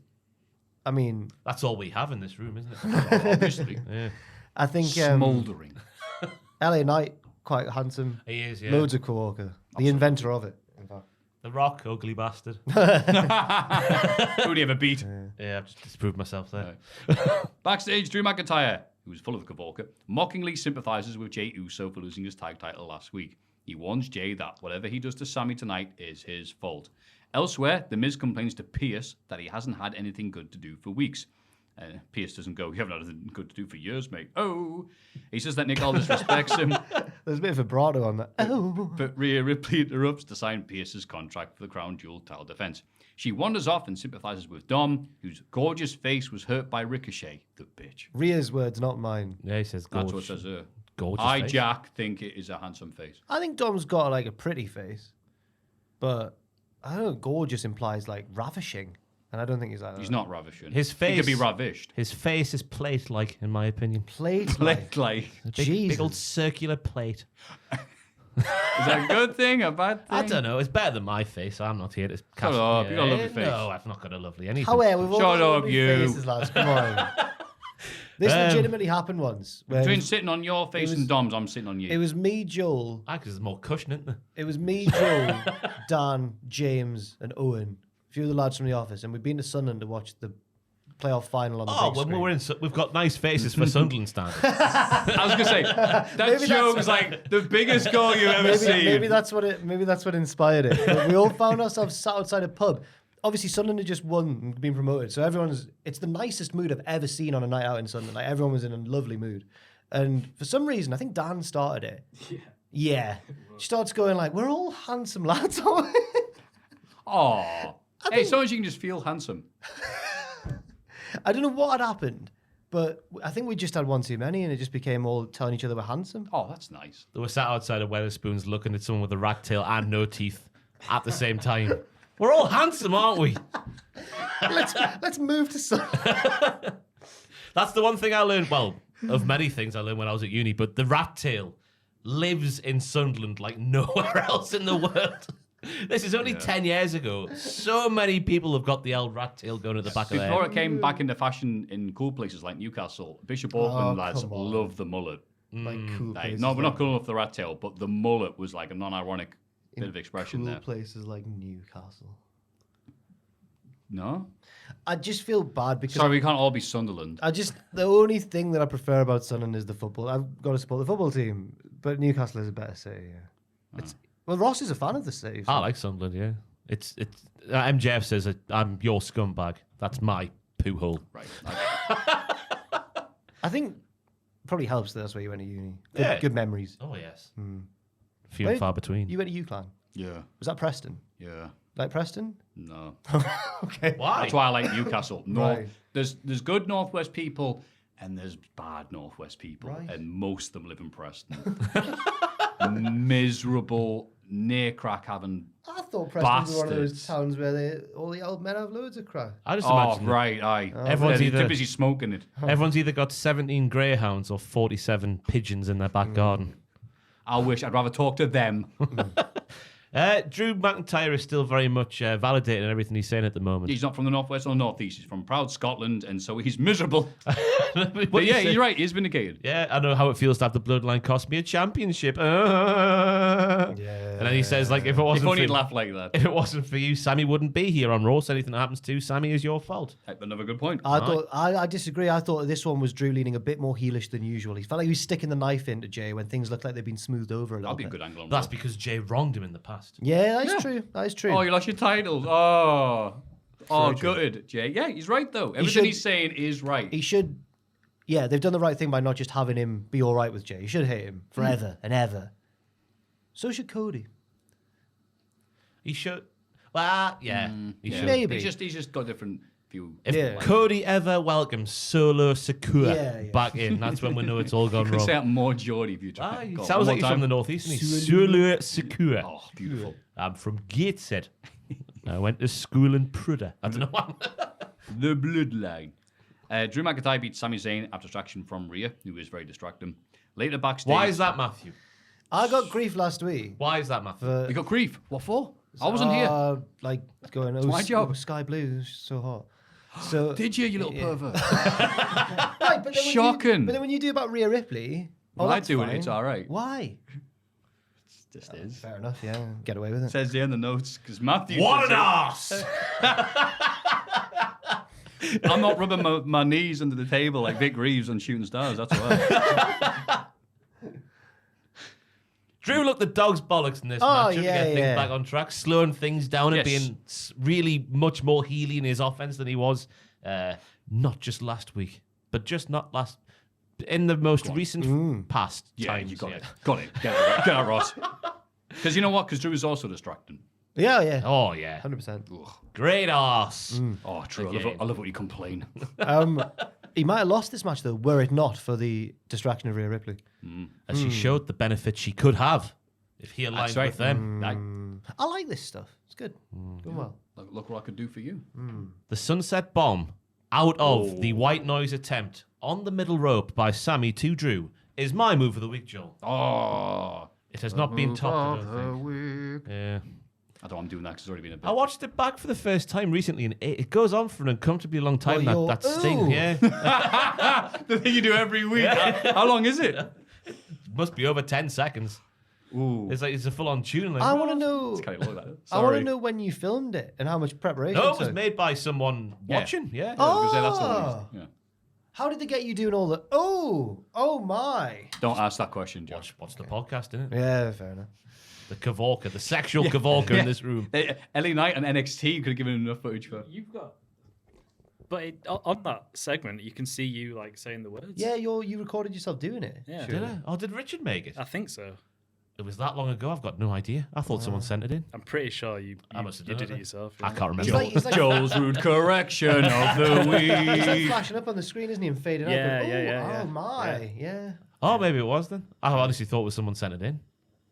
I mean... That's all we have in this room, isn't it? Obviously. Yeah. I think... Smouldering. LA Knight, quite handsome. He is, yeah. Loads of co-worker. The inventor of it, in fact. The Rock, ugly bastard. Who'd he ever beat? Yeah, I've just disproved myself there. Backstage, Drew McIntyre, who was full of Cavalca, mockingly sympathises with Jey Uso for losing his tag title last week. He warns Jey that whatever he does to Sami tonight is his fault. Elsewhere, The Miz complains to Pierce that he hasn't had anything good to do for weeks. Pierce doesn't go, "You haven't had anything good to do for years, mate." Oh. He says that Nick Aldis respects him. There's a bit of vibrato on that. Oh. But Rhea Ripley interrupts to sign Pierce's contract for the Crown Jewel title defense. She wanders off and sympathizes with Dom, whose gorgeous face was hurt by Ricochet, the bitch. Rhea's words, not mine. Yeah, he says gorgeous. That's what it says here. Gorgeous I, face. Jack, think it is a handsome face. I think Dom's got like a pretty face, but I don't know, gorgeous implies like ravishing. And I don't think he's like that. He's not ravishing. His face... He could be ravished. His face is plate-like, in my opinion. Plate-like. Like, Big old circular plate. is that a good thing, a bad thing? I don't know. It's better than my face. I'm not here to cast... Shut up. You got a lovely face. No, I've not got a lovely anything. However, we've all Shut got up, lovely you. faces, lads. Come on. This legitimately happened once. where Between sitting on your face and Dom's, I'm sitting on you. It was me, Joel. Because there's more cushion, isn't there? It was me, Joel, Dan, James, and Owen. A few of the lads from the office, and we'd been to Sunderland to watch the playoff final on the big when screen. we're in, we've got nice faces for Sunderland standards. I was going to say, that Maybe joke was like the biggest goal you've ever seen. Maybe that's what inspired it. But we all found ourselves sat outside a pub. Obviously, Sunderland had just won and been promoted, so it's the nicest mood I've ever seen on a night out in Sunderland. Like, everyone was in a lovely mood. And for some reason, I think Dan started it. Yeah. She starts going like, "We're all handsome lads, aren't we?" Aw. Hey, so much you can just feel handsome. I don't know what had happened, but I think we just had one too many, and it just became all telling each other we're handsome. Oh, that's nice. They were sat outside of Wetherspoons looking at someone with a rat tail and no teeth at the same time. We're all handsome, aren't we? Let's move to Sunderland. That's the one thing I learned, well, of many things I learned when I was at uni, but the rat tail lives in Sunderland like nowhere else in the world. This is only 10 years ago. So many people have got the old rat tail going at the back of their Before head. it came back into fashion in cool places like Newcastle, Bishop Auckland lads come on. love the mullet. Like cool Like, places. no, we're not cool enough for the rat tail, but the mullet was like a non-ironic bit of expression cool there. places like Newcastle. No? I just feel bad because Sorry, we can't all be Sunderland. the only thing that I prefer about Sunderland is the football. I've got to support the football team, but Newcastle is a better city. Yeah. Well, Ross is a fan of the city. So. I like Sunderland, yeah. It's MJF says I'm your scumbag. That's my poo hole. Right. I think it probably helps that that's where you went to uni. Good memories. Oh, yes. Few Wait, and far between. You went to UClan. Yeah. Was that Preston? Yeah. Like Preston? No. Okay. Why? That's why I like Newcastle. North, Right. There's good Northwest people and there's bad Northwest people. Right. And most of them live in Preston. Miserable, near crack having. I thought Preston was one of those Bastards. towns where all the old men have loads of crack. I just Oh, imagine that right, aye. Everyone's They're either- too busy smoking it. everyone's either got 17 greyhounds or 47 pigeons in their back garden. I wish I'd rather talk to them. Drew McIntyre is still very much validating everything he's saying at the moment. He's not from the Northwest or Northeast. He's from proud Scotland, and so he's miserable. What But do you yeah, say? you're right. He's vindicated. Yeah, I know how it feels to have the bloodline cost me a championship. And then he says, like, if it If wasn't only he'd for, laugh like that. if it wasn't for you, Sammy wouldn't be here on Raw. So anything that happens to Sammy is your fault. Another good point. I disagree. I thought this one was Drew leaning a bit more heelish than usual. He felt like he was sticking the knife into Jay when things looked like they'd been smoothed over a little That'd be a bit. good angle on That's Raw. because Jay wronged him in the past. Yeah, that's true. That is true. Oh, you lost your titles. Oh. Oh, gutted, Jay. Yeah, he's right, though. Everything he's saying is right. He should... Yeah, they've done the right thing by not just having him be all right with Jay. You should hate him forever and ever. So should Cody. He should. Well, yeah. He should. Maybe. He's just got a different view. If Cody ever welcomes Solo Sikoa back in, that's when we know it's all gone You wrong. could say that more Geordie if you try. He sounds like he's from the northeast. Solo Sikoa. Oh, beautiful. I'm from Gateshead. I went to school in Prudhoe. I don't know why. The bloodline. Drew McIntyre beat Sami Zayn after distraction from Rhea, who is very distracting. Later backstage. Why is that, Maffew? I got grief last week. Why is that, Maffew? You got grief? What for? I wasn't here. Like going, my job. Sky Blue is so hot. So Did you little pervert? right, but then Shocking. But then when you do about Rhea Ripley, Well, I that's do it. fine. It's all right. Why? Just is. Fair enough. Yeah, get away with it. Says there in the notes because Maffew. What an says ass! I'm not rubbing my knees under the table like Vic Reeves on Shooting Stars. That's why. Drew looked the dog's bollocks in this match to get things back on track, slowing things down and being really much more heely in his offense than he was not just last week, but just not last in the most recent past. Yeah, times, you got it. Got it. Get out, Ross. Because you know what? Because Drew is also distracting. Yeah, yeah. Oh yeah, 100%. great ass. Oh, Drew, I love what you complain. He might have lost this match though, were it not for the distraction of Rhea Ripley. As she showed the benefits she could have if he aligned right. with them. I like this stuff. It's good. Going well. Look what I could do for you. The Sunset Bomb out of the white noise attempt on the middle rope by Sammy to Drew is my move of the week, Joel. Oh, It has not been topped, I don't think. Yeah. I don't know I'm doing that because it's already been a bit. I watched it back for the first time recently, and it goes on for an uncomfortably long time. Well, that sting, yeah. The thing you do every week. How long is it? Must be over 10 seconds. Ooh. It's a full on tune. Like, I want to know. Kind of look like that. I want to Sorry. know when you filmed it and how much preparation. no, it was took. made by someone watching. Yeah. I was gonna say, that's all it is. Yeah. How did they get you doing all the? Oh my! Don't ask that question, Josh. Watch the podcast, innit? Yeah, fair enough. The Kavorka, the sexual Kavorka in this room. LA Knight and NXT could have given enough footage for. You've got. But on that segment, you can see you like saying the words. Yeah, you recorded yourself doing it. Yeah. Did I? Oh, did Richard make it? I think so. It was that long ago. I've got no idea. I thought someone sent it in. I'm pretty sure you must have did done it it. yourself. I can't remember. It's like Joel's rude correction of the He's like week. flashing up on the screen, isn't he, and fading Yeah, out. yeah. Oh my, yeah. Oh, maybe it was then. I honestly thought it was someone sent it in.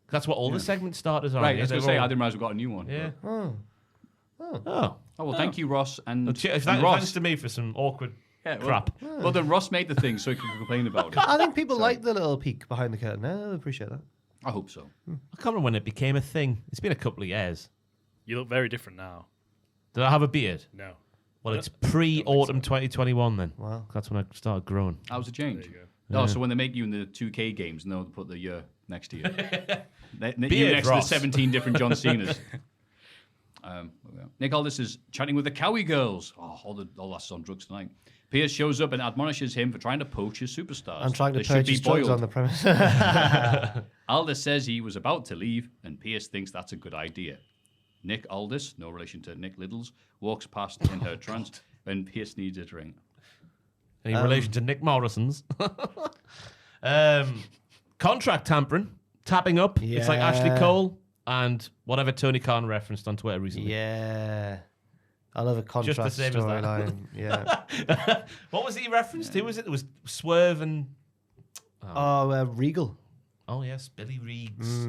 That's what all the segment starters are. Right, I yeah, was going to they're say, all- I didn't realize we got a new one. Yeah. Oh. Oh. Oh, well, thank you, Ross. And, Thanks and Ross. to me for some awkward Yeah, well, crap. Well, then Ross made the thing so he could complain about it. I think people like the little peek behind the curtain. I appreciate that. I hope so. I can't remember when it became a thing. It's been a couple of years. You look very different now. Did I have a beard? No. Well, it's pre-autumn 2021 then. Wow. That's when I started growing. That was a change. There you go. Oh, so when they make you in the 2K games, no, they put the year next to you. You Beard, next to the Ross. 17 different John Cenas. Nick Aldis is chatting with the Cowie girls. Oh, all that's on drugs tonight. Pierce shows up and admonishes him for trying to poach his superstars. I'm trying to They should be purchase drugs boiled. on the premise. Aldis says he was about to leave, and Pierce thinks that's a good idea. Nick Aldis, no relation to Nick Liddles, walks past in her trance, and Pierce needs a drink. Any relation to Nick Morrison's? Contract tampering, tapping up. It's like Ashley Yeah. Cole and whatever Tony Khan referenced on Twitter recently. Yeah. I love a contract the same as that. storyline. Yeah. What was he referenced? Who was it? It was Swerve and... Regal. Oh, yes, Billy Reeves.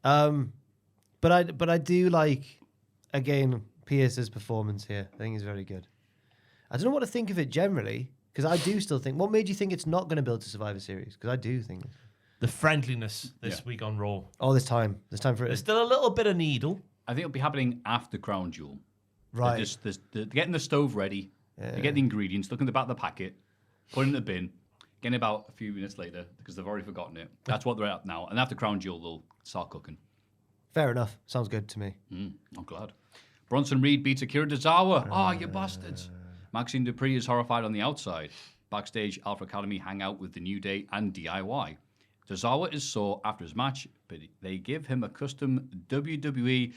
But I do like, again, Pierce's performance here. I think he's very good. I don't know what to think of it generally, because I do still think... What made you think it's not going to build to Survivor Series? Because I do think... The friendliness this week on Raw. Oh, there's time. There's time for There's it. still a little bit of needle. I think it'll be happening after Crown Jewel. Right. They're getting the stove ready. They get the ingredients, looking at the back of the packet, putting it in the bin, getting about a few minutes later because they've already forgotten it. That's what they're at now. And after Crown Jewel, they'll start cooking. Fair enough. Sounds good to me. I'm glad. Bronson Reed beats Akira Tozawa. Oh, you bastards. Maxine Dupree is horrified on the outside. Backstage, Alpha Academy hang out with the New Day and DIY. Tozawa is sore after his match, but they give him a custom WWE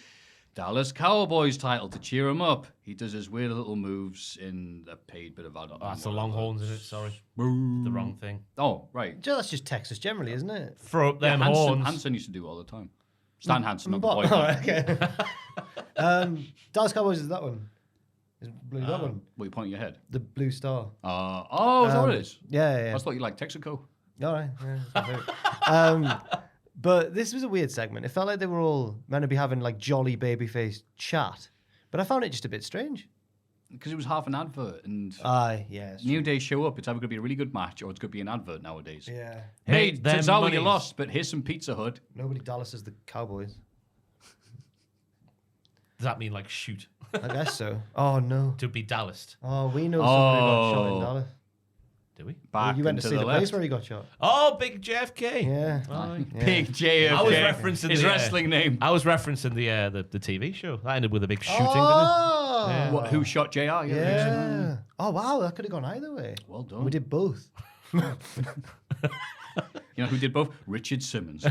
Dallas Cowboys title to cheer him up. He does his weird little moves in a paid bit of ad. That's the Longhorns, isn't it? Sorry. The wrong thing. Oh, right. That's just Texas generally, isn't it? Throw up them horns. Hanson used to do it all the time. Stan Hansen, not the But, boy. okay. Dallas Cowboys is that one. Is blue that one? What, you point your head? The blue star. Is that what it is? Yeah. I just thought you liked Texaco. All right. Yeah, but this was a weird segment. It felt like they were all meant to be having like jolly babyface chat, but I found it just a bit strange. Because it was half an advert, and yes. New Day show up. It's either going to be a really good match or it's going to be an advert nowadays. Yeah. Hey, them Tozawa, you monies. lost, but here's some Pizza Hut. Nobody Dallas is the Cowboys. Does that mean like shoot? I guess so. Oh no. To be Dallas. Oh, we know somebody got shot in Dallas. Do we? Back You went to and see the the left. place where he got shot. Oh, Big JFK. Yeah. Big JFK. I was referencing his the, wrestling name. I was referencing the TV show. That ended with a big shooting, Oh. didn't it? What, who shot JR? Yeah. Oh wow, that could have gone either way. Well done. We did both. You know who did both? Richard Simmons.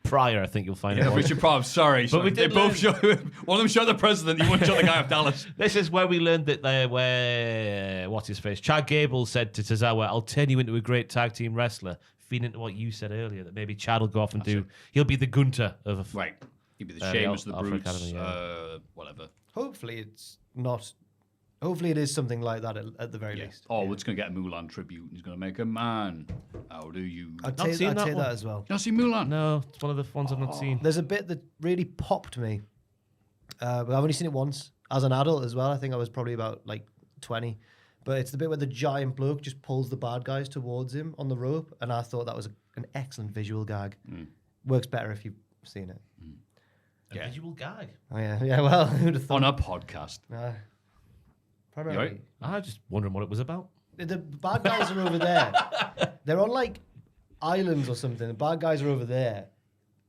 Prior, I think you'll find Yeah, out. Richard Pryor. Sorry. But we they did both shot. One of them shot the president. The one shot the guy of Dallas. This is where we learned that what's his face? Chad Gable said to Tozawa, "I'll turn you into a great tag team wrestler." Feeding into what you said earlier, that maybe Chad will go off and he'll be the Gunter of Right. He'd be the the Sheamus, the Alpha Brutes, Academy, yeah. whatever. Hopefully it's not. Hopefully it is something like that at the very least. Oh, it's going to get a Mulan tribute. He's going to make a man. How do you? I'd Not take seen that that one. as well. You not see Mulan? No, it's one of the ones I've not seen. There's a bit that really popped me. But I've only seen it once as an adult as well. I think I was probably about like 20. But it's the bit where the giant bloke just pulls the bad guys towards him on the rope. And I thought that was an excellent visual gag. Works better if you've seen it. A visual gag. Oh, yeah. Yeah, well, who'd have thought? On a podcast. Primarily. You right? I was just wondering what it was about. The bad guys are over there. They're on like islands or something. The bad guys are over there.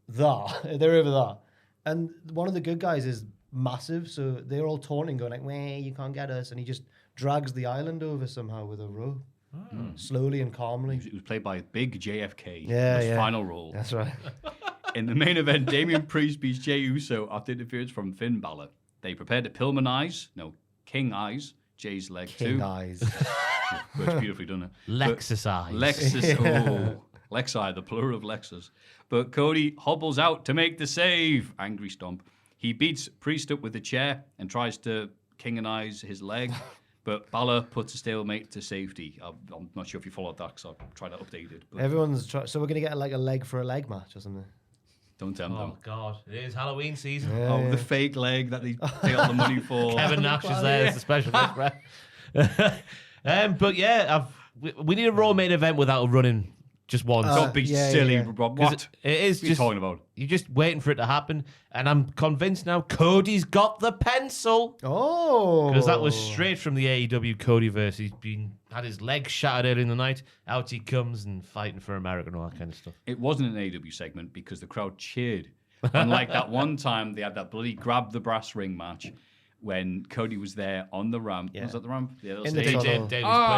They're over there. And one of the good guys is massive, so they're all taunting, going like, "Wah, you can't get us." And he just drags the island over somehow with a rope. Slowly and calmly. It was played by Big JFK. Yeah, in his yeah. final role. That's right. In the main event, Damian Priest beats Jey Uso after interference from Finn Balor. They prepared to King Eyes, Jay's leg King too. eyes. Works beautifully, doesn't it? Lexus eyes. Lexi, the plural of Lexus. But Cody hobbles out to make the save. Angry stomp. He beats Priest up with a chair and tries to King and Eyes his leg. But Balor puts a stalemate to safety. I'm not sure if you followed that because I'll try to update it. But So we're going to get like a leg for a leg match or something. don't tempt them. Oh, God. It is Halloween season. The fake leg that they pay all the money for. Kevin Nash is there as the special guest, right? But yeah, we need a Raw main event without a running just once. Don't be silly, Rob. What? It is What are you just talking about? You're just waiting for it to happen, and I'm convinced now Cody's got the pencil Oh. because that was straight from the AEW Codyverse. He's had his leg shattered early in the night. Out he comes and fighting for America and all that kind of stuff. It wasn't an AEW segment because the crowd cheered. Unlike that one time they had that bloody grab the brass ring match when Cody was there on the ramp. Yeah. Was that the ramp? Yeah, In the tunnel.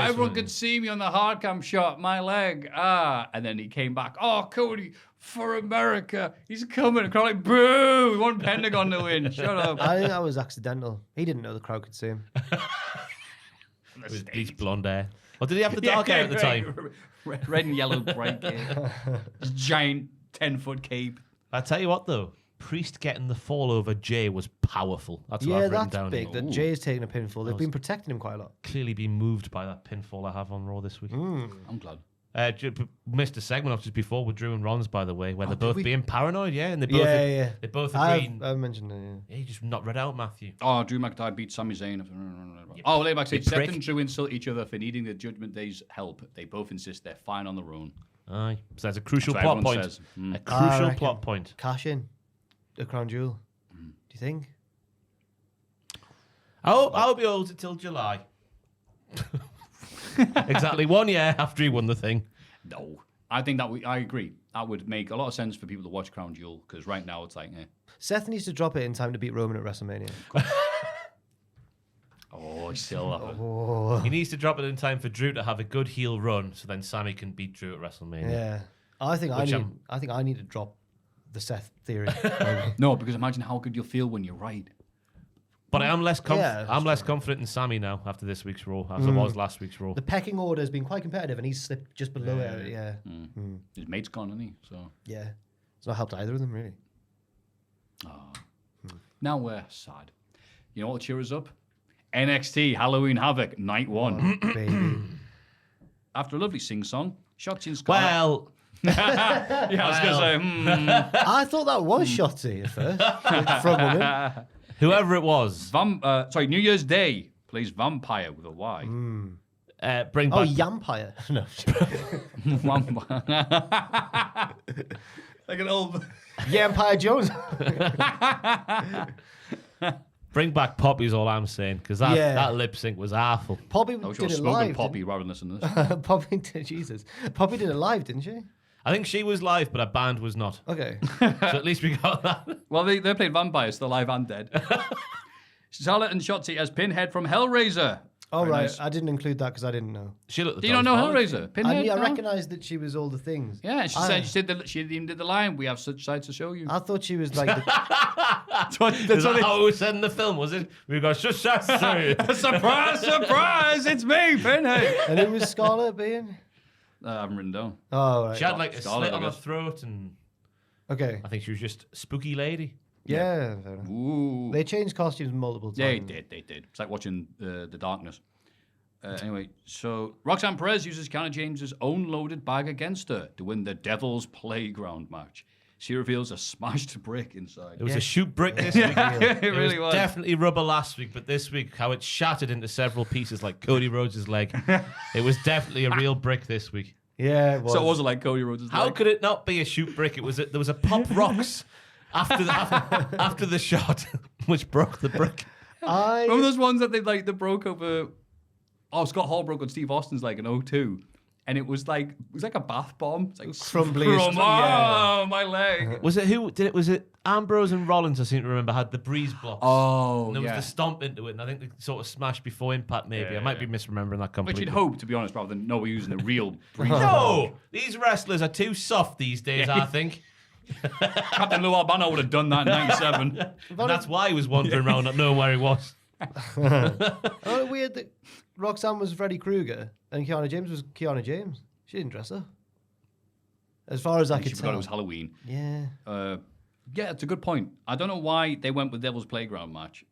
Everyone could see me on the hard cam shot, my leg. And then he came back. Oh, Cody, for America. He's coming. The crowd like, boo. We want Pentagon to win. Shut up. I think that was accidental. He didn't know the crowd could see him. With bleached blonde hair. Or did he have the dark hair at the time? Red and yellow bright hair. Giant 10-foot cape. I tell you what, though. Priest getting the fall over Jay was powerful. That's what I've written that's down. big. here. That Jay's taking a pinfall. They've been protecting him quite a lot. Clearly been moved by that pinfall I have on Raw this week. I'm glad. Missed a segment off just before with Drew and Rons, by the way, where they're both we? being paranoid, and they both they both agree. I've mentioned it, Yeah, you just not read out, Maffew. Oh, Drew McIntyre beat Sami Zayn. Oh, they backstage. You Seth prick. and Drew insult each other for needing the Judgment Day's help. They both insist they're fine on their own. Aye, so that's a crucial That's what plot everyone point. says. A crucial reckon. plot point. Cash in. The crown jewel. Do you think? I hope he holds it till July. Exactly 1 year after he won the thing. No. I think I agree. That would make a lot of sense for people to watch Crown Jewel because right now it's like, Seth needs to drop it in time to beat Roman at WrestleMania. oh, I still love it. Oh. He needs to drop it in time for Drew to have a good heel run, so then Sammy can beat Drew at WrestleMania. Yeah. I think I need to drop the Seth theory. Maybe. No, because imagine how good you'll feel when you're right. But I'm less Yeah, less confident in Sammy now after this week's Raw as I was last week's Raw. The pecking order has been quite competitive, and he's slipped just below it. Yeah, His mate's gone, isn't he? So yeah. It's not helped either of them, really. now we're sad. You know what'll cheer us up? NXT Halloween Havoc Night 1. Baby. After a lovely sing-song, Shotzi and Scarlett. Well, Yeah, I was going to say, I thought that was Shotzi at first. From women. whoever it was, New Year's Day plays Vampire with a Y. bring Oh, back Yampire. No. Vampire. Like an old... Yampire Jones. bring back Poppy is all I'm saying, because that lip sync was awful. Poppy I wish I did was it smoking live. Poppy rather than listening to this. Poppy did, Jesus. Poppy did it live, didn't she? I think she was live, but her band was not. Okay. So at least we got that. Well, they played vampires, they're live and dead. Charlotte and Shotzi as Pinhead from Hellraiser. All Very right. nice. I didn't include that because I didn't know. She looked. Do you not know Hellraiser? Pinhead? I no? recognised that she was all the things. Yeah, she even did the line. We have such sights to show you. I thought she was like the, That's what Is that how it was said in the film? Was it? We got surprise, surprise! It's me, Pinhead. and it was Scarlett being. I haven't written down. Oh, right. She had like a Scarlet, slit I on her guess. throat, and Okay. I think she was just a spooky lady. Yeah. Fair enough. Ooh. They changed costumes multiple times. They did. It's like watching The Darkness. Anyway, so Roxanne Perez uses Kiana James's own loaded bag against her to win the Devil's Playground match. She reveals a smashed brick inside. It was a shoot brick this week. It really was. Definitely rubber last week, but this week, how it shattered into several pieces like Cody Rhodes' leg. It was definitely a real brick this week. Yeah, it was. So it wasn't like Cody Rhodes' How leg. could it not be a shoot brick? There was a pop rocks after the shot, which broke the brick. Remember those ones that they broke over? Oh, Scott Hall broke on Steve Austin's leg in 02. And it was like a bath bomb. It's like Crumbly. Oh, my leg. Was it who did it? Was it Ambrose and Rollins? I seem to remember had the breeze blocks. Oh, and there was yeah. the stomp into it, and I think they sort of smashed before impact. Maybe I might be misremembering that Which completely. you'd hope, to be honest, rather than we're using the real breeze. No, these wrestlers are too soft these days. I think. Captain Lou Albano would have done that in 97. And that's why he was wandering around not knowing where he was. Oh, weird that Roxanne was Freddy Krueger and Kiana James was Kiana James. She didn't dress up. As far as I She could forgot tell. it was Halloween. Yeah. Yeah, it's a good point. I don't know why they went with Devil's Playground match.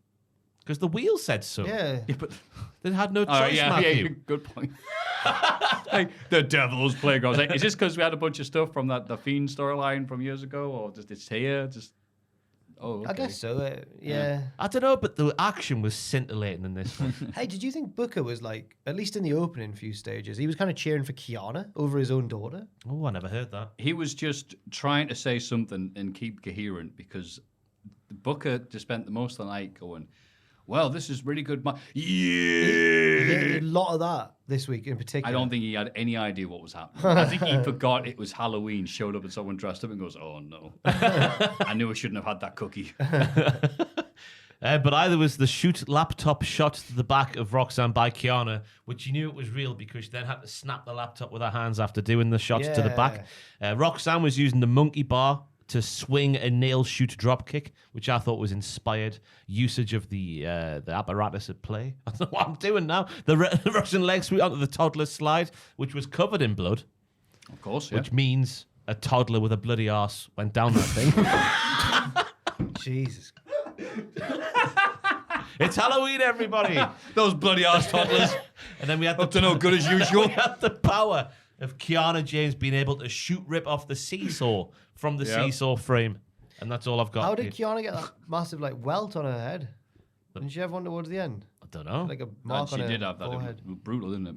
Because the wheel said so. Yeah. Yeah, but They had no choice, oh, yeah, Maffew. good point. Like, the Devil's Playground. Like, is this because we had a bunch of stuff from the Fiend storyline from years ago, or just it's here? Okay. I guess so. Yeah. I don't know, but the action was scintillating in this one. Hey, did you think Booker was like, at least in the opening few stages, he was kind of cheering for Kiana over his own daughter? Oh, I never heard that. He was just trying to say something and keep coherent because Booker just spent the most of the night going, well, this is really good. Yeah, a lot of that this week in particular. I don't think he had any idea what was happening. I think he forgot it was Halloween, showed up and someone dressed up and goes, oh no. I knew I shouldn't have had that cookie. But either was the shoot laptop shot to the back of Roxanne by Kiana, which you knew it was real because she then had to snap the laptop with her hands after doing the shots to the back. Roxanne was using the monkey bar to swing a nail shoot drop kick, which I thought was inspired usage of the apparatus at play. I don't know what I'm doing now. The Russian leg sweep onto the toddler's slide, which was covered in blood, Of course, yeah. which means a toddler with a bloody arse went down that thing. Jesus. It's Halloween, everybody. Those bloody ass toddlers. And then we had Up to no good as usual. we had the power of Kiana James being able to rip off the seesaw from the seesaw frame. And that's all I've got. How did Kiana get that massive welt on her head? Didn't she have one towards the end? I don't know. Like a mark She on her did have that. It forehead. was brutal, isn't it?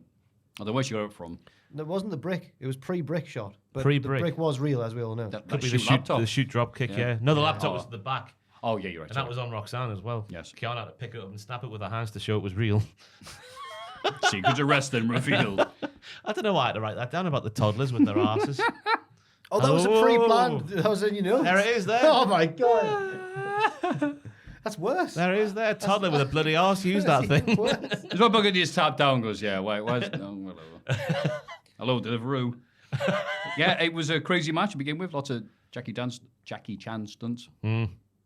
Oh, the way she got it from. It wasn't the brick. It was pre-brick shot. But Pre-brick. the brick was real, as we all know. That Could be shoot laptop. the shoot drop kick, yeah. No, the laptop was at the back. Oh, yeah, you're right. And that was on Roxanne as well. Yes. Kiana had to pick it up and snap it with her hands to show it was real. Secrets arrested and revealed. I don't know why I had to write that down about the toddlers with their asses. Oh, that was a pre-planned. That was in your notes. There it is there. Oh my god. That's worse. There it is there. Toddler with a bloody arse used that That's even thing. worse. There's one bugger just tapped down and goes, yeah, wait, where's... No, whatever. Hello, Deliveroo. Yeah, it was a crazy match to begin with. Lots of Jackie Chan stunts.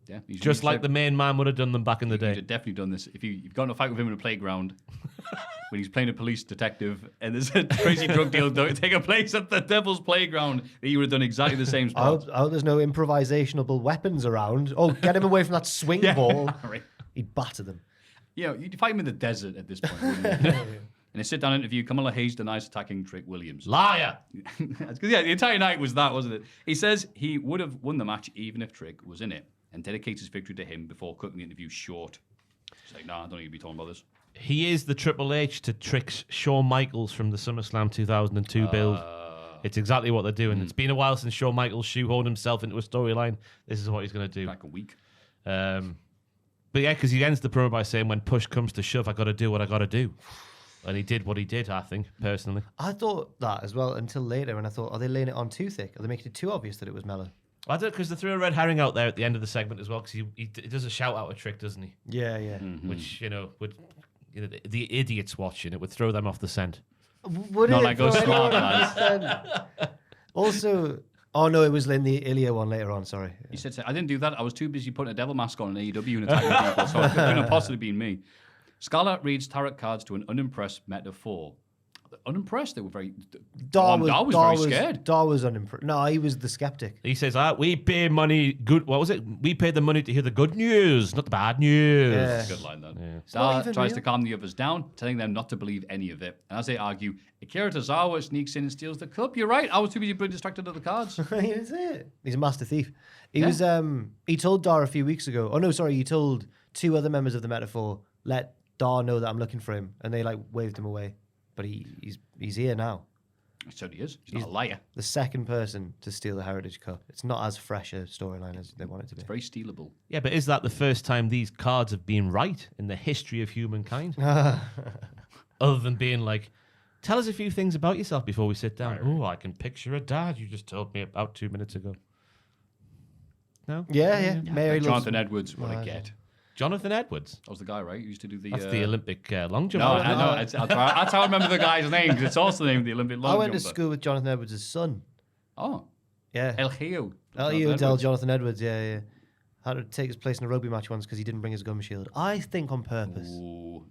Yeah, Just like the main man would have done them back in the day. He'd have definitely done this. If you've got in a fight with him in a playground when he's playing a police detective and there's a crazy drug deal taking place at the Devil's Playground, he would have done exactly the same spot. I hope there's no improvisationable weapons around. Oh, get him away from that swing ball. Right. He'd batter them. Yeah, you'd fight him in the desert at this point, wouldn't you? In a sit-down interview, Kamala Hayes denies attacking Trick Williams. Liar! Yeah, the entire night was that, wasn't it? He says he would have won the match even if Trick was in it, and dedicates his victory to him before cutting the interview short. He's like, nah, I don't need to be talking about this. He is the Triple H to Trick's Shawn Michaels from the SummerSlam 2002 build. It's exactly what they're doing. It's been a while since Shawn Michaels shoehorned himself into a storyline. This is what he's going to do. Like a week. But yeah, because he ends the promo by saying, when push comes to shove, I got to do what I got to do. And he did what he did, I think, personally. I thought that as well until later, and I thought, are they laying it on too thick? Are they making it too obvious that it was Mello? I don't, because they threw a red herring out there at the end of the segment as well, because he does a shout out a Trick, doesn't he? Yeah, yeah. Which, the idiots watching it would throw them off the scent. Would Not it like those throw smart anyone lads. off the scent? Also, oh no, it was in the Ilya one later on, sorry. He said, I didn't do that. I was too busy putting a devil mask on an AEW and attacking people, so it couldn't have possibly been me. Scarlett reads tarot cards to an unimpressed metaphor. Unimpressed? They were very... Dar was very scared. Dar was unimpressed. No, he was the skeptic. He says, we pay money, good, what was it? We pay the money to hear the good news, not the bad news. Yeah. Good line, that. Yeah. Dar even tries real. to calm the others down, telling them not to believe any of it. And as they argue, Akira Tozawa sneaks in and steals the cup. You're right. I was too busy being distracted at the cards. That's it. He's a master thief. He was. He told Dar a few weeks ago. Oh no, sorry. He told two other members of the metaphor, let Dar know that I'm looking for him, and they like waved him away. But he's here now. So he is. He's not a liar. The second person to steal the Heritage Cup. It's not as fresh a storyline as they want it to be. It's very stealable. Yeah, but is that the first time these cards have been right in the history of humankind? Other than being like, tell us a few things about yourself before we sit down. Oh, I can picture a dad you just told me about 2 minutes ago. No? Yeah. Mary loves Jonathan Edwards, what I get. Jonathan Edwards. That was the guy, right? He used to do the... That's the Olympic long jump. No, I know. That's how I remember the guy's name, because it's also the name of the Olympic long I went jumper. to school with Jonathan Edwards' son. Oh. Yeah. El Hio. Jonathan Edwards, yeah. Had to take his place in a rugby match once because he didn't bring his gum shield. I think on purpose. Ooh.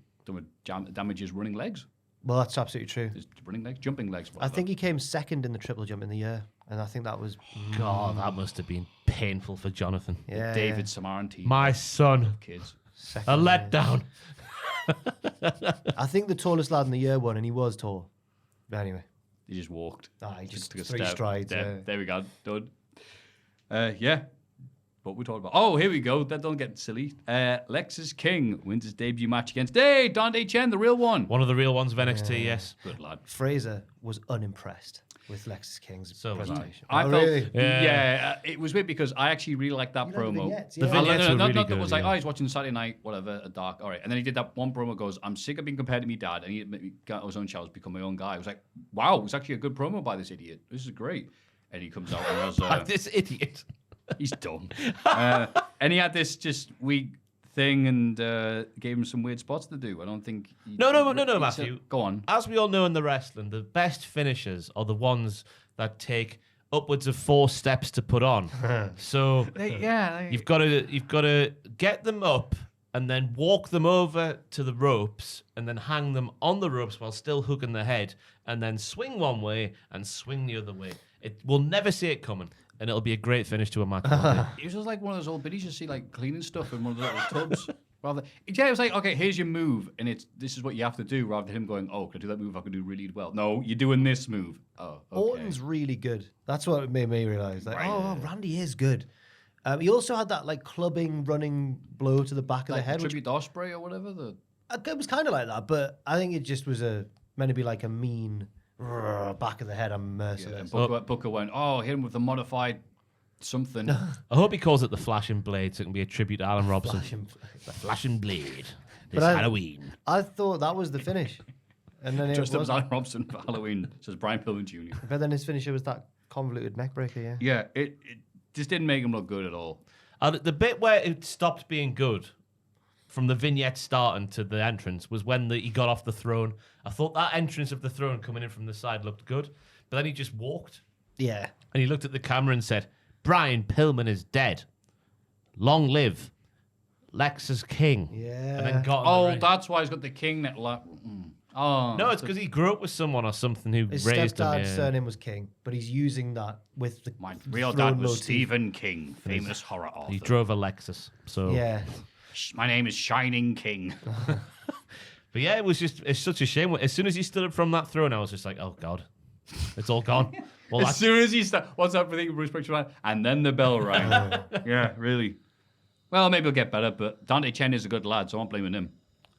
Damages running legs. Well, that's absolutely true. Is running legs? Jumping legs. I think he came second in the triple jump in the year. And I think that was... God, that must have been painful for Jonathan. Yeah. David Samaran team. My son. Kids. Second A in the year. letdown. I think the tallest lad in the year won, and he was tall. But anyway. He just walked. He just took a 3 step. strides. There we go. Done. Yeah. What we talking about? Oh, here we go. That don't get silly. Lexus King wins his debut match against Dante Chen, the real one. One of the real ones of NXT, yes. Good lad. Fraser was unimpressed with Lexus King's So was I. presentation. I Oh, felt, really? it was weird because I actually really liked that You like the promo. vignettes, The yeah. vignettes were really Not that good, was like, yeah. oh, he's watching Saturday night, whatever, a dark. All right. And then he did that one promo goes, I'm sick of being compared to me dad. And he got his own challenge, become my own guy. I was like, wow, it's actually a good promo by this idiot. This is great. And he comes out and was, This idiot. he's dumb. And he had this just weak thing and gave him some weird spots to do. I don't think... No, he Maffew. Go on. As we all know in the wrestling, the best finishers are the ones that take upwards of 4 steps to put on. So you've got to get them up and then walk them over to the ropes and then hang them on the ropes while still hooking the head and then swing one way and swing the other way. We'll never see it coming. And it'll be a great finish to a match. It was just like one of those old biddies you see like cleaning stuff in one of the little tubs. It was like, okay, here's your move, and this is what you have to do, rather than him going, oh, can I do that move? I can do really well. No, you're doing this move. Oh, okay. Orton's really good. That's what made me realize. Like, oh, Randy is good. He also had that like clubbing, running blow to the back of the head. Tribute to Ospreay or whatever. It was kind of like that, but I think it just was meant to be like a mean back of the head. I'm merciless. Yeah, Booker went, oh, hit him with the modified something. I hope he calls it the Flashing Blade so it can be a tribute to Alan Robson. The Flashing Blade. This Halloween. I thought that was the finish. And then Dressed up as Alan Robson for Halloween, says Brian Pillman Jr. But then his finisher was that convoluted neck breaker, yeah. Yeah, it just didn't make him look good at all. The bit where it stopped being good from the vignette starting to the entrance was when he got off the throne. I thought that entrance of the throne coming in from the side looked good, but then he just walked. Yeah. And he looked at the camera and said, Brian Pillman is dead. Long live Lexus King. Yeah. And then got Oh, on the ring. that's why he's got the king that. Oh. No, it's because he grew up with someone or something who His raised him. stepdad's Yeah. surname was King, but he's using that with the My real throne dad was motif. Stephen King, famous horror author. He drove a Lexus. So Yeah. My name is Shining King. But yeah, it's such a shame. As soon as he stood up from that throne, I was just like, oh God, it's all gone. Well, As that's, soon as he started, what's that for thing Bruce Springsteen? And then the bell rang. Yeah, really. Well, maybe he'll get better, but Dante Chen is a good lad, so I'm blaming him.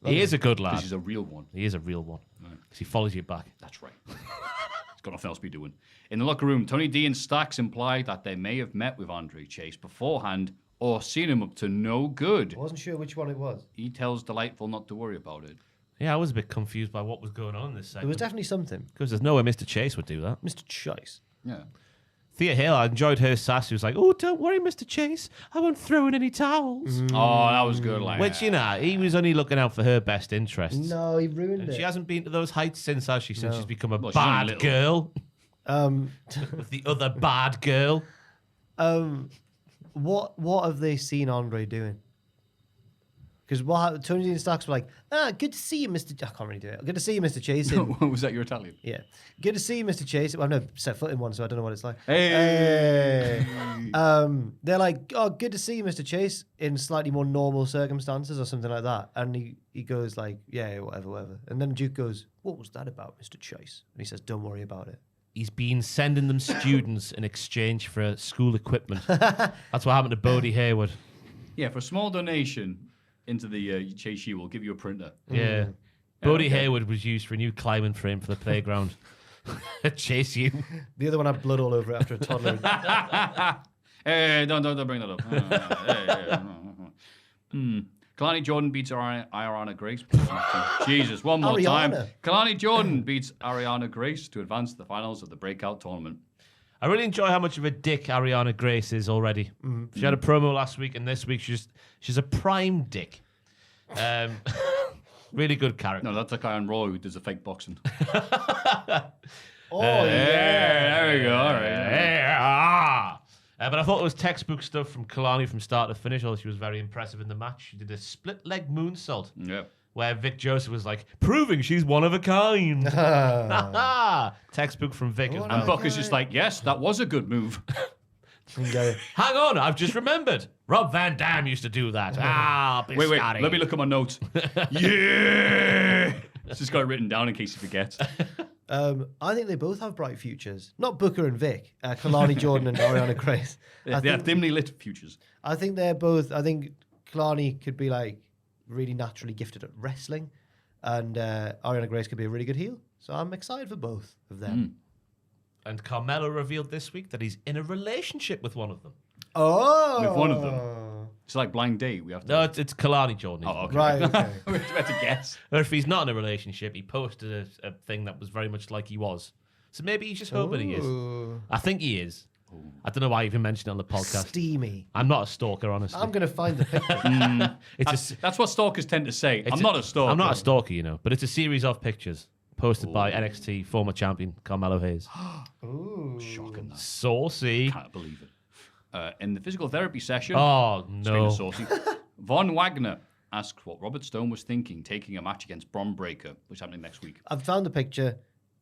he is a good Because lad. he's a real one. He is a real one. Because he follows you back. That's right. He's got nothing else to be doing. In the locker room, Tony D and Stacks implied that they may have met with Andre Chase beforehand or seen him up to no good. I wasn't sure which one it was. He tells Delightful not to worry about it. Yeah, I was a bit confused by what was going on in this There segment. was definitely something. Because there's no way Mr. Chase would do that. Mr. Chase. Yeah. Thea Hill, I enjoyed her sass. She was like, oh, don't worry, Mr. Chase. I won't throw in any towels. Oh, that was good. Like, Which, you know, he was only looking out for her best interests. No, he ruined And it. she hasn't been to those heights since, has she? Since No. she's become a Well, she's only bad little. girl. With the other bad girl. What have they seen Andre doing? Because Tony D and Stacks were like, good to see you, Mr. I can't really do it. Good to see you, Mr. Chase. Was that your Italian? Yeah. Good to see you, Mr. Chase. Well, I've never set foot in one, so I don't know what it's like. Hey. They're like, oh, good to see you, Mr. Chase, in slightly more normal circumstances or something like that. And he goes like, yeah, whatever. And then Duke goes, what was that about, Mr. Chase? And he says, don't worry about it. He's been sending them students in exchange for school equipment. That's what happened to Bodie Hayward. Yeah, for a small donation into the Chase U, we'll give you a printer. Yeah. Bodie Hayward was used for a new climbing frame for the playground. Chase U. The other one had blood all over it after a toddler. Hey, don't bring that up. Kalani Jordan beats Ariana Grace. Jesus, one more time. Ariana. Kalani Jordan beats Ariana Grace to advance to the finals of the breakout tournament. I really enjoy how much of a dick Ariana Grace is already. She had a promo last week, and this week she's a prime dick. Really good character. No, that's the guy on Raw who does the fake boxing. Oh, There we go. All right. But I thought it was textbook stuff from Kalani from start to finish, although she was very impressive in the match. She did a split leg moonsault. Yeah. Where Vic Joseph was like, proving she's one of a kind. Textbook from Vic as well. And Buck is just like, yes, that was a good move. Hang on, I've just remembered. Rob Van Dam used to do that. Wait, let me look at my notes. Yeah! It's just got it written down in case you forget. I think they both have bright futures. Not Booker and Vic. Kalani Jordan and Ariana Grace. They have dimly lit futures. I think they're both. I think Kalani could be like really naturally gifted at wrestling, and Ariana Grace could be a really good heel. So I'm excited for both of them. And Carmelo revealed this week that he's in a relationship with one of them. Oh, With one of them. It's like blind date. We have to. No, it's Kalani Jordan. Oh, okay. Right. Okay. We have to guess. Or if he's not in a relationship, he posted a thing that was very much like he was. So maybe he's just hoping he is. Ooh. I think he is. I don't know why I even mentioned it on the podcast. Steamy. I'm not a stalker, honestly. I'm gonna find the picture. That's what stalkers tend to say. I'm not a stalker. I'm not a stalker, you know, but it's a series of pictures posted by NXT former champion Carmelo Hayes. Ooh. Shocking. That. Saucy. Can't believe it. In the physical therapy session, Oh, speaking no. of saucy, Von Wagner asks what Robert Stone was thinking taking a match against Bron Breakker, which is happening next week. I've found the picture.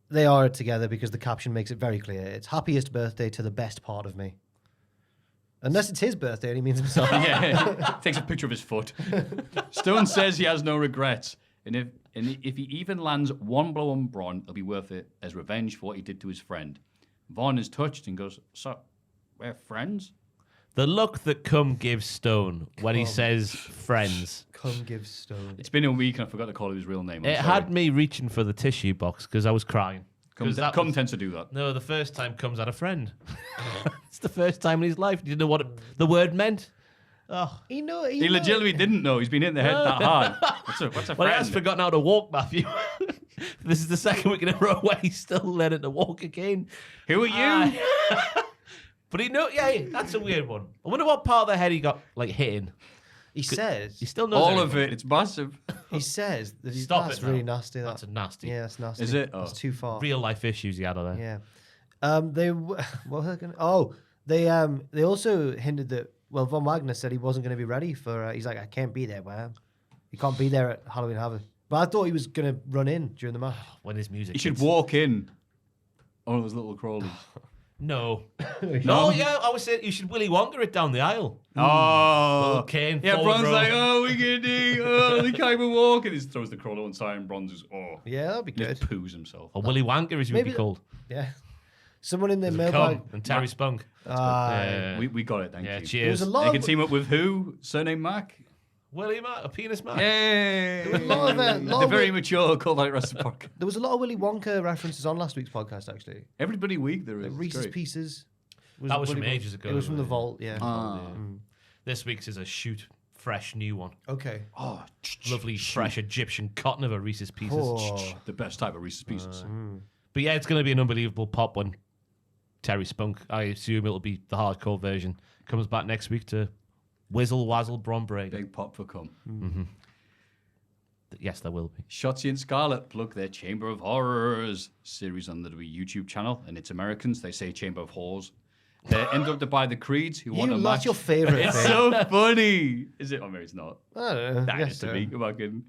They are together because the caption makes it very clear. It's happiest birthday to the best part of me. Unless it's his birthday and he means himself. Yeah, takes a picture of his foot. Stone says he has no regrets, and if he even lands one blow on Bron, it'll be worth it as revenge for what he did to his friend. Von is touched and goes, "So, we're friends?" The look that Cum gives Stone when he says friends. Come give Stone. It's been a week and I forgot to call him his real name. It had me reaching for the tissue box because I was crying. Cum tends to do that. No, the first time Cum's had a friend. It's the first time in his life. He didn't know what the word meant. Oh. He legitimately didn't know. He's been in the head that hard. What's a Well, he has friend? forgotten how to walk, Maffew. This is the second week in a row where he's still learning to walk again. Who are you? But that's a weird one. I wonder what part of the head he got like hitting. He says. He still knows All everything. of it. It's massive. He says that he's. Stop That's it now. really nasty. That's a nasty. Yeah, that's nasty. Is it? That's Oh. too far. Real life issues he had on there. Yeah. What were they gonna? Oh, They also hinted that, well, Von Wagner said he wasn't going to be ready for, he's like, I can't be there, man. He can't be there at Halloween Havoc. But I thought he was going to run in during the match. When his music He should hits. walk in on those little crawlies. No. No, yeah, I was saying you should Willy Wonka it down the aisle. Oh. Okay. Yeah, Bron's like, oh, we're giddy. Oh, he can't even walk. And he throws the crawler on side and Bron's just, oh. Yeah, that'd be He good. just poos himself. Or Willy Wonka, as you would be called. Yeah. Someone in the mailbag. Come, and Terry Spunk. We got it, thank Yeah, you. cheers. There was a lot They of- can team up with who? Surname Mac? Willy Mac, a penis man. Yay! was a lot of, lot the of very it- mature Cultaholic Wrestling Podcast. There was a lot of Willy Wonka references on last week's podcast, actually. Every bloody week there The is. It's Reese's great. Pieces. That was from Willy Wonka. ages ago, It was from the yeah. vault, yeah. This week's is a shoot, fresh new one. Okay. Oh, Lovely, fresh Egyptian cotton of a Reese's Pieces. Oh. the best type of Reese's Pieces. But yeah, it's going to be an unbelievable pop when Terry Spunk, I assume it'll be the hardcore version, comes back next week to Whizzle Wazzle Bron Breaker. Big pop for cum. Yes, there will be. Shotzi and Scarlett plug their Chamber of Horrors series on the WWE YouTube channel, and it's Americans. They say Chamber of Horrors. They're interrupted by the Creeds who want a match. That's your favourite It's thing. so funny. Is it? I mean, it's not. I don't know. That Yes, is to sir. me. Come on, kidding.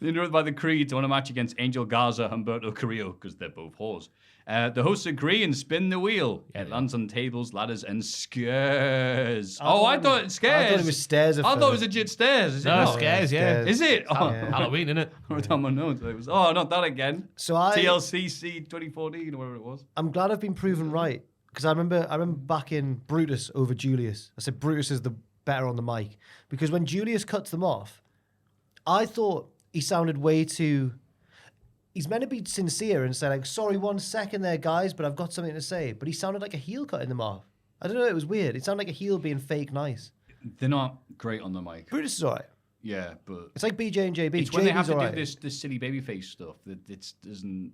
They're interrupted by the Creeds who want a match against Angel Garza and Humberto Carrillo because they're both whores. The hosts agree and spin the wheel. It lands on tables, ladders, and scares. I thought it scares. I thought it was stairs at I thought it was first. legit stairs. Is it No, not? scares, yeah. scares. Is it? Oh, Halloween, innit? I wrote down my notes. It was, not that again. So TLCC 2014 or whatever it was. I'm glad I've been proven right because I remember backing Brutus over Julius. I said Brutus is the better on the mic because when Julius cuts them off, I thought he sounded way too. He's meant to be sincere and say like, "Sorry, 1 second there, guys, but I've got something to say." But he sounded like a heel cutting them off. I don't know. It was weird. It sounded like a heel being fake nice. They're not great on the mic. Brutus is alright. Yeah, but It's like BJ and JB. it's when they have JB's to alright. do this silly babyface stuff that it doesn't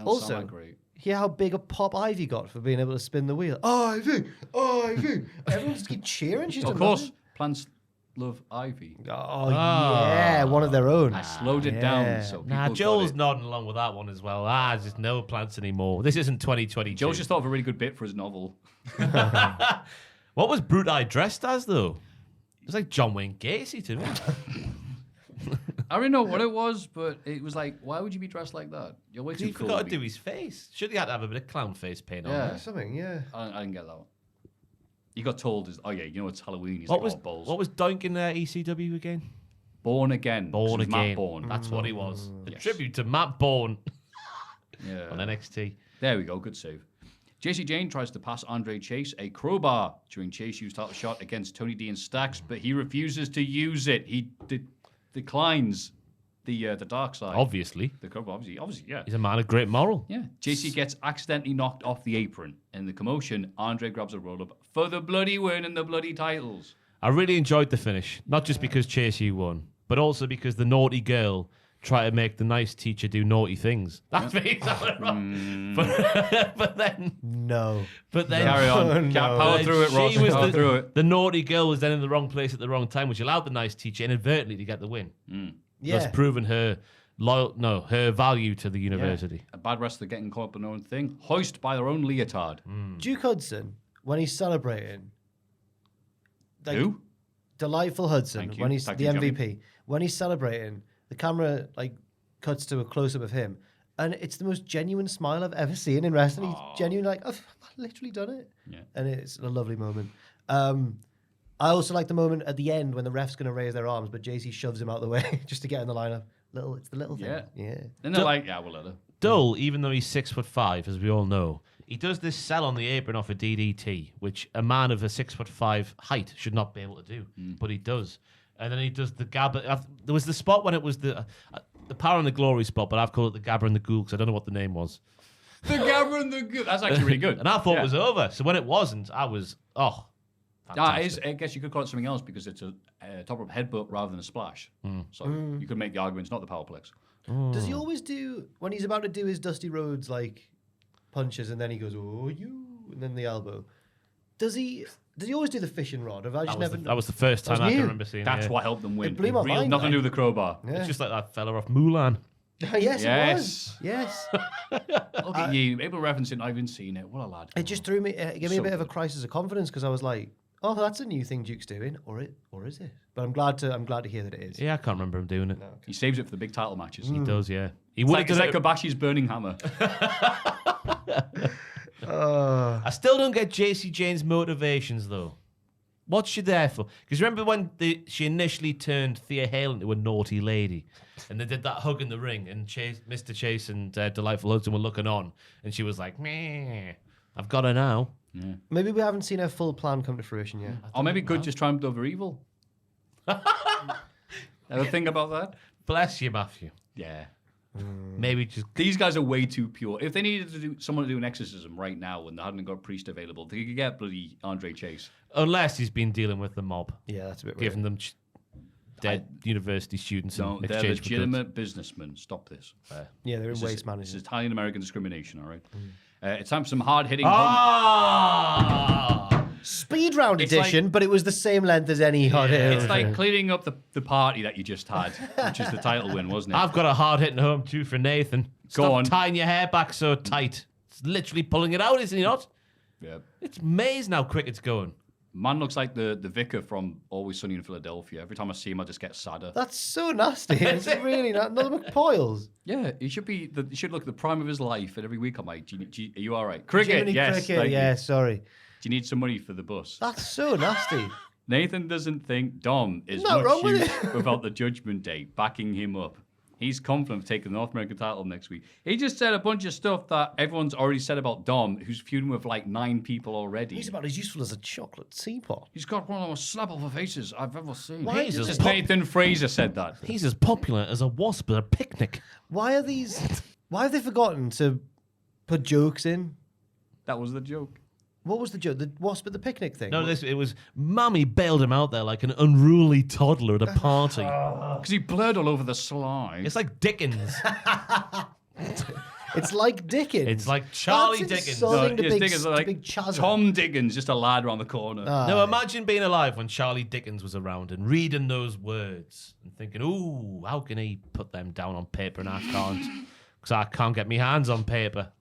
Also, sound that great. hear how big a pop Ivy got for being able to spin the wheel. Ivy, Ivy. Everyone just keep cheering. She's Of done course, nothing. plants love Ivy. Oh, yeah, one of their own. I slowed it Yeah. down so people Nah, got Joel's it. nodding along with that one as well. Just no plants anymore. This isn't 2022. Joel's just thought of a really good bit for his novel. What was Brute Eye dressed as, though? It was like John Wayne Gacy to me. I don't know what it was, but it was like, why would you be dressed like that? You're way too He cool. forgot to to be- do his face. Should he had to have a bit of clown face paint on? Yeah. Something, yeah. I didn't get that one. He got told, it's Halloween. He's What like, was balls. What was Doink in ECW again? Born Again. Born This was Matt Again. Bourne. That's what he was. A Yes. tribute to Matt Bourne Yeah. on NXT. There we go. Good save. JC Jane tries to pass Andre Chase a crowbar during Chase used title shot against Tony D and Stacks, but he refuses to use it. He declines the dark side. Obviously. The crowbar, obviously, yeah. He's a man of great moral. Yeah. JC gets accidentally knocked off the apron. In the commotion, Andre grabs a roll up for the bloody win and the bloody titles. I really enjoyed the finish. Not just because Chase U won, but also because the naughty girl tried to make the nice teacher do naughty things. That's me. But then... No. But then... Carry on. No. Power through it, Ross. She was Power through it. The naughty girl was then in the wrong place at the wrong time, which allowed the nice teacher inadvertently to get the win. Yeah. Thus proving her her value to the university. A bad wrestler getting caught up in their own thing. Hoist by their own leotard. Duke Hudson, when he's celebrating. Like, Who? Delightful Hudson, Thank you. when he's Thank the you, MVP. Johnny. When he's celebrating, the camera like cuts to a close up of him. And it's the most genuine smile I've ever seen in wrestling. He's genuine, like, I've literally done it. Yeah. And it's a lovely moment. I also like the moment at the end when the ref's going to raise their arms, but JC shoves him out the way just to get in the lineup. It's the little thing. Yeah. Yeah. And they're like, yeah, we'll let her. Dull, even though he's 6'5", as we all know, he does this sell on the apron off a DDT, which a man of a 6'5" height should not be able to do, but he does. And then he does the Gabba. There was the spot when it was the Power and the Glory spot, but I've called it the Gabba and the Ghoul because I don't know what the name was. The Gabba and the Good. That's actually really good. And I thought Yeah. it was over. So when it wasn't, I was, fantastic. I guess you could call it something else because it's a top rope headbutt rather than a splash. So you could make the argument it's not the powerplex. Does he always do, when he's about to do his Dusty Rhodes, like, punches and then he goes, oh, you, and then the elbow. Does he always do the fishing rod? Have I just never... That was the first That was time I can new. rememto seeing That's it. what helped them win. It blew my mind, Nothing to do like. with the crowbar. Yeah. It's just like that fella off Mulan. Yes, Yes. it was. Yes. Look at you. Able to reference it, not even seen it. What a lad. It just threw me, gave me So a bit of a good. crisis of confidence because I was like, "Oh, that's a new thing Duke's doing, or is it?" But I'm glad to hear that it is. Yeah, I can't remember him doing it. He saves it for the big title matches. He does, yeah. He It's would like, have it's done like it. Kobashi's Burning Hammer. I still don't get JC Jane's motivations though. What's she there for? Because remember when she initially turned Thea Hale into a naughty lady, and they did that hug in the ring, and Mr. Chase and Delightful Hudson were looking on, and she was like, "Meh, I've got her now." Maybe we haven't seen her full plan come to fruition yet. Or maybe good just triumphed over evil. Ever think about that? Bless you, Maffew. Yeah. Maybe just These guys are way too pure. If they needed to do someone to do an exorcism right now when they hadn't got a priest available, they could get bloody Andre Chase. unless he's been dealing with the mob, Yeah, that's a bit weird. giving them dead university students No, in they're exchange for goods. legitimate businessmen. Stop this. Yeah, they're in This waste is management. Italian American discrimination, all right? It's time for some hard hitting. Ah! Speed round It's edition, but it was the same length as any hot hill. It's like cleaning up the party that you just had, which is the title win, wasn't it? I've got a hard hitting home too for Nathan. Stop on. tying your hair back so tight. It's literally pulling it out, isn't he not? Yeah. It's amazing how quick it's going. Man looks like the vicar from Always Sunny in Philadelphia. Every time I see him, I just get sadder. That's so nasty. It's really not. Another McPoyles. Yeah, he should be. He should look at the prime of his life, and every week I'm like, are you all right? Cricket, Jiminy yes. Cricket, thank you. yeah, sorry. Do you need some money for the bus? That's so nasty. Nathan doesn't think Dom is Not much wrong with use without the Judgment Day backing him up. He's confident of taking the North American title next week. He just said a bunch of stuff that everyone's already said about Dom, who's feuding with like 9 people already. He's about as useful as a chocolate teapot. He's got one of the most snappable faces I've ever seen. Why is this Nathan Fraser said that. He's as popular as a wasp at a picnic. Why have they forgotten to put jokes in? That was the joke. What was the joke? The wasp at the picnic thing? No, it was Mummy bailed him out there like an unruly toddler at a party. Because he blurred all over the slide. It's like Dickens. It's like Dickens. It's like Charlie That's Dickens. insulting to yes, big, Dickens, to like big Chazza. Tom Dickens, just a lad around the corner. No, imagine being alive when Charlie Dickens was around and reading those words and thinking, ooh, how can he put them down on paper and I can't? Because I can't get my hands on paper.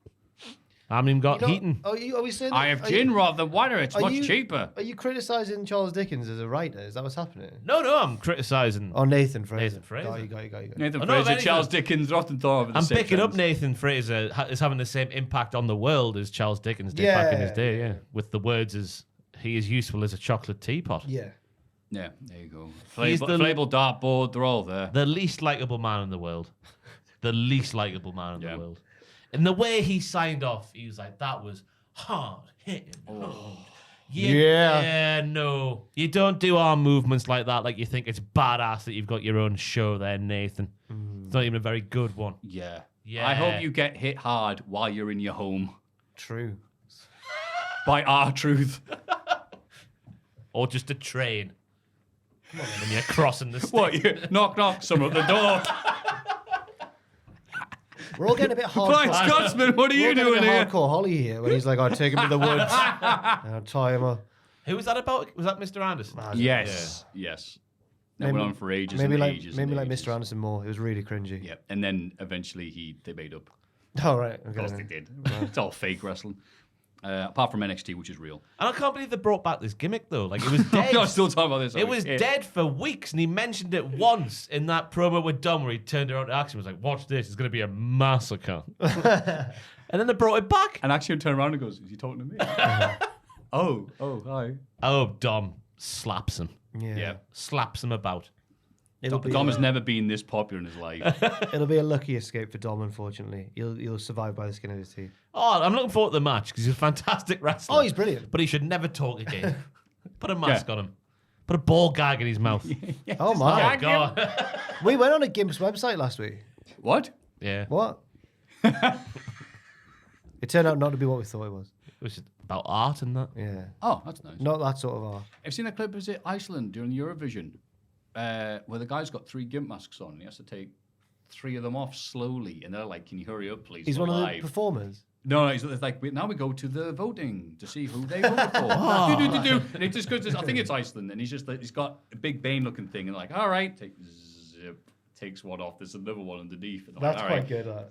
I haven't even got heating. Are we saying I have gin rather than water. It's are much you- cheaper. Are you criticising Charles Dickens as a writer? Is that what's happening? No, I'm criticising. Or Nathan Fraser? Nathan Fraser. Got you. Nathan Oh, no, if Fraser, anything- Charles Dickens are often thought of in the I'm same picking up sense. Nathan Fraser as having the same impact on the world as Charles Dickens did back in his day, yeah. With the words as he is useful as a chocolate teapot. Yeah. Yeah, there you go. He's Flayable dartboard, they're all there. The least likable man in the world. The least likable man in Yeah. the world. And the way he signed off, he was like, that was hard hitting. Yeah, no. You don't do arm movements like that like you think it's badass that you've got your own show there, Nathan. It's not even a very good one. Yeah. Yeah. I hope you get hit hard while you're in your home True. by R-Truth. Or just a train. When you're crossing the What? You, knock, knock, someone at the door. We're all getting a bit Flying hardcore. Scotsman, what are We're you all getting a doing bit here? hardcore Holly here when he's like, "I'll take him to the woods. And I'll tie him up." Who was that about? Was that Mr. Anderson? Yes. That went on for ages Maybe and like ages. maybe and like ages. Mr. Anderson more. It was really cringy. Yeah, and then eventually they made up. All right. Of course they did. It's all fake wrestling. Apart from NXT, which is real. And I can't believe they brought back this gimmick, though. Like, it was dead. I'm still talking about this. It was dead for weeks, and he mentioned it once in that promo with Dom where he turned around to Action and was like, watch this, it's going to be a massacre. And then they brought it back. And Axiom turned around and goes, is he talking to me? Oh, hi. Oh, Dom slaps him. Yeah. Slaps him about. Dom has never been this popular in his life. It'll be a lucky escape for Dom, unfortunately. He'll survive by the skin of his teeth. Oh, I'm looking forward to the match because he's a fantastic wrestler. Oh, he's brilliant. But he should never talk again. Put a mask on him. Put a ball gag in his mouth. Oh my! Oh, God. We went on a Gimp's website last week. What? Yeah. What? It turned out not to be what we thought it was. It was about art and that. Yeah. Oh, that's nice. Not that sort of art. I've seen a clip, is it Iceland during Eurovision, where the guy's got 3 gimp masks on and he has to take 3 of them off slowly. And they're like, can you hurry up, please? He's We're one of the live." performers. No, it's like, now we go to the voting to see who they voted for. Do. And it just goes, I think it's Iceland. And he's just like, he's got a big Bane looking thing. And like, all right, takes one off. There's another one underneath. And That's like, quite right. good. That.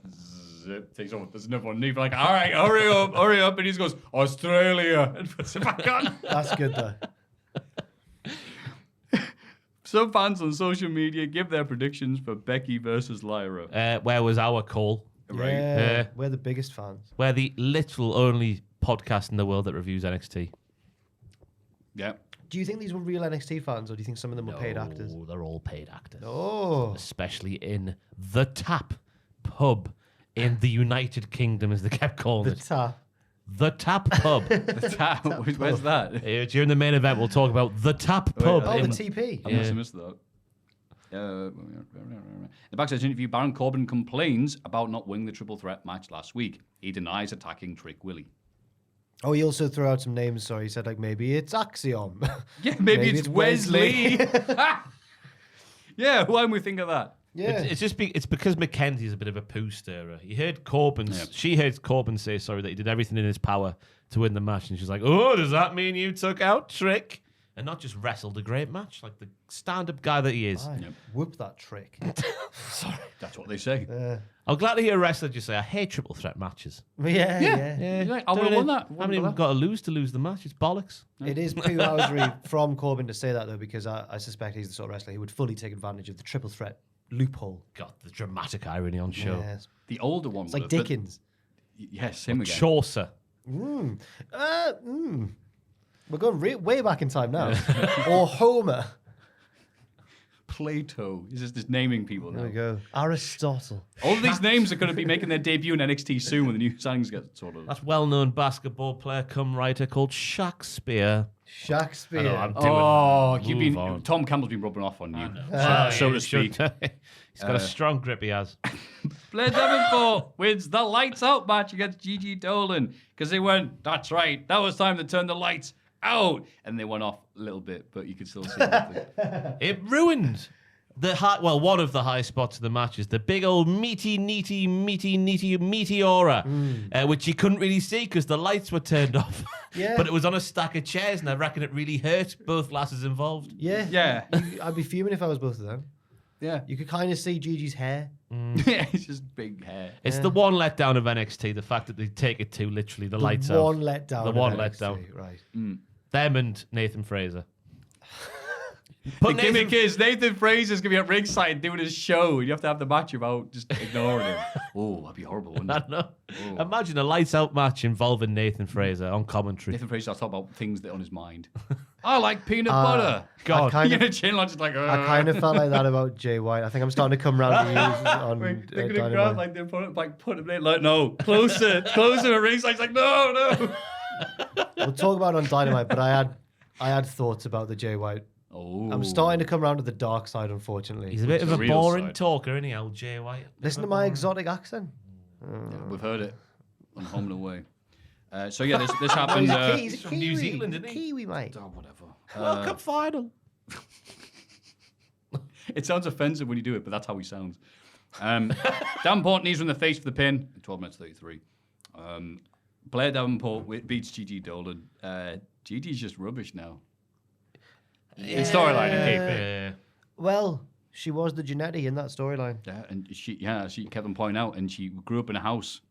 Zip, takes off. There's another one underneath. Like, all right, hurry up. And he just goes, Australia, and puts it back on. That's good though. Some fans on social media give their predictions for Becky versus Lyra. Where was our call? Right. Yeah, we're the biggest fans. We're the literal only podcast in the world that reviews NXT. Yeah. Do you think these were real NXT fans, or do you think some of them were paid actors? No, they're all paid actors. Oh, Especially in the Tap pub in the United Kingdom, as they kept calling the it. tap. The Tap pub. The tap. Where's that? During the main event, we'll talk about the Tap pub. Oh, the in- TP. I must have missed that. In the backstage interview, Baron Corbin complains about not winning the triple threat match last week. He denies attacking Trick Willie. Oh, he also threw out some names. Sorry, he said like maybe it's Axiom. Yeah, maybe it's Wesley. Yeah, why would we think of that? Yeah, It's because Mackenzie's a bit of a poo stirrer. She heard Corbin say that he did everything in his power to win the match, and she's like, "Oh, does that mean you took out Trick and not just wrestled a great match like the stand-up guy that he is?" Whoop that trick. Sorry, that's what they say. I'm glad to hear a wrestler just say, "I hate triple threat matches." Yeah. You're like, I would have won that. I haven't even got to lose the match. It's bollocks. It is poo-housery from Corbin to say that though, because I suspect he's the sort of wrestler who would fully take advantage of the triple threat loophole. God, the dramatic irony on show. Yes. The older one. It's like Dickens. Yes, him again. Chaucer. We're going way back in time now. Or Homer. Plato. He's just naming people now. There we go. Aristotle. All of these names are going to be making their debut in NXT soon when the new signings get sorted. That's well-known basketball player cum writer called Shakespeare. Shakespeare. I know, I'm doing Move on. Tom Campbell's been rubbing off on you, So to speak. He's got a strong grip, he has. Blair Davenport wins the lights out match against Gigi Dolan because they went, that's right, that was time to turn the lights out. And they went off a little bit, but you could still see nothing. It ruined one of the high spots of the match is the big old meaty meteora, which you couldn't really see because the lights were turned off. Yeah. But it was on a stack of chairs, and I reckon it really hurt both lasses involved. Yeah. Yeah. I'd be fuming if I was both of them. Yeah. You could kind of see Gigi's hair. Yeah, it's just big hair. It's the one letdown of NXT, the fact that they take it too literally, the lights out. One letdown. The of one NXT, letdown. Right. Them and Nathan Fraser. The gimmick is Nathan Fraser's going to be at ringside doing his show. You have to have the match about just ignoring him. Oh, that'd be horrible, wouldn't I it? don't know. Imagine a lights out match involving Nathan Fraser on commentary. Nathan Fraser starts talking about things that are on his mind. I like peanut butter. God. kind of- Chin just like, I kind of felt like that about Jay White. I think I'm starting to come round to you on They're going to Dynamite. grab like the opponent, like put him in, like, no, closer at ringside. It's like, no. We'll talk about it on Dynamite, but I had thoughts about the Jay White. Oh. I'm starting to come around to the dark side, unfortunately. He's a bit of a real boring side. talker, isn't he, old Jay White? Listen to my exotic accent. Yeah, we've heard it on Home and Away. So yeah, this happened. He's a from Kiwi. New Zealand, isn't he? Kiwi, mate. Oh, whatever. Welcome final. It sounds offensive when you do it, but that's how he sounds. Davenport knees in the face for the pin. 12 minutes 33. Blair Davenport beats Gigi Dolan. Gigi's just rubbish now. In storyline, in kayfabe. Well, she was the Janetti in that storyline. Yeah, and she kept on pointing out, and she grew up in a house,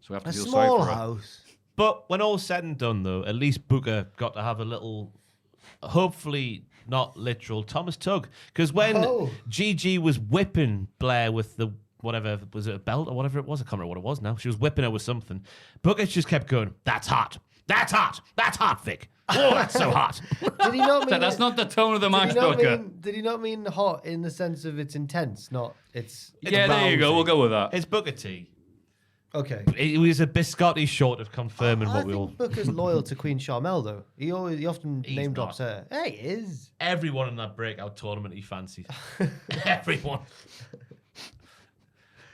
so we have to A feel sorry small for her. house. But when all's said and done, though, at least Booker got to have a little, hopefully not literal, Thomas Tug. Because when Gigi was whipping Blair with the, whatever, was it a belt or whatever it was? I can't remember what it was now. She was whipping her with something. Booker just kept going, that's hot. That's hot. That's hot, Vic. Oh, that's so hot. Did he not mean That's not the tone of the match, Booker. Did he not mean hot in the sense of it's intense, not it's Yeah, there you go. rousing? We'll go with that. It's Booker T. Okay. It was a biscotti short of confirming I what we all... think Booker's loyal to Queen Charmel, though. He often He's name drops not. her. Hey, he is. Everyone in that breakout tournament he fancied. Everyone.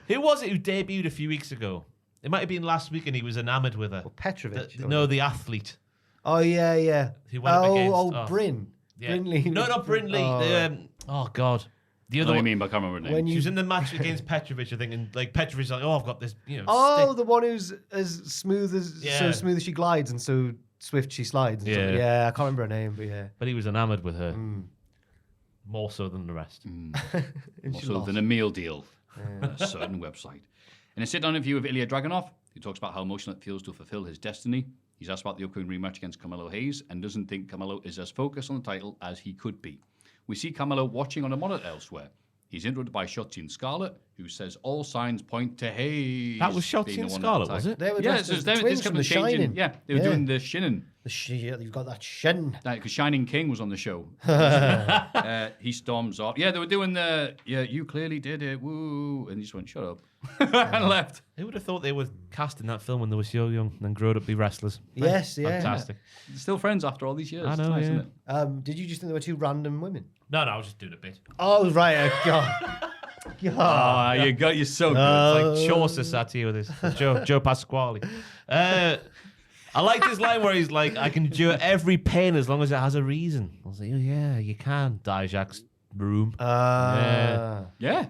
Who was it who debuted a few weeks ago? It might have been last week and he was enamoured with her. Well, Petrovich. The athlete. Oh, yeah. Who went up against... Oh, Bryn. Yeah. Brynley. No, not Brynley. Oh. God. The What other do you one. mean? But I can't remember her When name. She was in the match against Petrovich, I think, and like Petrovich, like, oh, I've got this, Oh, stick. the one who's as smooth as so Yeah. smooth as she glides and so swift she slides. And Yeah. yeah, I can't remember her name, but yeah. But he was enamoured with her. More so than the rest. More so than a meal deal at a certain website. In a sit-down interview with Ilya Dragunov, he talks about how emotional it feels to fulfill his destiny. He's asked about the upcoming rematch against Carmelo Hayes and doesn't think Carmelo is as focused on the title as he could be. We see Carmelo watching on a monitor elsewhere. He's interrupted by Shotzi and Scarlett, who says all signs point to Hayes. That was Shotzi and Scarlett, was it? They were Yeah, dressed so as the they twins kept from The changing. Shining. Yeah, they were doing the shinning. You've got that shin. Because Shining King was on the show. He storms off. Yeah, they were doing the, you clearly did it, woo. And he just went, shut up. And left. Who would have thought they were casting that film when they were so young and then grown up to be wrestlers? Yes, yeah. Fantastic. Still friends after all these years. I know, It's nice, yeah. isn't it? Did you just think there were two random women? No, I was just doing a bit. Oh, right. God. God. You're so good. It's like Chaucer sat here with this. Joe Pasquale. I like this line where he's like, I can endure every pain as long as it has a reason. I was like, oh, yeah, you can. Dijak's room. Yeah,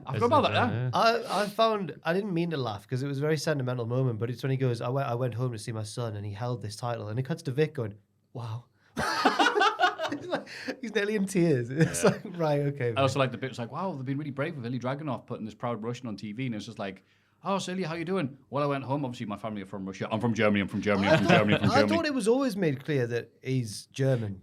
I forgot about that. Yeah. I found, I didn't mean to laugh because it was a very sentimental moment, but it's when he goes, I went home to see my son and he held this title and it cuts to Vic going, wow. He's nearly in tears. It's like, right, okay. I also like the bit. It's like, wow, they've been really brave with Ilya Dragunov putting this proud Russian on TV, and it's just like, oh, so Ilya, how you doing? Well, I went home. Obviously, my family are from Russia. I'm from Germany. I'm from Germany. I thought it was always made clear that he's German.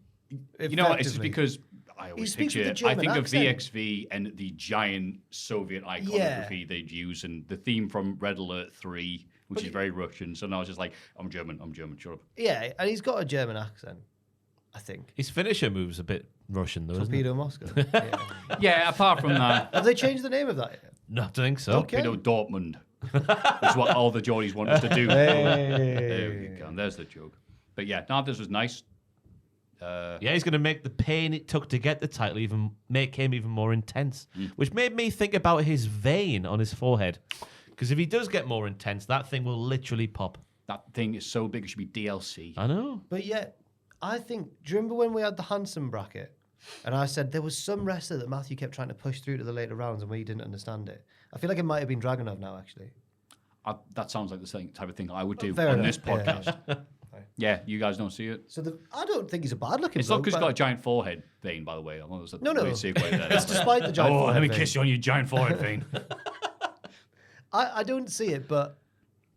You know what? It's just effectively. because I always speaks with picture. the I German think accent. of VXV and the giant Soviet iconography they'd use, and the theme from Red Alert 3, which is very Russian. So now it's just like, I'm German. Shut up. Yeah, and he's got a German accent, I think. His finisher move's a bit Russian, though, isn't Torpedo Moscow. Yeah. Yeah, apart from that, Have they changed the name of that yet? it? No, I don't think so. Okay. Torpedo Dortmund. That's what all the Geordies want us to do. There we go. And there's the joke. But yeah, no, this was nice. Yeah, he's going to make the pain it took to get the title make him even more intense, which made me think about his vein on his forehead. Because if he does get more intense, that thing will literally pop. That thing is so big it should be DLC. I know. But yet, I think, do you remember when we had the Hanson bracket? And I said there was some wrestler that Maffew kept trying to push through to the later rounds and we didn't understand it. I feel like it might have been Dragunov now, actually. That sounds like the same type of thing I would do Fair on enough. this podcast. Yeah, you guys don't see it. So I don't think he's a bad looking It's not bloke, because he's but- got a giant forehead vein, by the way. I know there's a No. weird segue there. It's despite the giant Oh, forehead let me vein. kiss you on your giant forehead vein. I don't see it, but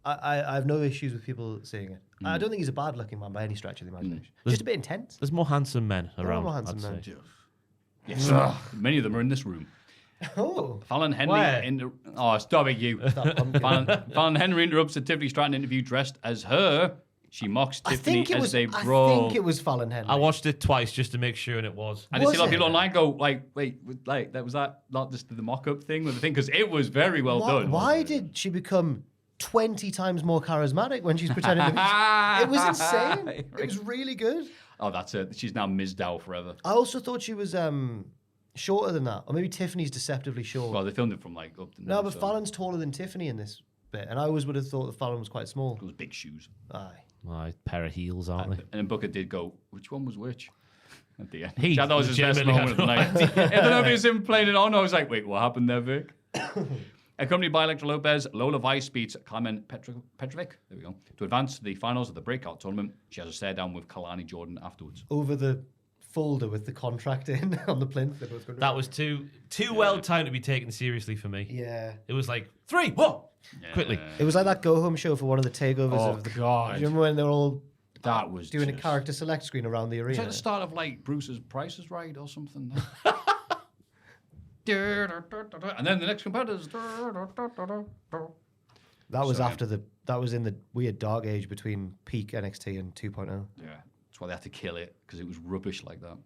I have no issues with people seeing it. I don't think he's a bad looking man by any stretch of the imagination. Just a bit intense. There's more handsome men around. more handsome I'd men. say. Yes, many of them are in this room. Oh. Fallon Henry. Where? Oh, stop it, you. Fallon Henry interrupts the Tiffany Stratton interview dressed as her. She mocks Tiffany as they brawl. I think it was Fallon Henry. I watched it twice just to make sure, and it was. I did see a lot of Was people it? online go, like, wait, like, that was that not just the mock-up thing with the thing? Because it was very well done. Why did she become 20 times more charismatic when she's pretending to be... It was insane. It was really good. Oh, that's it. She's now Ms. Dow forever. I also thought she was shorter than that. Or maybe Tiffany's deceptively short. Well, they filmed it from, like, up to No, now, but so Fallon's taller than Tiffany in this bit. And I always would have thought that Fallon was quite small. those big shoes. Aye. Oh, pair of heels, aren't And they? then Booker did go, which one was which? At the end. He Which I thought was his best legitimately moment of the night. I don't know if it was him playing it on. I was like, wait, what happened there, Vic? Accompanied by Electra Lopez, Lola Vice beats Carmen Petrovic, there we go, to advance to the finals of the breakout tournament. She has a stare down with Kalani Jordan afterwards. Over the folder with the contract in on the plinth. That was too well timed to be taken seriously for me. Yeah. It was like 3, whoa, quickly. It was like that go-home show for one of the takeovers Oh, of the... God. Do you remember when they were all That was doing a just- character select screen around the It's arena? like the start of like Bruce's Price is Right or something. And then the next competitors. That was Sorry. after that was in the weird dark age between peak NXT and 2.0. Yeah, that's why they had to kill it because it was rubbish like that.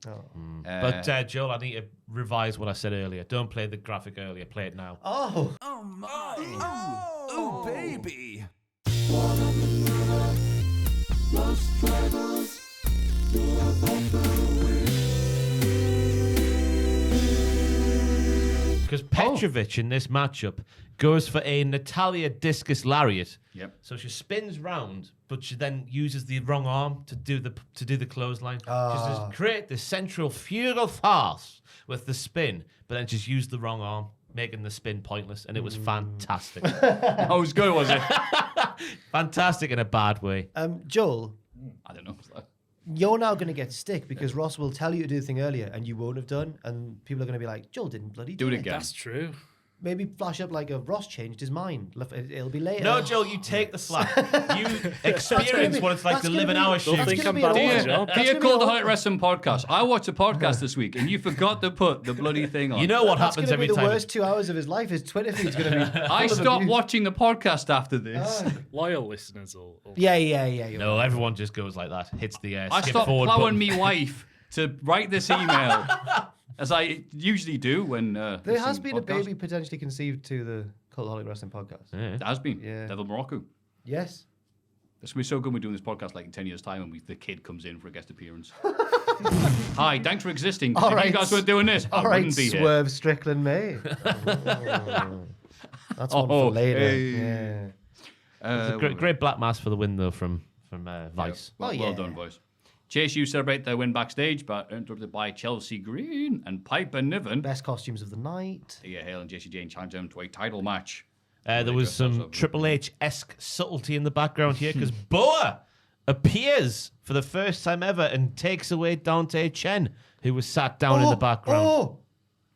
But Joel, I need to revise what I said earlier. Don't play the graphic earlier. Play it now. Oh, Oh, baby. Because Petrovic in this matchup goes for a Natalia discus lariat. Yep. So she spins round, but she then uses the wrong arm to do the clothesline. She just create the central fugal farce with the spin, but then just use the wrong arm, making the spin pointless, and it was fantastic. Oh, it was good, was it? Fantastic in a bad way. Joel, I don't know. You're now going to get stick because Ross will tell you to do the thing earlier and you won't have done, and people are going to be like, Joel didn't bloody do it it again. That's true. Maybe flash up like a Ross changed his mind. It'll be later. No, Joel, you take the slack. You experience what it's like to live in our shoes. Think I'm bad at my job. Dear Cultaholic Wrestling Podcast, I watched a podcast this week and you forgot to put the bloody thing on. You know what That's happens going to be every the time. worst 2 hours of his life. His Twitter feed's going to be. I full of stopped abuse. watching the podcast after this. Loyal listeners will Yeah. You're No, right. everyone just goes like that. Hits the I skip stopped forward plowing button. me wife to write this email, as I usually do when. There has been a baby potentially conceived to the Cultaholic Wrestling Podcast. Yeah. There has been. Yeah. Devil Morocco. Yes. It's going to be so good we're doing this podcast like in 10 years' time and the kid comes in for a guest appearance. Hi, thanks for existing. All If right. you guys weren't doing this, I All right, wouldn't be here. Swerve Strickland, mate. Oh. That's one for later. hey. Yeah. It's a great black mass for the win, though, from Vice. Well, Oh, well yeah. done, boys. Chase U celebrate their win backstage, but interrupted by Chelsea Green and Piper Niven. Best costumes of the night. Thea Hale and Jessie Jane challenged them to a title match. There was some Triple H-esque subtlety in the background here because Boa appears for the first time ever and takes away Dante Chen, who was sat down in the background. Oh,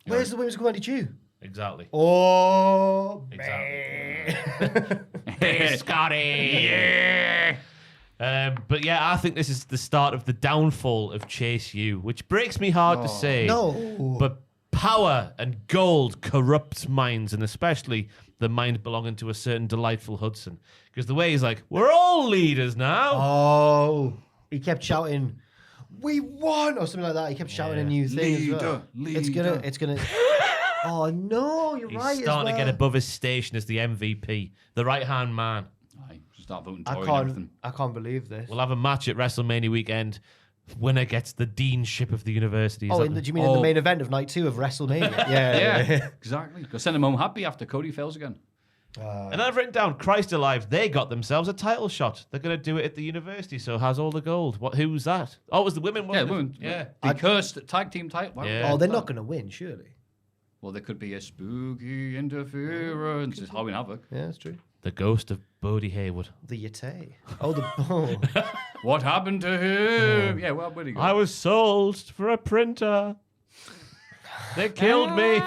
where's the women's community Jew? Exactly. Oh, Exactly. Hey, Scotty. Yeah. But yeah, I think this is the start of the downfall of Chase U, which breaks me heart to say. no. But power and gold corrupt minds, and especially the mind belonging to a certain delightful Hudson. Because the way he's like, we're all leaders now. Oh, he kept shouting, "We won!" or something like that. He kept shouting a new thing as well. It's gonna. Oh no, you're He's right. starting to get above his station as the MVP, the right-hand man. Aye, just start voting I Tory and everything. can't believe this. We'll have a match at WrestleMania weekend. Winner gets the deanship of the university. Is Oh, that do the- you mean in the main event of night 2 of WrestleMania? yeah. Exactly. Go send them home happy after Cody fails again. And I've written down, Christ alive, they got themselves a title shot. They're going to do it at the university, so has all the gold. Who's that? Oh, it was the women, Yeah, wasn't it? women. Yeah. The cursed tag team title. Why would Yeah. they Oh, do they're that? not going to win, surely. Well, there could be a spooky interference. It's Halloween Havoc. Yeah, that's true. The ghost of Bodie Haywood. The Yate. Oh, the What happened to him? Yeah, well, where'd he go? I was sold for a printer. They killed me.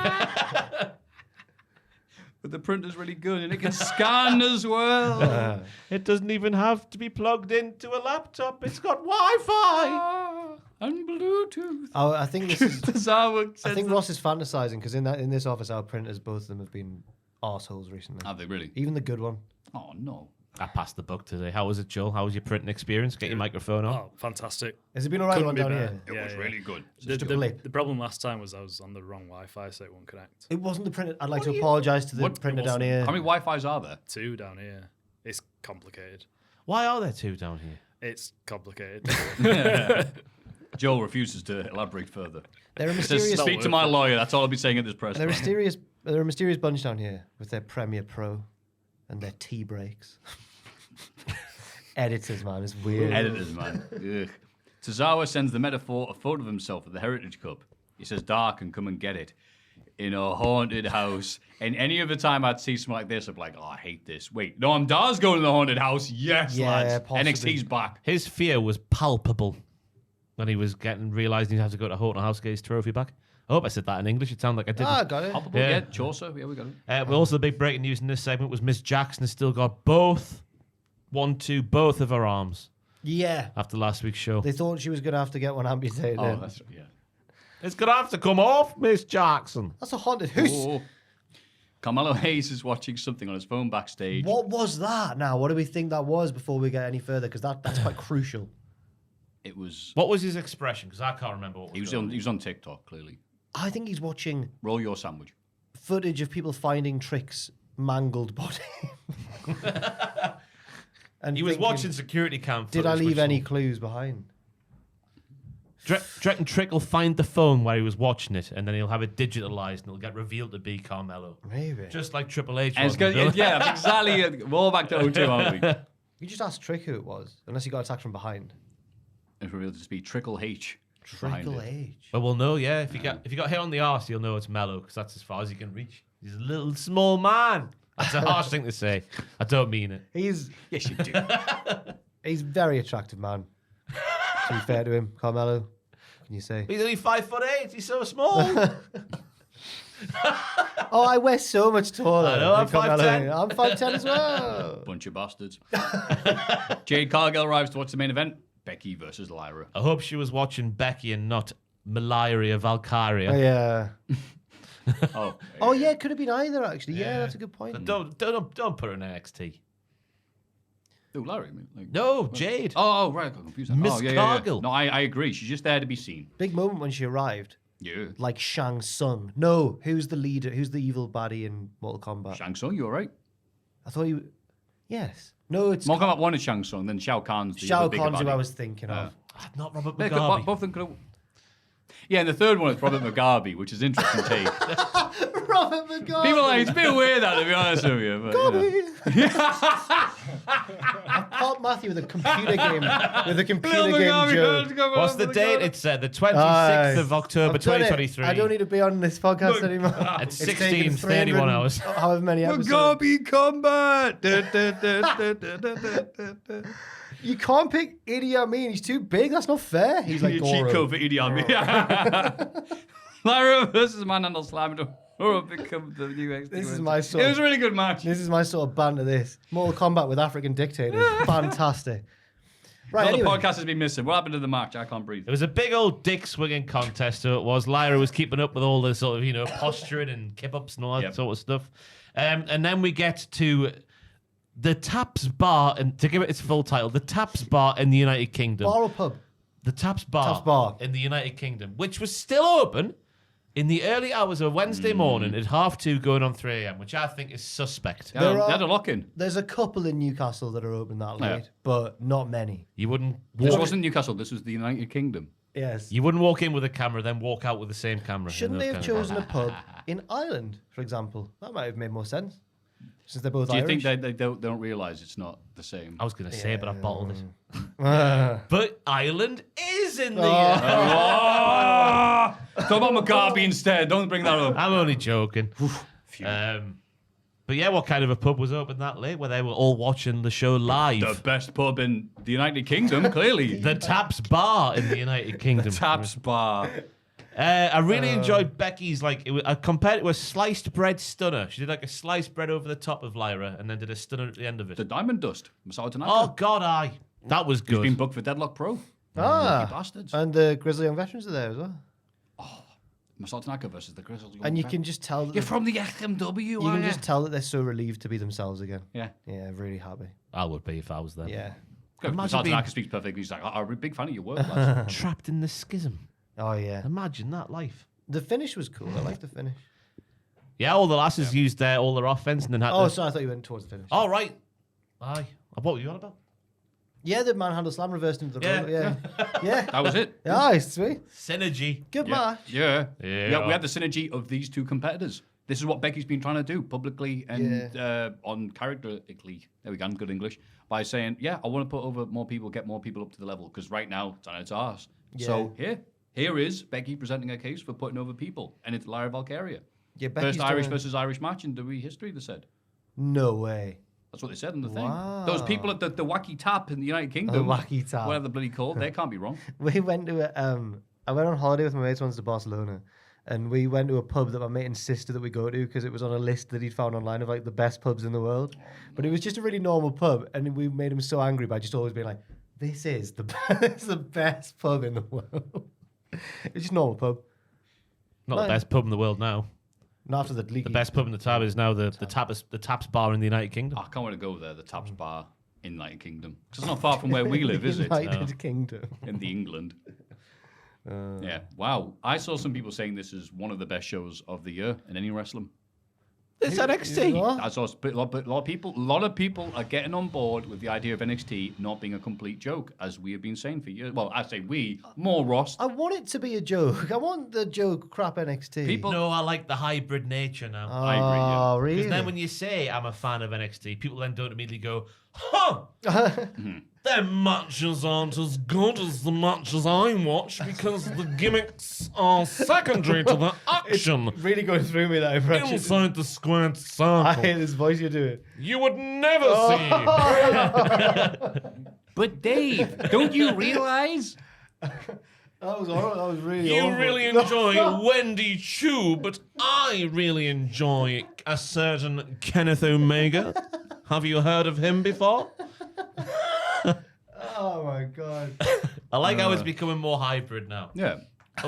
But the printer's really good and it can scan as well. It doesn't even have to be plugged into a laptop. It's got Wi-Fi. And Bluetooth. Oh, I think this is. That's how it I says think that. Ross is fantasizing because in this office, our printers, both of them have been arseholes recently. Have they really? Even the good one. Oh, no. I passed the book today. How was it, Joel? How was your printing experience? Get your microphone on. Oh, fantastic. Has it been alright Couldn't one be down better. here? It was really good. Just a blip. The problem last time was I was on the wrong Wi-Fi, so it won't connect. It wasn't the printer. I'd like to apologise to the What- printer it down wasn't. here. How many Wi-Fi's are there? 2 down here. It's complicated. Why are there two down here? It's complicated. Joel refuses to elaborate further. They're a Says, mysterious. speak to my lawyer. That's all I'll be saying at this press. They're a conference. mysterious bunch down here with their Premiere Pro and their tea breaks. Editors, man, it's weird. Editors, man. Ugh. Tozawa sends the metaphor a photo of himself at the Heritage Cup. He says, "Dark and come and get it." In a haunted house. And any other time I'd see something like this, I'd be like, "Oh, I hate this." Wait, no, I'm Dar's going to the haunted house. Yes, Yeah, lads. possibly. NXT's back. His fear was palpable when he was realising he'd have to go to Haunted House to get his trophy back. I hope I said that in English. It sounded like I didn't. Ah, got it. Palpable, Yeah. yeah. Chaucer. Yeah, we got it. But also the big breaking news in this segment was Miss Jackson has still got both of her arms Yeah. after last week's show. They thought she was going to have to get one amputated. Oh, that's, yeah. It's going to have to come off, Miss Jackson. That's a haunted house. Oh. Carmelo Hayes is watching something on his phone backstage. What was that now? What do we think that was before we get any further? Because that's quite crucial. It was... What was his expression? Because I can't remember what He was on TikTok, clearly. I think he's watching Roll your sandwich. footage of people finding Trick's mangled body. And He was thinking, watching security cam Did I footage, leave which any will- clues behind? Do you reckon Trick will find the phone where he was watching it, and then he'll have it digitalized, and it'll get revealed to be Carmelo, Maybe. just like Triple H. And it's was, good, yeah, exactly. We're all back to 02, aren't we? You just asked Trick who it was, unless he got attacked from behind. It's revealed to be Trickle H. behind Trickle it. H. But we'll know, yeah. If you got hit on the arse, you'll know it's Mello, because that's as far as he can reach. He's a little small man. That's a harsh thing to say. I don't mean it. He's Yes, you do. a very attractive man. To be fair to him, Carmelo, what can you say? He's only 5'8". He's so small. Oh, I wear so much taller. I know, I'm than Carmelo. 5'10". I'm 5'10" as well. Bunch of bastards. Jade Cargill arrives to watch the main event. Becky versus Lyra. I hope she was watching Becky and not Malaria Valkyria. Oh, yeah. Oh, Oh, yeah, it could have been either, actually. Yeah, that's a good point. Don't put her in NXT. oh, Lyra. Like, No, Jade. oh, right. I got confused. Miss Oh, yeah. Cargill. No, I agree. She's just there to be seen. Big moment when she arrived. Yeah. Like Shang Tsung. No, who's the leader? Who's the evil baddie in Mortal Kombat? Shang Tsung, you all right? I thought he... Yes. No, it's... Mortal Kombat 1 is Shang Tsung, then Shao Kahn's the Shao other bigger Kahn's who baddie. I was thinking of. Not Robert They could- Mugabe. both of them could have... Yeah, and the third one is Robert Mugabe, which is interesting take. Robert Mugabe! People are like, it's a bit weird, that, to be honest with you. But, you know. I caught Maffew with a computer game. With a computer game joke. What's the date? It's the 26th Aye. of October, I've done it. 2023. I don't need to be on this podcast anymore. At It's taken 16:31 hours. However many episodes. Mugabe combat! You can't pick Idi Amin. He's too big. That's not fair. He's like Cheat Goro. code for Idi Amin. Lyra versus Manhandle Slam or become the new NXT. This is my sort It was a really good match. This is my sort of banter, this. Mortal Kombat with African dictators. Fantastic. Right, Another anyway. podcast has been missing. What happened to the match? I can't breathe. It was a big old dick swinging contest, so it was. Lyra was keeping up with all the sort of, posturing and kip-ups and all that sort of stuff. And then we get to the Taps Bar, and to give it its full title, the Taps Bar in the United Kingdom. Bar or pub? The Taps Bar, Taps Bar. in the United Kingdom, which was still open in the early hours of Wednesday morning at 2:30 going on 3 a.m., which I think is suspect. They There are- had a lock-in. There's a couple in Newcastle that are open that late, Yeah. but not many. You wouldn't This walk, wasn't Newcastle. This was the United Kingdom. Yes. you wouldn't walk in with a camera, then walk out with the same camera. Shouldn't they And have those kind chosen a pub in Ireland, for example? That might have made more sense. Since they're both Do you Irish. think they don't realise it's not the same? I was going to say, but I bottled it. Ah. But Ireland is in the. Talk about Mugabe instead. Don't bring that up. I'm only joking. But yeah, what kind of a pub was open that late where they were all watching the show live? The best pub in the United Kingdom, clearly. The Taps Bar in the United Kingdom. Taps Bar. I really enjoyed Becky's, I compared it to a sliced bread stunner. She did like a sliced bread over the top of Lyra and then did a stunner at the end of it. The Diamond Dust. Masato Tanaka. Oh, God, aye. That was He's good. been booked for Deadlock Pro. Ah. Lucky bastards. And the Grizzly Young Veterans are there as well. Masato Tanaka versus the Grizzlies. And you can just tell that You're from the FMW, you can just tell that they're so relieved to be themselves again. Yeah. Yeah, really happy. I would be if I was there. Yeah. Imagine Masato being- Tanaka speaks perfectly. He's like, I'm a big fan of your work, lads. Trapped in the schism. Oh yeah. Imagine that life. The finish was cool. I like the finish. Yeah, all the lasses used all their offense and then had Oh, to... sorry, I thought you went towards the finish. Oh, right. Aye. What were you on about? Yeah, the manhandle slam reversed into the Yeah. roll. Yeah. Yeah. That was it. Nice, sweet. Synergy. Good Yeah. match. Yeah. Yeah. We had the synergy of these two competitors. This is what Becky's been trying to do publicly and on characterically. There we go, good English. By saying, yeah, I want to put over more people, get more people up to the level. Because right now, it's on its arse. Yeah. So here is Becky presenting a case for putting over people. And it's Lyra Valkyria. Yeah, Becky's First Irish doing- versus Irish match in WWE history, they said. No way. That's what they said in the thing. Wow. Those people at the wacky tap in the United Kingdom. Wacky Tap. Whatever the bloody called, they can't be wrong. We went to I went on holiday with my mates once to Barcelona, and we went to a pub that my mate insisted that we go to because it was on a list that he'd found online of like the best pubs in the world. But it was just a really normal pub, and we made him so angry by just always being like, "This is the best pub in the world." It's just a normal pub. Not the best pub in the world now. Not after the league. The best pub in the tab is now the Taps Bar in the United Kingdom. I can't want to go there, the Taps Bar in United Kingdom. Because it's not far from where we live, is it? United Kingdom. In the England. Yeah. Wow. I saw some people saying this is one of the best shows of the year in any wrestling. It's NXT. What? I saw a lot of people are getting on board with the idea of NXT not being a complete joke, as we have been saying for years. Well, I say we, more Ross. I want it to be a joke. I want the joke crap NXT. People- No, I like the hybrid nature now. I agree, yeah. Oh, Because really? then when you say I'm a fan of NXT, people then don't immediately go, huh, their matches aren't as good as the matches I watch because the gimmicks are secondary to the action really going through me, that impression. inside the squared circle. I hate this voice you're doing. You would never see. But Dave, don't you realize That was horrible. That was really You awful. really enjoy Wendy Chu, but I really enjoy a certain Kenneth Omega. Have you heard of him before? Oh my god. I like how it's becoming more hybrid now. Yeah.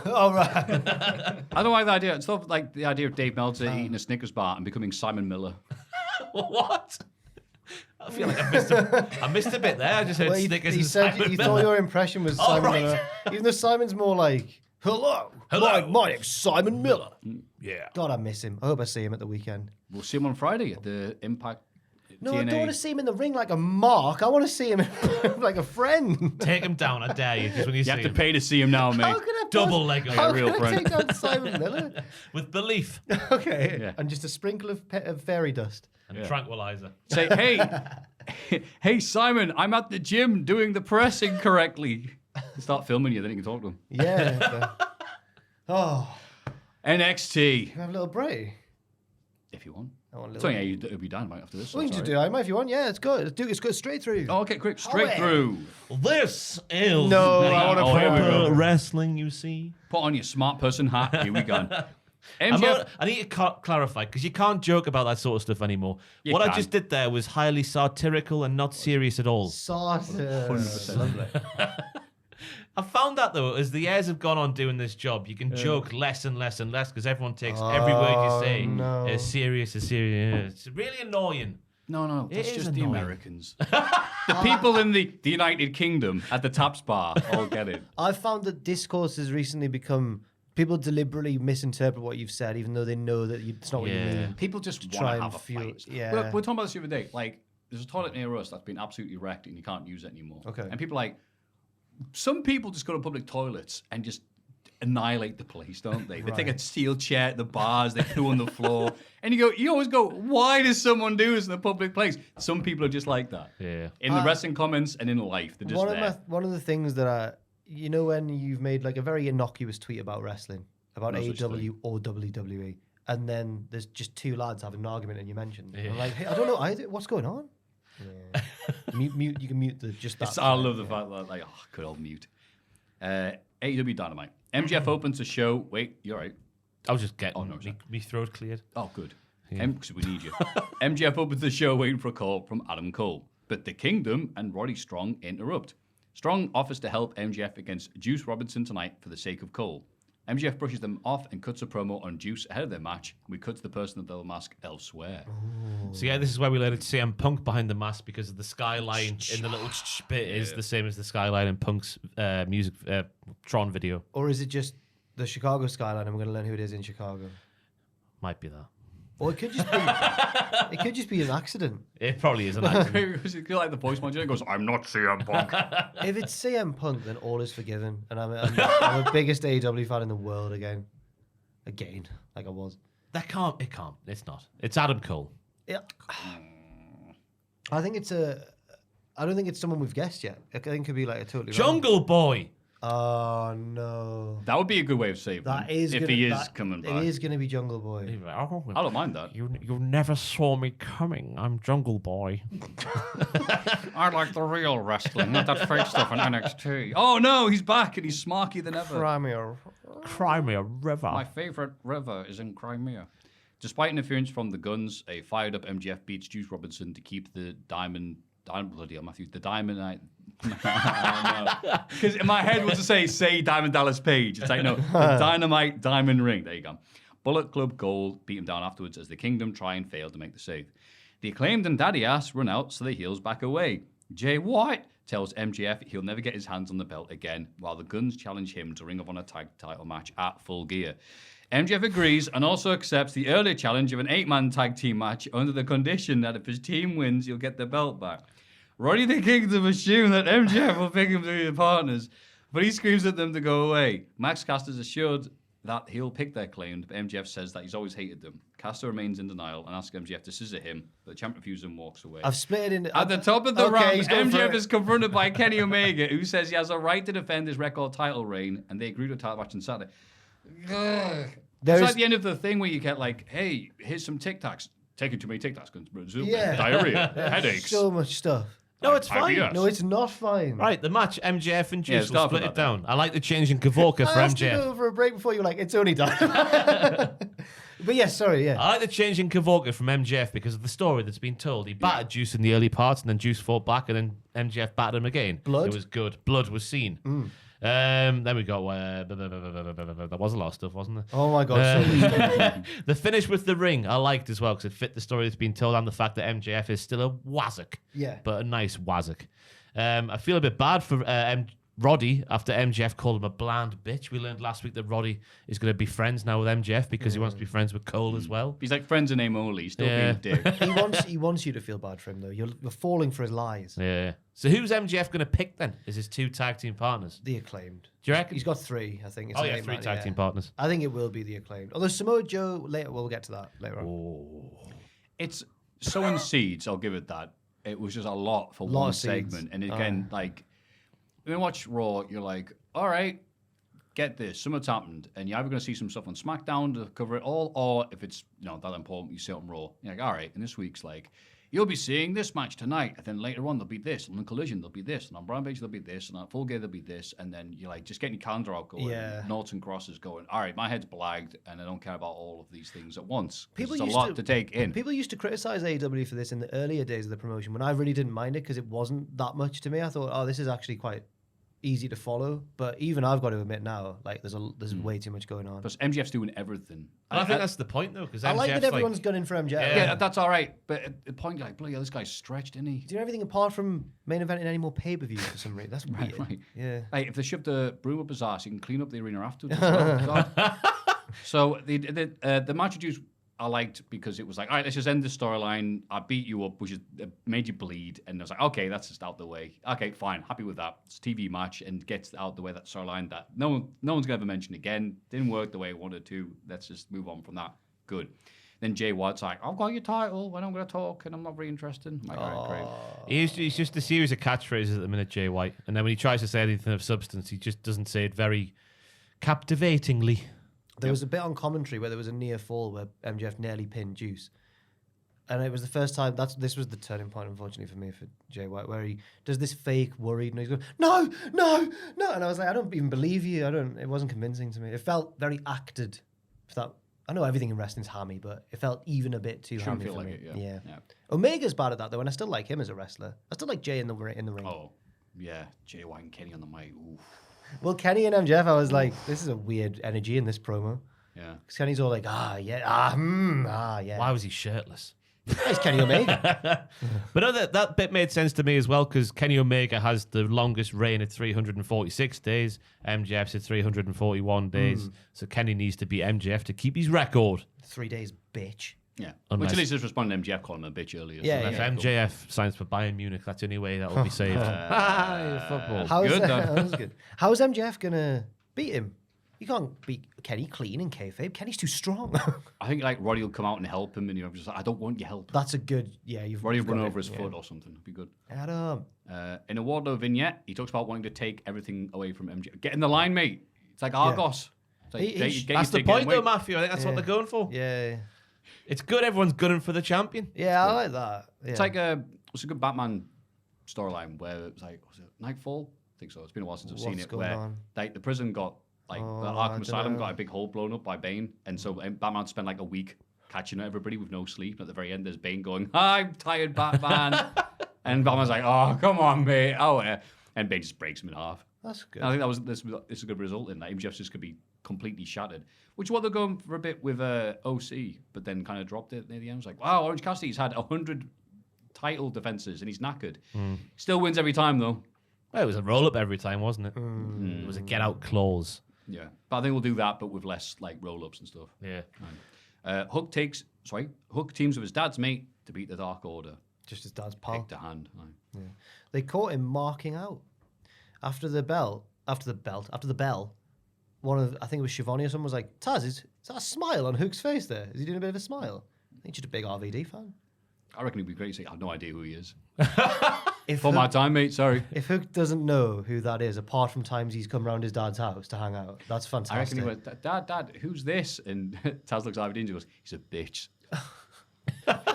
All right. I don't like the idea. It's not like the idea of Dave Meltzer eating a Snickers bar and becoming Simon Miller. What? I feel like I missed a bit there. I just heard Well, Snickers you and said Simon you Miller. thought your impression was Simon right. Miller. Even though Simon's more like, hello. My name's Simon Miller. Yeah. God, I miss him. I hope I see him at the weekend. We'll see him on Friday at the Impact No, TNA. I don't want to see him in the ring like a mark. I want to see him like a friend. Take him down, I dare you, just when you You see have to him. pay to see him now, mate. How can I Double leg How real can I friend. take down Simon Miller? With belief Okay. Yeah. And just a sprinkle of fairy dust. and tranquilizer. Say, hey, Simon, I'm at the gym doing the pressing correctly. Start filming you, then you can talk to him. Yeah. NXT, Can I have a little break? if you want. I want a It's little. only it'll be dynamite after this. We can just do it if you want. Yeah, it's good. Let's go straight through. Oh, okay, quick, straight yeah. through. This is No, I wanna Oh, here we go. wrestling, you see. Put on your smart person hat. Here we go. I MJF, need to clarify, because you can't joke about that sort of stuff anymore. You What I can. just did there was highly satirical and not serious at all. Sort of. 100%. I found that, though, as the years have gone on doing this job, you can joke less and less and less, because everyone takes every word you say no. as serious as serious. It's really annoying. no, that's It is just the annoying. Americans. The people in the United Kingdom at the Taps Bar all get it. I've found that discourse has recently become people deliberately misinterpret what you've said, even though they know that it's not what you Yeah. mean. People just try want to and have a feel- fight. yeah. We're talking about this the other day. Like, there's a toilet near us that's been absolutely wrecked and you can't use it anymore. Okay. And people are like, some people just go to public toilets and just annihilate the place, don't they? They take a steel chair at the bars, they poo on the floor. And you always go, why does someone do this in a public place? Some people are just like that. Yeah. In the wrestling comments and in life, they're just there. One of the things that when you've made like a very innocuous tweet about wrestling, about No such AEW or WWE, and then there's just two lads having an argument and you mentioned, Yeah. I'm like, hey, I don't know either. What's going on? Yeah. mute. You can mute just that. I love the fact that, like, good old mute. AEW Dynamite. MJF opens the show. Wait, you're right. I was just getting no, sorry. me throat cleared. Oh, good. Because we need you. MJF opens the show waiting for a call from Adam Cole. But the Kingdom and Roddy Strong interrupt. Strong offers to help MJF against Juice Robinson tonight for the sake of Cole. MJF brushes them off and cuts a promo on Juice ahead of their match. We cut to the person with the mask elsewhere. So yeah, this is where we learned CM Punk behind the mask, because the skyline in the little bit is the same as the skyline in Punk's music Tron video. Or is it just the Chicago skyline and we're going to learn who it is in Chicago? Might be that. Or it could just be an accident. It probably is an accident. It's like the voice modulator goes, I'm not CM Punk. If it's CM Punk, then all is forgiven, and I'm the biggest AEW fan in the world again, like I was. It can't. It's not. It's Adam Cole. Yeah, I think I don't think it's someone we've guessed yet. I think it could be like a totally Jungle Boy. Oh no, That would be a good way of saving that him is if gonna, he is that- coming It back. is going to be Jungle Boy. I don't mind that. You never saw me coming. I'm Jungle Boy. I like the real wrestling, not that fake stuff on NXT. Oh no, he's back and he's smarky than ever. Crimea. Crimea River. My favorite river is in Crimea. Despite interference from the Guns, a fired-up MJF beats Juice Robinson to keep the diamond. Bloody hell, Maffew. The diamond. Because in my head was to say Diamond Dallas Page. It's like, no, the Dynamite Diamond Ring. There you go. Bullet Club Gold beat him down afterwards as the Kingdom try and fail to make the save. The Acclaimed and Daddy Ass run out, so the heels back away. Jay White tells MJF he'll never get his hands on the belt again, while the Guns challenge him to Ring of Honor tag title match at Full Gear. MJF agrees and also accepts the earlier challenge of an 8-man tag team match under the condition that if his team wins, he'll get the belt back. Roddy the Kingdom assume that MJF will pick him to be the partners, but he screams at them to go away. Max Caster's assured that he'll pick their claim, but MJF says that he's always hated them. Caster remains in denial and asks MJF to scissor him, but the champ refuses and walks away. I've split it in. At the top of the round, he's going for MJF it. is confronted by Kenny Omega, who says he has a right to defend his record title reign, and they agree to a title match on Saturday. It's like the end of the thing where you get like, hey, here's some Tic Tacs. Taking too many Tic Tacs, Yeah. diarrhea, headaches. So much stuff. No, it's fine. IBS. No, it's not fine. Right, the match, MJF and Yeah, Juice it's will got split about it down. I like the change in Kavorka for I asked you to MJF. go over a break before you were like, it's only done. But yes, sorry, yeah. I like the change in Kavorka from MJF because of the story that's been told. He battered Juice in the early parts, and then Juice fought back, and then MJF battered him again. Blood? It was good. Blood was seen. Then we got there was a lot of stuff, wasn't there? Oh my God. The finish with the ring I liked as well because it fit the story that's been told and the fact that MJF is still a wazzock. Yeah. But a nice wazzock. I feel a bit bad for Roddy after MJF called him a bland bitch. We learned last week that Roddy is going to be friends now with MJF because he wants to be friends with Cole as well. He's like friends in name only. He's still being a dick. He wants you to feel bad for him, though. You're falling for his lies. Yeah. So who's MJF going to pick then? Is his 2 tag team partners? The Acclaimed. Do you reckon? He's got 3, I think. It's Oh, an yeah, 8 3 man, tag team partners. I think it will be the Acclaimed. Although Samoa Joe, later, we'll get to that later on. It's sowing seeds. I'll give it that. It was just a lot for Lot one of seeds. segment, and again, like when you watch Raw, you're like, all right, get this, something's happened, and you're either going to see some stuff on SmackDown to cover it all, or if it's that important, you see it on Raw. You're like, all right, and this week's like, you'll be seeing this match tonight, and then later on there'll be this, and on Collision there'll be this, and on Rampage there'll be this, and on Full Gear there'll be this, and then you're like, just getting your calendar out going. Yeah. Noughts and crosses going, all right, my head's blagged, and I don't care about all of these things at once. People It's a used lot to take in. People used to criticize AEW for this in the earlier days of the promotion when I really didn't mind it because it wasn't that much to me. I thought, oh, this is actually quite easy to follow. But even I've got to admit now, like there's way too much going on. Because MJF's doing everything. I think that's the point though, because I like that everyone's gunning for MJF. Yeah, that's all right. But at the point, you're like, bloody hell, this guy's stretched, isn't he? He's doing everything apart from main eventing any more pay-per-views for some reason. That's weird. Right. Yeah. Hey, if they shoved a broom up his ass, he can clean up the arena afterwards. As well. God. So the match of Juice I liked because it was like, all right, let's just end the storyline. I beat you up, which is made you bleed, and I was like, okay, that's just out the way. Okay, fine, happy with that. It's a TV match and gets out the way that storyline that no one's gonna ever mention again. Didn't work the way I wanted to. Let's just move on from that. Good. Then Jay White's like, I've got your title, when I'm going to talk, and I'm not very interested. I'm like, all right, great. He's just a series of catchphrases at the minute, Jay White. And then when he tries to say anything of substance, he just doesn't say it very captivatingly. There was a bit on commentary where there was a near fall where MJF nearly pinned Juice. And it was the first time, this was the turning point, unfortunately, for me, for Jay White, where he does this fake worried, and he's going, no. And I was like, I don't even believe you. It wasn't convincing to me. It felt very acted. If that, I know everything in wrestling's hammy, but it felt even a bit too Shouldn't hammy feel for like me. it, yeah. Omega's bad at that, though, and I still like him as a wrestler. I still like Jay in the ring. Oh, yeah. Jay White and Kenny on the mic. Oof. Well, Kenny and MJF, I was like, this is a weird energy in this promo. Yeah. Because Kenny's all like, yeah. Why was he shirtless? It's Kenny Omega. But no, that bit made sense to me as well because Kenny Omega has the longest reign at 346 days. MJF's at 341 days. So Kenny needs to beat MJF to keep his record. 3 days, bitch. Yeah. Unless- Which at least is responding to MJF calling him a bitch earlier. Yeah, so If that's MJF signs for Bayern Munich, that's the only way that will be saved. Football. How's Good, that? though. That was good. How's MJF going to beat him? You can't beat Kenny clean in kayfabe. Kenny's too strong. I think like Roddy will come out and help him, and just like, I don't want your help. That's a good, you've Roddy will got run it, over his yeah. foot or something. It'd be good. Adam. In a Wardlow vignette, he talks about wanting to take everything away from MJF. Get in the line, mate. It's like Argos. It's like, get That's your the point, ticket though, and Maffew. I think that's what they're going for. Yeah. It's good. Everyone's gunning for the champion. Yeah, I like that. Yeah. It's like it's a good Batman storyline where it was like, was it Nightfall? I think so. It's been a while since I've seen What's it. going Where on? like the prison got like the I Arkham Asylum dunno. got a big hole blown up by Bane, and so Batman spent like a week catching everybody with no sleep. And at the very end, there's Bane going, "I'm tired, Batman," and Batman's like, "Oh, come on, mate." Oh, yeah. And Bane just breaks him in half. That's good. And I think this is a good result in that. MJF just could be completely shattered, which is what they're going for a bit with OC, but then kind of dropped it near the end. It's like, wow, Orange Cassidy's had 100 title defenses and he's knackered. Still wins every time though. Well, it was a roll-up every time, wasn't it? It was a get-out clause. Yeah, but I think we'll do that, but with less like roll-ups and stuff. Yeah. Hook teams with his dad's mate to beat the Dark Order. Just his dad's pal. Pick to hand. Aye. They caught him marking out after the bell. One of, I think it was Shivani or someone was like, Taz, is that a smile on Hook's face there? Is he doing a bit of a smile? I think he's just a big RVD fan. I reckon it'd be great to say, I have no idea who he is. If For my time, mate, sorry. If Hook doesn't know who that is, apart from times he's come round his dad's house to hang out, that's I reckon fantastic. he went, Dad, who's this? And Taz looks at RVD and goes, he's a bitch.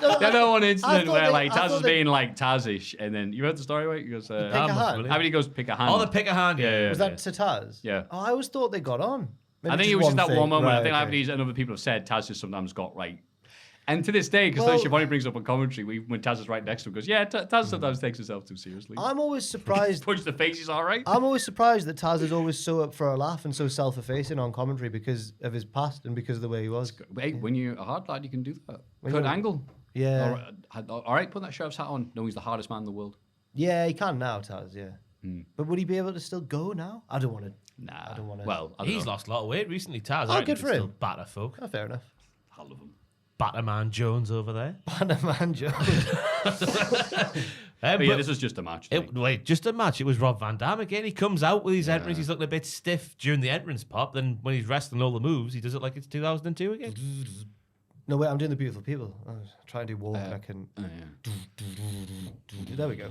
The one incident where they- like I Taz thought is they- being like Tazish, and then you heard the story, right? He goes, pick a hand. how many goes pick a hand? Oh, the pick a hand. Yeah. Was that to Taz? Yeah. Oh, I always thought they got on. Maybe I think it was just that thing. one moment. I Right, think okay. Anthony's and other people have said Taz has sometimes got right. And to this day, because Well- Shivani brings up on commentary, when Taz is right next to him, goes, yeah, Taz sometimes takes himself too seriously. I'm always surprised. Punch the face, he's all right. I'm always surprised that Taz is always so up for a laugh and so self-effacing on commentary because of his past and because of the way he was. Hey, when you're a hard lad, you can do that. When Kurt you're- Angle. Yeah. All right, put that sheriff's hat on. No, he's the hardest man in the world. Yeah, he can now, Taz, yeah. But would he be able to still go now? I don't want to. Nah. I don't wanna- Well, I don't He's know. lost a lot of weight recently, Taz. Oh, I reckon good he for can him. Still batter folk. Oh, fair enough. I love him. Batterman Jones over there. Bannerman Joe. But yeah, this was just a match. Wait, just a match. It was Rob Van Dam again. He comes out with his entrance. He's looking a bit stiff during the entrance pop. Then when he's wrestling all the moves, he does it like it's 2002 again. No, wait, I'm doing the beautiful people. I was trying to do walk. I can. Oh, yeah. There we go.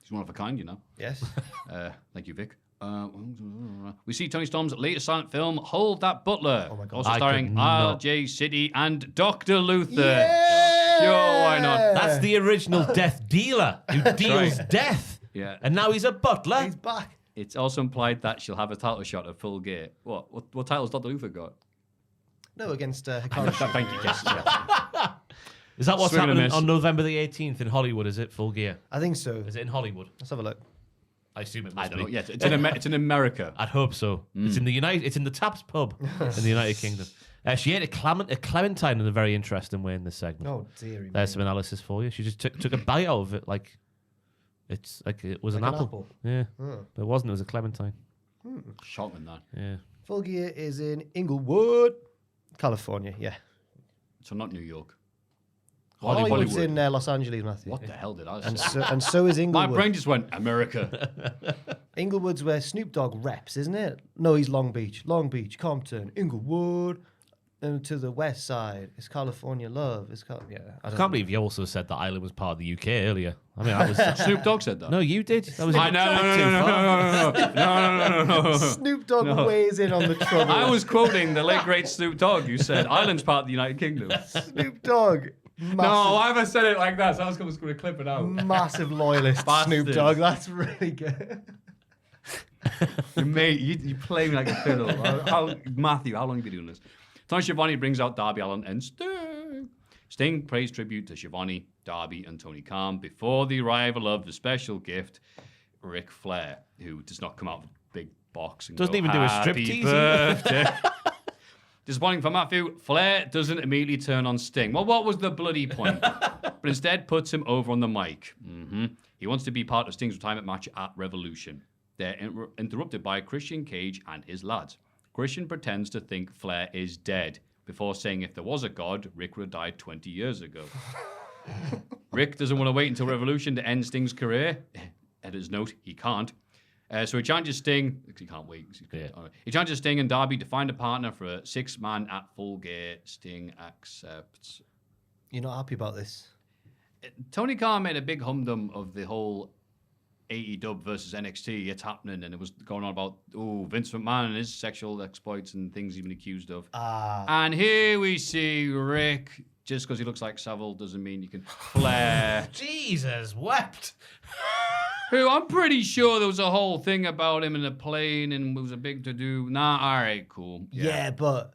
He's one of a kind, you know. Yes. Thank you, Vic. We see Tony Storm's latest silent film, Hold That Butler. Oh my God. Also I starring could not- RJ City and Dr. Luther. Yeah! Sure, why not? That's the original death dealer who deals death. Yeah. And now he's a butler. He's back. It's also implied that she'll have a title shot at Full Gear. What title's Dr. Luther got? No, against Hikaru. Thank you, yes. Yeah. Is that what's Swing and a happening miss. on November the 18th in Hollywood? Is it Full Gear? I think so. Is it in Hollywood? Let's have a look. I assume it I must don't know. be. Yeah, it's in America. I'd hope so. It's in the It's in the Taps pub in the United Kingdom. She ate a clementine in a very interesting way in this segment. Oh, dearie. There's some analysis for you. She just took a bite out of it like it's like it was Like an an apple. apple. Yeah, but it wasn't. It was a clementine. Shocking that. Yeah. Full Gear is in Inglewood, California. Yeah. So not New York. Hollywood's in Los Angeles, Matthew. What the hell did I And say? so is My Inglewood. brain just went, America. Inglewood's where Snoop Dogg reps, isn't it? No, he's Long Beach, Compton, Inglewood. And to the west side, it's California love. I can't believe you also said that Ireland was part of the UK earlier. I mean, I was. Snoop Dogg said that. No, you did. That was I no. Snoop Dogg weighs in on the trouble. I was quoting the late great Snoop Dogg, who said Ireland's part of the United Kingdom. Snoop Dogg. No, why have I said it like that? So I was going to clip it out. Massive loyalist Snoop Bastard. Dogg. That's really good. Mate, you play me like a fiddle. Maffew, how long have you been doing this? Tony Schiavone brings out Darby Allin and Sting. Sting pays tribute to Schiavone, Darby, and Tony Khan before the arrival of the special gift, Ric Flair, who does not come out of a big box and Doesn't go, even do a "Happy striptease." birthday." Disappointing for Maffew, Flair doesn't immediately turn on Sting. Well, what was the bloody point? But instead puts him over on the mic. He wants to be part of Sting's retirement match at Revolution. They're interrupted by Christian Cage and his lads. Christian pretends to think Flair is dead before saying if there was a god, Rick would have died 20 years ago. Rick doesn't want to wait until Revolution to end Sting's career. Editor's note, he can't. So he challenges Sting. He can't wait. He challenges Sting and Darby to find a partner for a 6-man at Full Gear. Sting accepts. You're not happy about this? Tony Khan made a big humdum of the whole AEW versus NXT. It's happening, and it was going on about Vince McMahon and his sexual exploits and things he's been accused of. And here we see Rick. Just because he looks like Savile doesn't mean you can Flair. Jesus wept. Who I'm pretty sure there was a whole thing about him in a plane and it was a big to-do. Nah, all right, cool. Yeah, but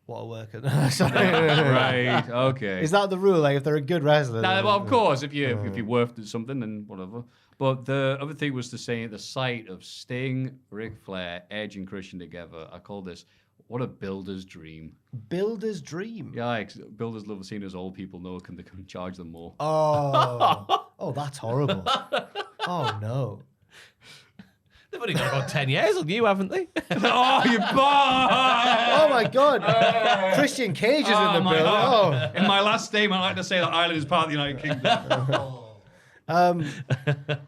what a worker. Sorry. Right, okay. Is that the rule? Like, if they're a good wrestler? Nah, well, of course, if you're worth something, then whatever. But the other thing was to say at the sight of Sting, Ric Flair, Edge, and Christian together, I call this, what a builder's dream. Builder's dream? Yeah, like, builders love seeing as old people know they can charge them more. Oh, that's horrible. Oh, no. They've only got about 10 years on you, haven't they? Oh, you bastard! Oh, my God. Christian Cage is in the building. Oh. In my last statement, I like to say that Ireland is part of the United Kingdom.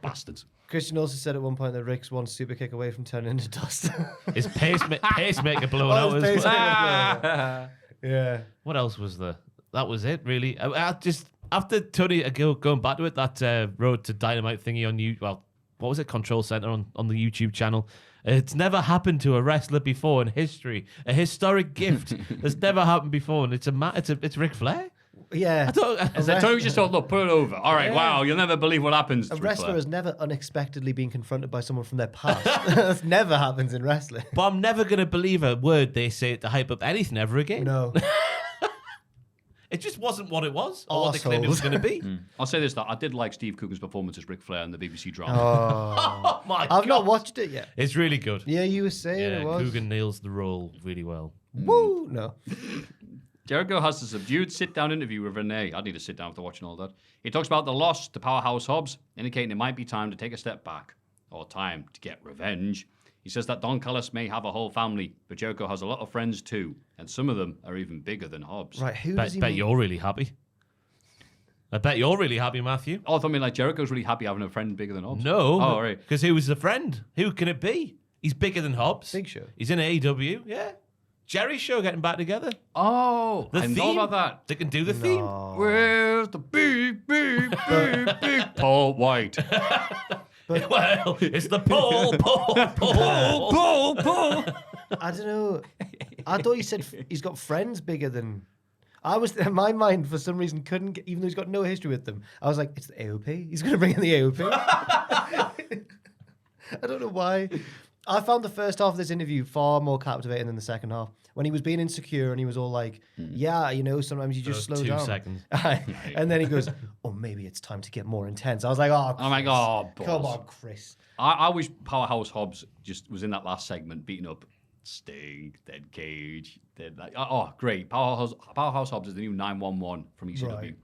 Bastards. Christian also said at one point that Rick's one super kick away from turning into dust. His pacemaker blown out his as well. pacemaker. Yeah. What else was there? That was it, really. I just after Tony going back to it, that Road to Dynamite thingy on you. Well, what was it? Control Center on the YouTube channel. It's never happened to a wrestler before in history. A historic gift that's never happened before, and it's Ric Flair. Yeah. Tony just thought, look, put it over. All right, wow, you'll never believe what happens. A wrestler has never unexpectedly been confronted by someone from their past. That never happens in wrestling. But I'm never going to believe a word they say to hype up anything ever again. No. It just wasn't what it was, or what they claimed it was going to be. I'll say this, that I did like Steve Coogan's performance as Ric Flair in the BBC drama. Oh my God. I've not watched it yet. It's really good. Yeah, you were saying it was. Coogan nails the role really well. Woo! No. Jericho has a subdued sit-down interview with Renee. I need to sit down after watching all that. He talks about the loss to Powerhouse Hobbs, indicating it might be time to take a step back, or time to get revenge. He says that Don Callis may have a whole family, but Jericho has a lot of friends too, and some of them are even bigger than Hobbs. Right, who Bet, does he bet mean? you're really happy. I bet you're really happy, Maffew. Oh, I thought like Jericho's really happy having a friend bigger than Hobbs. No. Oh, right. Because who was the friend? Who can it be? He's bigger than Hobbs. Big Show. He's in AEW, yeah. Jerry's Show getting back together. Oh, The I theme. know about that. They can do the theme. Where's the big Paul White? Well, it's the Paul. I don't know. I thought you said he's got friends bigger than. I was in my mind for some reason couldn't get, even though he's got no history with them. I was like, it's the AOP. He's going to bring in the AOP. I don't know why. I found the first half of this interview far more captivating than the second half. When he was being insecure and he was all like, yeah, you know, sometimes you just slow 2 down. seconds. And then he goes, oh, maybe it's time to get more intense. I was like, oh, Chris. I'm like, oh, come balls. on, Chris. I wish Powerhouse Hobbs just was in that last segment beating up Sting, then Cage, then like, oh, great. Powerhouse Hobbs is the new 911 from ECW. Right.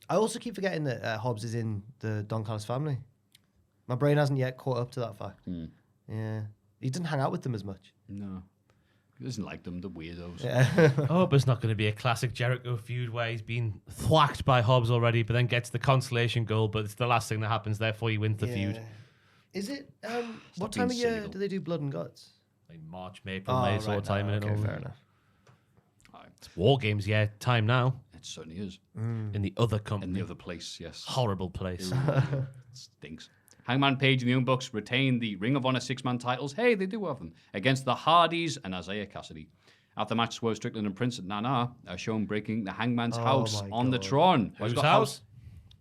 I also keep forgetting that Hobbs is in the Don Callis family. My brain hasn't yet caught up to that fact. Yeah. He didn't hang out with them as much. No. He doesn't like them, the weirdos. Yeah. Oh, but it's not going to be a classic Jericho feud where he's been thwacked by Hobbs already, but then gets the consolation goal, but it's the last thing that happens, therefore he wins the feud. Is it, what time of year cynical. do they do Blood and Guts? Like March, April, May sort of time. Okay, fair enough. It's War Games, yeah, time now. It certainly is. In the other company. In the other place, yes. Horrible place. Stinks. Hangman Page and the Young Bucks retain the Ring of Honor 6-man titles. Hey, they do have them. Against the Hardys and Isaiah Cassidy. After the match, Swerve Strickland and Prince Nana are shown breaking the Hangman's house my on the God. Tron. Whose house?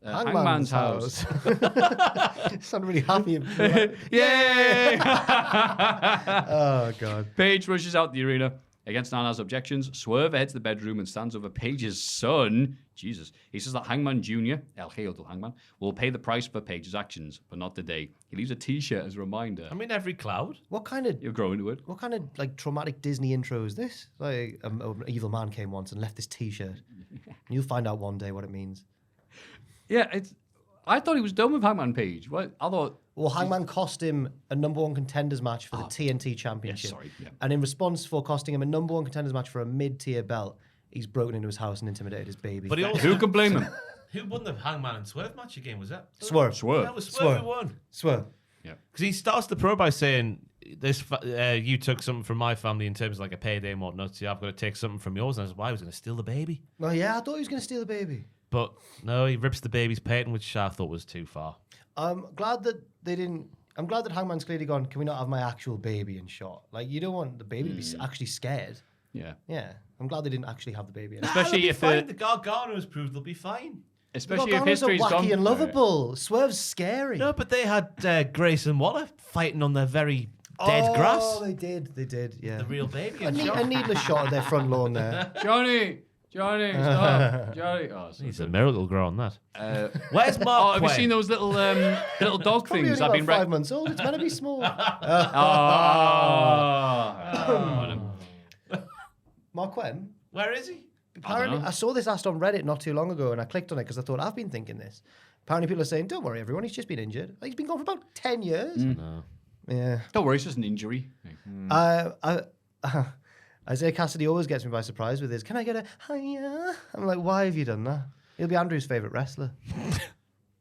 Hangman's house. Sound really happy. Yay! Oh, God. Page rushes out the arena. Against Nana's objections, Swerve heads the bedroom and stands over Page's son. Jesus. He says that Hangman Jr., El Hail del Hangman, will pay the price for Page's actions, but not today. He leaves a t-shirt as a reminder. I mean, every cloud. What kind of You're growing to it. What kind of like traumatic Disney intro is this? Like an evil man came once and left this T-shirt. You'll find out one day what it means. Yeah, I thought he was done with Hangman Page. What? I thought... Well, Hangman cost him a number one contenders match for the TNT Championship. Yeah. And in response for costing him a number one contenders match for a mid-tier belt, he's broken into his house and intimidated his baby. But he also, Who can blame him? who won the Hangman and Swerve match again? Was that Swerve. That was Swerve who won. Swear. Because he starts the pro by saying, "This you took something from my family in terms of like a payday and whatnot. So I've got to take something from yours." And I was, why was going to steal the baby? Oh yeah, I thought he was going to steal the baby. But no, he rips the baby's patent, which I thought was too far. I'm glad that they didn't. I'm glad that Hangman's clearly gone, can we not have my actual baby in shot? Like, you don't want the baby to be actually scared. Yeah. Yeah. I'm glad they didn't actually have the baby in. Especially if the Gargano has proved they'll be fine. Especially if Gargano's history's wacky gone. and lovable. Swerve's scary. No, but they had Grayson Waller fighting on their very dead grass. Oh, they did, yeah. The real baby. A needless shot of their front lawn there. Johnny, stop. Johnny. Oh, so He's a miracle grow on that. Where's Oh, Mark? have you seen those little dog Probably things? only I've about been 5 months old. It's meant to be small. Mark Quinn? Where is he? Apparently, I saw this asked on Reddit not too long ago, and I clicked on it because I thought, I've been thinking this. Apparently, people are saying, don't worry, everyone, he's just been injured. Like, he's been gone for about 10 years. No. Yeah. Don't worry, it's just an injury. Isaiah Cassidy always gets me by surprise with his, can I get a hiya? I'm like, why have you done that? He'll be Andrew's favourite wrestler.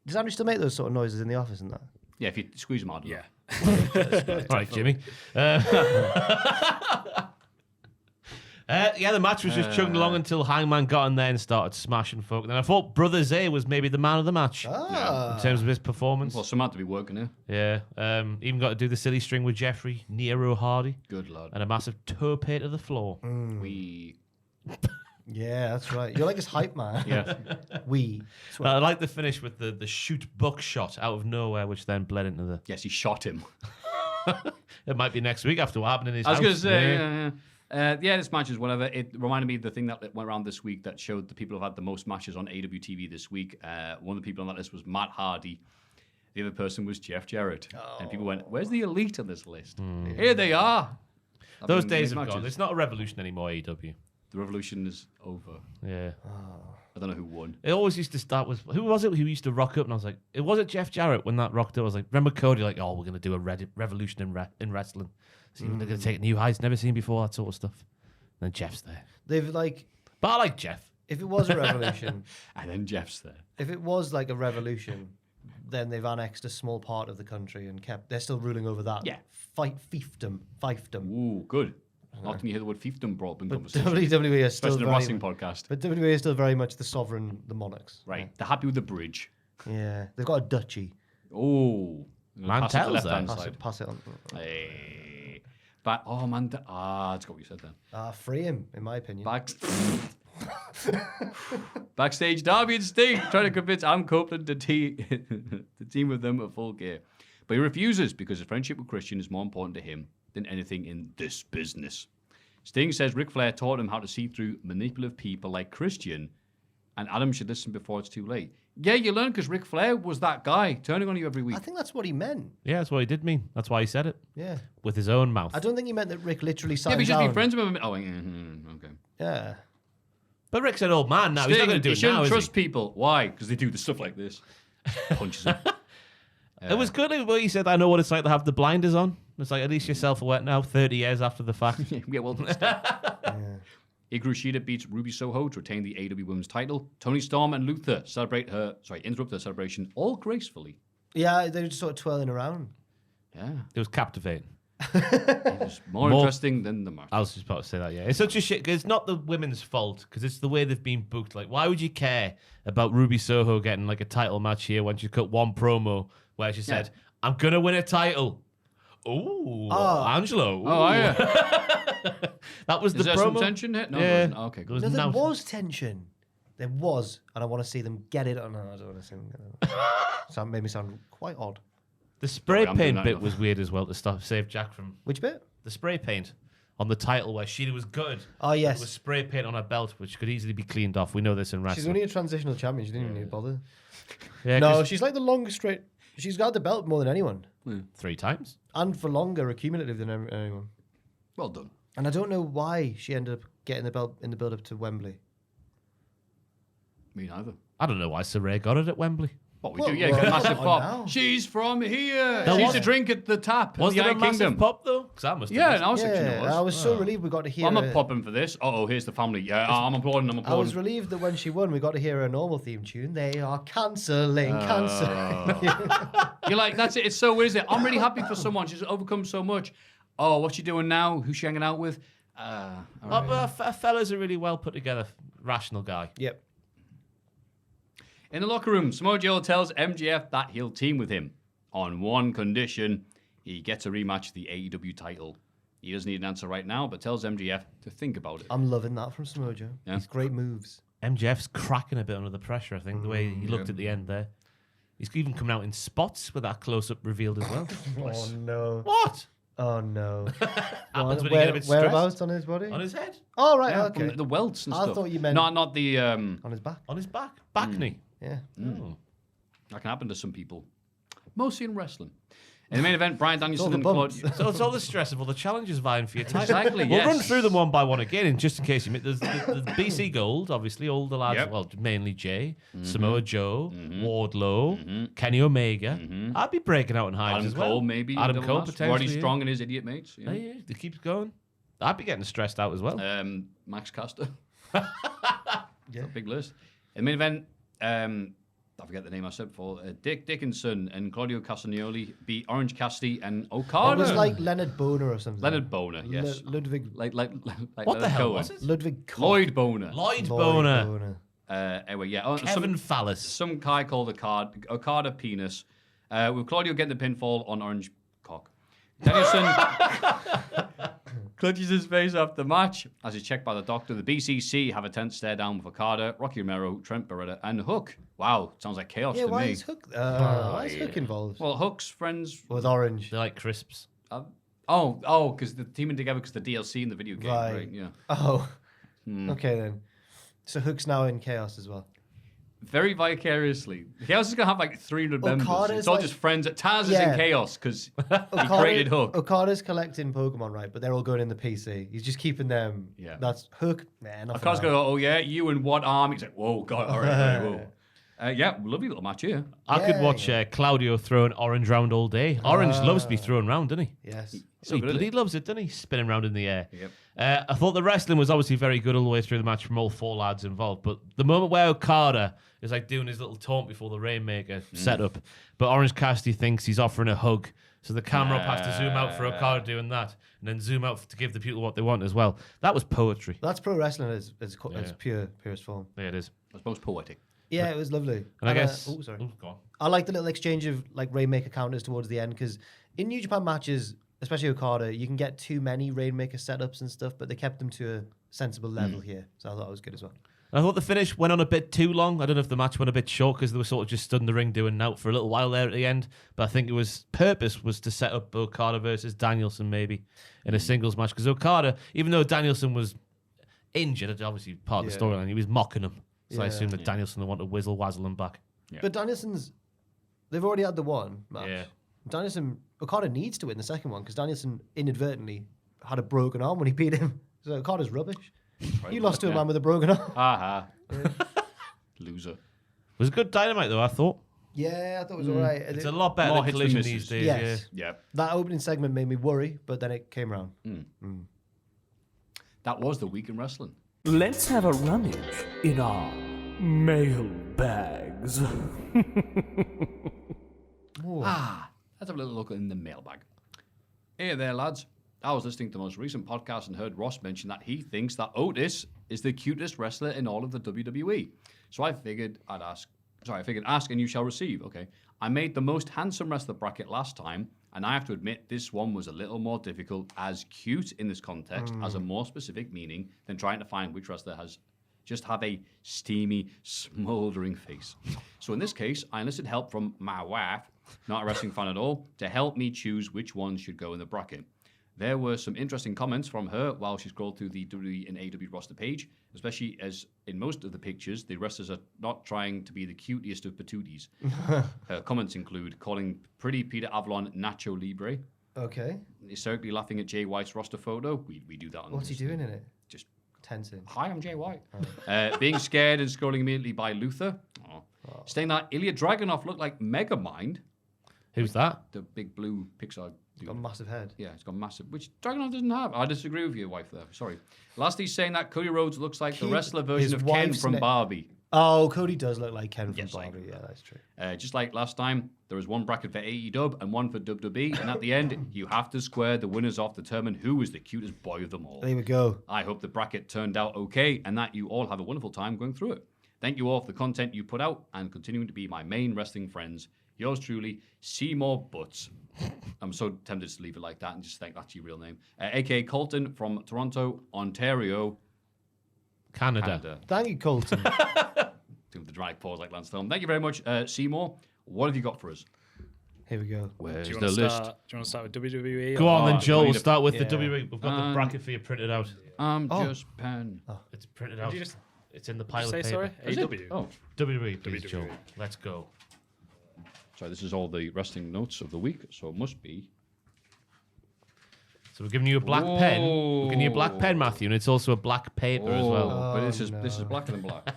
Does Andrew still make those sort of noises in the office and that? Yeah, if you squeeze him hard enough. All right, Jimmy. Yeah, the match was just chugging along until Hangman got in there and started smashing folk. Then I thought Brother Zay was maybe the man of the match in terms of his performance. Well, some had to be working here. Yeah, even got to do the silly string with Jeffrey, Nero Hardy, Good lad. and a massive toe pay to the floor. We... Yeah, that's right. You're like his hype man. Yeah. I like the finish with the shoot buckshot out of nowhere, which then bled into the... Yes, he shot him. It might be next week after what happened in his I was house. going to say, yeah, this match is whatever. It reminded me of the thing that went around this week that showed the people who have had the most matches on AEW TV this week. One of the people on that list was Matt Hardy. The other person was Jeff Jarrett. And people went, where's the elite on this list? Here they are. Those days have gone. It's not a revolution anymore, AEW. The revolution is over. Yeah. I don't know who won. It always used to start with, who was it who used to rock up? And I was like, it wasn't Jeff Jarrett when that rocked up. I was like, remember Cody? Like, oh, we're going to do a revolution in wrestling. See, they're going to take new heights, never seen before, that sort of stuff. And then Jeff's there. They've like... But I like Jeff. If it was a revolution... And then Jeff's there. If it was like a revolution, then they've annexed a small part of the country and they're still ruling over that. Yeah. Fiefdom. Ooh, good. Often you hear the word fiefdom brought up in But conversation. WWE is still Especially in a very wrestling podcast. But WWE is still very much the sovereign, the monarchs. Right. They're happy with the bridge. Yeah. They've got a duchy. Oh. Mantel's there. Pass it on. Hey. But, oh, man. That's what you said then. Free him, in my opinion. Backstage, Darby and Sting trying to convince Adam Copeland to team with them at Full Gear. But he refuses because his friendship with Christian is more important to him than anything in this business. Sting says Ric Flair taught him how to see through manipulative people like Christian, and Adam should listen before it's too late. Yeah, you learn because Ric Flair was that guy turning on you every week. I think that's what he meant. Yeah, that's what he did mean. That's why he said it. Yeah. With his own mouth. I don't think he meant that Rick literally signed Yeah, but he's just down. be friends with him. Oh, okay. Yeah. But Rick's an old man now. Sting, He's not going to do he it shouldn't now, is trust he? people. Why? Because they do the stuff like this. Punches him. It was good when he said, I know what it's like to have the blinders on. It's like, at least you're self-aware now, 30 years after the fact. Yeah, well done, Sting. Hikaru Shida beats Ruby Soho to retain the AEW Women's title. Toni Storm and Luther interrupt their celebration all gracefully. Yeah, they were just sort of twirling around. Yeah. It was captivating. It was more interesting than the match. I was just about to say that, yeah. It's such a shit, 'cause it's not the women's fault, because it's the way they've been booked. Like, why would you care about Ruby Soho getting, like, a title match here when she cut one promo where she said, I'm going to win a title. Ooh, Angelo. Ooh. Oh, yeah. That was Is the there promo. some tension here? No, Yeah. there wasn't. Okay, There was good. No, there no- was tension. There was, and I want to see them get it. Oh, no, I don't want to see them get it. So that made me sound quite odd. The spray I'm doing paint that bit enough. was weird as well to save Jack from Which bit? the spray paint on the title where Sheila was good. Oh, yes. There was spray paint on her belt, which could easily be cleaned off. We know this in She's wrestling. only a transitional champion. She didn't even need to bother. Yeah, No, 'cause she's like the longest straight. She's got the belt more than anyone. 3 times. And for longer accumulative than anyone. Well done. And I don't know why she ended up getting the belt in the build-up to Wembley. Me neither. I don't know why Saray got it at Wembley. What we Well, do, yeah, well, get a massive on pop. now. She's from here. There She's was- a drink at the tap. Was in there the a United massive Kingdom. pop though? Because I must have Yeah, missed in our section it Yeah, was. I was so relieved we got to hear I'm her. not popping for this. Here's the family. Yeah, I'm applauding. I was relieved that when she won, we got to hear her normal theme tune. They are cancelling, cancelling. You're like, that's it. It's so weird, isn't it? I'm really happy for someone. She's overcome so much. Oh, what's she doing now? Who's she hanging out with? All right. But a fella's a really well put together, rational guy. Yep. In the locker room, Samoa Joe tells MJF that he'll team with him on one condition: he gets a rematch of the AEW title. He doesn't need an answer right now, but tells MJF to think about it. I'm loving that from Samoa Joe. Yeah. It's great moves. MJF's cracking a bit under the pressure, I think, the way he looked at the end there. He's even coming out in spots with that close-up revealed as well. Oh, no. What? Oh, no. Happens when you get a bit stressed. Whereabouts on his body? On his head? Oh, right, Yeah, okay. from the welts and I stuff. thought you meant- not the. On his back? On his back. Back knee. Yeah. Oh. That can happen to some people, mostly in wrestling. In the main event, Bryan all Danielson the and bumps. Claudio. So it's all the stress of all the challenges vying for your title. Exactly, We'll yes. run through them one by one again, and just in case you there's the BC Gold, obviously, all the lads, Yep. well, mainly Jay, Samoa Joe, Wardlow, Kenny Omega. I'd be breaking out in hives Adam as well. Cole, maybe. Adam in the Cole, last. potentially. Roddy yeah. Strong and his idiot mates. Yeah. Yeah, it keeps going. I'd be getting stressed out as well. Max Caster. Yeah. Big list. In the main event, I forget the name I said before. Dick Dickinson and Claudio Castagnoli beat Orange Cassidy and It Okada. was like Leonard Boner or something. Leonard Boner, yes. Ludwig. like what Leonard the hell Cohen. was it? Ludwig Koch. Lloyd Boner. Lloyd Boner. Boner. Anyway, yeah. Oh, Kevin Fallis. some guy called Okada Penis. With Claudio getting the pinfall on Orange Cock. Danielson clutches his face after the match as he's checked by the doctor. The BCC have a tense stare down with Okada, Rocky Romero, Trent Beretta, and Hook. Wow, sounds like chaos to why me. is Hook? Why is Hook involved? Well, Hook's friends With Orange. They like crisps. because they're teaming together because the DLC in the video game, right? Yeah. Oh. Okay then. So Hook's now in Chaos as well. Very vicariously. Chaos is going to have like 300 members. Okada's It's all like- just friends. Taz is in Chaos because he created Hook. Okada's collecting Pokemon, right? But they're all going in the PC. He's just keeping them. Yeah. That's Hook. Man, Okada's going to go, oh yeah, you and what arm? He's like, whoa, God, all right, whoa. Yeah, lovely little match here. I could watch Claudio throwing Orange round all day. Orange loves to be thrown round, doesn't he? Yes. So he bloody loves it, doesn't he? Spinning around in the air. Yep. I thought the wrestling was obviously very good all the way through the match from all 4 lads involved. But the moment where Okada is like doing his little taunt before the Rainmaker setup, but Orange Cassidy thinks he's offering a hug. So the camera has to zoom out for Okada doing that and then zoom out to give the people what they want as well. That was poetry. That's pro wrestling as purest form. Yeah, it is. I suppose poetic. Yeah, it was lovely. And I guess... Oh, sorry. Go on. I like the little exchange of like Rainmaker counters towards the end because in New Japan matches, especially Okada, you can get too many Rainmaker setups and stuff, but they kept them to a sensible level here. So I thought it was good as well. I thought the finish went on a bit too long. I don't know if the match went a bit short because they were sort of just stood in the ring doing nout for a little while there at the end. But I think it was purpose was to set up Okada versus Danielson maybe in a singles match because Okada, even though Danielson was injured, it's obviously part of the storyline, he was mocking him. So I assume that Danielson would want to whizzle wazzle him back. Yeah. But they've already had the one match. Yeah. Okada needs to win the second one because Danielson inadvertently had a broken arm when he beat him. So Okada's rubbish. You lost to a man with a broken arm. Aha. Loser. It was a good Dynamite though, I thought. Yeah, I thought it was all right. It's a lot better More than hits than Collision misses. these days. Yes. Yeah. That opening segment made me worry, but then it came around. That was the week in wrestling. Let's have a rummage in our mailbags. Let's have a little look in the mailbag. Hey there, lads. I was listening to the most recent podcast and heard Ross mention that he thinks that Otis is the cutest wrestler in all of the WWE. So I figured ask and you shall receive. Okay. I made the most handsome wrestler bracket last time, and I have to admit this one was a little more difficult, as cute in this context has a more specific meaning than trying to find which wrestler have a steamy, smouldering face. So in this case, I enlisted help from my wife, not a wrestling fan at all, to help me choose which ones should go in the bracket. There were some interesting comments from her while she scrolled through the WWE and AEW roster page, especially as in most of the pictures, the wrestlers are not trying to be the cutest of patooties. Her comments include calling pretty Peter Avalon Nacho Libre, Okay. hysterically laughing at Jay White's roster photo. We do that on What's he this doing in it? Just Tensing. hi, I'm Jay White. Being scared and scrolling immediately by Luther. Saying that Ilya Dragunov looked like Megamind, Who's that? the big blue Pixar dude. Got a massive head. Yeah, it's got massive, which Dragunov doesn't have. I disagree with your wife there. Sorry. Lastly, saying that Cody Rhodes looks like the wrestler version his of Ken wife's from Barbie. Oh, Cody does look like Ken from Yes, I Barbie. agree. Yeah, that's true. Just like last time, there was one bracket for AEW and one for WWE, and at the end, you have to square the winners off to determine who is the cutest boy of them all. There we go. I hope the bracket turned out okay and that you all have a wonderful time going through it. Thank you all for the content you put out and continuing to be my main wrestling friends. Yours truly, Seymour Butts. I'm so tempted to leave it like that and just think that's your real name. A.K.A. Colton from Toronto, Ontario, Canada. Thank you, Colton. Doing the dramatic pause like Lance Storm. Thank you very much, Seymour. What have you got for us? Here we go. Where's Do you the want to list? start with WWE? Go on then, Oh, Joel. we We'll need start with the yeah. WWE. We've got the bracket for you printed out. Just pen. It's printed out. you just- It's in the Did pile you of say paper. sorry? Is it? AEW. Oh, WWE, please, WWE. Joel. Let's go. sorry, this is all the wrestling notes of the week, so it must be. So we're giving you a black pen. We're giving you a black pen, Maffew, and it's also a black paper as well. But this is blacker than black.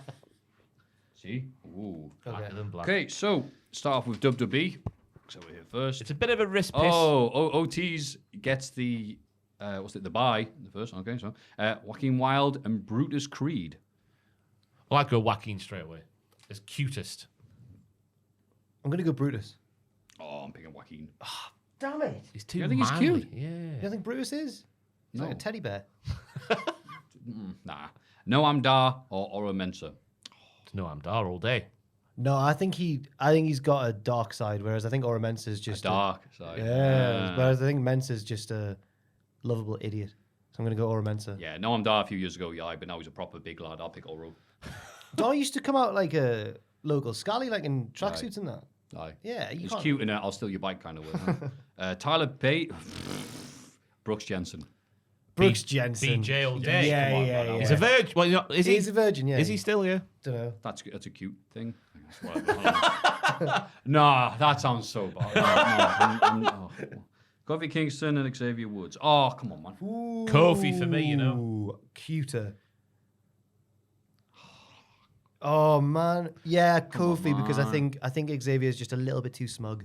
See? Ooh. Blacker than black. Okay, so start off with WWE. So we're here first. It's a bit of a wrist piss. OT's gets the the bye the first. Okay, so Joaquin Wilde and Brutus Creed. Well, I'd go Joaquin straight away. It's cutest. I'm going to go Brutus. Oh, I'm picking Joaquin. Damn it. He's too You think he's manly. cute? Yeah. You don't think Brutus is? He's No. like a teddy bear. Nah. Noam Dar or Oro Mensah. No, I'm Dar all day. No, I think he's got a dark side, whereas I think Oro Mensah is just Dark side. whereas I think Mensah's just a lovable idiot. So I'm going to go Oro Mensah. Yeah, Noam Dar a few years ago, yeah, but now he's a proper big lad. I'll pick Oro. Dar used to come out like a local scally, like in tracksuits and that. Aye. Yeah, you He's can't... cute in it. I'll steal your bike kind of way. Tyler Bate. Brooks Jensen. Brooks Jensen. BJ all day. Yeah, Come on, yeah, man. yeah. He's a virgin. Well, you know, is he? He's a virgin, yeah. Is he still here? Don't know. That's a cute thing. Nah, that sounds so bad. No. Kofi Kingston and Xavier Woods. Oh, come on, man. Kofi for me, you know. Ooh, cuter. Oh man, yeah, Kofi because I think Xavier is just a little bit too smug.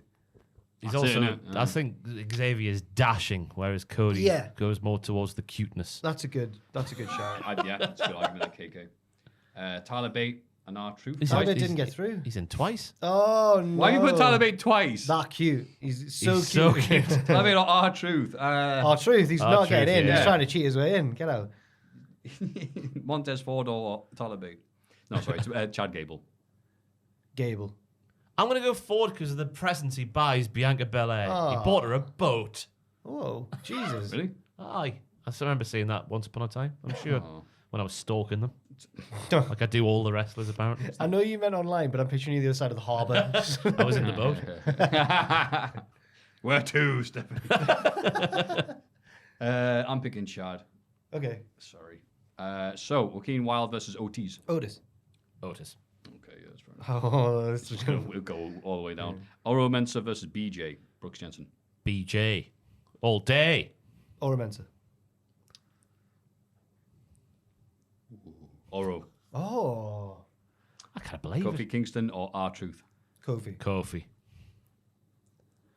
He's That's it, also, innit? I think Xavier's dashing, whereas Cody goes more towards the cuteness. That's a good shout. Yeah, that's a good argument at KK. Tyler Bate and R-Truth. Tyler Bate didn't get through. He's in twice. Oh no! Why you put Tyler Bate twice? That cute. He's so He's cute. so cute. Tyler Bate or R-Truth. R-Truth. He's not R-Truth, getting in. yeah. He's trying to cheat his way in. Get out. Montez Ford or Tyler Bate. No, sorry, it's Chad Gable. Gable. I'm going to go Ford because of the presents he buys Bianca Belair. He bought her a boat. Oh, Jesus. Really? Aye. I still remember seeing that once upon a time, I'm sure, Oh. when I was stalking them. Like I do all the wrestlers, apparently. I know you meant online, but I'm picturing you the other side of the harbour. I was in the boat. Where to, Stephen? I'm picking Chad. Okay. Sorry. So, Joaquin Wilde versus Otis. Otis. Otis. Okay, yeah, that's fair enough. Oh, this is We'll go all the way down. Oro Mensah versus BJ. Brooks Jensen. BJ. All day. Oro Mensah. Oro. Oh. I can't believe Kofi it. Kingston or R-Truth. Kofi. Kofi.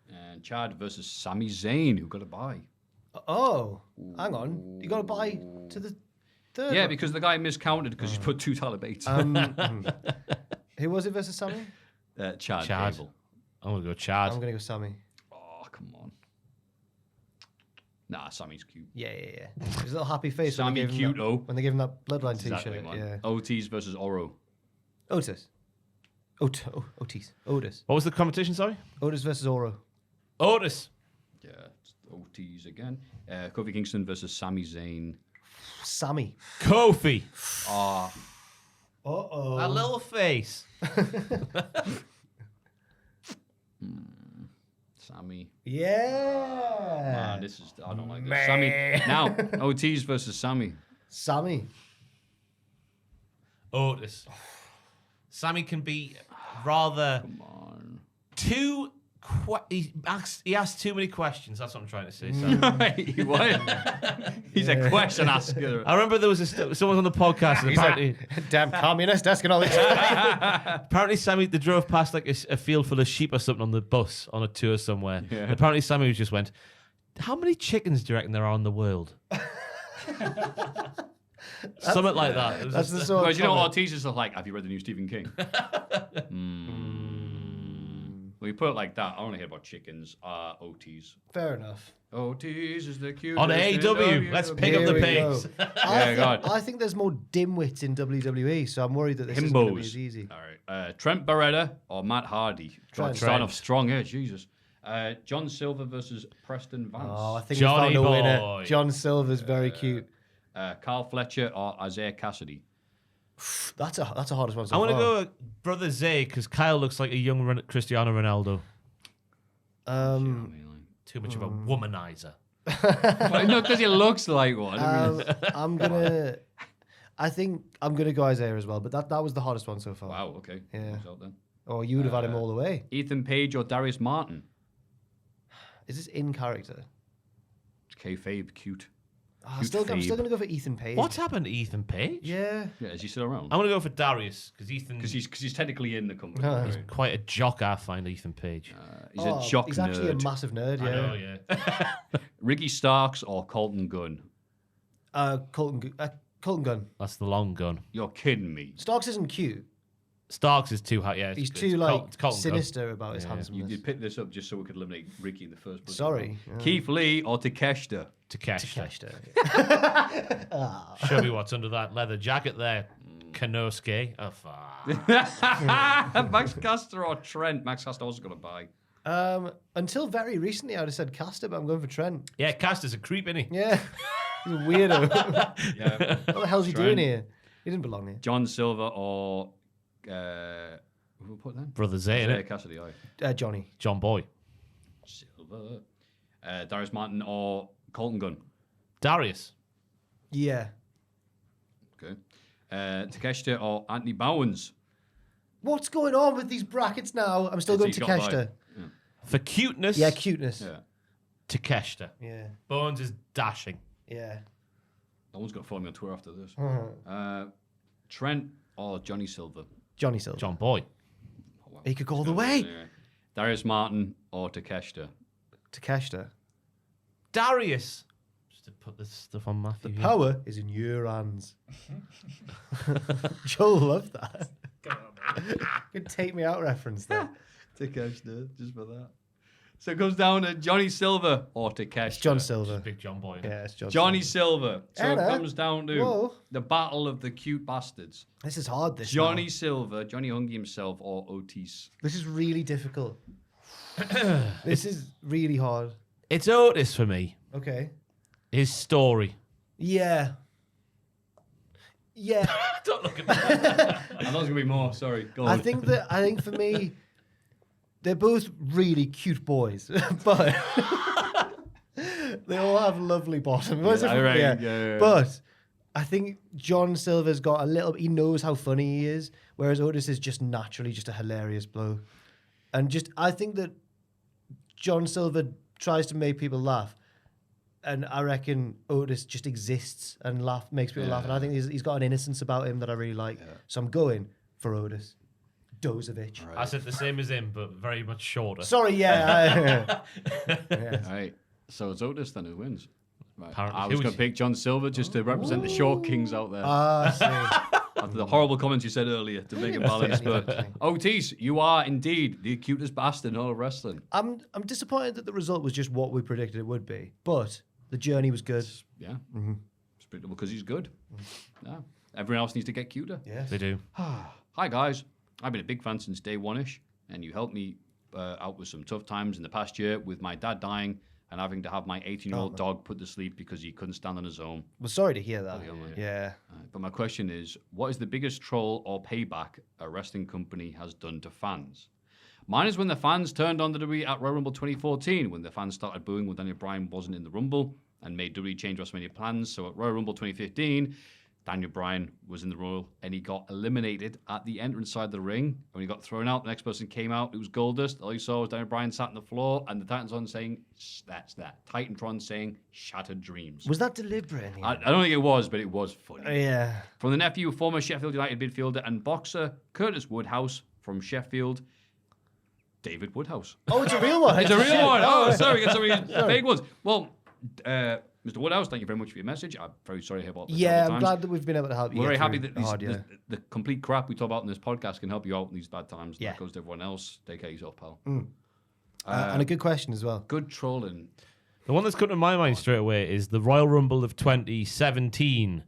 And Chad versus Sami Zayn, who got a bye. Oh. Hang on. You got to buy to the third. Yeah, one. because the guy miscounted because he put 2 Tyler Bates. Who was it versus Sammy? Chad. Chad. Gable. I'm going to go Chad. I'm going to go Sammy. Oh, come on. Nah, Sammy's cute. Yeah. His little happy face. when Sammy they gave him cute, that- oh. When they gave him that Bloodline Exactly, t-shirt. man. Yeah. Otis versus Oro. Otis. Otis. Otis. What was the competition, sorry? Otis versus Oro. Otis. Yeah, it's Otis again. Kofi Kingston versus Sami Zayn. Sammy. Kofi. Oh, Uh-oh. That little face. Sammy. Yeah. This is, I don't like this. Sammy. Now, Otis versus Sammy. Sammy. Otis. Sammy can be rather Come on. too. He asks too many questions. That's what I'm trying to say. What? He's a question asker. I remember there was someone on the podcast. And apparently, Damn communist asking all these. apparently, Sammy they drove past like a field full of sheep or something on the bus on a tour somewhere. Yeah. And apparently, Sammy just went, "How many chickens do you reckon there are in the world?" Something like that. It was That's just- the sort Well, of you know what comment. Ortiz is like? Have you read the new Stephen King? Well, you put it like that. I only hear about chickens. Otis. Fair enough. Otis is the cutest. On AEW, let's pick up Here the we go. pace. God. I think there's more dimwits in WWE, so I'm worried that this isn't going to be Himbos. as easy. All right. Trent Beretta or Matt Hardy? Trent. Starting off strong here. Jesus. John Silver versus Preston Vance. Oh, I think Johnny we found a boy. winner. John Silver's very cute. Carl Fletcher or Isaiah Cassidy? That's a hardest one so I want to far. go with Brother Zay because Kyle looks like a young Cristiano Ronaldo. Too much of a womanizer. Well, no, because he looks like one. I think I'm gonna go Isaiah as well, but that was the hardest one so far. Wow, okay. Yeah. Out then. Oh, you would have had him all the way. Ethan Page or Darius Martin? Is this in character? Kayfabe, cute. I'm still gonna go for Ethan Page. What's happened to Ethan Page? Yeah. Yeah, is he still around? I'm going to go for Darius because Because he's technically in the company. he's quite a jock, I find, Ethan Page. He's a jock He's nerd. actually a massive nerd. Yeah. I know, yeah. Ricky Starks or Colton Gunn? Colton Gunn. That's the long gun. You're kidding me. Starks isn't cute. Starks is too hot, yeah. He's it's too Colton Gunn. sinister about his You handsomeness. picked this up just so we could eliminate Ricky in the first place. Sorry. Keith Lee or Takeshita? Takeshita. Takeshita. Show me what's under that leather jacket there. Kanosuke. Oh, fuck. Max Caster or Trent? Max Caster also got a buy. Until very recently, I would have said Caster, but I'm going for Trent. Yeah, Caster's a creep, isn't he? Yeah. He's a weirdo. Yeah. What the hell's he Trent. doing here? He didn't belong here. John Silver or who we put then? Brother Zay, innit? Cassidy. Aye. Johnny. John Boy. Silver. Darius Martin or Colton Gunn. Darius. Yeah. Okay. Takeshita or Anthony Bowens. What's going on with these brackets now? I'm still going He's to got Takeshita. Yeah. For cuteness, Yeah, cuteness. Yeah. Takeshita. Yeah. Bones is dashing. Yeah. No one's going to follow me on Twitter after this. Uh-huh. Trent or Johnny Silver. Johnny Silver. John Boy. Oh, wow. He could go all the way. Yeah. Darius Martin or Takeshita. Takeshita. Darius. Just to put this stuff on Maffew. The here. power is in your hands. Joel loved that. Good take me out reference there. Takeshita, just for that. So it comes down to Johnny Silver or Takeshita. It's John Silver. Big John Boy. innit? Yeah, it's John Johnny Silver. Silver. So Anna. it comes down to Whoa. the battle of the cute bastards. This is hard, this Johnny now. Silver, Johnny Hungy himself, or Otis. This is really difficult. This is really hard. It's Otis for me. Okay. His story. Yeah. Yeah. Don't look at me. I thought there was going to be more. Sorry. Go on. I think for me, they're both really cute boys, but they all have lovely bottoms. Yeah, I reckon, yeah. But I think John Silver's got a little. He knows how funny he is, whereas Otis is just naturally just a hilarious bloke. And I think that John Silver tries to make people laugh, and I reckon Otis just exists and makes people laugh. And I think he's got an innocence about him that I really like. So I'm going for Otis. Dozovic. I said the same as him, but very much shorter. Sorry, yeah. All right. So it's Otis then who wins. Right. Apparently. I Who was going was- to pick John Silver just to represent the short kings out there. I see. After the horrible comments you said earlier to make it balanced. But Otis, you are indeed the cutest bastard in all of wrestling. I'm disappointed that the result was just what we predicted it would be, but the journey was good. Yeah. It's predictable because he's good. Yeah. Everyone else needs to get cuter. Yes. They do. Hi, guys. I've been a big fan since day one-ish, and you helped me out with some tough times in the past year with my dad dying and having to have my 18-year-old dog put to sleep because he couldn't stand on his own. Well, sorry to hear that. yeah. Yeah. But my question is, what is the biggest troll or payback a wrestling company has done to fans? Mine is when the fans turned on the WWE at Royal Rumble 2014, when the fans started booing when Daniel Bryan wasn't in the Rumble and made WWE change WrestleMania plans. So at Royal Rumble 2015, Daniel Bryan was in the Royal and he got eliminated at the entrance side of the ring. When he got thrown out, the next person came out. It was Goldust. All you saw was Daniel Bryan sat on the floor and the Titantron saying, that's that. Titantron saying, shattered dreams. Was that deliberate? I don't think it was, but it was funny. Yeah. From the nephew of former Sheffield United midfielder and boxer Curtis Woodhouse from Sheffield, David Woodhouse. Oh, it's a real one. It's a real one. Oh, sorry, we got some of these fake ones. Well, Mr. Woodhouse, thank you very much for your message. I'm very sorry to hear about this. Yeah, several I'm times. glad that we've been able to help you. We're very get happy through that hard, yeah. the complete crap we talk about in this podcast can help you out in these bad times. Yeah. That goes to everyone else. Take care of yourself, pal. And a good question as well. Good trolling. The one that's come to my mind straight away is the Royal Rumble of 2017,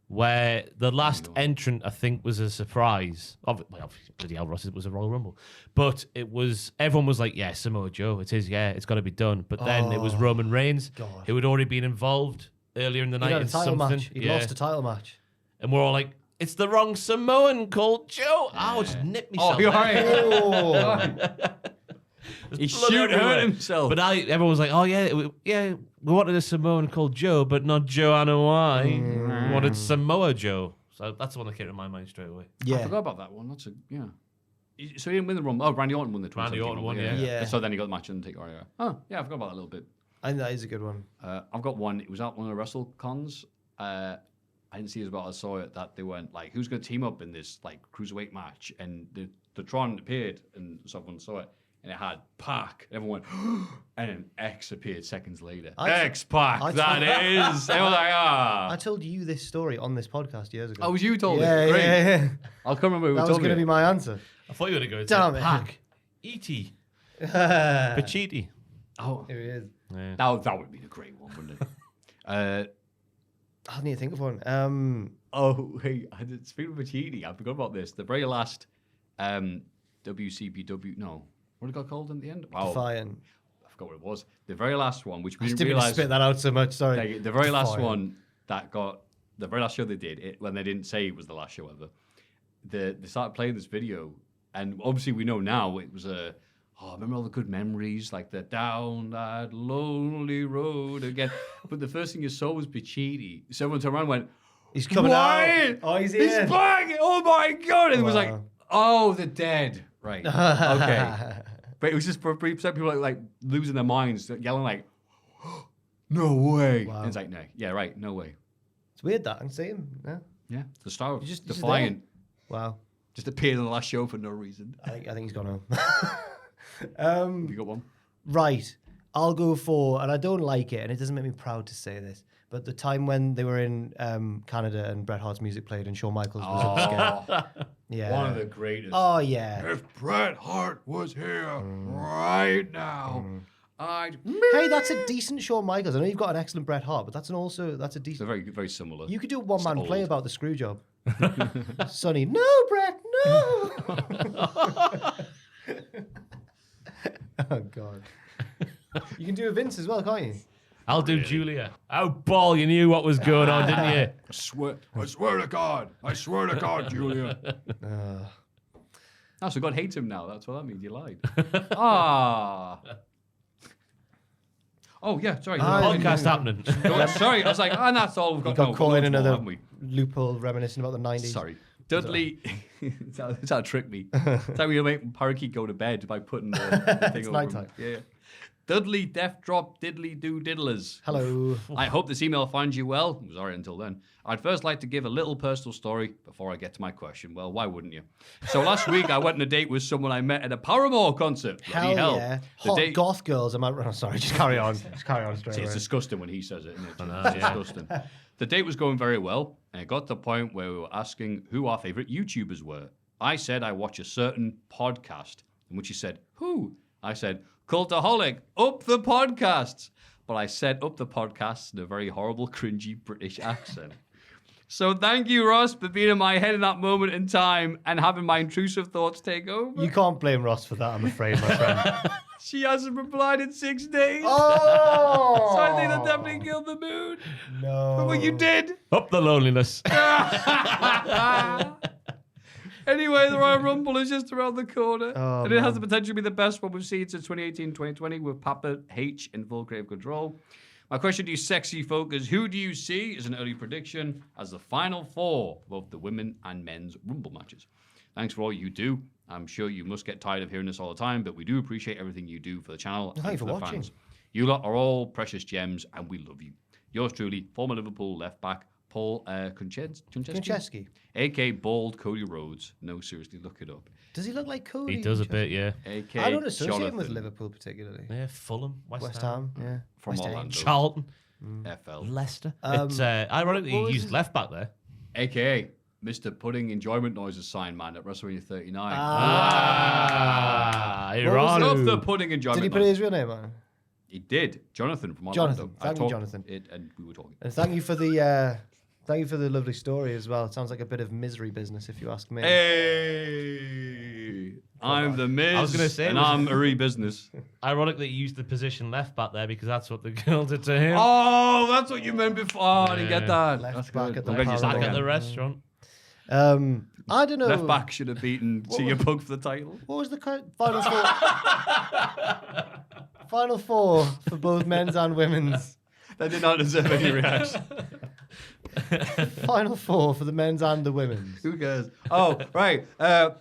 where the last entrant, I think, was a surprise. Obviously, bloody hell, Ross, it was a Royal Rumble. But it was, everyone was like, yeah, Samoa Joe, it is, yeah, it's got to be done. But then it was Roman Reigns, who had already been involved earlier in the He night had a in title something. match. He lost a title match. And we're all like, it's the wrong Samoan called Joe. I just nipped myself. Oh, you're there. right. He Blood should hurt everywhere. himself. But everyone was like, oh, yeah, we wanted a Samoan called Joe, but not Joanna Y. We wanted Samoa Joe. So that's the one that came to my mind straight away. I Yeah. forgot about that one. That's so he didn't win the Rumble. Oh, Randy Orton won the Randy 2017 Orton won, Rumble, yeah. Yeah. So then he got the match and take. Oh, yeah, I forgot about that a little bit. I think that is a good one. I've got one. It was at one of the WrestleCons. I didn't see it as well. I saw it that they went like, who's going to team up in this like cruiserweight match? And the Tron appeared, and someone saw it, and it had Pac. Everyone went, and then X appeared seconds later. X-Pac, that is. They were like, I told you this story on this podcast years ago. Oh, was you told yeah, it? Great. yeah. I can't remember who That was told going to me. be my answer. I thought you were going to go Damn it. Pac, E.T., Here Pachiti. Oh, he is. Yeah. that would have been a great one, wouldn't it? I need to think of one. Oh, hey, speaking of Pachiti, I forgot about this. The very last WCPW, no, what did it got called in the end? Wow. Defiant. forgot what it was. The very last one, which we I didn't didn't realize. spit that out so much. Sorry. The very last Fine. one the very last show they did, when they didn't say it was the last show ever, they started playing this video, and obviously we know now it was remember all the good memories, like the down that lonely road again. But the first thing you saw was Pichiti. So everyone turned around and went, He's coming out. Oh, he's here. He's back! Oh my God! And it was like, oh, they're dead. Right. Okay. But it was just for some people like losing their minds, yelling like, no way. Wow. And it's like, no, yeah, right, no way. It's weird that I can see him. Yeah. Yeah, the star of Just Defiant Wow. just appeared on the last show for no reason. I think he's gone home. You got one? Right. I'll go for, and I don't like it, and it doesn't make me proud to say this, but the time when they were in Canada and Bret Hart's music played and Shawn Michaels was upscale. Yeah. One of the greatest. Oh, yeah. If Bret Hart was here right now, I'd. Hey, that's a decent Shawn Michaels. I know you've got an excellent Bret Hart, but that's a They're decent. very, very similar. You could do a one-man Just play old. about the screw job. Sonny, no, Bret, no. Oh, God. You can do a Vince as well, can't you? I'll do Julia. Oh, ball, you knew what was going on, didn't you? I swear to God, Julia. So God hates him now. That's what that means. You lied. Oh yeah, sorry. Podcast happening. Sorry, I was like, that's all we've got. You got caught in loads more, another haven't we? loophole reminiscing about the 90s. Sorry. Dudley, that's how to trick me. That's how we make Parakeet go to bed by putting the thing It's over him. nighttime. Yeah. Dudley, Death Drop, Diddly Do Diddlers. Hello. I hope this email finds you well. It was alright until then. I'd first like to give a little personal story before I get to my question. Well, why wouldn't you? So last week I went on a date with someone I met at a Paramore concert. Bloody Hell yeah. The Hot date- goth girls. Sorry, just carry on. Just carry on straight See, it's away. disgusting when he says it, isn't it? It's disgusting. The date was going very well, and it got to the point where we were asking who our favourite YouTubers were. I said I watch a certain podcast, in which he said, who? I said, Cultaholic, up the podcasts. But I said up the podcasts in a very horrible, cringy British accent. So thank you, Ross, for being in my head in that moment in time and having my intrusive thoughts take over. You can't blame Ross for that, I'm afraid, my friend. She hasn't replied in 6 days. Oh! So I think that definitely killed the mood. No. But what you did. Up the loneliness. Anyway, the Royal Rumble is just around the corner. Oh, and it has man. the potential to be the best one we've seen since 2018-2020 with Papa H in full creative control. My question to you, sexy folk, is who do you see as an early prediction as the final four of both the women and men's Rumble matches? Thanks for all you do. I'm sure you must get tired of hearing this all the time, but we do appreciate everything you do for the channel Thank you and for the watching. fans. You lot are all precious gems, and we love you. Yours truly, former Liverpool left back, Paul Konchesky. A.K. Bald Cody Rhodes. No, seriously, look it up. Does he look like Cody? He does a bit, yeah. A.K. I don't associate him with Jonathan Liverpool particularly. Yeah, Fulham, West Ham, yeah. from West Ham. Orlando. Charlton, FL. Leicester. It's ironically what was he used his- left back there. A.K.A. Mr. Pudding Enjoyment Noises sign man at WrestleMania 39. Iran. Love the Pudding Enjoyment Did he put Noises. his real name on? He did. Jonathan from Orlando. Jonathan. Thank you, Jonathan. And we were talking. And thank you for the lovely story as well. It sounds like a bit of misery business, if you ask me. Hey, I'm the Miz. I was gonna say, and was it- I'm a business. Ironically, he used the position left back there because that's what the girl did to him. Oh, that's what you meant before. Oh, I didn't get that. Left That's back good. at the I'm glad you said Back it at the again. restaurant. I don't know. Left back should have beaten CM Punk for the title. What was the final four? Final four for both men's and women's. That did not deserve any reaction. Final four for the men's and the women's. Who cares? Oh, right. I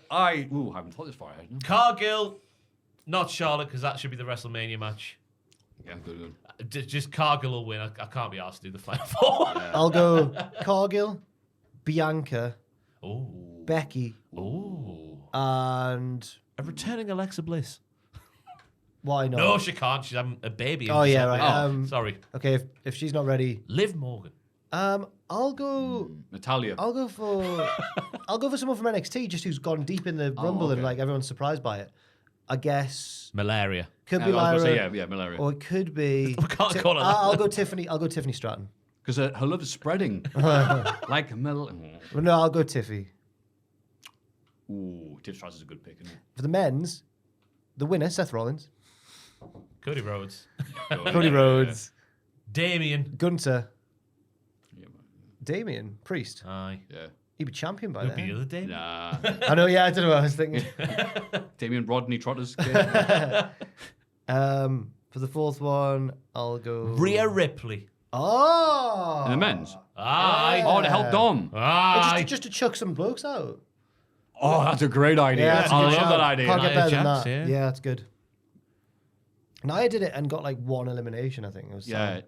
haven't thought this far ahead. No? Cargill, not Charlotte because that should be the WrestleMania match. Yeah, good. Just Cargill will win. I can't be asked to do the final four. I'll go Cargill, Bianca, Oh, Becky, oh, and a returning Alexa Bliss. why not? No, she can't. She's having a baby. Oh, yeah, right. Oh, sorry. Okay, if she's not ready, Liv Morgan. I'll go. Natalia. I'll go for someone from NXT, just who's gone deep in the Rumble and okay. like everyone's surprised by it. I guess Malaria. could I be was gonna Lyra, say, yeah, malaria. or it could be. We can't call her that. I'll go Tiffany. I'll go Tiffany Stratton. Because her love is spreading. Like a malaria. Well, no, I'll go Tiffy. Ooh, Tiff Stratus is a good pick, isn't it? For the men's, the winner Seth Rollins. Cody Rhodes. Cody Rhodes. Damien. Gunter. Yeah, man. Damien. Priest. Aye. Yeah. He'd be champion by Who'd be the then. other Damien? Nah. I know, yeah, I don't know what I was thinking. Damien Rodney Trotter's kid. For the fourth one, I'll go... Rhea Ripley. Oh! In the men's. Aye. Oh, to help Dom. Aye. Just to chuck some blokes out. Oh, that's a great idea. that's a I good love shout. that idea. Can't get Nia better than Jax, that. yeah. Yeah, that's good. Nia did it and got like one elimination, I think. It was Yeah. sad.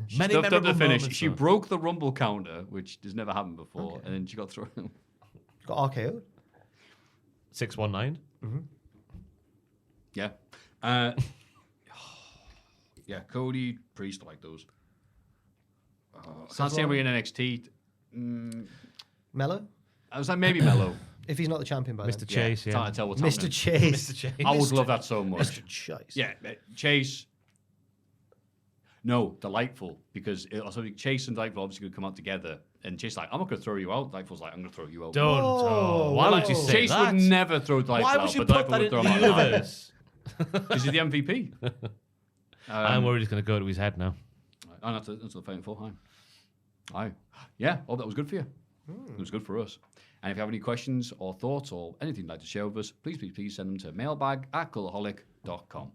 She Many stuffed up the memorable finish. moments, She though. broke the Rumble counter, which has never happened before, and then she got thrown. Got RKO'd. 619. Yeah. Yeah, Cody, Priest, I like those. Can't say we're in NXT. Mello? I was like, maybe Mello. If he's not the champion by Mr. then. Chase, yeah. Can't tell what's Mr. happening. Chase. Mr. Chase. I would love that so much. Mr. Chase. Yeah, Chase. No, Delightful, because Chase and Delightful obviously could come out together. And Chase like, I'm not going to throw you out. Delightful's like, I'm going to throw you out. Don't. Oh, why would you say Chase that? would never throw Delightful Why out, would you but put Delightful that would in throw him out. universe? Because he's the MVP. I'm worried he's going to go to his head now. And that's the Fighting Full. Aye. Yeah, oh, that was good for you. It was good for us. And if you have any questions or thoughts or anything you'd like to share with us, please send them to mailbag@cultaholic.com.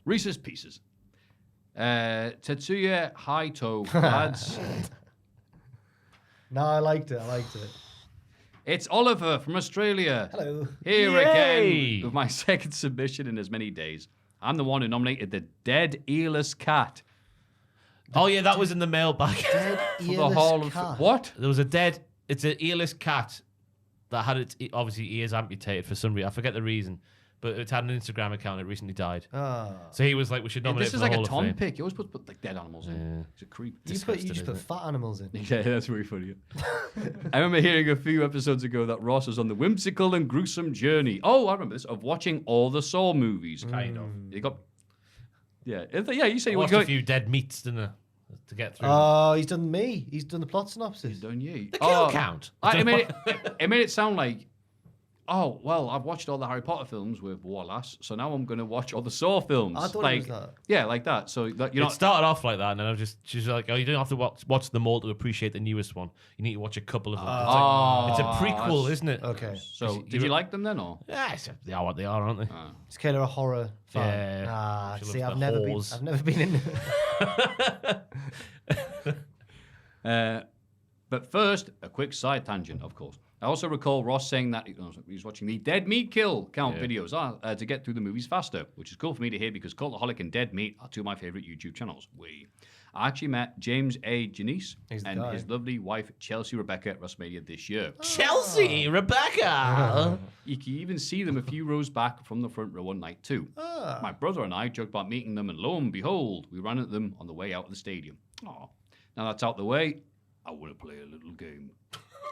Reese's Pieces. Tetsuya Haito, lads. No, I liked it. It's Oliver from Australia. Hello. Here Yay. again with my second submission in as many days. I'm the one who nominated the dead earless cat Oh, yeah, that was in the mailbag. for the Hall of what? There was it's an earless cat that had its obviously ears amputated for some reason. I forget the reason, but it had an Instagram account. It recently died. So he was like, we should nominate This for is the like a Hall of Tom Fame. pick. You always put like dead animals in. It's a creep. You just put fat animals in. Yeah, that's really funny. I remember hearing a few episodes ago that Ross was on the whimsical and gruesome journey. Oh, I remember this, of watching all the Saw movies. Kind of. You got, yeah, you say I you watched were a few dead meats, didn't I? To get through. Oh, he's done me. He's done the plot synopsis. done you. The kill count. It made it sound like, oh, well, I've watched all the Harry Potter films with Wallace, so now I'm going to watch all the Saw films. I thought like, it was that. Yeah, like that. So that, It started off like that, and then she's like, oh, you don't have to watch them all to appreciate the newest one. You need to watch a couple of them. It's a prequel, isn't it? Okay. So did you like them then, or? Yeah, they are what they are, aren't they? Is Kayla a horror fan? Yeah. She See, loves I've the never been in. But first, a quick side tangent, of course. I also recall Ross saying that he was watching the Dead Meat Kill count videos to get through the movies faster, which is cool for me to hear because Cultaholic and Dead Meat are two of my favorite YouTube channels. I actually met James A. Janice and his lovely wife, Chelsea Rebecca, at WrestleMania this year. Chelsea, Rebecca. You can even see them a few rows back from the front row one night too. My brother and I joked about meeting them, and lo and behold, we ran at them on the way out of the stadium. Now that's out the way, I want to play a little game.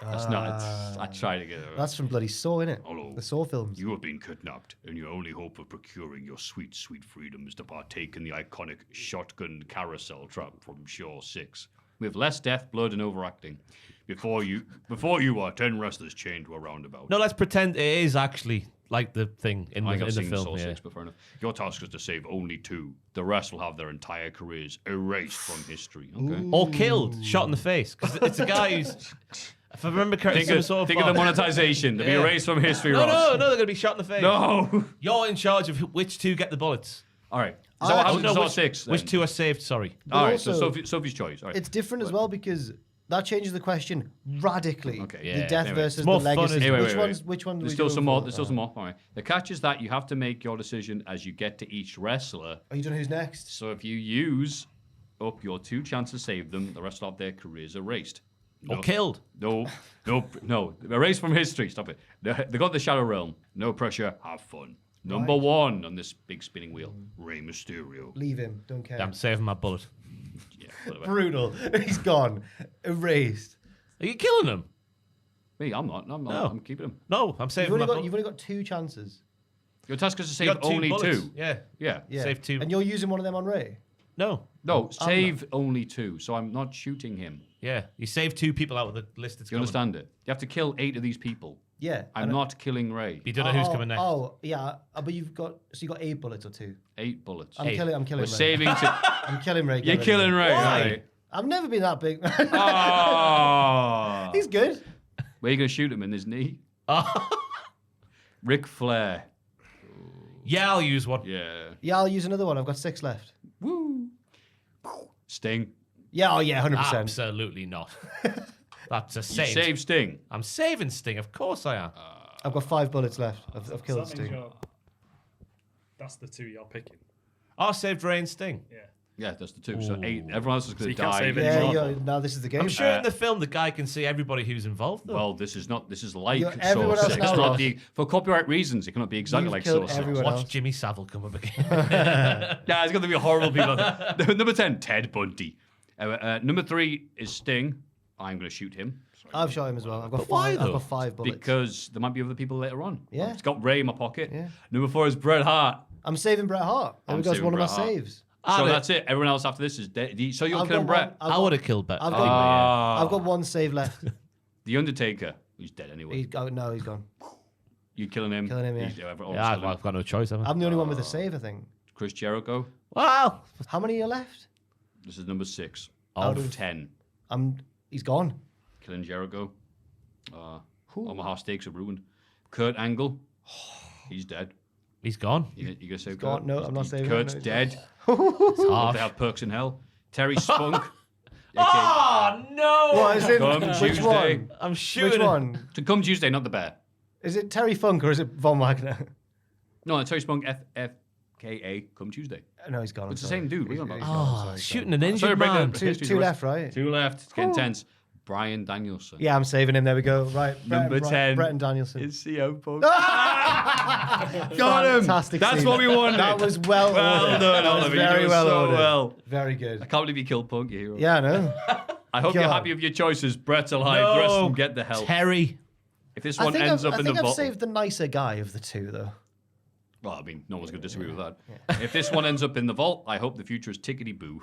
That's I try to get it. That's from bloody Saw, innit? Hello. The Saw films. You have been kidnapped, and your only hope of procuring your sweet, sweet freedom is to partake in the iconic shotgun carousel trap from Shaw 6. With less death, blood, and overacting. Before you are 10 wrestlers chained to a roundabout. No, let's pretend it is actually like the thing in the film. Saw 6, but fair enough. Your task is to save only 2. The rest will have their entire careers erased from history. Okay. Or killed, shot in the face. Because it's a guy who's... If I remember correctly, Think of the monetization. To be erased from history, Ross. No, they're going to be shot in the face. No. You're in charge of which 2 get the bullets. All right. Is that what happens in Saw 6? Which 2 are saved, sorry. All right, so also, Sophie's choice. All right. It's different as well because that changes the question radically. Okay. The death Anyway, versus it's more the legacy. fun, isn't it? Which one? There's still some more. There's still some more. All right. The catch is that you have to make your decision as you get to each wrestler. Are you doing who's next? So if you use up your 2 chances to save them, the rest will have their careers erased. Or killed. No. Erased from history. Stop it. They got the Shadow Realm. No pressure. Have fun. Number 1 on this big spinning wheel. Rey Mysterio. Leave him. Don't care. I'm saving my bullet. Yeah. Whatever. Brutal. He's gone. Erased. Are you killing him? Me, I'm not. I'm not. No. I'm keeping them. No, I'm saving my bullet. You've only got 2 chances. Your task is to You save got 2 only bullets. 2. Yeah. Yeah. Yeah. Save 2. And you're using one of them on Ray. No. No, save only 2, so I'm not shooting him. Yeah, you save 2 people out of the list. Do you understand it? You have to kill 8 of these people. Yeah. I'm not killing Ray. You don't know who's coming next. Oh, yeah. But you got 8 bullets or 2? 8 bullets. I'm killing We're Ray. saving to... I'm killing Ray. You're killing Ray, Why? right? I've never been that big. Oh. He's good. Where are you going to shoot him? In his knee? Ric Flair. Yeah, I'll use one. Yeah. Yeah, I'll use another one. I've got 6 left. Woo. Sting. Yeah, 100%. Absolutely not. That's a You save. save Sting. I'm saving Sting. Of course I am. I've got 5 bullets left. I've killed That means Sting. that's the 2 you're picking. I saved Ray and Sting. Yeah. Yeah, that's the 2. So 8. Everyone else is going you to can't die. save it. Yeah, now this is the game. I'm sure in the film the guy can see everybody who's involved, though. Well, this is like everyone Saw else 6. now It's not lost. for copyright reasons, it cannot be exactly You've like killed Saw 6. everyone Watch else. Jimmy Savile come up again. Yeah, it's going to be horrible people. Number 10, Ted Bundy. Number 3 is Sting. I'm going to shoot him. I've shot him as well. I've got But why, 5. I've though? got 5 bullets. Because there might be other people later on. Yeah. It's got Ray in my pocket. Yeah. Number 4 is Bret Hart. I'm saving Bret Hart. There I'm we go. It's saving one of my Bret Hart. saves. So that's it. Everyone else after this is dead. So you're I've killing got Bret. I would have killed Bret. I've got, Ah. I've got 1 save left. The Undertaker. He's dead anyway. No, he's gone. You killing him? Killing him, yeah. I've got no choice, have I? I'm the only one with a save, I think. Chris Jericho. Wow. How many are left? This is number 6 Out of of 10. He's gone. Killing Jericho. Omaha Steaks are ruined. Kurt Angle. He's dead. He's gone. You gonna say Kurt? gone. No, I'm not saving him. Kurt's No, he's dead. It's They harsh. have perks in hell. Terry Spunk. Oh, no. What is it? Come Which Tuesday. one? I'm shooting Which him. one? To come Tuesday, not the bear. Is it Terry Funk or is it Von Wagner? No, Terry Spunk, FFKA, come Tuesday. No, he's gone. I'm It's the sorry. same dude. What are you on He's about? gone, Oh, sorry, he's shooting gone. an Sorry, injured break man. the- Two history left, right? 2 left. It's getting tense. Brian Danielson. Yeah, I'm saving him. There we go. Right. Number 10 Brett and Danielson. It's CM Punk. Got him. Fantastic. That's scene. what we wanted. That was well ordered. done, That was Oliver. You very did well so ordered. well. Very I good. can't believe you killed Punk, you hero. Yeah, I know. I hope you're God. happy with your choices. Brett's alive. The rest of them get the hell. Terry. If this I one think ends I've, up I in think the I've vault. saved the nicer guy of the 2, though. Well, I mean, no one's going to disagree with that. If this one ends up in the vault, I hope the future is tickety boo.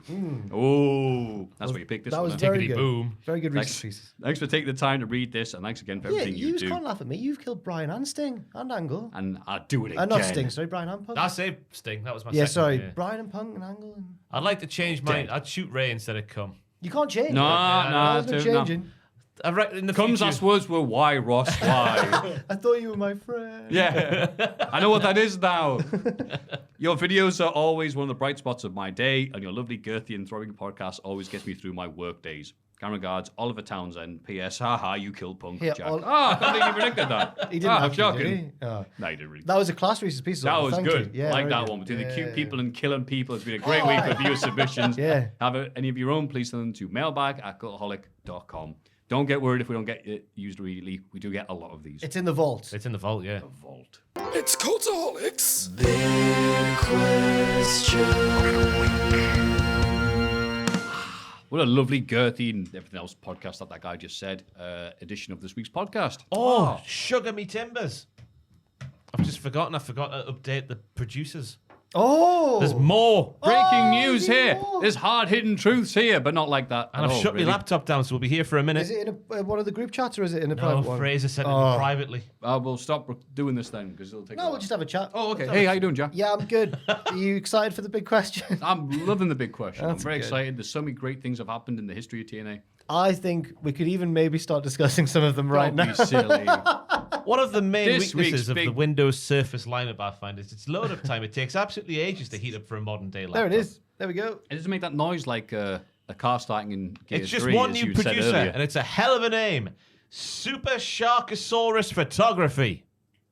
Oh, that's why you picked this That one. was huh? very Tickety good. boom. Very good Thanks. research pieces. Thanks for taking the time to read this, and thanks again for Yeah, everything you you do. can't laugh at me. You've killed Brian and Sting and Angle. And I'll do it again. Not Sting, sorry, Brian and Punk. I saved Sting. That was my Yeah, second. sorry, Yeah. Brian and Punk and Angle. And... I'd like to change mine. Dead. I'd shoot Ray instead of Cum. You can't change. No, There's no, no no. changing. I reckon in the Comes future. last words were why, Ross, why? I thought you were my friend. Yeah, I know what that is now. Your videos are always one of the bright spots of my day, and your lovely, girthy, and throwing podcast always gets me through my work days. Kind regards, Oliver Townsend. P.S. Haha, you killed Punk, Yeah, Jack. Ol- I can't believe you predicted that. He didn't I'm actually, shocking. did he? Oh. No, he didn't really. That was a class research piece. That was Thank good. you. Yeah, like very that good. one. Between the Yeah, cute yeah, people and killing people, it's been a great week for viewer submissions. Yeah. Have any of your own, please send them to mailbag@cultaholic.com. Don't get worried if we don't get it used immediately. We do get a lot of these. It's in the vault. It's in the vault, yeah. Vault. It's Cultaholics. What a lovely, girthy, and everything else podcast that guy just said. Edition of this week's podcast. Oh, sugar me timbers. I've just forgotten. I forgot to update the producers. Oh! There's more. Breaking news you here. know. There's hard-hitting truths here, but not like that. And at I've all, shut really. my laptop down, so we'll be here for a minute. Is it in one of the group chats or is it in a No, private one? Fraser sent it Oh. privately. We'll stop doing this then, because it'll take a No, while. we'll just have a chat. Oh, okay. Hey, how you doing, Jack? Yeah, I'm good. Are you excited for the big question? I'm loving the big question. I'm That's very good. excited. There's so many great things have happened in the history of TNA. I think we could even maybe start discussing some of them right Don't now. be silly. One of the main This weaknesses week's of the big- Windows Surface lineup I find is its load-up time. It takes absolutely ages to heat up for a modern-day laptop. There it is. There we go. It doesn't make that noise like a car starting in Gears It's just 3, one as new you said producer, earlier. and it's a hell of a name. Super Sharkosaurus Photography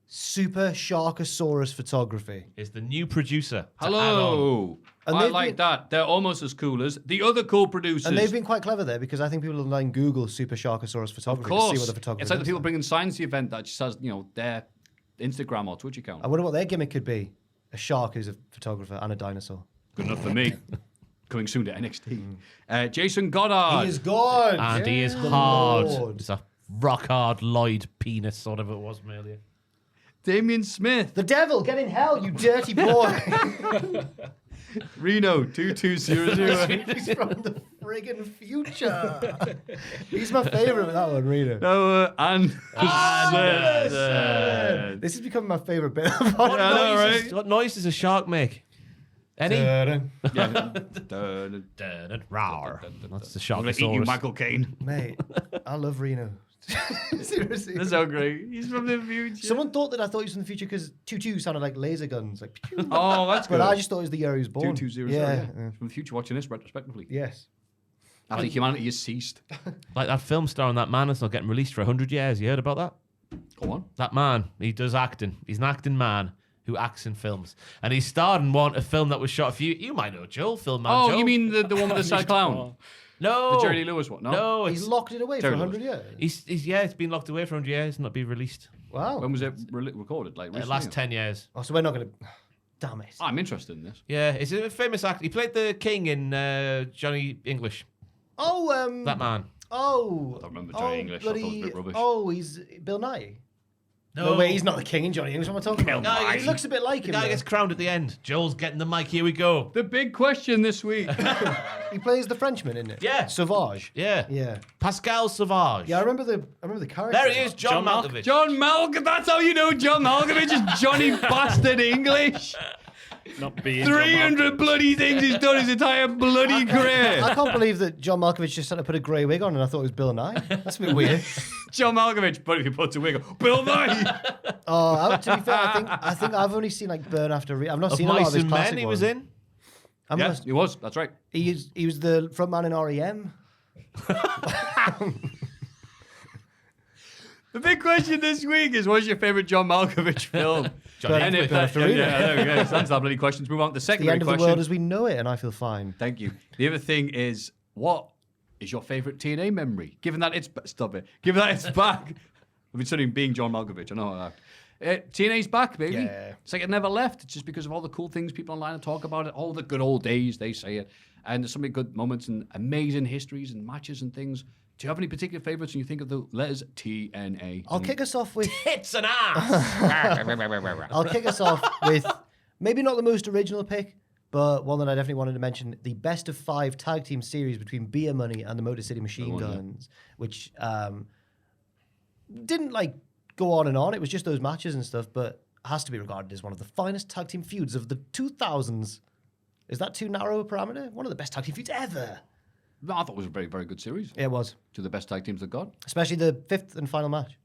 Super Sharkosaurus Photography. is the new producer. to add on. Hello. And I they've like been- that. They're almost as cool as the other cool producers. And they've been quite clever there because I think people online Google Super Sharkosaurus of Photography course. to see what the photography It's like the looks people bringing science to the event that just has, their Instagram or Twitch account. I wonder what their gimmick could be. A shark who's a photographer and a dinosaur. Good enough for me. Coming soon to NXT. Jason Goddard. He is gone. And he is The hard. Lord. It's a rock hard Lloyd penis, whatever it was earlier. Damien Smith. The devil, get in hell, you dirty boy. Reno 2200. He's from the friggin' future. He's my favourite with that one, Reno. Noah Anderson. This is becoming my favourite bit of What noise does a shark make? Any? Rawr. That's the I'm going to eat you, Sharkosaurus. Michael Caine. Mate, I love Reno. Seriously. That's so great. He's from the future. Someone thought that I thought he was from the future because 22 sounded like laser guns. Like, pew. Oh, that's good. But I just thought it was the year he was born. 2200. Yeah. From the future, watching this retrospectively. Yes. I think humanity has ceased. Like that film star and that man that's not getting released for 100 years. You heard about that? Go on. That man, he does acting. He's an acting man who acts in films. And he starred in a film that was shot a few... You might know Joel, Film Man Oh, Joel. you mean the one with the sad clown? No. The Jerry Lee Lewis one? No. No, He's locked it away Terry for 100 years. it's been locked away for 100 years, not be released. Wow. When was it recorded? Like recently? Last 10 years. Oh, so we're not going to... Damn it. I'm interested in this. Yeah, he's a famous actor. He played the king in Johnny English. Oh, That man. Oh. I don't remember Johnny English. I thought it was a bit rubbish. Oh, he's Bill Nye. No, wait, he's not the king in Johnny English. What am I talking about? Nye. He looks a bit like The him. guy though. gets crowned at the end. Joel's getting the mic. Here we go. The big question this week. He plays the Frenchman, isn't it? Yeah. Sauvage. Yeah. Yeah. Pascal Sauvage. Yeah, I remember the character. There he is, John John Malkovich. John Malkovich. That's how you know John Malkovich is Johnny Bastard English. Not being 300 bloody things he's done his entire bloody career. I can't believe that John Malkovich just had to put a grey wig on and I thought it was Bill Nye. That's a bit weird. John Malkovich, but if he puts a wig on, Bill Nye. To be fair, I think I've only seen like Burn After Reading. I've not Of seen a lot Mice of his and classic Men he was ones. in. Yeah, he was. That's right. He was the frontman in REM. The big question this week is, what's your favourite John Malkovich film? Burn After Reading. There we go. That's that bloody questions. Move on to the second The end of question. the world as we know it, and I feel fine. Thank you. The other thing is, what is your favourite TNA memory? Given that it's Given that it's back. I've been studying being John Malkovich. I know that. TNA's back, baby. Yeah. It's like it never left. It's just because of all the cool things people online talk about it. All the good old days, they say it. And there's so many good moments and amazing histories and matches and things. Do you have any particular favourites when you think of the letters TNA? I'll kick us off with. Tits and ass. I'll kick us off with maybe not the most original pick, but one that I definitely wanted to mention: the best of 5 tag team series between Beer Money and the Motor City Machine Guns, which didn't like go on and on. It was just those matches and stuff, but has to be regarded as one of the finest tag team feuds of the 2000s. Is that too narrow a parameter? One of the best tag team feuds ever. No, I thought it was a very, very good series. It was, To the best tag teams they've got. especially the 5th and final match.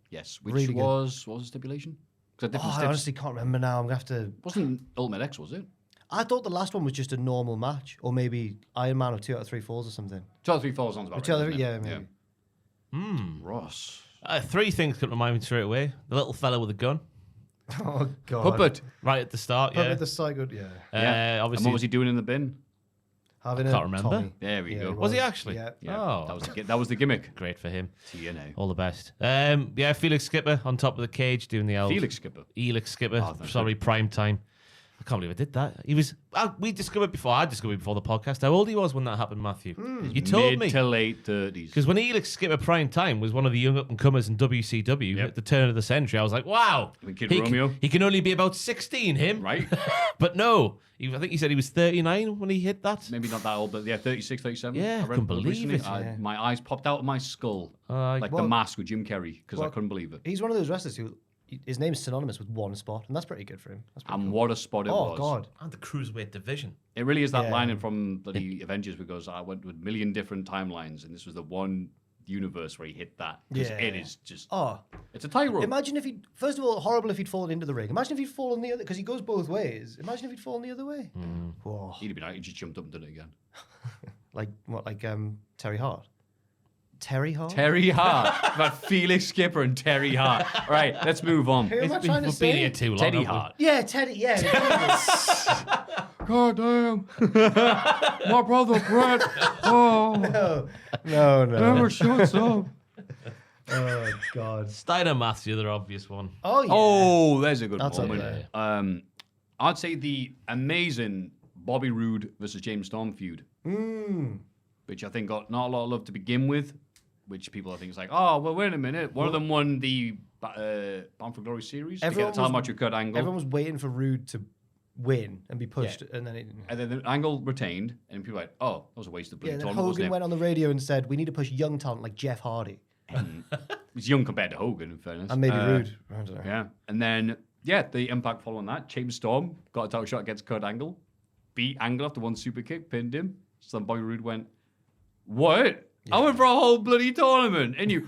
Yes. Which Really good. was, what was the stipulation? 'Cause they're different I steps. honestly can't remember now. I'm gonna have to. Wasn't Ultimate X, was it? I thought the last one was just a normal match, or maybe Iron Man of 2 out of 3 falls or something. 2 out of 3 falls sounds about 2 out right. of 3, doesn't yeah, it? maybe. Ross. 3 things could remind me straight away. The little fella with a gun. Oh god. Puppet. Right at the start, Puppet yeah. the Psycho, yeah. And Obviously. what was he doing in the bin? Having Can't a remember. Tommy. There we Yeah, go. he Was he actually? Yeah. Yeah, Oh. that was the gimmick. Great for him. TNA. All the best. Felix Skipper on top of the cage doing the old... Felix Skipper. Elix Skipper. Oh, thank Sorry, prime time. I can't believe I did that. He was... I discovered before the podcast how old he was when that happened, Maffew. You told me. Mid to late 30s. Because when Elix Skipper Prime Time was one of the young up-and-comers in WCW Yep. at the turn of the century, I was like, wow. With Kid he Romeo. he can only be about 16, him. Right? But no. I think he said he was 39 when he hit that. Maybe not that old, but yeah, 36, 37. Yeah, I read couldn't believe recently. it. Yeah. My eyes popped out of my skull. Like the Well- mask with Jim Carrey, because I well, couldn't believe it. He's one of those wrestlers who his name's synonymous with one spot, and that's pretty good for him. That's pretty And cool. what a spot it Oh was. god. And the Cruiserweight division. It really is that Yeah. line from bloody Avengers, because I went with a million different timelines, and this was the one universe where he hit that. Because Yeah. it is just... Oh, It's a tightrope. imagine if he'd first of all horrible if he'd fallen into the ring. Imagine if he'd fallen the other because he goes both ways. Imagine if he'd fallen the other way. Whoa. He'd have been out. He just jumped up and did it again. Like what? Like Terry Hart. Terry Hart. Terry Hart. About Felix Skipper and Terry Hart. All right, let's move on. Who am I trying to We've been say? here too long. Teddy haven't we? Hart. Yeah, Teddy. Yeah. God damn. My brother Brett. Oh, no. shuts up. Oh god. Steiner Math's the other obvious one. Oh yeah. Oh, there's a good That's up moment. there. I'd say the amazing Bobby Roode versus James Storm feud, which I think got not a lot of love to begin with, which people I think is like, oh, well, wait a minute. One of them won the Bound for Glory series Everyone against how was- much with Kurt Angle. Everyone was waiting for Rude to win and be pushed, and then the Angle retained, and people were like, "Oh, that was a waste of bloody then tournament." Hogan went on the radio and said, "We need to push young talent like Jeff Hardy." He's young compared to Hogan, in fairness, And maybe rude. I don't know. Yeah, and then the Impact following that, James Storm got a title shot against Kurt Angle, beat Angle after one super kick, pinned him. So then Bobby Roode went, "What? I went for a whole bloody tournament, and you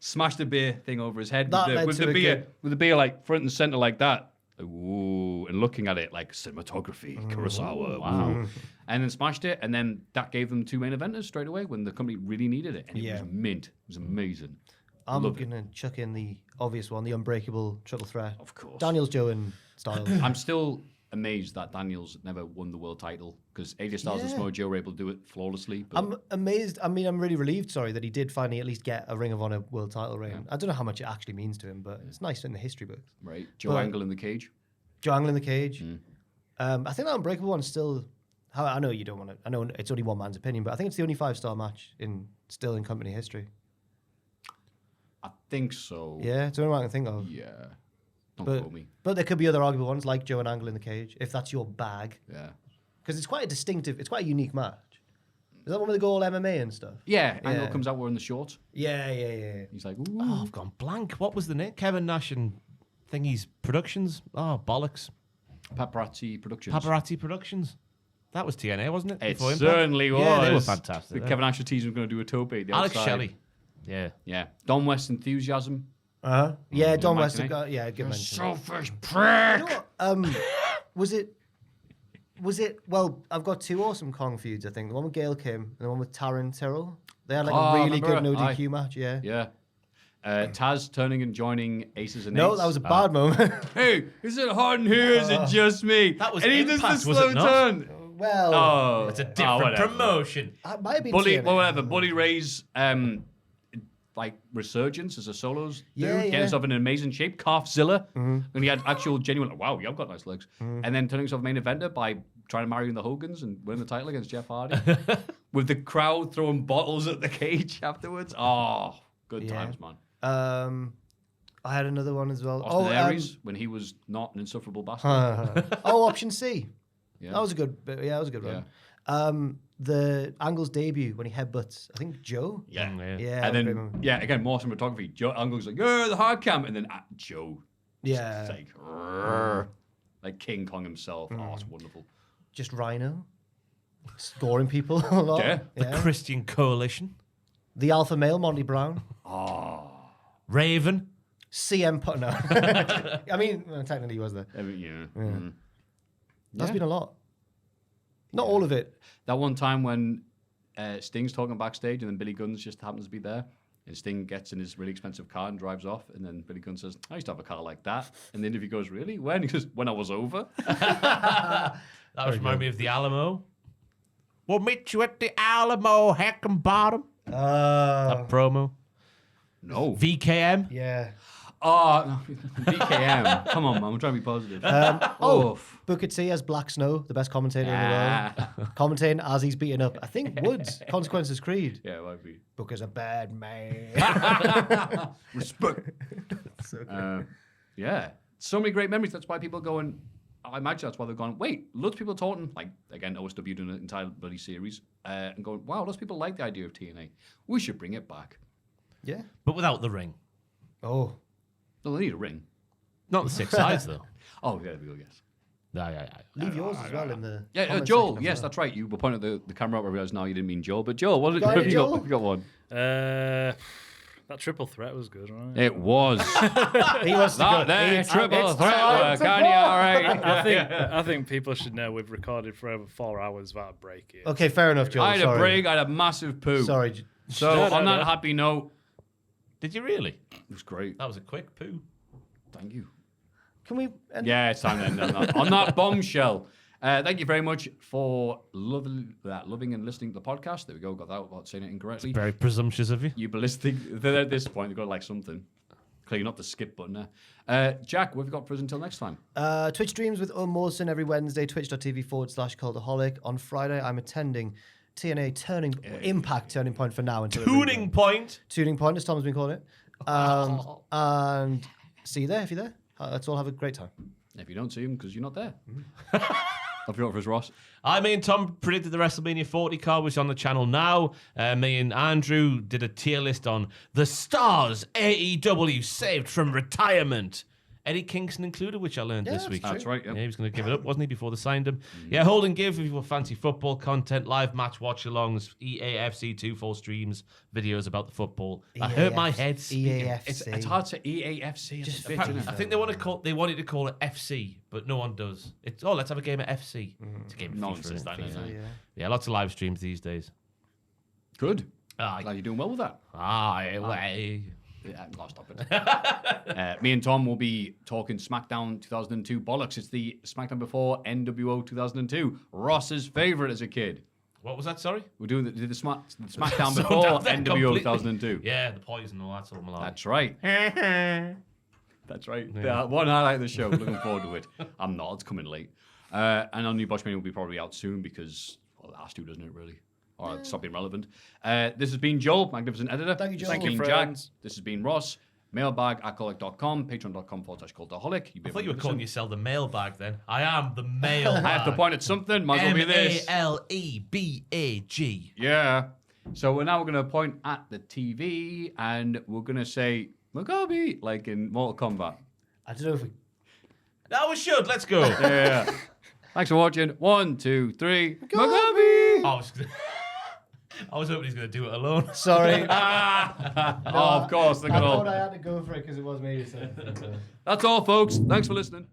smashed the beer thing over his head with the beer like front and center like that." Ooh, and looking at it like cinematography, Kurosawa, wow. And then smashed it, and then that gave them 2 main eventers straight away when the company really needed it, and it was mint. It was amazing. I'm going to chuck in the obvious one, the unbreakable triple threat. Of course. Daniels, Joe, and Styles. I'm still amazed that Daniels never won the world title because AJ Styles and Samoa Joe were able to do it flawlessly. But I'm amazed. I mean, I'm really relieved, that he did finally at least get a Ring of Honor world title reign. Yeah. I don't know how much it actually means to him, but it's nice in the history books. Right. Joe Angle in the cage. Joe Angle in the cage. I think that unbreakable one's still... I know you don't want to... I know it's only one man's opinion, but I think it's the only 5-star match still in company history. I think so. Yeah, it's the only one I can think of. Yeah. Don't quote me. But there could be other arguable ones, like Joe and Angle in the cage, if that's your bag. Yeah. Because it's quite a unique match. Is that one where they go all MMA and stuff? Yeah, Angle comes out wearing the shorts. Yeah. He's like, ooh. Oh, I've gone blank. What was the name? Kevin Nash and Thingy's Productions? Oh, bollocks. Paparazzi Productions. Paparazzi Productions. That was TNA, wasn't it? It certainly was. Yeah, they were fantastic. Kevin Nash teased was going to do a tope. Alex Shelley. Yeah. Don West Enthusiasm. Yeah, Don West. Good mention. Selfish prick. You know what, was it? Well, I've got 2 awesome Kong feuds. I think the one with Gail Kim and the one with Taryn Terrell. They had a really good no DQ match. Yeah. Taz turning and joining Aces and Eights. No, that was a bad moment. Hey, is it hard in here? Is it just me? That was and he Impact, does the was slow it not? turn. Well, It's a different promotion. it might have been Bully, TNA. whatever. Bully Ray's resurgence as a solos dude, getting himself in an amazing shape. Calfzilla, and he had actual genuine. Wow, you've got nice legs. And then turning himself main eventer by trying to marry the Hogans and winning the title against Jeff Hardy, with the crowd throwing bottles at the cage afterwards. Oh, good times, man. I had another one as well. Austin Aries, when he was not an insufferable bastard. Option C. Yeah. That was a good. Yeah, that was a good one. The Angle's debut when he headbutts, I think Joe. Yeah. And then again, more cinematography. Joe Angle's like, yeah, the hard cam, and then Joe. Yeah. It's like King Kong himself. Oh, it's wonderful. Just Rhino, scoring people a lot. Yeah. The Christian Coalition. The alpha male Monty Brown. Raven. CM Punk. No. I mean, technically he was there. That's been a lot. Not all of it. That one time when Sting's talking backstage and then Billy Gunn just happens to be there, and Sting gets in his really expensive car and drives off, and then Billy Gunn says, I used to have a car like that. And the interview goes, really? When? He goes, when I was over. That reminds me of the Alamo. We'll meet you at the Alamo, heck and bottom. That promo. No. VKM. Yeah. Oh, no. BKM. Come on, man. I'm trying to be positive. Booker T as Black Snow, the best commentator in the world. Commentating as he's beating up, I think, Woods, Consequences Creed. Yeah, it might be. Booker's a bad man. Respect. So yeah. So many great memories. That's why people going, I imagine that's why they're going, wait, loads of people talking, like, again, OSW doing an entire bloody series, and going, wow, lots of people like the idea of TNA. We should bring it back. Yeah. But without the ring. Oh. No, they need a ring. Not the 6 sides, though. Oh, yeah, there we go, yes. Yeah. Leave yours as well in the. Yeah, comment Joel, section yes, as well. that's right. You were pointing at the camera up. I realised now you didn't mean Joel, but Joel, what Got have it, you Joel? got? You got one? That triple threat was good, right? It was. He wants to That go. there triple It's threat time work to on go. you, all right? I think people should know we've recorded for over 4 hours without a break here. Okay, fair enough, Joel. I had sorry. a break. I had a massive poo. Sorry. So No, on that no. happy note, Did you really? it was great. That was a quick poo. Thank you. Can we? Yeah, it's time to end on that bombshell. Thank you very much for loving and listening to the podcast. There we go. Got that without saying it incorrectly. Very presumptuous of you. You ballistic. At this point, they've got to like something. Clearly not the skip button there. Jack, what have you got for us until next time? Twitch streams with Morrison every Wednesday, twitch.tv/Cultaholic. On Friday, I'm attending TNA Turning Impact Turning Point for now. Until Tuning point. Tuning Point, as Tom's been calling it. And see you there if you're there. Let's all have a great time. If you don't see him, because you're not there. I've got for his Ross. Me and Tom predicted the WrestleMania 40 card, which is on the channel now. Me and Andrew did a tier list on the stars AEW saved from retirement. Eddie Kingston included, which I learned this week. That's right. Yeah, he was going to give it up, wasn't he, before they signed him? Yeah, hold and give if you fancy football content, live match watch-alongs, EAFC 2 streams, videos about the football. That hurt my head. EAFC. It's hard to EAFC. Just bit, isn't it? I think they wanted to call it FC, but no one does. It's let's have a game of FC. It's a game of Nonsense. Yeah, lots of live streams these days. Good. Glad you're doing well with that. Yeah, I'll stop it. Me and Tom will be talking SmackDown 2002 bollocks. It's the SmackDown before NWO 2002. Ross's favorite as a kid. What was that? Sorry, we're doing the SmackDown before NWO 2002. Yeah, the poison, all that sort of malarkey. That's right. That's right. Yeah. One highlight of the show. Looking forward to it. I'm not. It's coming late. And our new Boschman will be probably out soon because it has to, doesn't it? Really. Or stop being relevant. This has been Joel, Magnificent Editor. Thank you, Joel. This has been Jack. This has been Ross. Mailbag@cultaholic.com, patreon.com/cultaholic. I thought you were calling yourself the mailbag then. I am the mailbag. I have to point at something. Might as well be this. MALEBAG. Yeah. So we're now going to point at the TV and we're going to say, Mugabe, like in Mortal Kombat. I don't know if we... No, we should. Let's go. Yeah. Thanks for watching. 1, 2, 3. Mugabe! I was hoping he's going to do it alone. Sorry. Of course. I thought I had to go for it because it was me. So. That's all, folks. Thanks for listening.